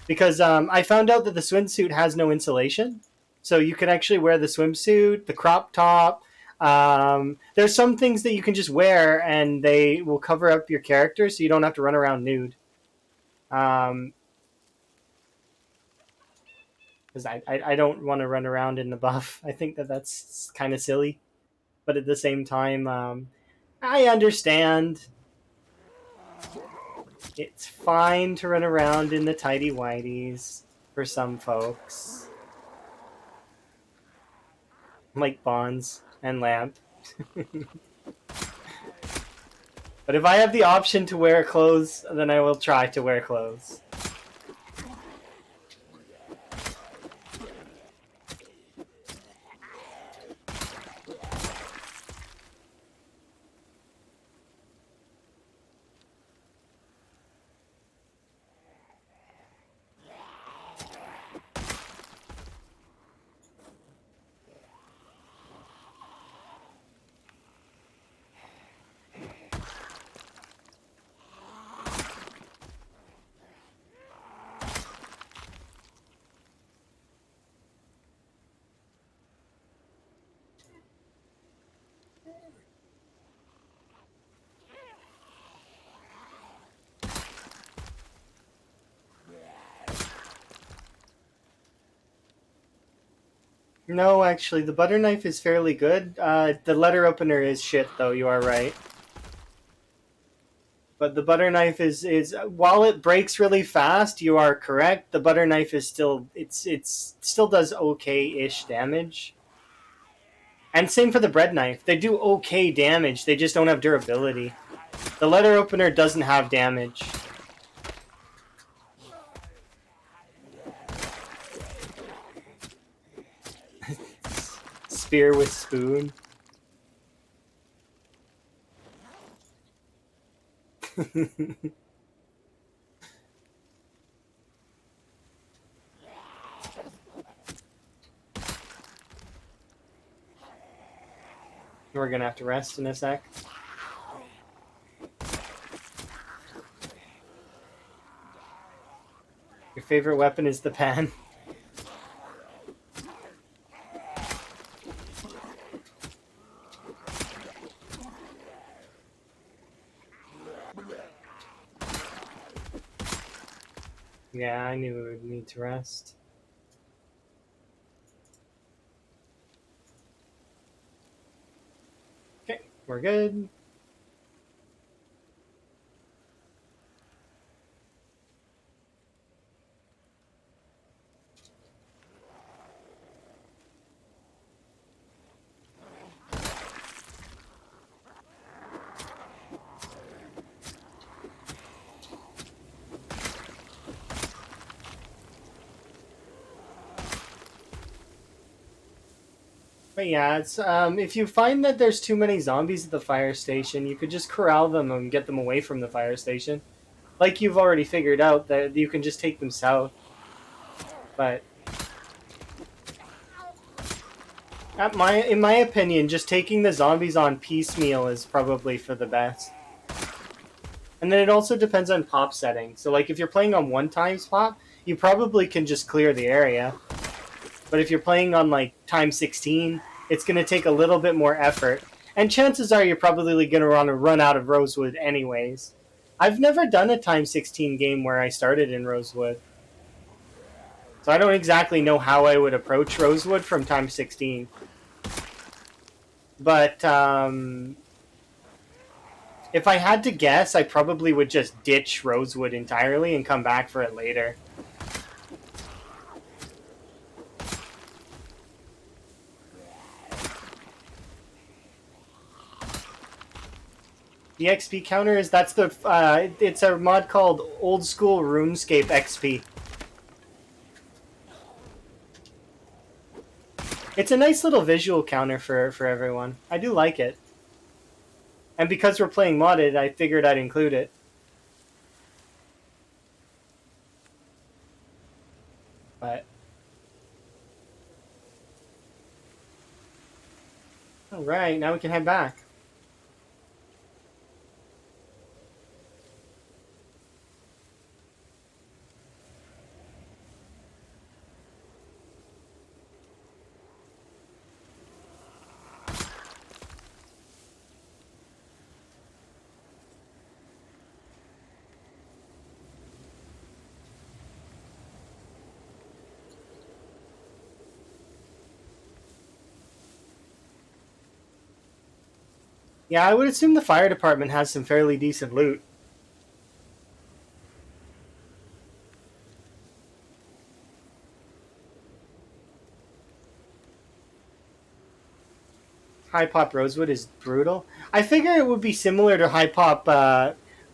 because I found out that the swimsuit has no insulation, so you can actually wear the swimsuit, the crop top. There's some things that you can just wear and they will cover up your character, so you don't have to run around nude. Because I don't want to run around in the buff. I think that's kind of silly, but at the same time, I understand. It's fine to run around in the tidy whities for some folks, like Bonds and Lamp. But if I have the option to wear clothes, then I will try to wear clothes. No, actually, the butter knife is fairly good. The letter opener is shit, though. You are right. But the butter knife is while it breaks really fast, you are correct. The butter knife is it's still does okay-ish damage. And same for the bread knife. They do okay damage. They just don't have durability. The letter opener doesn't have damage. Spear with spoon. We're gonna have to rest in a sec. Your favorite weapon is the pen. Yeah, I knew we would need to rest. Okay, we're good. But yeah, it's if you find that there's too many zombies at the fire station, you could just corral them and get them away from the fire station. Like you've already figured out that you can just take them south. But in my opinion, just taking the zombies on piecemeal is probably for the best. And then it also depends on pop setting. So like if you're playing on 1x pop, you probably can just clear the area. But if you're playing on like times 16, it's going to take a little bit more effort. And chances are you're probably going to want to run out of Rosewood anyways. I've never done a times 16 game where I started in Rosewood. So I don't exactly know how I would approach Rosewood from times 16. But if I had to guess, I probably would just ditch Rosewood entirely and come back for it later. The XP counter is it's a mod called Old School RuneScape XP. It's a nice little visual counter for everyone. I do like it. And because we're playing modded, I figured I'd include it. But alright, now we can head back. Yeah, I would assume the fire department has some fairly decent loot. High Pop Rosewood is brutal. I figure it would be similar to High Pop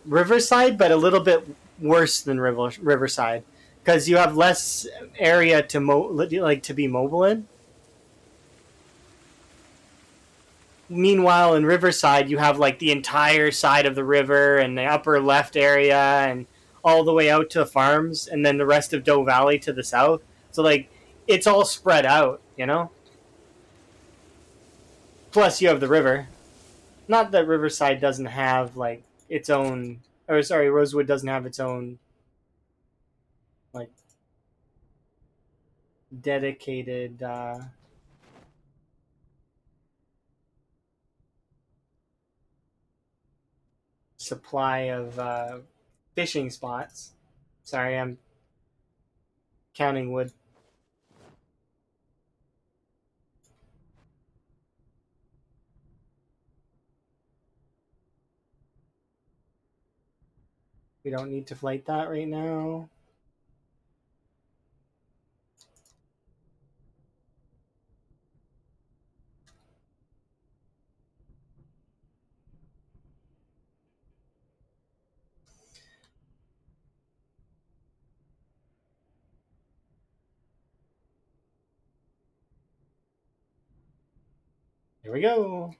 Riverside, but a little bit worse than Riverside, because you have less area to be mobile in. Meanwhile, in Riverside, you have like the entire side of the river and the upper left area and all the way out to the farms, and then the rest of Doe Valley to the south. So like it's all spread out, you know. Plus, you have the river. Not that Riverside doesn't have like its own, or sorry, Rosewood doesn't have its own like dedicated supply of fishing spots. Sorry, I'm counting wood. We don't need to flight that right now. Here we go.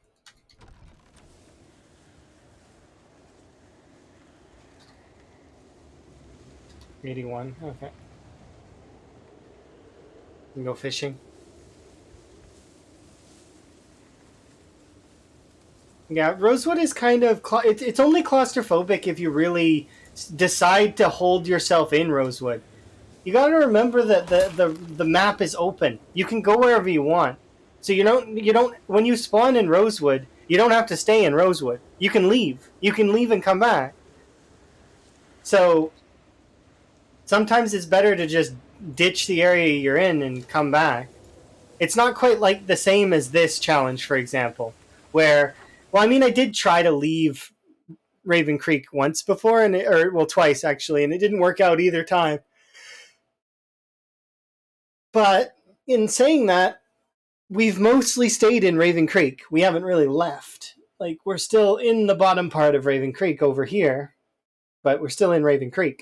'81. Okay. We can go fishing. Yeah, Rosewood is kind of it's only claustrophobic if you really decide to hold yourself in Rosewood. You got to remember that the map is open. You can go wherever you want. So you don't when you spawn in Rosewood, you don't have to stay in Rosewood. You can leave. You can leave and come back. So sometimes it's better to just ditch the area you're in and come back. It's not quite like the same as this challenge, for example, where, well, I mean, I did try to leave Ravencreek once before, or twice actually, and it didn't work out either time. But in saying that, we've mostly stayed in Ravencreek. We haven't really left. Like, we're still in the bottom part of Ravencreek over here, but we're still in Ravencreek.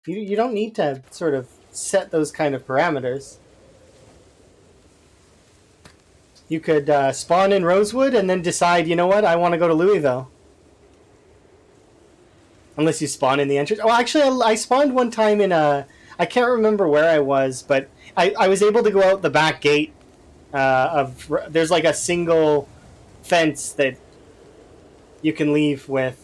You don't need to sort of set those kind of parameters. You could spawn in Rosewood and then decide, you know what, I want to go to Louisville. Unless you spawn in the entrance. Oh, actually, I spawned one time in a... I can't remember where I was, but I was able to go out the back gate of... There's like a single fence that you can leave with.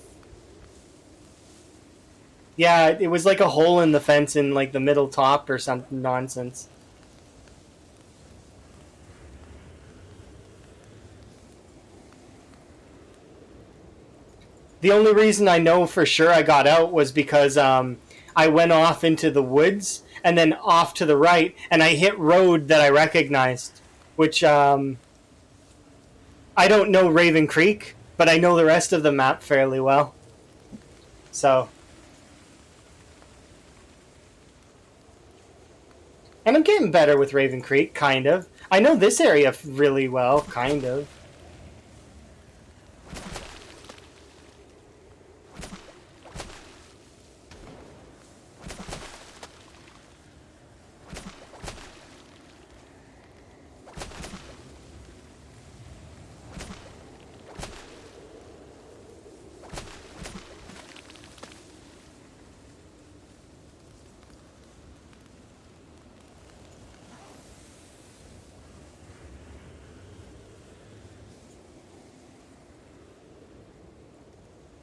Yeah, it was like a hole in the fence in like the middle top or some nonsense. The only reason I know for sure I got out was because I went off into the woods and then off to the right, and I hit road that I recognized, which I don't know Ravencreek, but I know the rest of the map fairly well. So, and I'm getting better with Ravencreek, kind of. I know this area really well, kind of.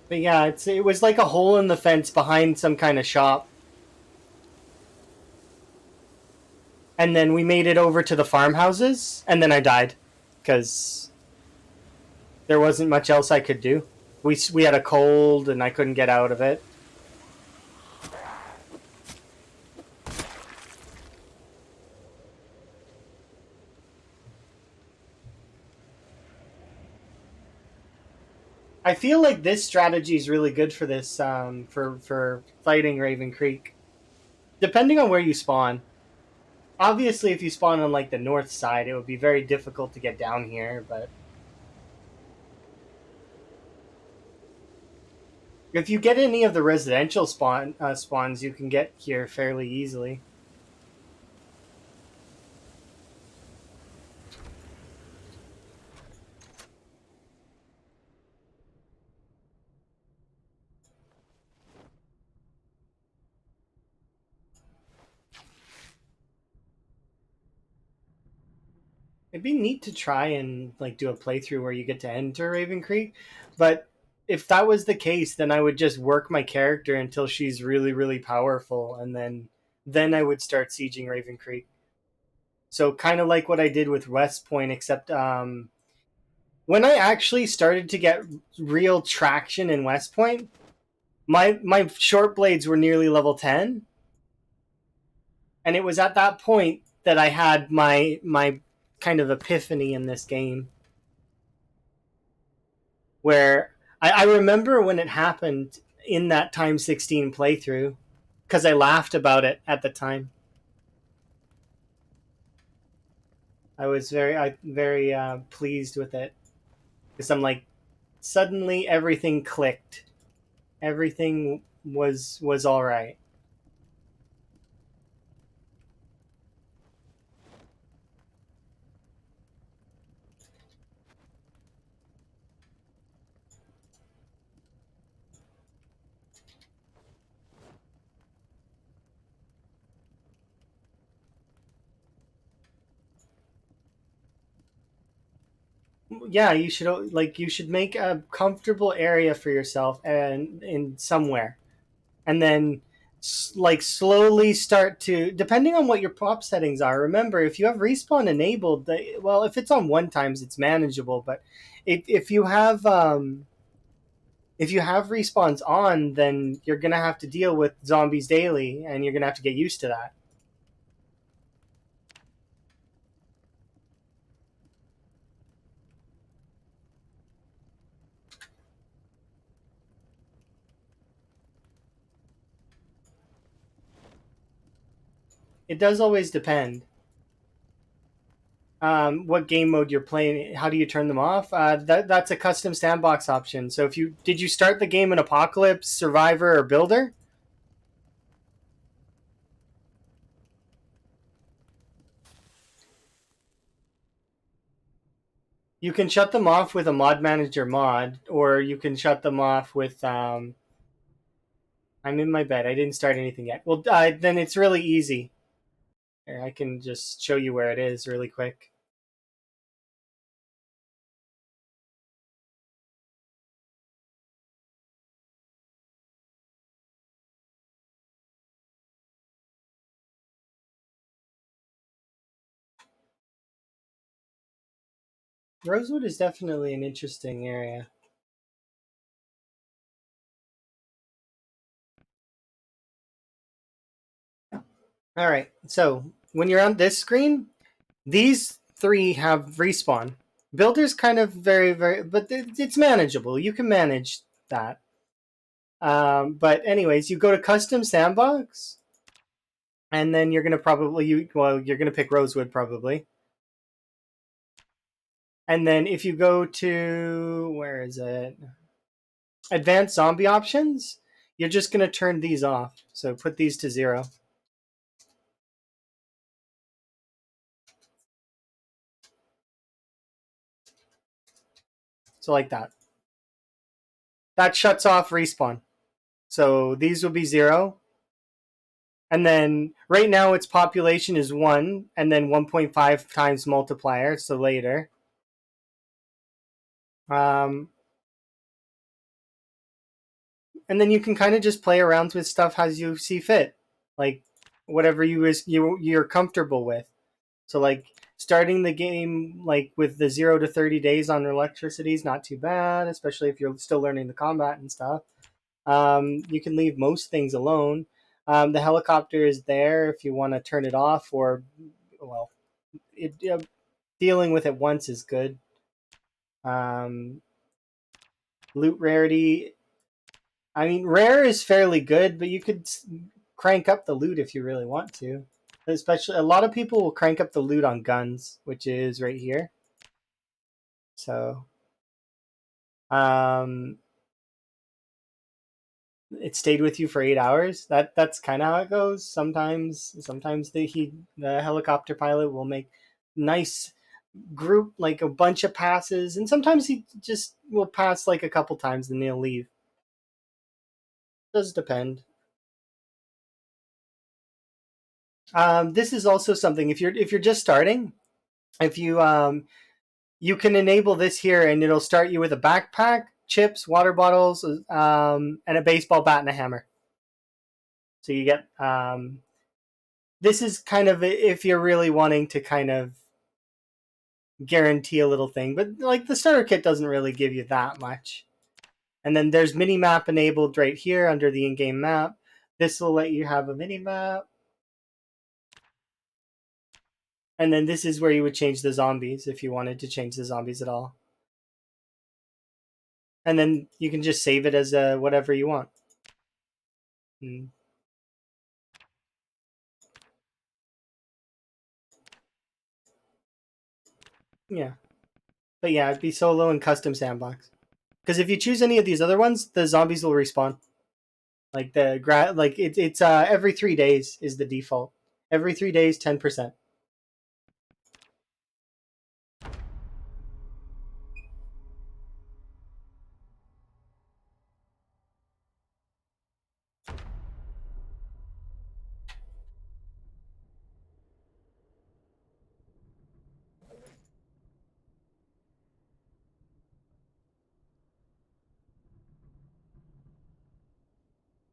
But yeah, it was like a hole in the fence behind some kind of shop. And then we made it over to the farmhouses, and then I died. Because there wasn't much else I could do. We had a cold, and I couldn't get out of it. I feel like this strategy is really good for this, for fighting Ravencreek. Depending on where you spawn. Obviously, if you spawn on like the north side, it would be very difficult to get down here, but if you get any of the residential spawns, you can get here fairly easily. It'd be neat to try and like do a playthrough where you get to enter Ravencreek, but if that was the case, then I would just work my character until she's really, really powerful, and then I would start sieging Ravencreek. So kind of like what I did with West Point, except when I actually started to get real traction in West Point, my short blades were nearly level 10, and it was at that point that I had my kind of epiphany in this game, where I remember when it happened in that time 16 playthrough, because I laughed about it at the time. I was very pleased with it, because I'm like, suddenly everything clicked, everything was all right. Yeah, you should make a comfortable area for yourself and in somewhere, and then like slowly start to, depending on what your prop settings are. Remember, if you have respawn enabled, well, if it's on one times, it's manageable. But if you have If you have respawns on, then you're gonna have to deal with zombies daily, and you're gonna have to get used to that. It does always depend. What game mode you're playing? How do you turn them off? That's a custom sandbox option. So if you did you start the game in Apocalypse, Survivor, or Builder? You can shut them off with a mod manager mod, or you can shut them off with. I'm in my bed. I didn't start anything yet. Well, then it's really easy. Here, I can just show you where it is really quick. Rosewood is definitely an interesting area. All right, so when you're on this screen, these three have respawn. Builder's kind of very, but it's manageable. You can manage that. But anyways, you go to custom sandbox, and then you're gonna you're gonna pick Rosewood probably. And then if you go to where is it? Advanced zombie options, you're just gonna turn these off. So put these to 0. So like that. That shuts off respawn. So these will be 0. And then right now its population is 1, and then 1.5 times multiplier, so later. Um, and then you can kind of just play around with stuff as you see fit, like whatever you're comfortable with. So like starting the game like with the 0 to 30 days on electricity is not too bad, especially if you're still learning the combat and stuff. You can leave most things alone. The helicopter is there if you want to turn it off, or well, dealing with it once is good. Um, Loot rarity. I mean, rare is fairly good, but you could crank up the loot if you really want to. Especially, a lot of people will crank up the loot on guns, which is right here. So, um, it stayed with you for 8 hours. That's kind of how it goes. Sometimes the helicopter pilot will make nice group like a bunch of passes, and sometimes he just will pass like a couple times and he'll leave. Does depend. This is also something if you're just starting, if you can enable this here and it'll start you with a backpack, chips, water bottles, and a baseball bat and a hammer. So you get this is kind of if you're really wanting to kind of guarantee a little thing, but like the starter kit doesn't really give you that much. And then there's mini map enabled right here under the in-game map. This will let you have a mini map. And then this is where you would change the zombies if you wanted to change the zombies at all. And then you can just save it as whatever you want. Yeah. But yeah, it'd be solo and custom sandbox. Because if you choose any of these other ones, the zombies will respawn. Like it's every 3 days is the default. Every 3 days, 10%.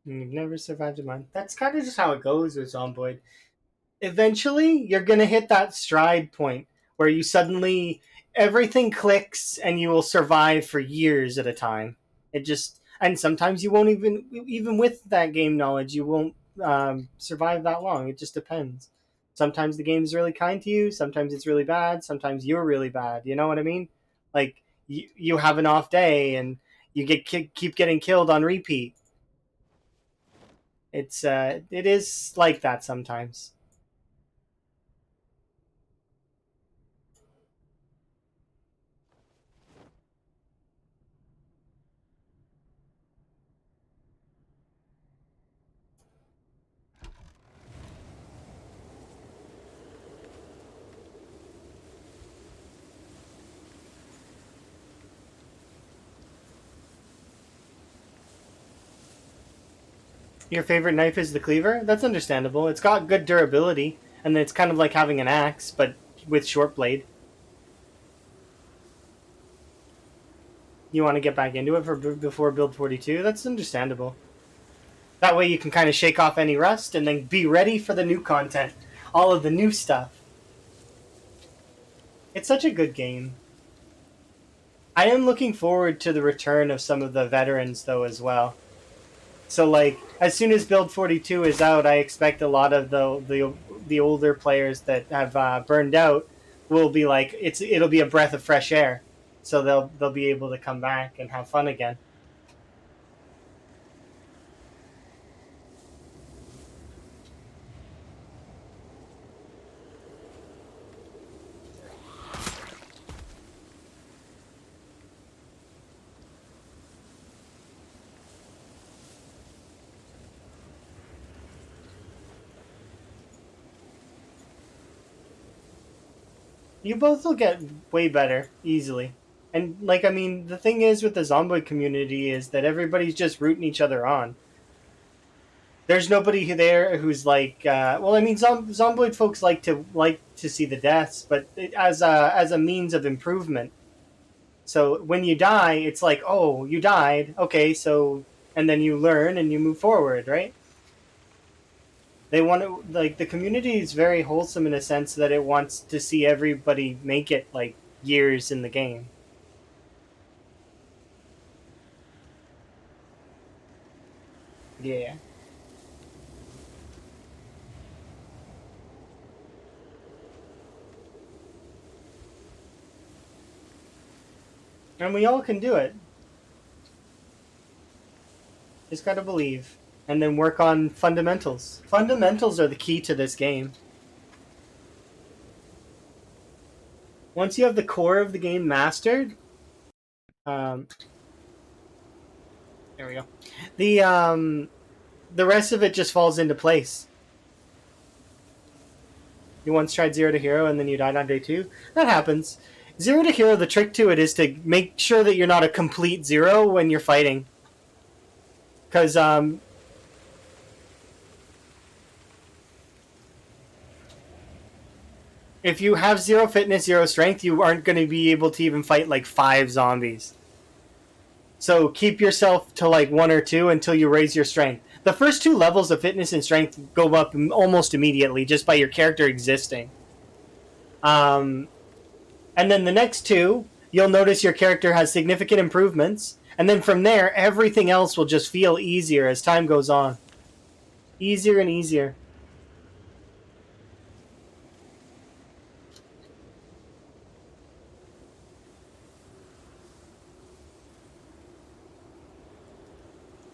You've never survived a month. That's kind of just how it goes with Zomboid. Eventually, you're gonna hit that stride point where you suddenly everything clicks and you will survive for years at a time. It just And sometimes you won't even with that game knowledge, you won't survive that long. It just depends. Sometimes the game's really kind to you. Sometimes it's really bad. Sometimes you're really bad. You know what I mean? Like you have an off day and you keep getting killed on repeat. It is like that sometimes. Your favorite knife is the cleaver? That's understandable. It's got good durability, and it's kind of like having an axe, but with short blade. You want to get back into it before build 42? That's understandable. That way you can kind of shake off any rust and then be ready for the new content. All of the new stuff. It's such a good game. I am looking forward to the return of some of the veterans, though, as well. So, like, as soon as Build 42 is out, I expect a lot of the older players that have burned out will be like it'll be a breath of fresh air. So they'll be able to come back and have fun again. You both will get way better easily. And like I mean, the thing is with the Zomboid community is that everybody's just rooting each other on. There's nobody there who's like, well, I mean, Zomboid folks like to see the deaths, but as a means of improvement. So when you die, it's like, oh, you died, okay, so and then you learn and you move forward, right? They want to like the community is very wholesome in a sense that it wants to see everybody make it like years in the game. Yeah. And we all can do it. Just gotta believe. And then work on fundamentals. Fundamentals are the key to this game. Once you have the core of the game mastered, um, there we go. The rest of it just falls into place. You once tried Zero to Hero and then you died on day two. That happens. Zero to Hero, the trick to it is to make sure that you're not a complete zero when you're fighting. Because if you have zero fitness, zero strength, you aren't going to be able to even fight like 5 zombies. So keep yourself to like 1 or 2 until you raise your strength. The first 2 levels of fitness and strength go up almost immediately just by your character existing. Um, and then the next 2, you'll notice your character has significant improvements. And then from there, everything else will just feel easier as time goes on. Easier and easier.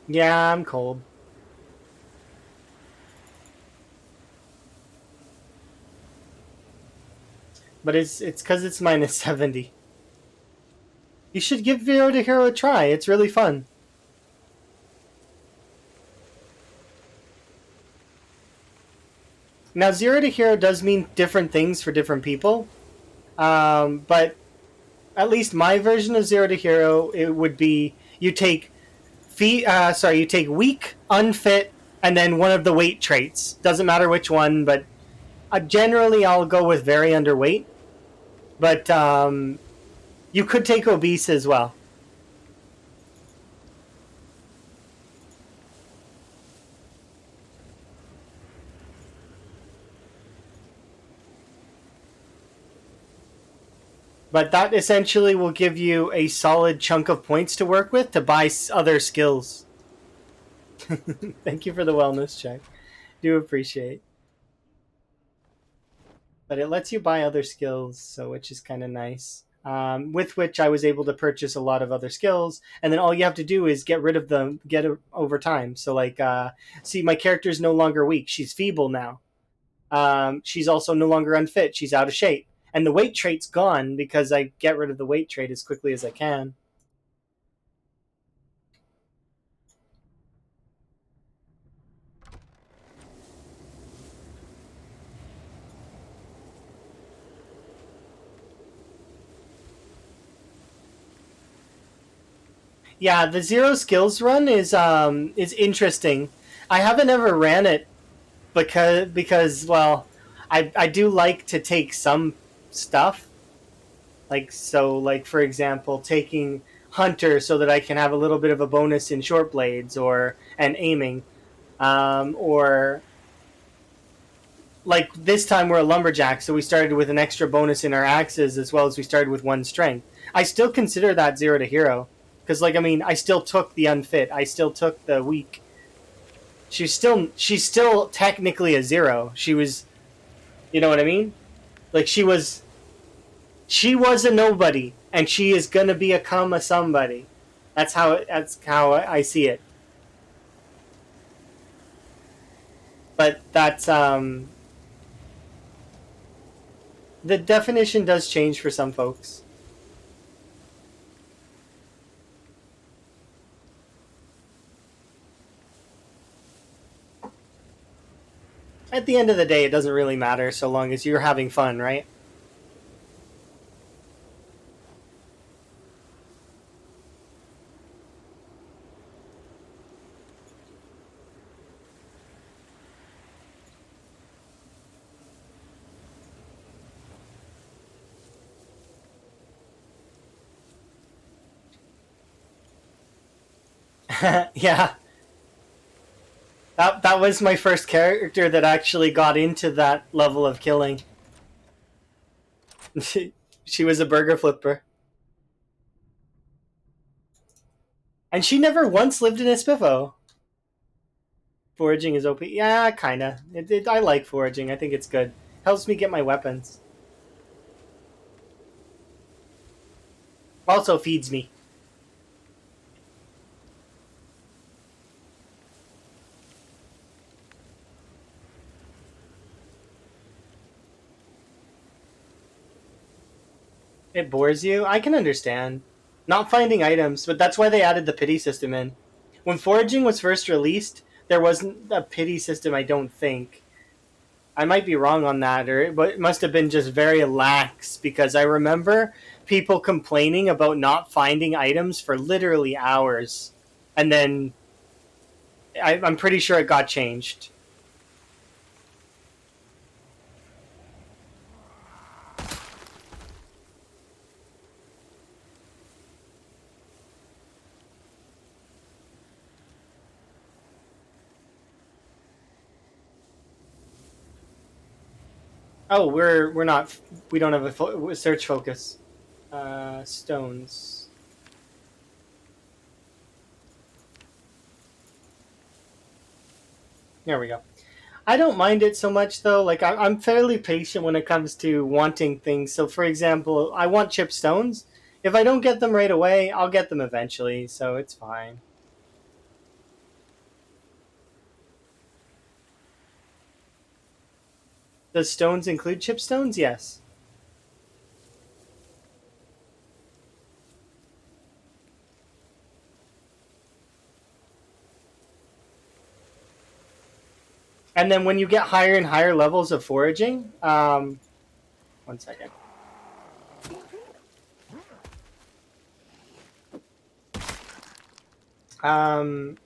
Yeah, I'm cold. But it's because it's minus 70. You should give Zero to Hero a try. It's really fun. Now, Zero to Hero does mean different things for different people. But at least my version of Zero to Hero, it would be you take you take weak, unfit, and then one of the weight traits. Doesn't matter which one, but generally I'll go with very underweight. But you could take obese as well. But that essentially will give you a solid chunk of points to work with to buy other skills. Thank you for the wellness check. Do appreciate. But it lets you buy other skills, so which is kind of nice. With which I was able to purchase a lot of other skills, and then all you have to do is get rid of them, get it over time. So like, see, my character is no longer weak; she's feeble now. She's also no longer unfit; she's out of shape, and the weight trait's gone because I get rid of the weight trait as quickly as I can. Yeah, the zero skills run is interesting. I haven't ever ran it because well, I do like to take some stuff, like for example taking hunter so that I can have a little bit of a bonus in short blades or and aiming, or like this time we're a lumberjack, so we started with an extra bonus in our axes as well as we started with one strength. I still consider that zero to hero because like I mean I still took the unfit, I still took the weak. She's still technically a zero. She was, you know what I mean? Like she was a nobody, and she is gonna become a somebody. That's how I see it. But that's the definition does change for some folks. At the end of the day, it doesn't really matter so long as you're having fun, right? Yeah, that was my first character that actually got into that level of killing. She was a burger flipper, and she never once lived in a spiffo. Foraging is OP. Yeah, kinda. I like foraging. I think it's good. Helps me get my weapons. Also feeds me. It bores you. I can understand. Not finding items, but that's why they added the pity system in. When foraging was first released, there wasn't a pity system, I don't think. I might be wrong on that, but it must have been just very lax because I remember people complaining about not finding items for literally hours. And then I'm pretty sure it got changed. Oh, we're not. We don't have a search focus. Stones. There we go. I don't mind it so much though. Like I'm fairly patient when it comes to wanting things. So, for example, I want chip stones. If I don't get them right away, I'll get them eventually. So it's fine. Does stones include chip stones? Yes. And then when you get higher and higher levels of foraging, one second. Um,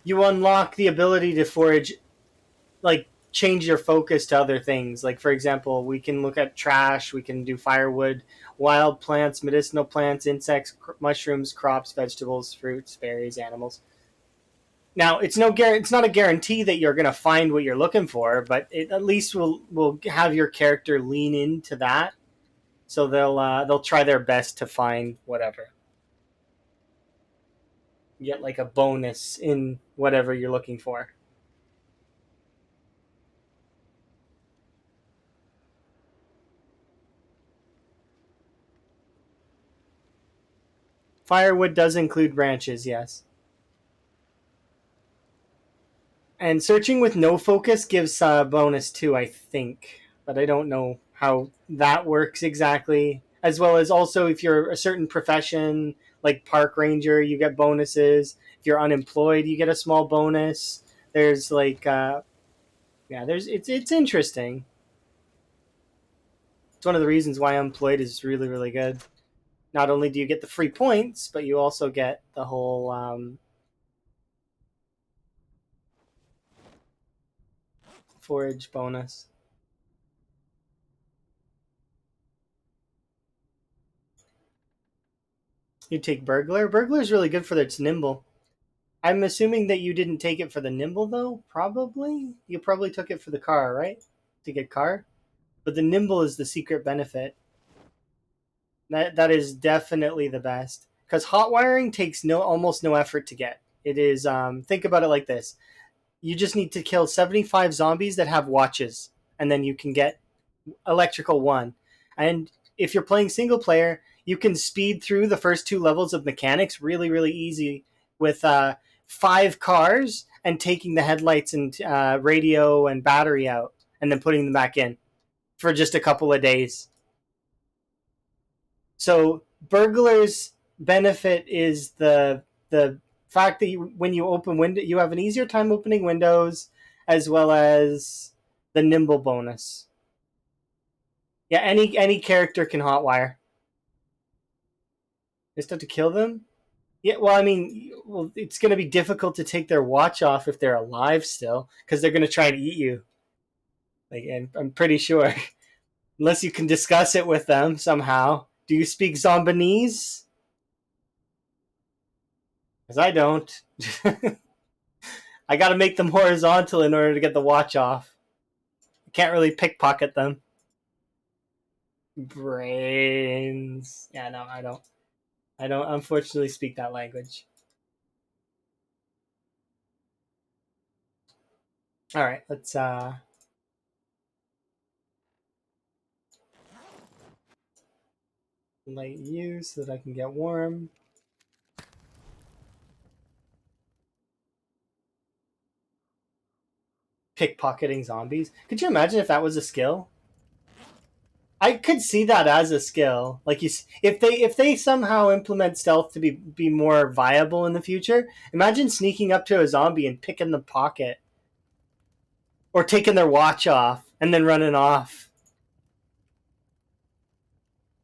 you unlock the ability to forage, like change your focus to other things. Like for example, we can look at trash, we can do firewood, wild plants, medicinal plants, insects, mushrooms, crops, vegetables, fruits, berries, animals. Now, it's not a guarantee that you're going to find what you're looking for, but it at least will have your character lean into that. So they'll try their best to find whatever. You get like a bonus in whatever you're looking for. Firewood does include branches, yes. And searching with no focus gives a bonus too, I think, but I don't know how that works exactly. As well as also if you're a certain profession, like park ranger, you get bonuses. If you're unemployed, you get a small bonus. There's like, yeah, there's it's interesting. It's one of the reasons why unemployed is really really good. Not only do you get the free points, but you also get the whole forage bonus. You take burglar. Burglar is really good for its nimble. I'm assuming that you didn't take it for the nimble though. Probably you probably took it for the car, right? To get car, but the nimble is the secret benefit. That is definitely the best because hot wiring takes no almost no effort to get. It is think about it like this: you just need to kill 75 zombies that have watches, and then you can get electrical one. And if you're playing single player, you can speed through the first two levels of mechanics really, really easy with 5 cars and taking the headlights and radio and battery out and then putting them back in for just a couple of days. So burglars' benefit is the fact that when you open window, you have an easier time opening windows, as well as the nimble bonus. Yeah, any character can hotwire. Just have to kill them. Yeah, well, I mean, well, it's going to be difficult to take their watch off if they're alive still, because they're going to try and eat you. Like, and I'm pretty sure, unless you can discuss it with them somehow. Do you speak Zombinese? Because I don't. I got to make them horizontal in order to get the watch off. I can't really pickpocket them. Brains. Yeah, no, I don't. I don't unfortunately speak that language. All right, let's light you so that I can get warm. Pickpocketing zombies. Could you imagine if that was a skill? I could see that as a skill. Like you, if they somehow implement stealth to be more viable in the future, imagine sneaking up to a zombie and picking the pocket, or taking their watch off and then running off.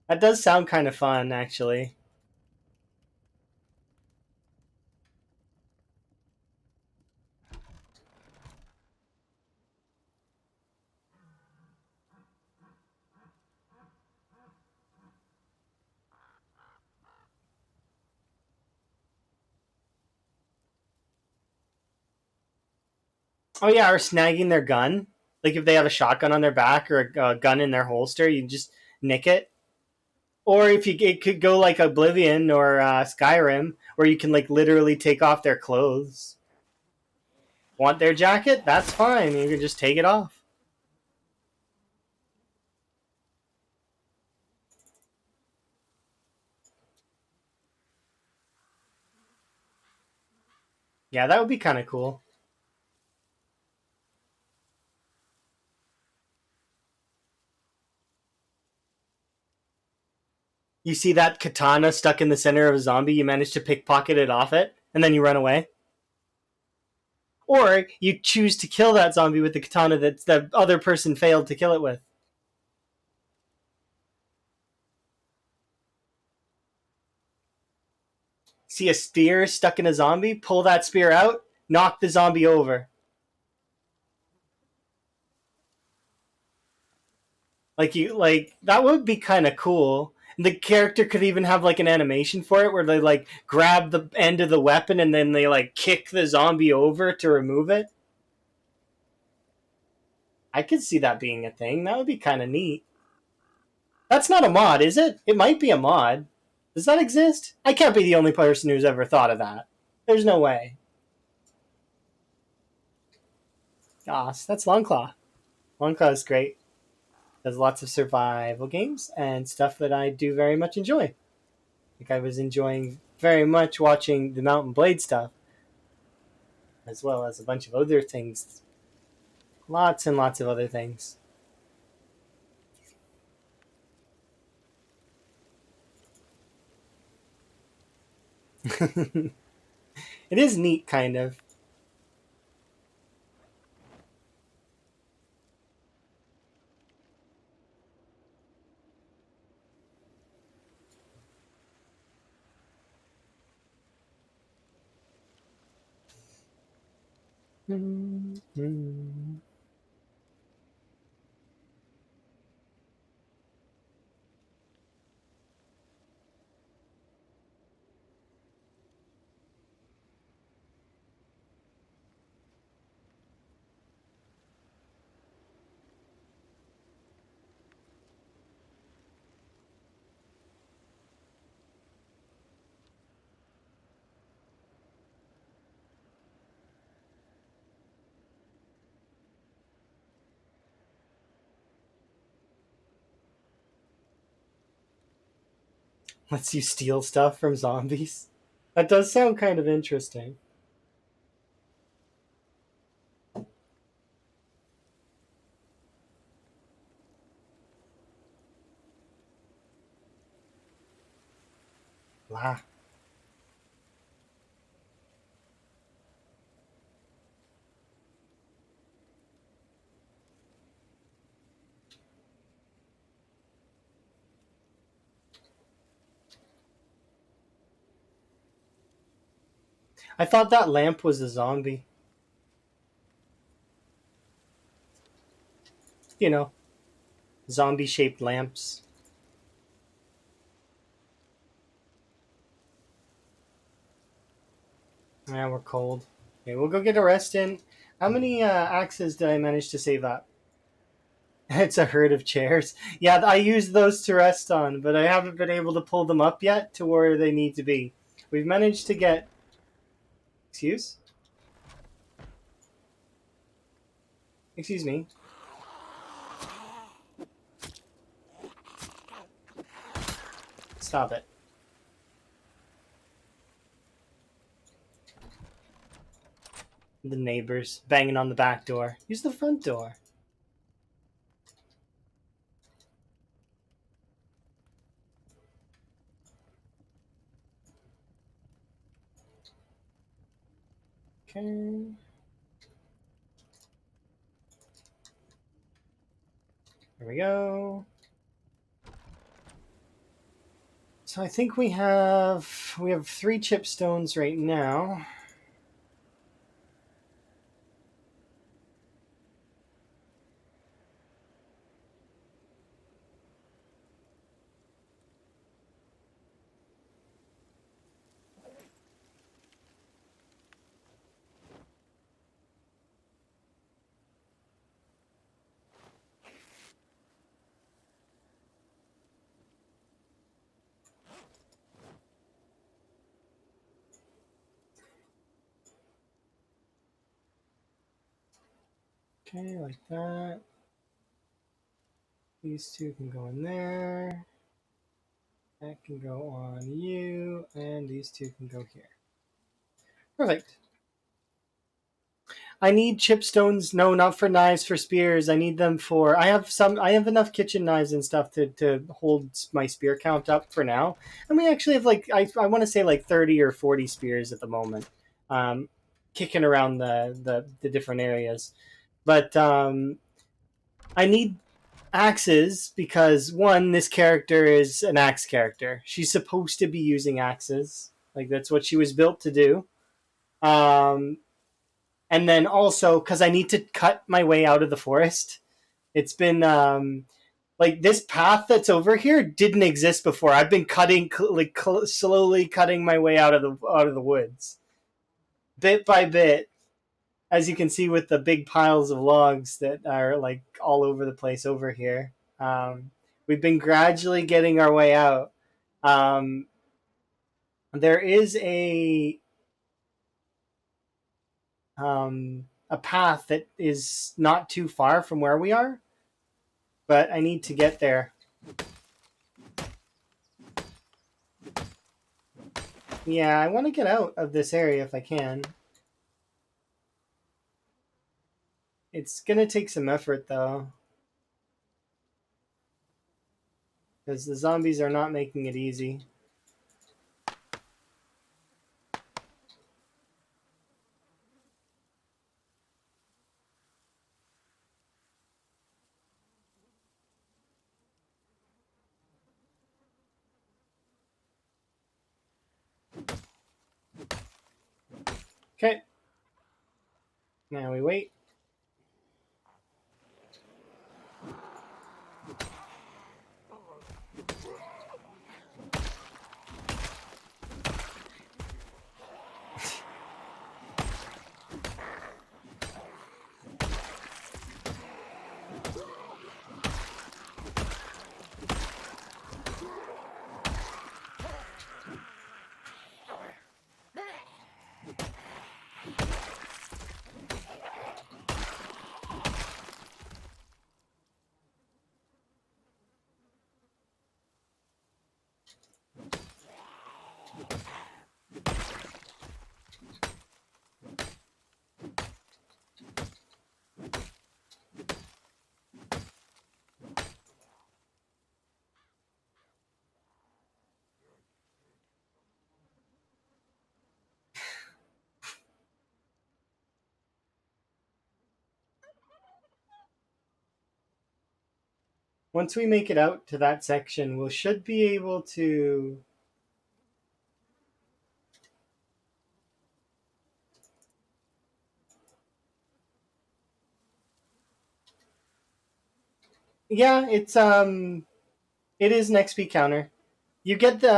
That does sound kind of fun, actually. Oh yeah, or snagging their gun. Like if they have a shotgun on their back or a gun in their holster, you just nick it. Or if you it could go like Oblivion or Skyrim, where you can like literally take off their clothes. Want their jacket? That's fine. You can just take it off. Yeah, that would be kind of cool. You see that katana stuck in the center of a zombie, you manage to pickpocket it off it, and then you run away. Or you choose to kill that zombie with the katana that the other person failed to kill it with. See a spear stuck in a zombie, pull that spear out, knock the zombie over. Like that would be kind of cool. The character could even have like an animation for it where they like grab the end of the weapon and then they like kick the zombie over to remove it. I could see that being a thing. That would be kind of neat. That's not a mod, is it? It might be a mod. Does that exist? I can't be the only person who's ever thought of that. There's no way. Gosh, that's Longclaw. Longclaw is great. Does lots of survival games and stuff that I do very much enjoy. Like I was enjoying very much watching the Mountain Blade stuff, as well as a bunch of other things. Lots and lots of other things. It is neat, kind of. Lets you steal stuff from zombies. That does sound kind of interesting. Blah. I thought that lamp was a zombie. You know, zombie shaped lamps. Yeah, we're cold. Okay, we'll go get a rest in. How many axes did I manage to save up? It's a herd of chairs. Yeah, I used those to rest on, but I haven't been able to pull them up yet to where they need to be. We've managed to get. Excuse? Excuse me. Stop it. The neighbors banging on the back door. Use the front door. Okay. There we go. So I think we have 3 chipstones right now. Okay, like that. These 2 can go in there. That can go on you, and these 2 can go here. Perfect. I need chipstones. No, not for knives, for spears. I need them for. I have some. I have enough kitchen knives and stuff to hold my spear count up for now. And we actually have like I want to say like 30 or 40 spears at the moment, kicking around the different areas. But I need axes because one, this character is an axe character. She's supposed to be using axes. Like that's what she was built to do. Um, and then also because I need to cut my way out of the forest. It's been like this path that's over here didn't exist before. I've been slowly cutting my way out of the woods, bit by bit, as you can see with the big piles of logs that are like all over the place over here. We've been gradually getting our way out. Um, there is a path that is not too far from where we are, but I need to get there. Yeah, I want to get out of this area if I can. It's gonna take some effort though, because the zombies are not making it easy. Okay, now we wait. Once we make it out to that section, we should be able to. Yeah, it is an XP counter. You get the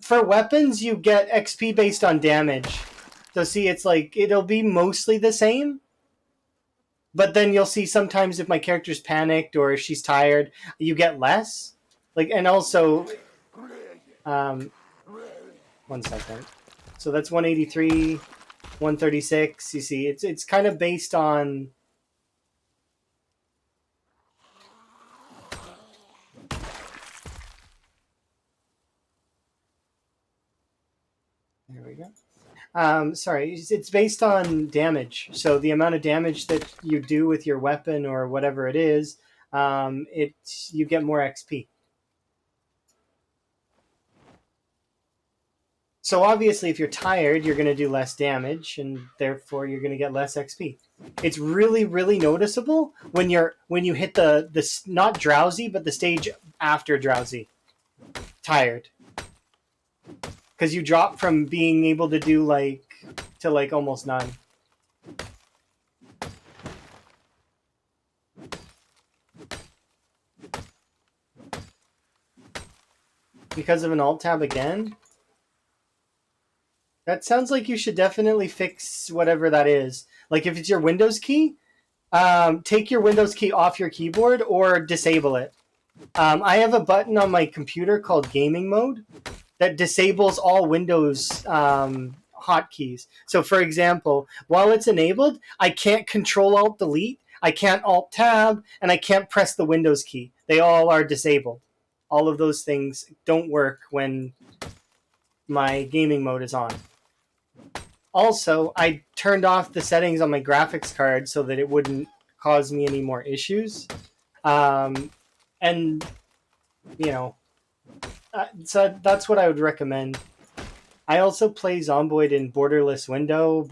for weapons you get XP based on damage. So see, it's like it'll be mostly the same, but then you'll see sometimes if my character's panicked or if she's tired, you get less. Like, and also, um, 1 second. So that's 183, 136. You see, it's kind of based on. There we go. Sorry, it's based on damage. So the amount of damage that you do with your weapon or whatever it is, it you get more XP. So obviously, if you're tired, you're going to do less damage, and therefore you're going to get less XP. It's really, really noticeable when you hit the not drowsy, but the stage after drowsy, tired, because you drop from being able to do like almost none. Because of an alt tab again. That sounds like you should definitely fix whatever that is. Like if it's your Windows key, take your Windows key off your keyboard or disable it. I have a button on my computer called gaming mode that disables all Windows hotkeys. So for example, while it's enabled, I can't Control Alt Delete, I can't Alt Tab, and I can't press the Windows key. They all are disabled. All of those things don't work when my gaming mode is on. Also, I turned off the settings on my graphics card so that it wouldn't cause me any more issues. And, you know, so that's what I would recommend. I also play Zomboid in borderless window,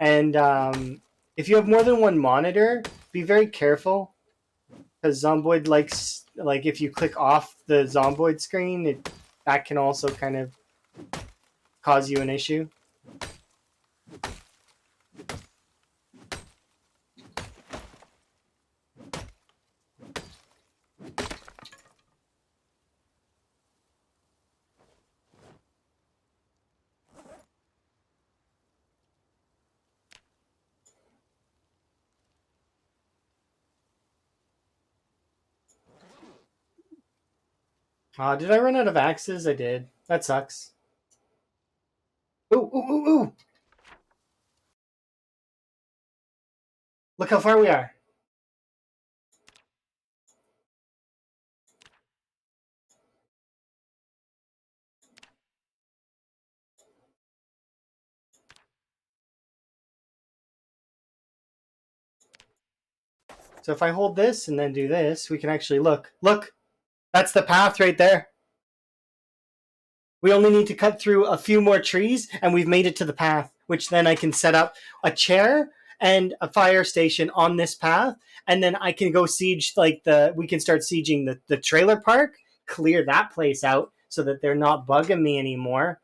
and if you have more than one monitor, be very careful because Zomboid likes, like, if you click off the Zomboid screen, that can also kind of cause you an issue. Did I run out of axes? I did. That sucks. Ooh, ooh, ooh, ooh! Look how far we are. So if I hold this and then do this, we can actually look. Look! That's the path right there. We only need to cut through a few more trees and we've made it to the path, which then I can set up a chair and a fire station on this path, and then I can go siege we can start sieging the trailer park, clear that place out so that they're not bugging me anymore.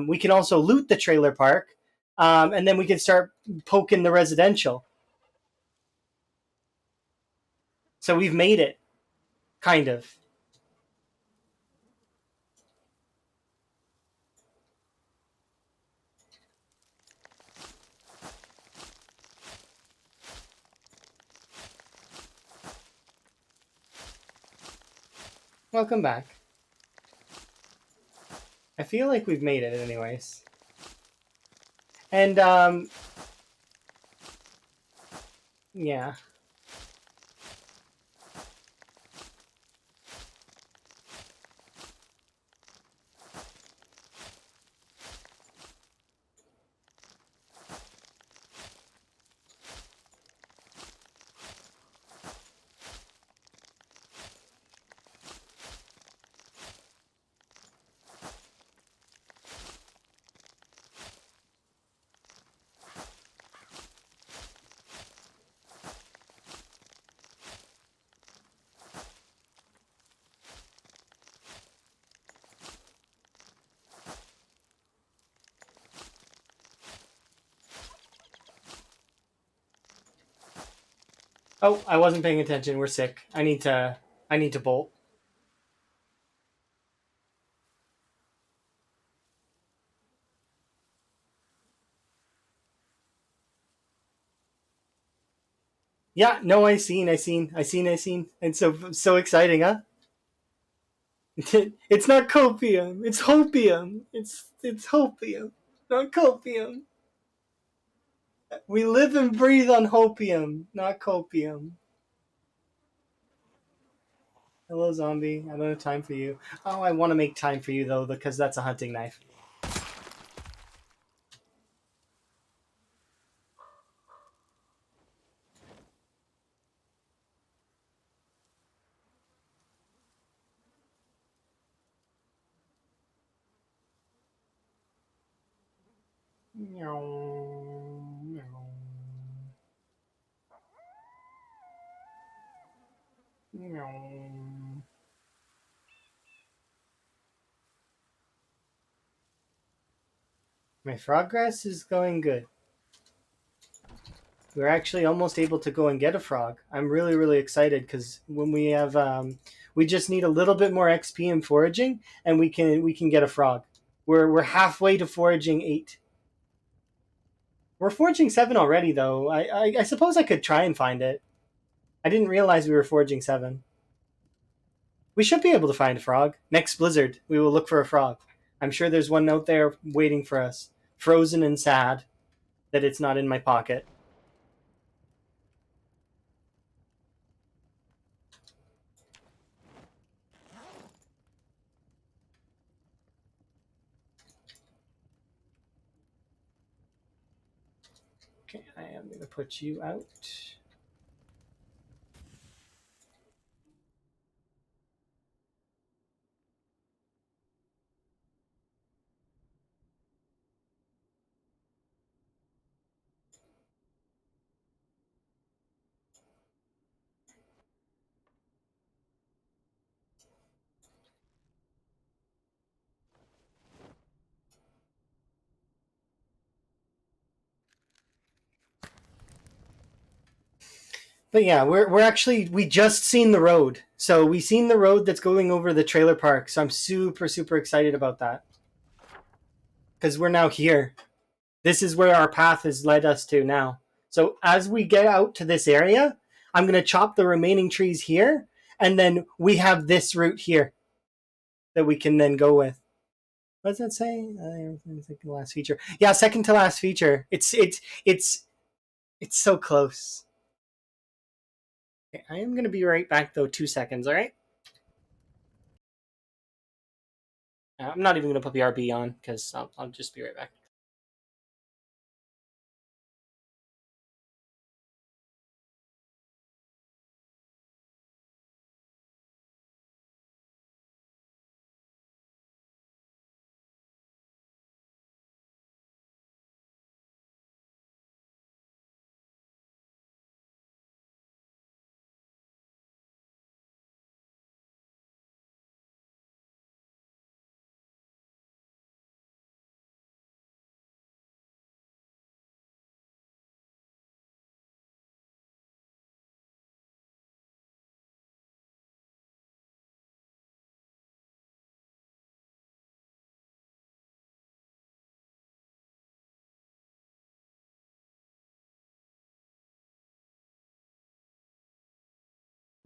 We can also loot the trailer park, and then we can start poking the residential. So we've made it, kind of. Welcome back. I feel like we've made it anyways. And yeah. Oh, I wasn't paying attention. We're sick. I need to bolt. Yeah, no, I seen. It's so exciting, huh? It's not copium. It's hopium. It's hopium, not copium. We live and breathe on hopium, not copium. Hello, zombie. I don't have time for you. Oh, I want to make time for you though, because that's a hunting knife. My progress is going good. We're actually almost able to go and get a frog. I'm really, really excited because when we just need a little bit more XP in foraging, and we can get a frog. We're halfway to foraging 8. We're foraging 7 already, though. I suppose I could try and find it. I didn't realize we were foraging 7. We should be able to find a frog. Next blizzard, we will look for a frog. I'm sure there's one out there waiting for us, frozen and sad that it's not in my pocket. Okay, I am going to put you out. But yeah, we just seen the road. So we seen the road that's going over the trailer park. So I'm super super excited about that because we're now here. This is where our path has led us to now. So as we get out to this area, I'm going to chop the remaining trees here, and then we have this route here. that we can then go with. What does that say? I think the last feature. Yeah, second to last feature. It's so close. Okay, I am gonna be right back though. 2 seconds. All right. I'm not even gonna put the RB on because I'll just be right back.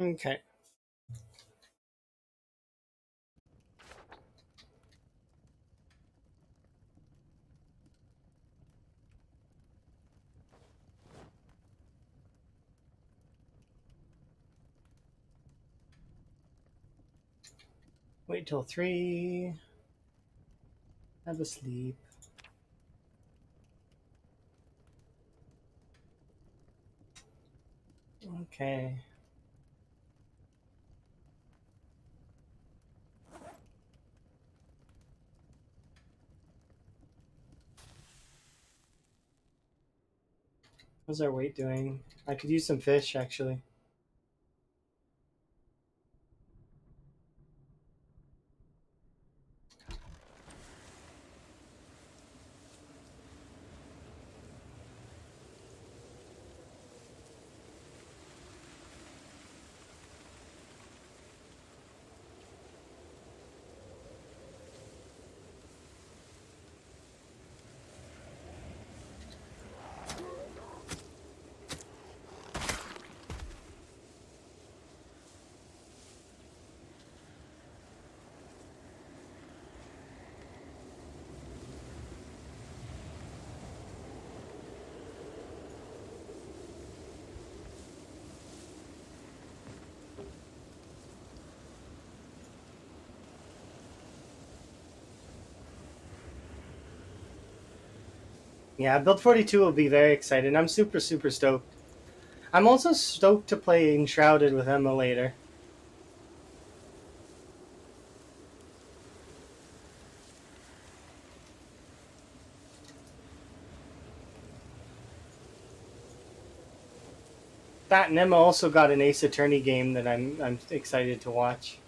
Okay. Wait till 3. Have a sleep. Okay. How's our weight doing? I could use some fish actually. Yeah, build 42 will be very exciting. I'm super stoked. I'm also stoked to play Enshrouded with Emma later. That and Emma also got an Ace Attorney game that I'm excited to watch.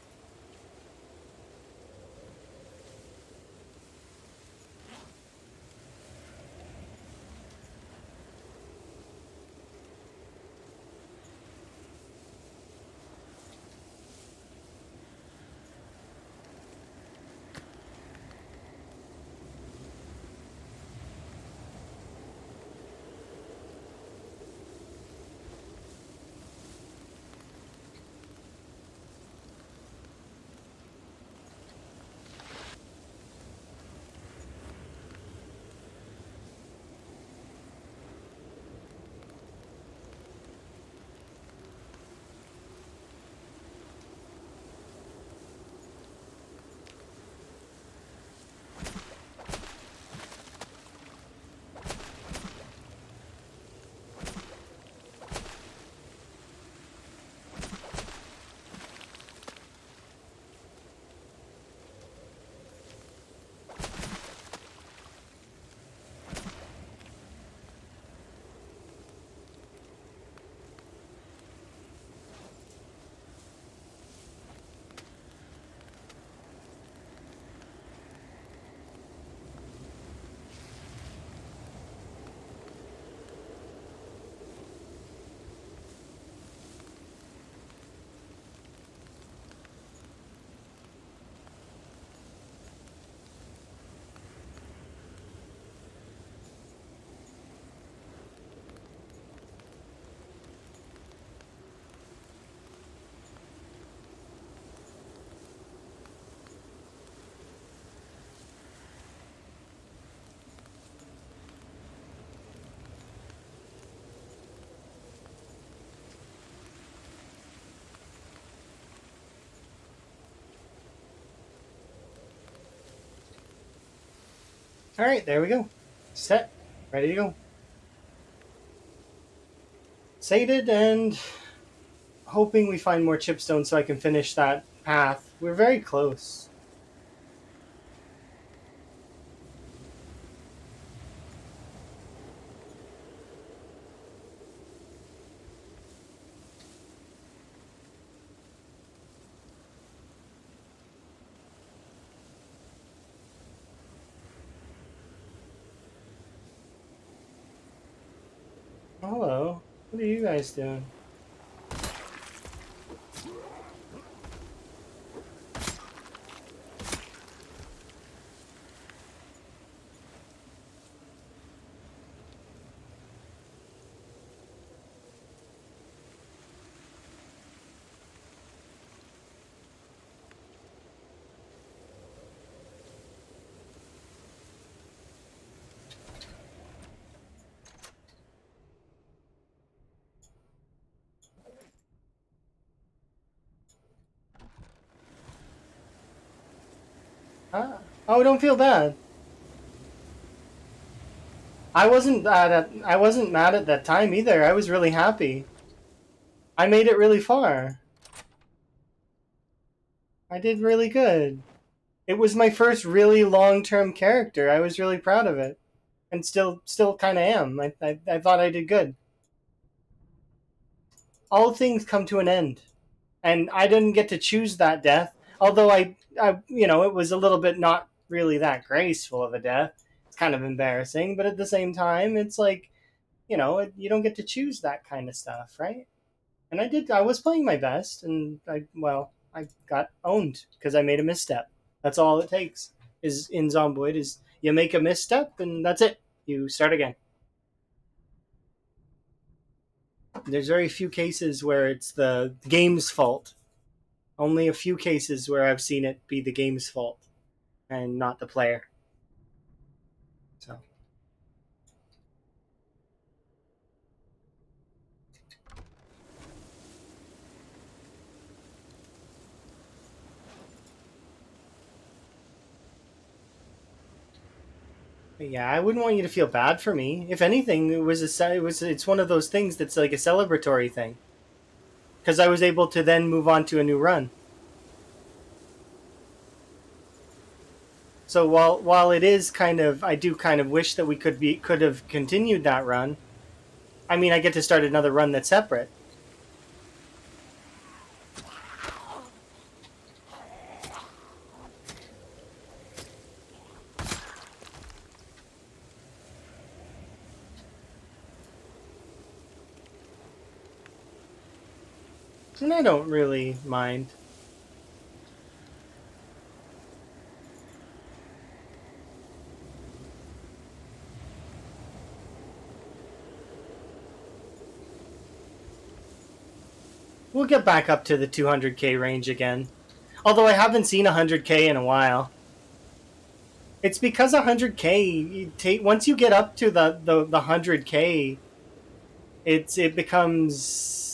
All right, there we go. Set, ready to go. Sated and hoping we find more chipstones so I can finish that path. We're very close. Hello. What are you guys doing? Ah. Oh, don't feel bad. I wasn't mad at that time either. I was really happy. I made it really far. I did really good. It was my first really long-term character. I was really proud of it, and still kind of am. I thought I did good. All things come to an end, and I didn't get to choose that death. Although it was a little bit not really that graceful of a death. It's kind of embarrassing, but at the same time, it's like, you don't get to choose that kind of stuff, right? And I did. I was playing my best, and I got owned because I made a misstep. That's all it takes. Is in Zomboid is you make a misstep, and that's it. You start again. There's very few cases where it's the game's fault. Only a few cases where I've seen it be the game's fault and not the player. So yeah, I wouldn't want you to feel bad for me. If anything, it's one of those things that's like a celebratory thing because I was able to then move on to a new run. So while it is kind of, I do kind of wish that we could have continued that run. I mean, I get to start another run that's separate. And I don't really mind. We'll get back up to the 200k range again. Although I haven't seen 100k in a while. It's because 100k, once you get up to the 100k, it becomes,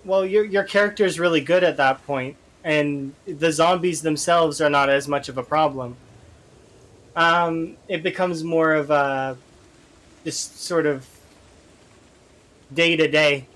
well, your character is really good at that point, and the zombies themselves are not as much of a problem. It becomes more of a just sort of day to day.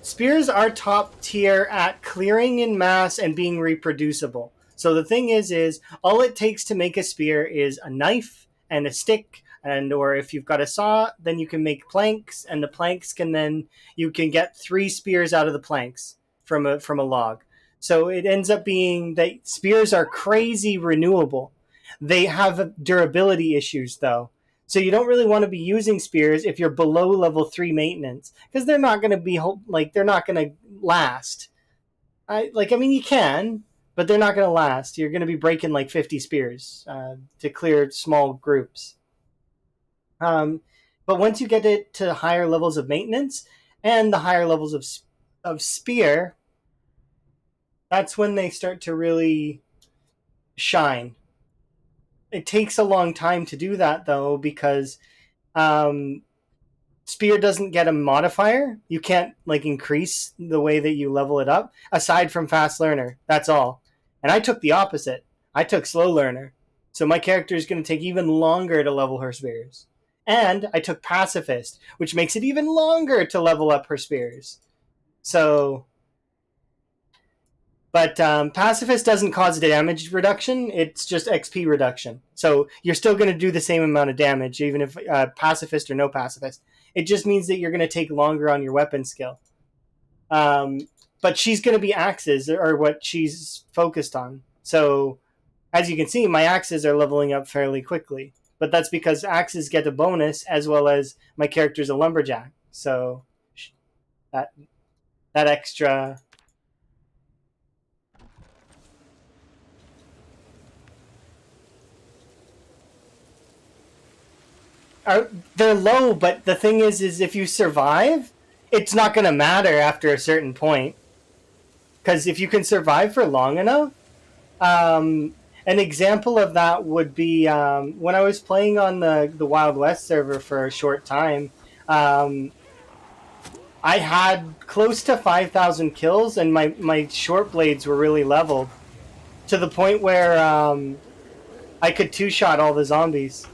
Spears are top tier at clearing in mass and being reproducible. So the thing is all it takes to make a spear is a knife and a stick, and or if you've got a saw, then you can make planks, and the planks can then you can get 3 spears out of the planks from a log. So it ends up being that spears are crazy renewable. They have durability issues though. So you don't really want to be using spears if you're below level 3 maintenance because they're not going to be they're not going to last. I mean you can, but they're not going to last. You're going to be breaking like 50 spears to clear small groups. Um, but once you get it to higher levels of maintenance and the higher levels of spear, that's when they start to really shine. It takes a long time to do that though because um, spear doesn't get a modifier. You can't like increase the way that you level it up aside from fast learner. That's all. And I took the opposite. I took slow learner. So my character is going to take even longer to level her spears. And I took pacifist, which makes it even longer to level up her spears. So but pacifist doesn't cause damage reduction. It's just XP reduction. So you're still going to do the same amount of damage, even if pacifist or no pacifist. It just means that you're going to take longer on your weapon skill. But she's going to be axes, or what she's focused on. So as you can see, my axes are leveling up fairly quickly. But that's because axes get a bonus, as well as my character's a lumberjack. So that extra... they're low, but the thing is if you survive, it's not going to matter after a certain point. Because if you can survive for long enough, an example of that would be when I was playing on the Wild West server for a short time. I had close to 5,000 kills, and my short blades were really leveled to the point where I could two-shot all the zombies.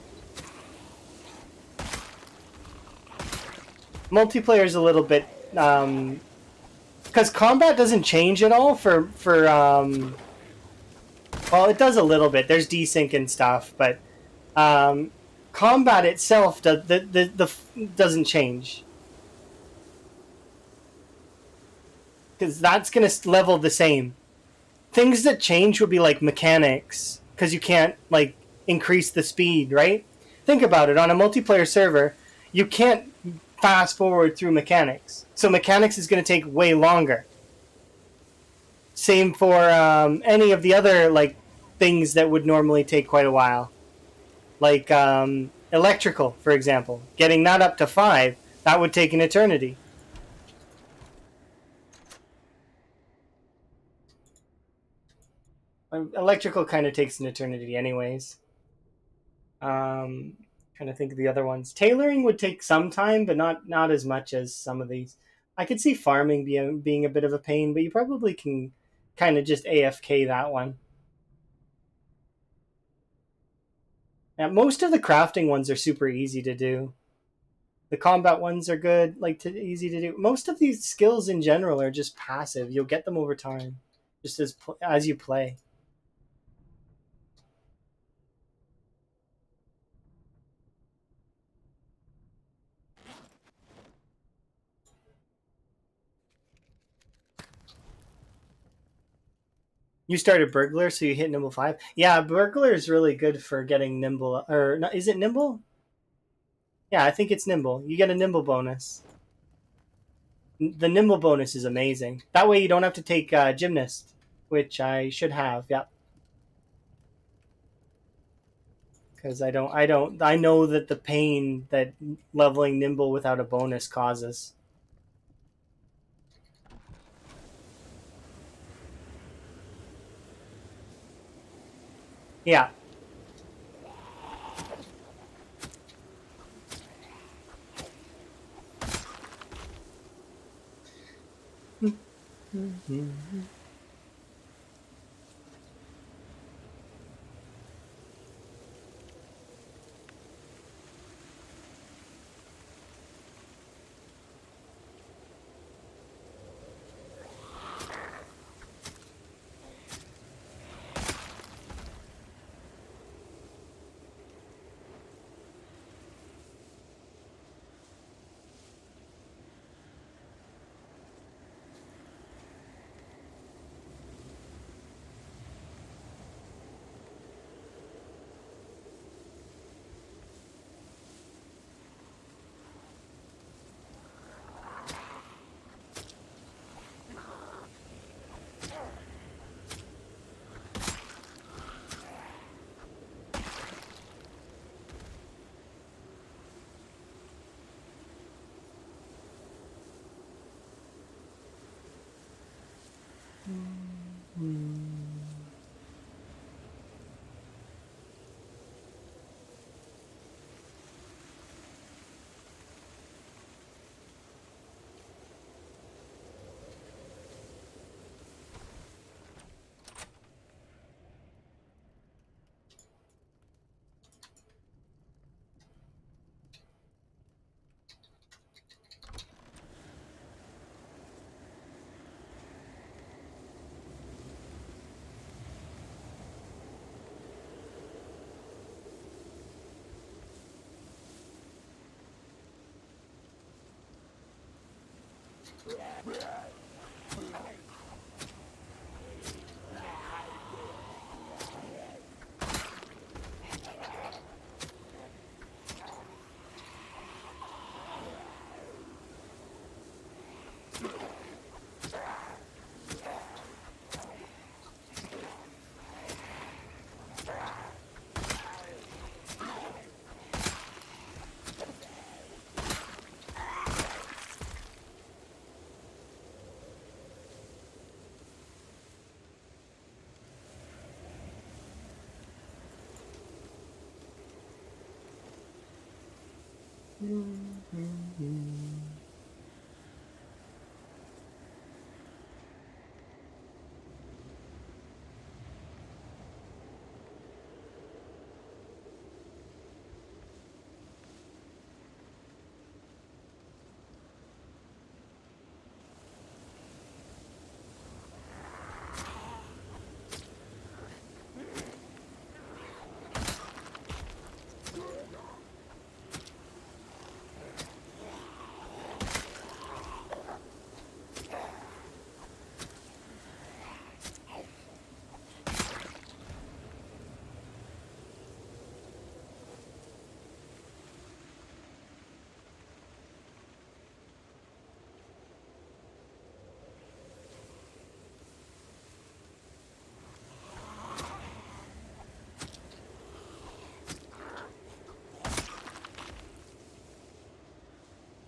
Multiplayer is a little bit because combat doesn't change at all for well, it does a little bit. There's desync and stuff, but combat itself doesn't change because that's gonna level the same. Things that change would be like mechanics, because you can't like increase the speed, right? Think about it. On a multiplayer server, you can't fast forward through mechanics, so mechanics is going to take way longer. Same for any of the other like things that would normally take quite a while, like electrical, for example. Getting that up to 5, that would take an eternity. Electrical kind of takes an eternity anyways. Trying to think of the other ones. Tailoring would take some time, but not as much as some of these. I could see farming being a bit of a pain, but you probably can kind of just AFK that one. Now, most of the crafting ones are super easy to do. The combat ones are good, like easy to do. Most of these skills in general are just passive. You'll get them over time, just as you play. You started burglar, so you hit nimble 5. Yeah, burglar is really good for getting nimble. Or is it nimble? Yeah, I think it's nimble. You get a nimble bonus. The nimble bonus is amazing. That way you don't have to take gymnast, which I should have. Yeah, because I know that the pain that leveling nimble without a bonus causes. Yeah.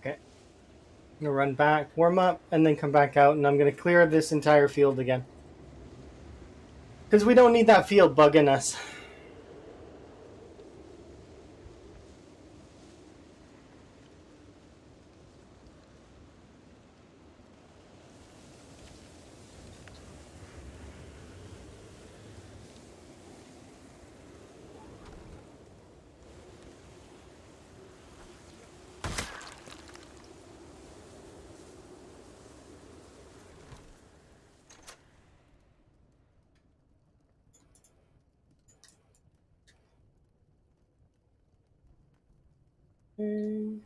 Okay. I'm gonna run back, warm up, and then come back out, and I'm gonna clear this entire field again. Because we don't need that field bugging us. Okay.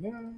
Yeah.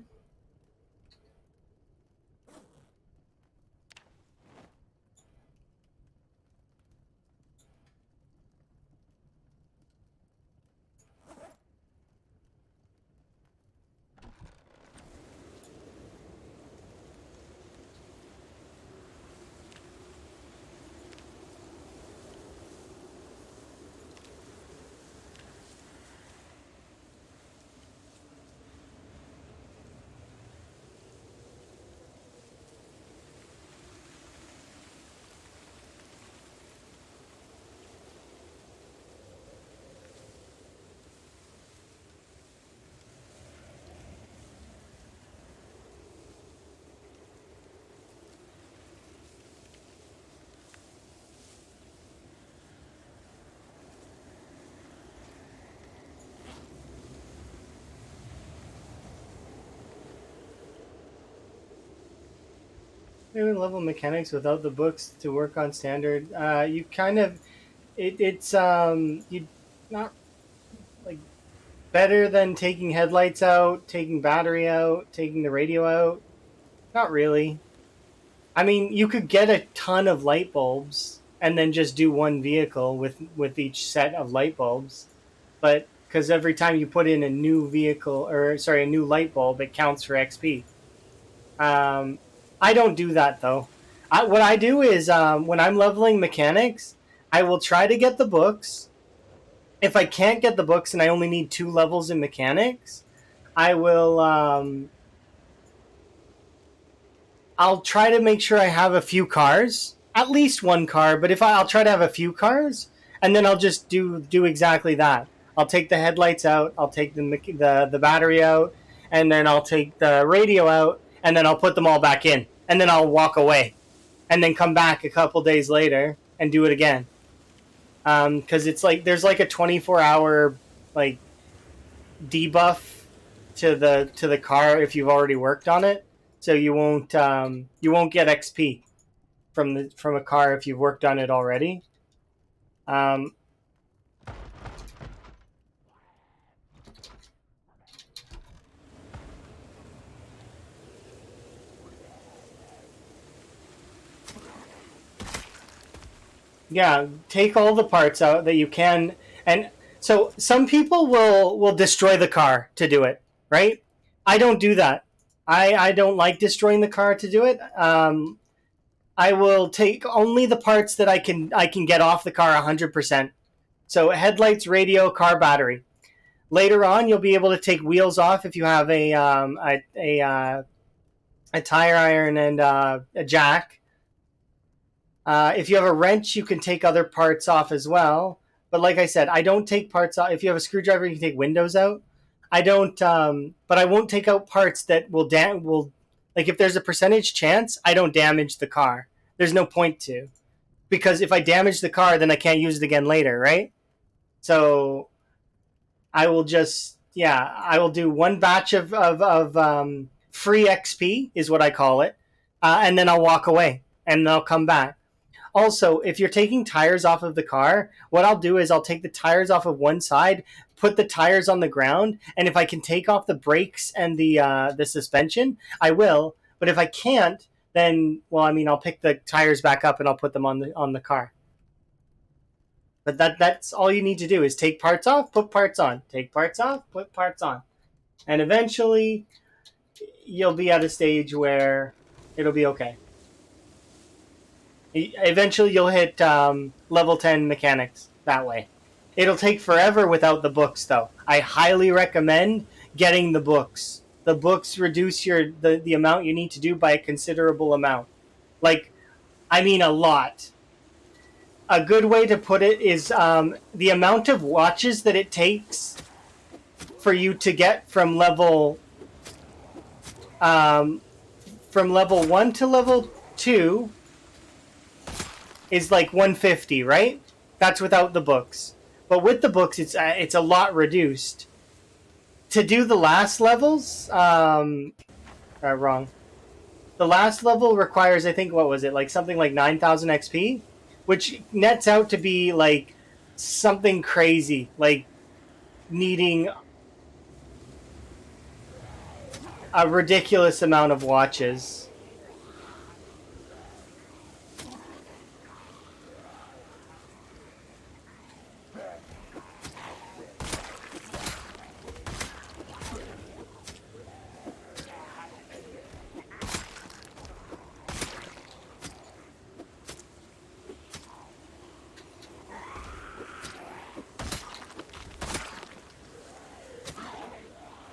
Maybe level mechanics without the books to work on standard. You kind of it's you not like better than taking headlights out, taking battery out, taking the radio out. Not really. I mean, you could get a ton of light bulbs and then just do one vehicle with each set of light bulbs, but because every time you put in a new vehicle or sorry a new light bulb, it counts for XP. Um, I don't do that though. What I do is when I'm leveling mechanics, I will try to get the books. If I can't get the books and I only need 2 levels in mechanics, I will. I'll try to make sure I have a few cars, at least one car. But if I'll try to have a few cars, and then I'll just do exactly that. I'll take the headlights out. I'll take the battery out, and then I'll take the radio out, and then I'll put them all back in, and then I'll walk away, and then come back a couple days later and do it again. Because it's like there's like a 24-hour like debuff to the car if you've already worked on it, so you won't get XP from a car if you've worked on it already. Um, yeah, take all the parts out that you can, and so some people will destroy the car to do it, right? I don't do that. I don't like destroying the car to do it. I will take only the parts that I can get off the car 100%. So headlights, radio, car battery. Later on, you'll be able to take wheels off if you have a tire iron and a jack. If you have a wrench, you can take other parts off as well. But like I said, I don't take parts off. If you have a screwdriver, you can take windows out. I don't, but I won't take out parts that will like if there's a percentage chance, I don't damage the car. There's no point to, because if I damage the car, then I can't use it again later, right? So I will just I will do one batch of free XP is what I call it, and then I'll walk away and I'll come back. Also, if you're taking tires off of the car, what I'll do is I'll take the tires off of one side, put the tires on the ground, and if I can take off the brakes and the suspension, I will. But if I can't, then well, I mean, I'll pick the tires back up and I'll put them on the car. But that's all you need to do is take parts off, put parts on, take parts off, put parts on, and eventually you'll be at a stage where it'll be okay. Eventually, you'll hit level 10 mechanics that way. It'll take forever without the books, though. I highly recommend getting the books. The books reduce the amount you need to do by a considerable amount. Like, I mean, a lot. A good way to put it is the amount of watches that it takes for you to get from level 1 to level 2 is like 150, right? That's without the books. But with the books, it's a lot reduced. To do the last levels, wrong. The last level requires, I think, what was it, like something like 9,000 XP, which nets out to be like something crazy, like needing a ridiculous amount of watches.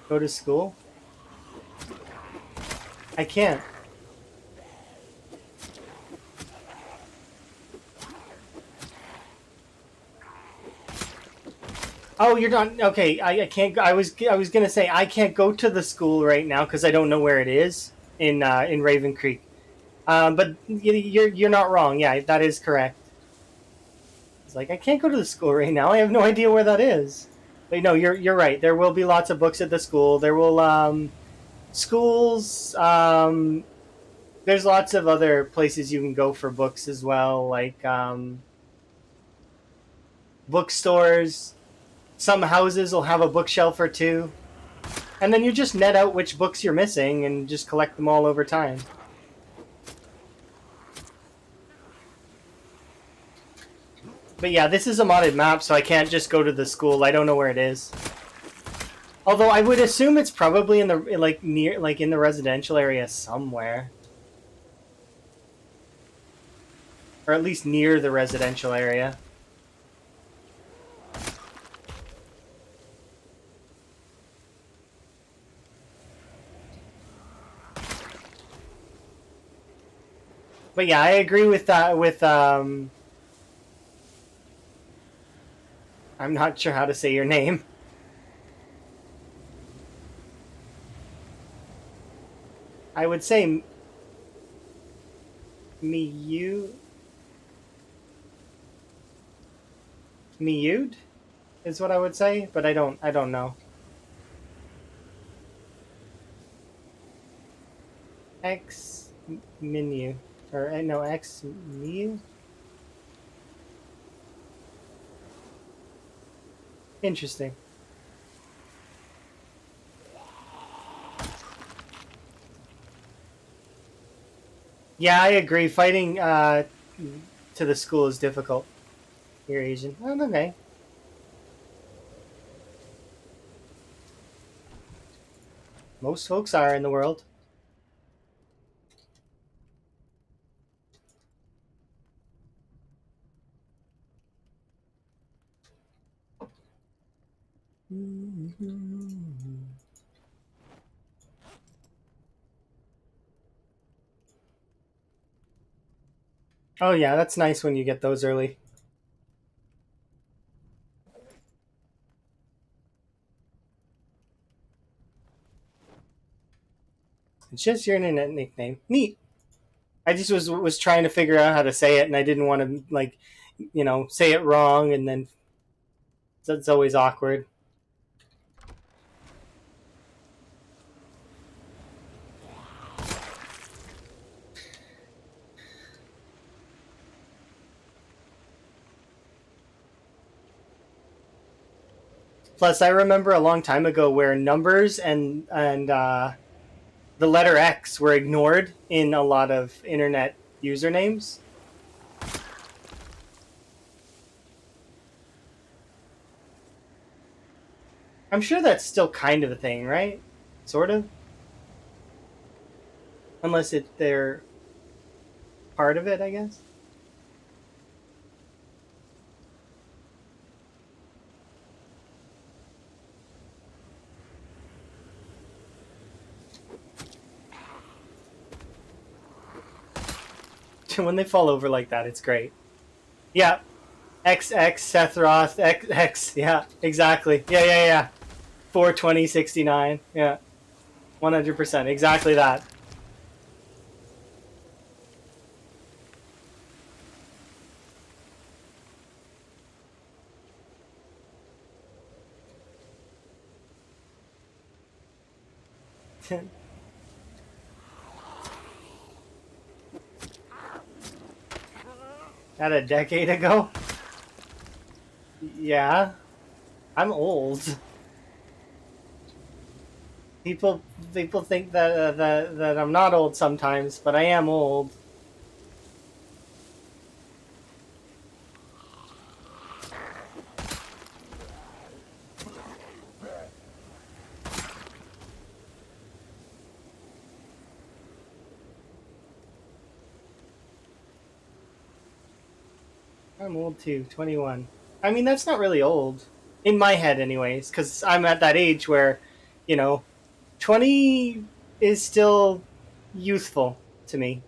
Go to school? I can't. Oh, you're not okay. I can't. I was gonna say I can't go to the school right now because I don't know where it is in Ravencreek. But you're not wrong. Yeah, that is correct. It's like I can't go to the school right now. I have no idea where that is. But no, you're right. There will be lots of books at the school. There will schools. There's lots of other places you can go for books as well. Like bookstores. Some houses will have a bookshelf or two. And then you just net out which books you're missing and just collect them all over time. But yeah, this is a modded map, so I can't just go to the school. I don't know where it is. Although I would assume it's probably in the in the residential area somewhere. Or at least near the residential area. But yeah, I agree with that I'm not sure how to say your name. I would say Miyud is what I would say, but I don't know. X menu or no X Miu. Interesting. Yeah, I agree. Fighting to the school is difficult. You're Asian. Oh, okay. Most folks are in the world. Oh yeah, that's nice when you get those early. It's just your internet nickname. Neat. I just was trying to figure out how to say it, and I didn't want to say it wrong, and then it's always awkward. Plus, I remember a long time ago where numbers and the letter X were ignored in a lot of internet usernames. I'm sure that's still kind of a thing, right? Sort of. Unless they're part of it, I guess. When they fall over like that, it's great. Yeah. XX Sethroth X. Yeah, exactly. Yeah. 42069. Yeah. 100%. Exactly that. That a decade ago? Yeah. I'm old. People think that I'm not old sometimes, but I am old. I'm old too, 21. I mean, that's not really old. In my head, anyways, because I'm at that age where, you know, 20 is still youthful to me.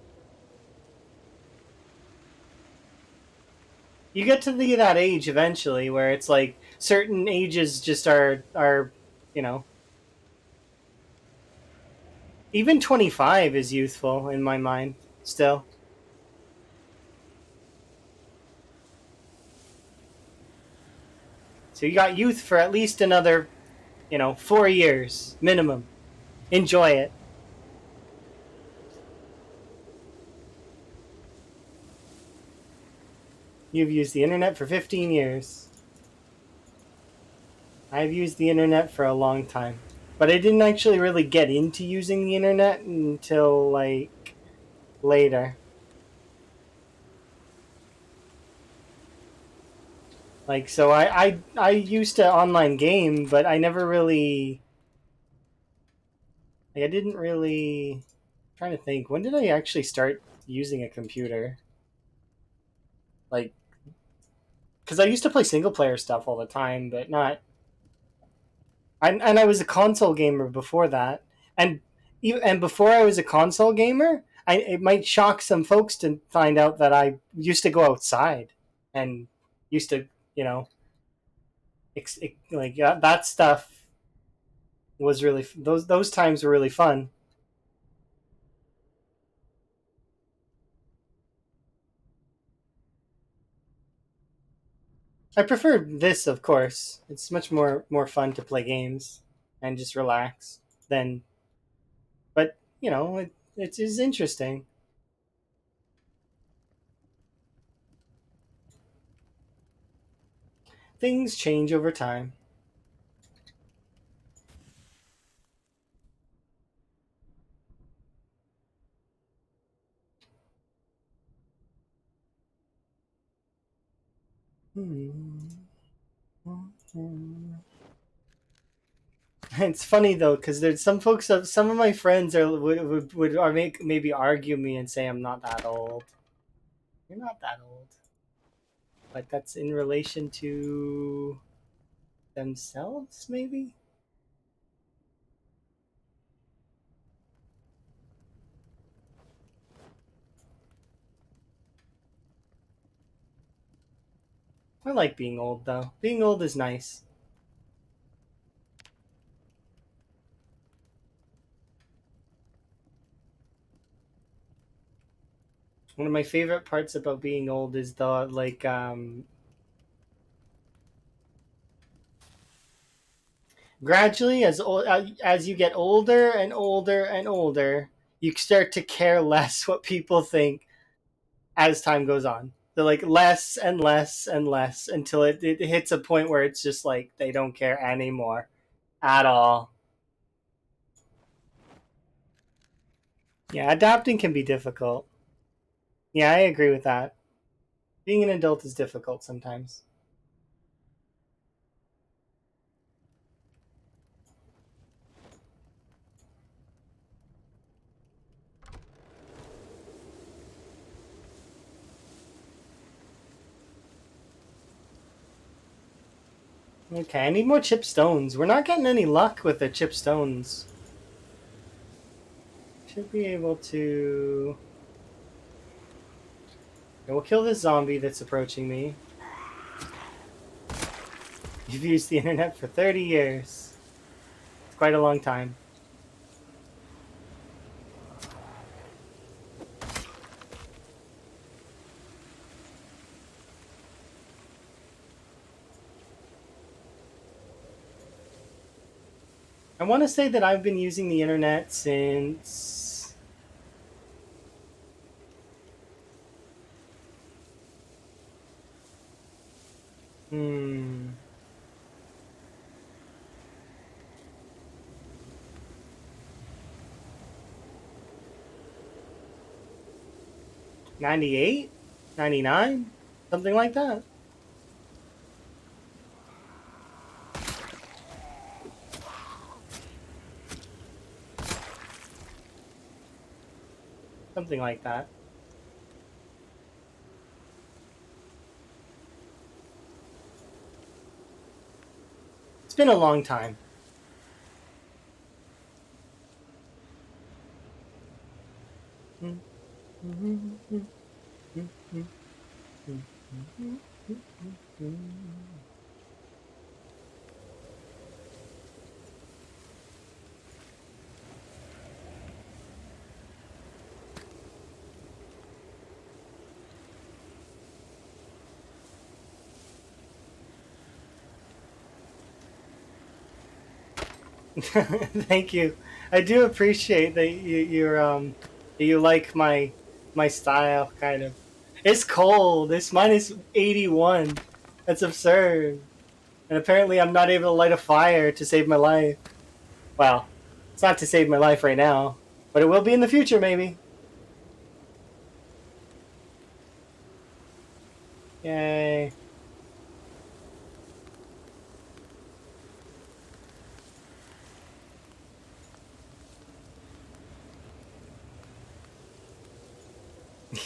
You get to that age eventually where it's like certain ages just are you know, even 25 is youthful in my mind still. So you got youth for at least another, 4 years minimum. Enjoy it. You've used the internet for 15 years. I've used the internet for a long time, but I didn't actually really get into using the internet until like later. Like, so I used to online game, but I never really, like, I didn't really. I'm trying to think, when did I actually start using a computer? Like, because I used to play single player stuff all the time, but not. And I was a console gamer before that, and and before I was a console gamer, it might shock some folks to find out that I used to go outside and used to, you know, like that stuff was really those times were really fun. I prefer this, of course. It's much more fun to play games and just relax than, but you know, it is interesting. Things change over time. It's funny though, because there's some folks, some of my friends are would or make maybe argue me and say I'm not that old. You're not that old, but that's in relation to themselves, maybe. I like being old though. Being old is nice. One of my favorite parts about being old is the like gradually as you get older and older and older, you start to care less what people think as time goes on. They're like less and less and less until it hits a point where it's just like they don't care anymore at all. Yeah, adapting can be difficult. Yeah, I agree with that. Being an adult is difficult sometimes. Okay, I need more chip stones. We're not getting any luck with the chip stones. Should be able to. We'll kill this zombie that's approaching me. You've used the internet for 30 years. It's quite a long time. I want to say that I've been using the internet since. Hmm. 98? 99? Something like that. Something like that. It's been a long time. Thank you. I do appreciate that you like my style kind of. It's cold. It's minus 81. That's absurd. And apparently I'm not able to light a fire to save my life. Well, it's not to save my life right now, but it will be in the future, maybe. Yay.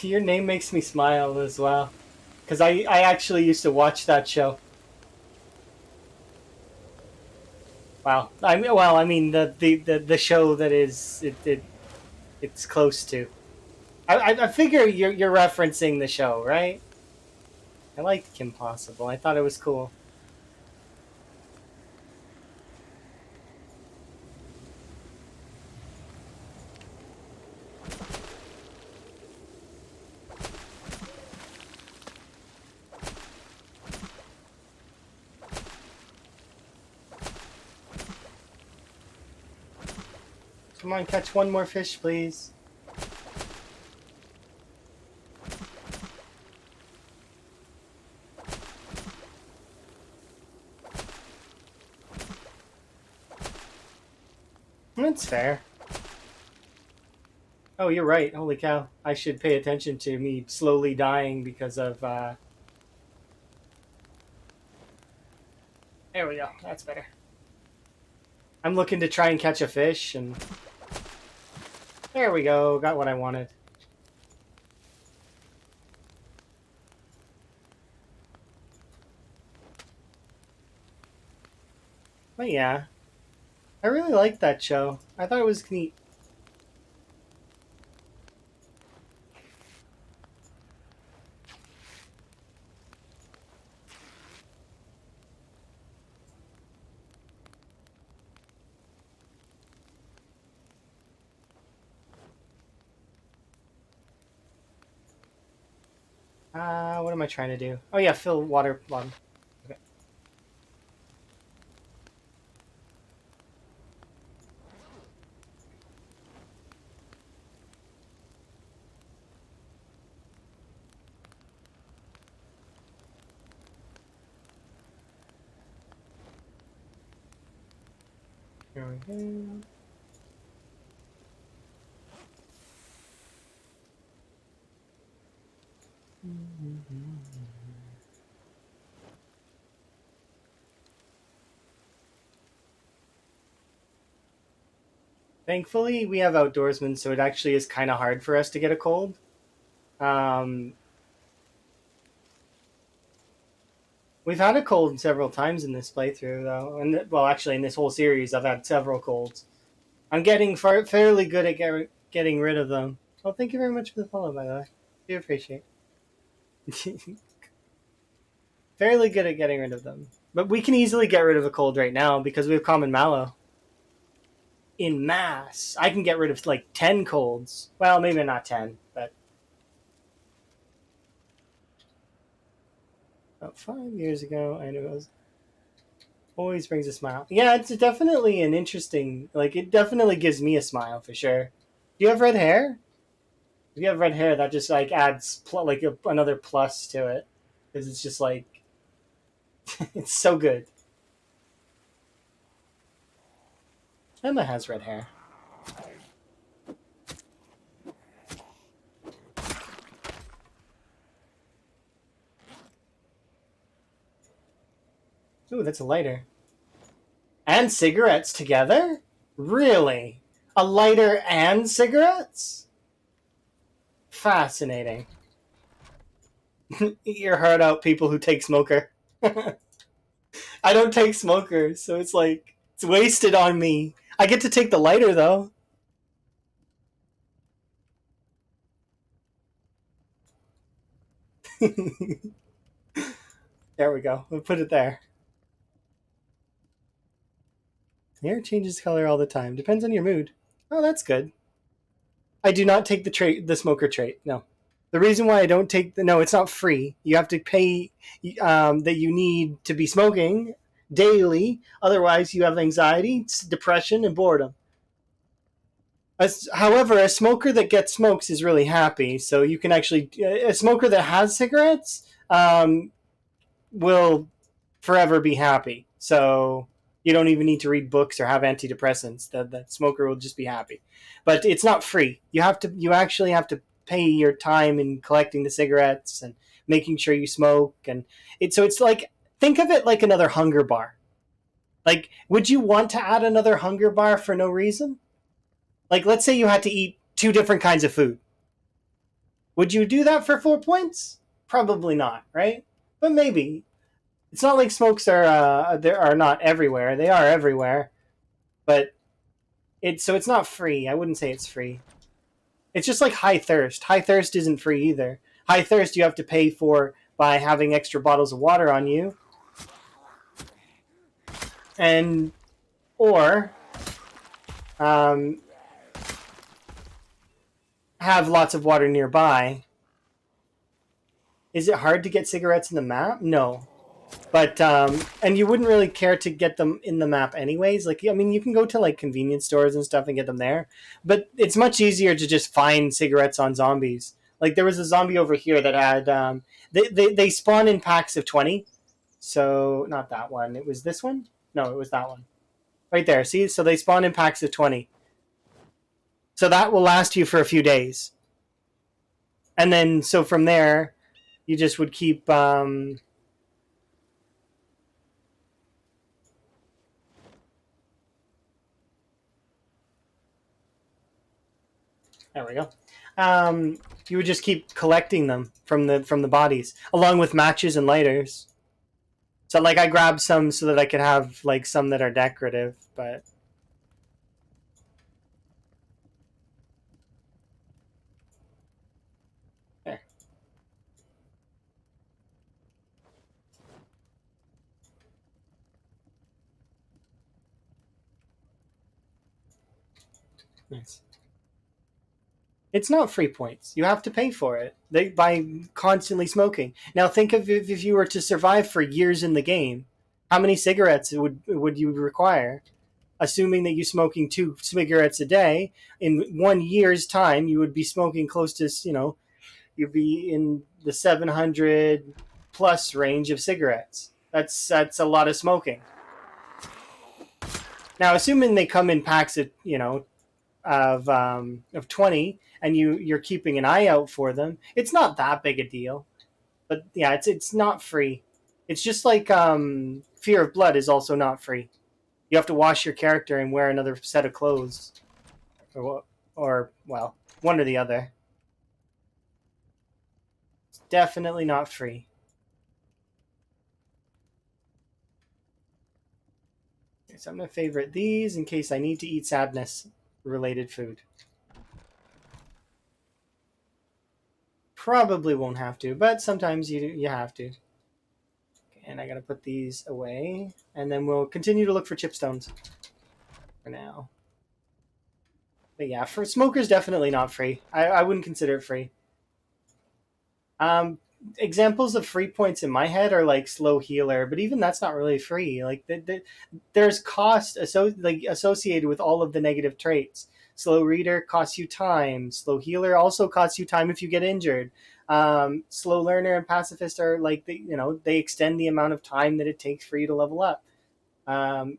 Your name makes me smile as well. Because I actually used to watch that show. Wow. I mean the show that is it's close to. I figure you're referencing the show, right? I liked Kim Possible. I thought it was cool. Come on, catch one more fish, please. That's fair. Oh, you're right. Holy cow. I should pay attention to me slowly dying because of, There we go. That's better. I'm looking to try and catch a fish, and... There we go. Got what I wanted. But yeah. I really liked that show. I thought it was neat. What am I trying to do? Oh yeah, fill water bottle. Okay. Here we go. Thankfully, we have outdoorsmen, so it actually is kind of hard for us to get a cold. Um, we've had a cold several times in this playthrough, though, and well, actually, in this whole series, I've had several colds. I'm getting fairly good at getting rid of them. Well, thank you very much for the follow, by the way. Do appreciate. Fairly good at getting rid of them, but we can easily get rid of a cold right now because we have common mallow. In mass, I can get rid of like 10 colds. Well, maybe not 10, but about 5 years ago, and it was always brings a smile. Yeah, it's definitely an interesting. Like, it definitely gives me a smile for sure. Do you have red hair? If you have red hair, that just like adds another plus to it because it's just like it's so good. Emma has red hair. Ooh, that's a lighter. And cigarettes together? Really? A lighter and cigarettes? Fascinating. Eat your heart out, people who take smoker. I don't take smoker, so it's like it's wasted on me. I get to take the lighter though. There we go. We'll put it there. Hair changes color all the time. Depends on your mood. Oh, that's good. I do not take the smoker trait. No. The reason why I don't take no, it's not free. You have to pay that you need to be smoking daily. Otherwise, you have anxiety, depression, and boredom. However, a smoker that gets smokes is really happy. So you can actually a smoker that has cigarettes will forever be happy. So you don't even need to read books or have antidepressants. The smoker will just be happy. But it's not free. You actually have to pay your time in collecting the cigarettes and making sure you smoke. And it's like, think of it like another hunger bar. Like, would you want to add another hunger bar for no reason? Like, let's say you had to eat two different kinds of food. Would you do that for 4 points? Probably not, right? But maybe. It's not like smokes are not everywhere. They are everywhere, but it's not free. I wouldn't say it's free. It's just like high thirst. High thirst isn't free either. High thirst you have to pay for by having extra bottles of water on you, and or um, have lots of water nearby. Is it hard to get cigarettes in the map? No, but and you wouldn't really care to get them in the map anyways. Like, I mean, you can go to like convenience stores and stuff and get them there, but it's much easier to just find cigarettes on zombies. Like, there was a zombie over here that had they spawn in packs of 20. So not that one, it was this one. No, it was that one right there. See, so they spawn in packs of 20, so that will last you for a few days, and then so from there you just would keep there we go. You would just keep collecting them from the bodies, along with matches and lighters. So, like, I grabbed some so that I could have like some that are decorative, but there. Nice. It's not free points. You have to pay for it. By constantly smoking. Now think of if you were to survive for years in the game, how many cigarettes would you require? Assuming that you're smoking 2 cigarettes a day, in 1 year's time, you would be smoking close to, you'd be in the 700 plus range of cigarettes. That's a lot of smoking. Now, assuming they come in packs of 20, and you're keeping an eye out for them, it's not that big a deal. But yeah, it's not free. It's just like Fear of Blood is also not free. You have to wash your character and wear another set of clothes, or well, one or the other. It's definitely not free. Okay, so I'm gonna favorite these in case I need to eat sadness related food. Probably won't have to, but sometimes you have to. Okay, and I gotta put these away, and then we'll continue to look for chipstones for now. But yeah, for smokers, definitely not free. I wouldn't consider it free. Um, Examples of free points in my head are like slow healer, but even that's not really free. Like there's cost associated with all of the negative traits. Slow reader costs you time. Slow healer also costs you time if you get injured. Slow learner and pacifist are like they extend the amount of time that it takes for you to level up. Um,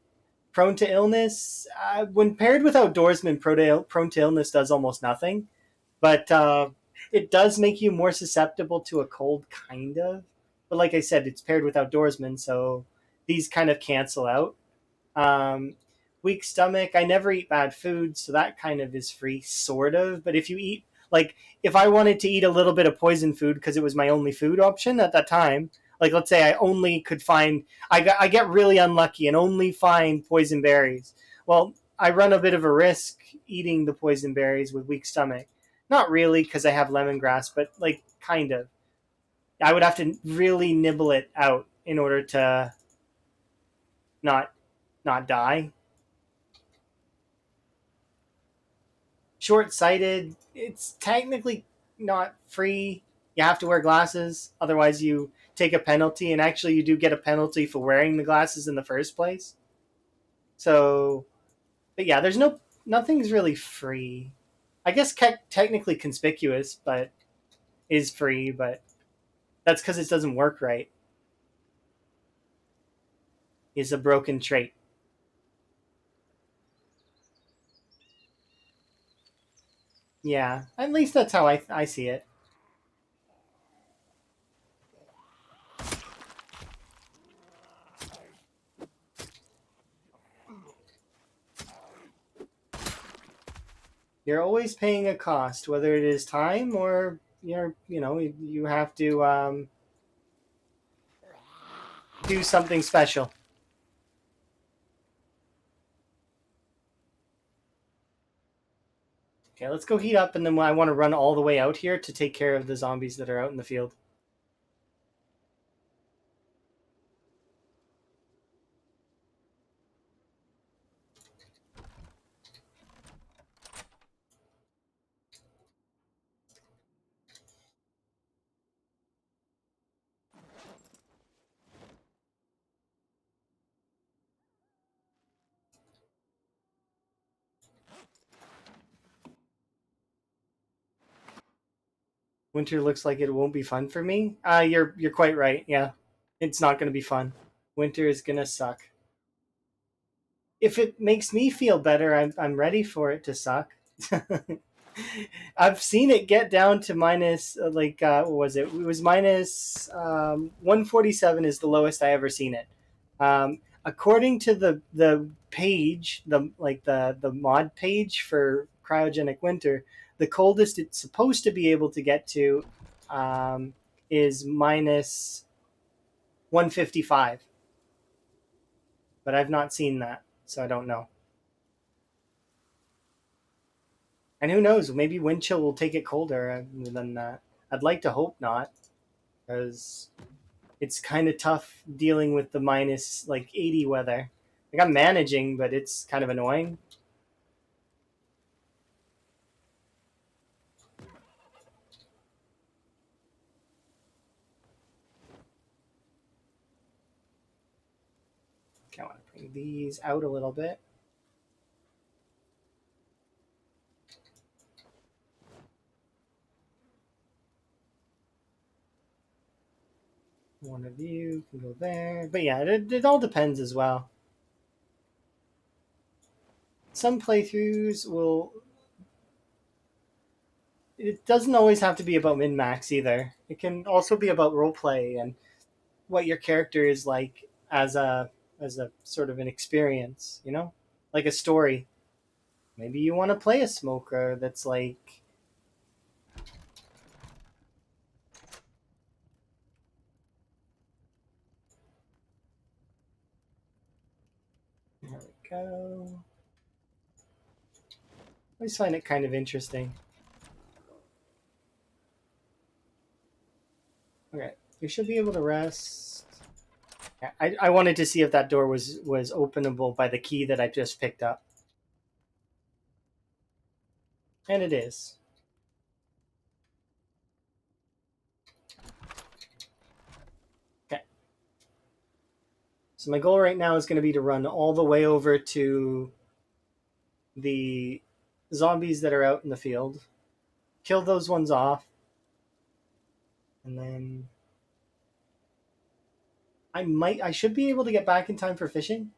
Prone to illness, when paired with outdoorsman, prone to illness does almost nothing, but it does make you more susceptible to a cold, kind of. But like I said, it's paired with outdoorsman, so these kind of cancel out. Um, Weak stomach, I never eat bad food, so that kind of is free, sort of. But if you eat, like, if I wanted to eat a little bit of poison food because it was my only food option at that time, like, let's say I only could find, I get really unlucky and only find poison berries. Well, I run a bit of a risk eating the poison berries with weak stomach. Not really, because I have lemongrass, but like kind of. I would have to really nibble it out in order to not not die. Short sighted, it's technically not free. You have to wear glasses, otherwise you take a penalty, and actually you do get a penalty for wearing the glasses in the first place. So, but yeah, there's nothing's really free. I guess technically conspicuous, but is free, but that's because it doesn't work right. is a broken trait. Yeah, at least that's how I see it. You're always paying a cost, whether it is time or you have to do something special. Okay, let's go heat up, and then I want to run all the way out here to take care of the zombies that are out in the field. Winter looks like it won't be fun for me. You're quite right. Yeah, it's not going to be fun. Winter is going to suck. If it makes me feel better, I'm ready for it to suck. I've seen it get down to minus what was it? It was minus 147 is the lowest I ever seen it. According to the page, the mod page for Cryogenic Winter, the coldest it's supposed to be able to get to is minus 155. But I've not seen that, so I don't know. And who knows? Maybe wind chill will take it colder than that. I'd like to hope not, because it's kind of tough dealing with the minus 80 weather. Like I'm managing, but it's kind of annoying. Okay, I want to bring these out a little bit. One of you can go there. But yeah, it all depends as well. Some playthroughs will. It doesn't always have to be about min max either. It can also be about roleplay and what your character is like as a sort of an experience, like a story. Maybe you want to play a smoker that's like. There we go. I always find it kind of interesting. Okay, we should be able to rest. Yeah, I wanted to see if that door was openable by the key that I just picked up. And it is. Okay. So my goal right now is going to be to run all the way over to the zombies that are out in the field, kill those ones off, and then I should be able to get back in time for fishing.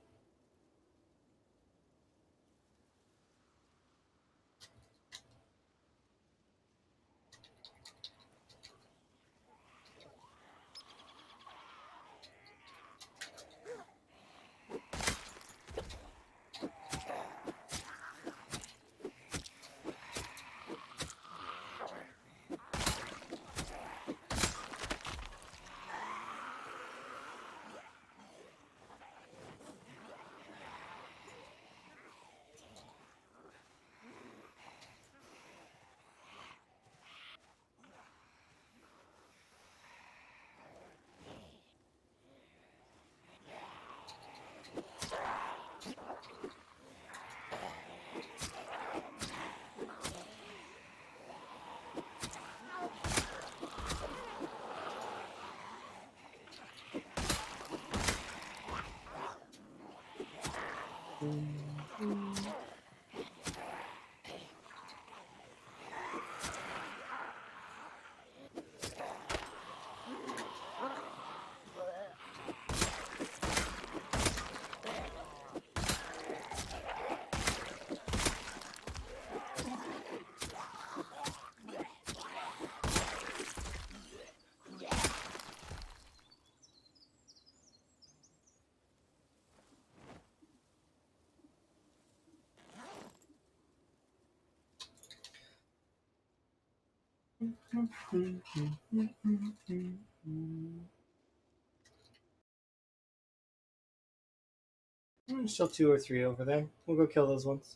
There's still two or three over there. We'll go kill those ones.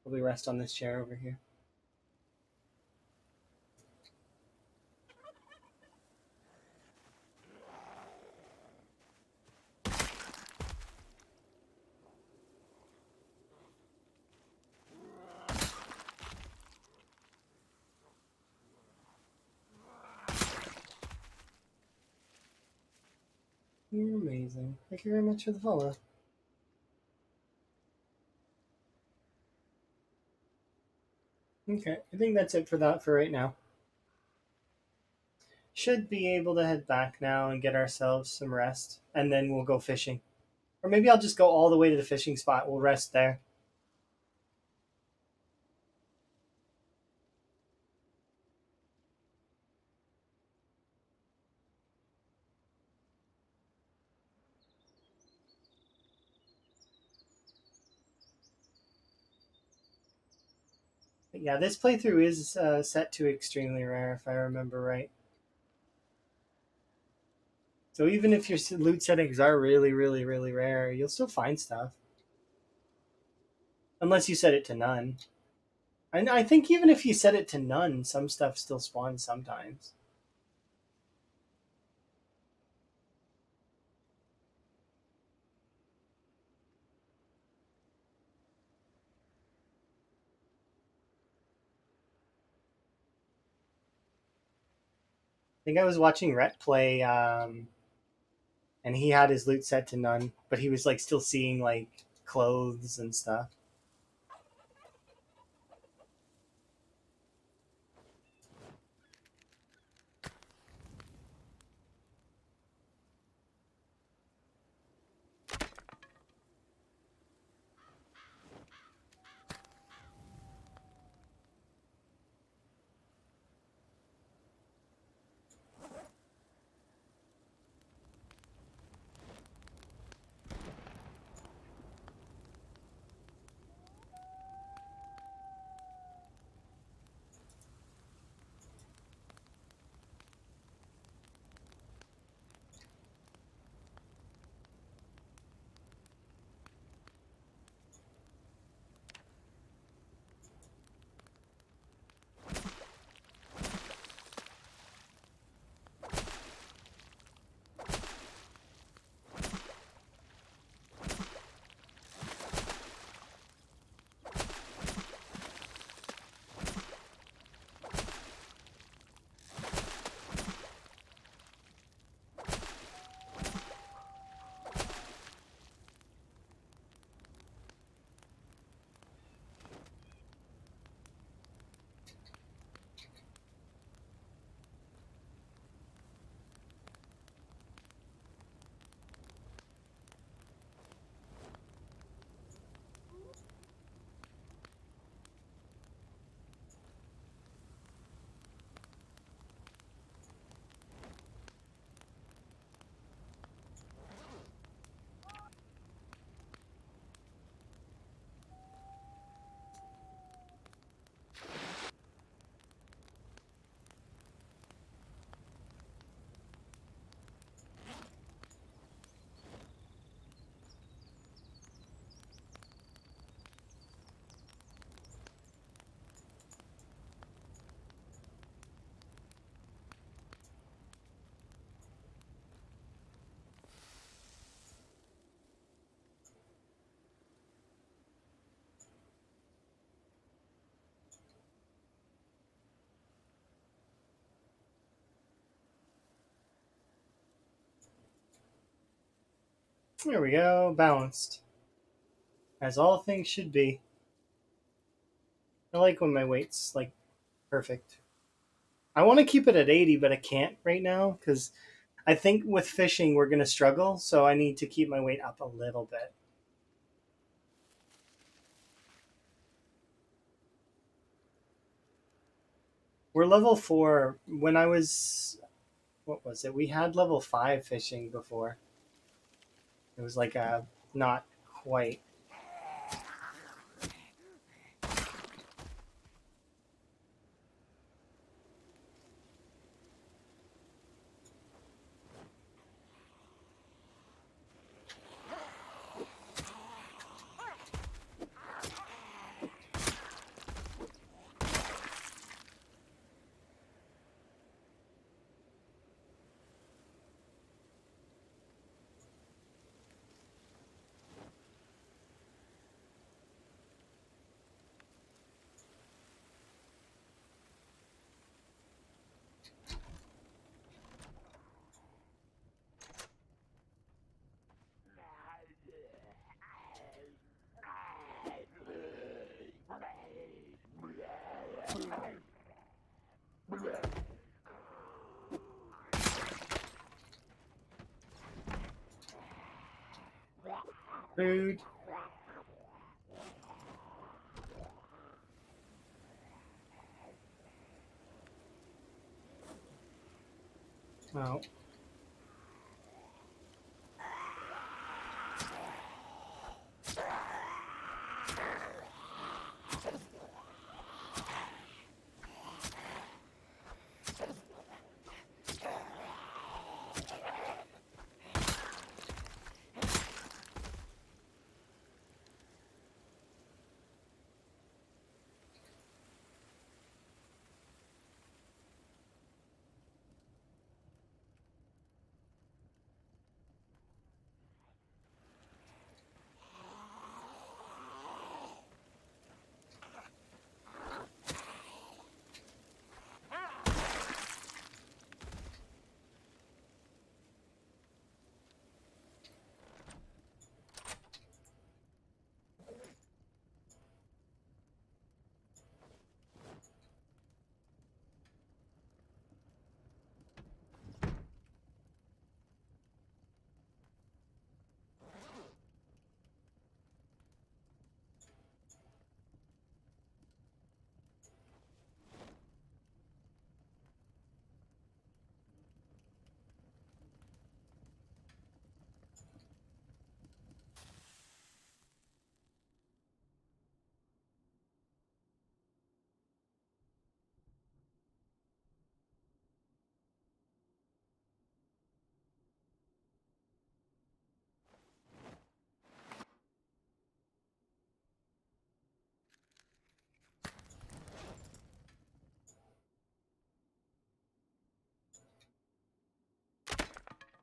Probably rest on this chair over here. You're amazing. Thank you very much for the follow. Okay, I think that's it for that for right now. Should be able to head back now and get ourselves some rest, and then we'll go fishing. Or maybe I'll just go all the way to the fishing spot. We'll rest there. But yeah, this playthrough is set to extremely rare, if I remember right. So even if your loot settings are really, really, really rare, you'll still find stuff. Unless you set it to none. And I think even if you set it to none, some stuff still spawns sometimes. I think I was watching Rhett play, and he had his loot set to none, but he was like still seeing like clothes and stuff. There we go, balanced. As all things should be. I like when my weight's like perfect. I want to keep it at 80, but I can't right now because I think with fishing we're going to struggle, so I need to keep my weight up a little bit. We're level 4. When I was, what was it? We had level 5 fishing before. It was like a not quite. Rude. Oh.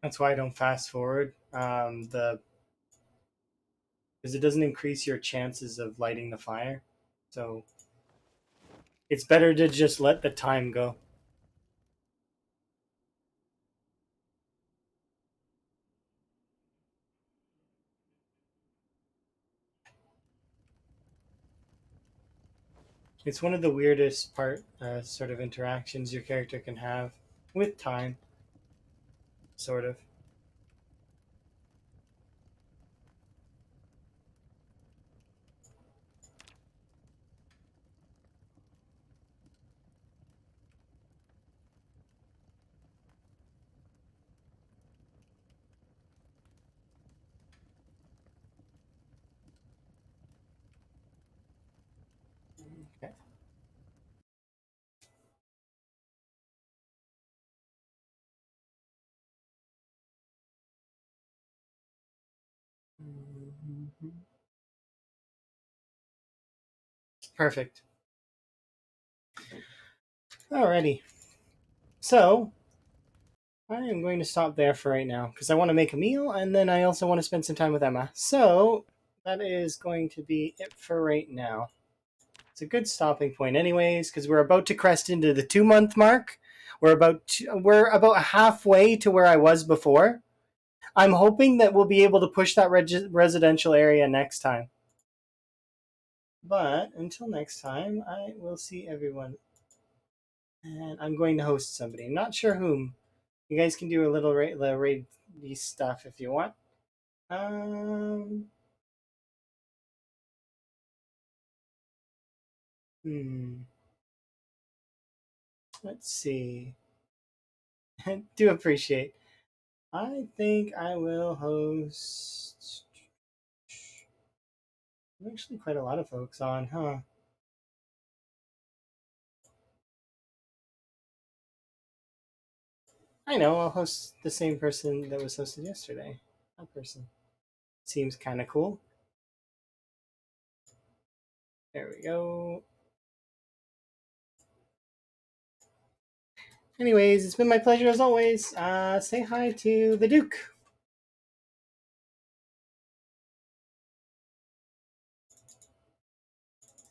That's why I don't fast forward. The Because it doesn't increase your chances of lighting the fire. So it's better to just let the time go. It's one of the weirdest sort of interactions your character can have with time, sort of. Okay. Perfect. Alrighty. So I am going to stop there for right now because I want to make a meal and then I also want to spend some time with Emma. So that is going to be it for right now. It's a good stopping point, anyways, because we're about to crest into the 2 month mark. We're about halfway to where I was before. I'm hoping that we'll be able to push that residential area next time. But until next time, I will see everyone, and I'm going to host somebody. I'm not sure whom. You guys can do a little raid stuff if you want. Um. Hmm. Let's see. Do appreciate. I think I will host. Actually, quite a lot of folks on, huh? I know. I'll host the same person that was hosted yesterday. That person seems kind of cool. There we go. Anyways, it's been my pleasure as always. Say hi to the Duke.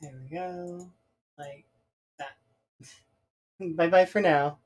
There we go. Like that. Bye bye for now.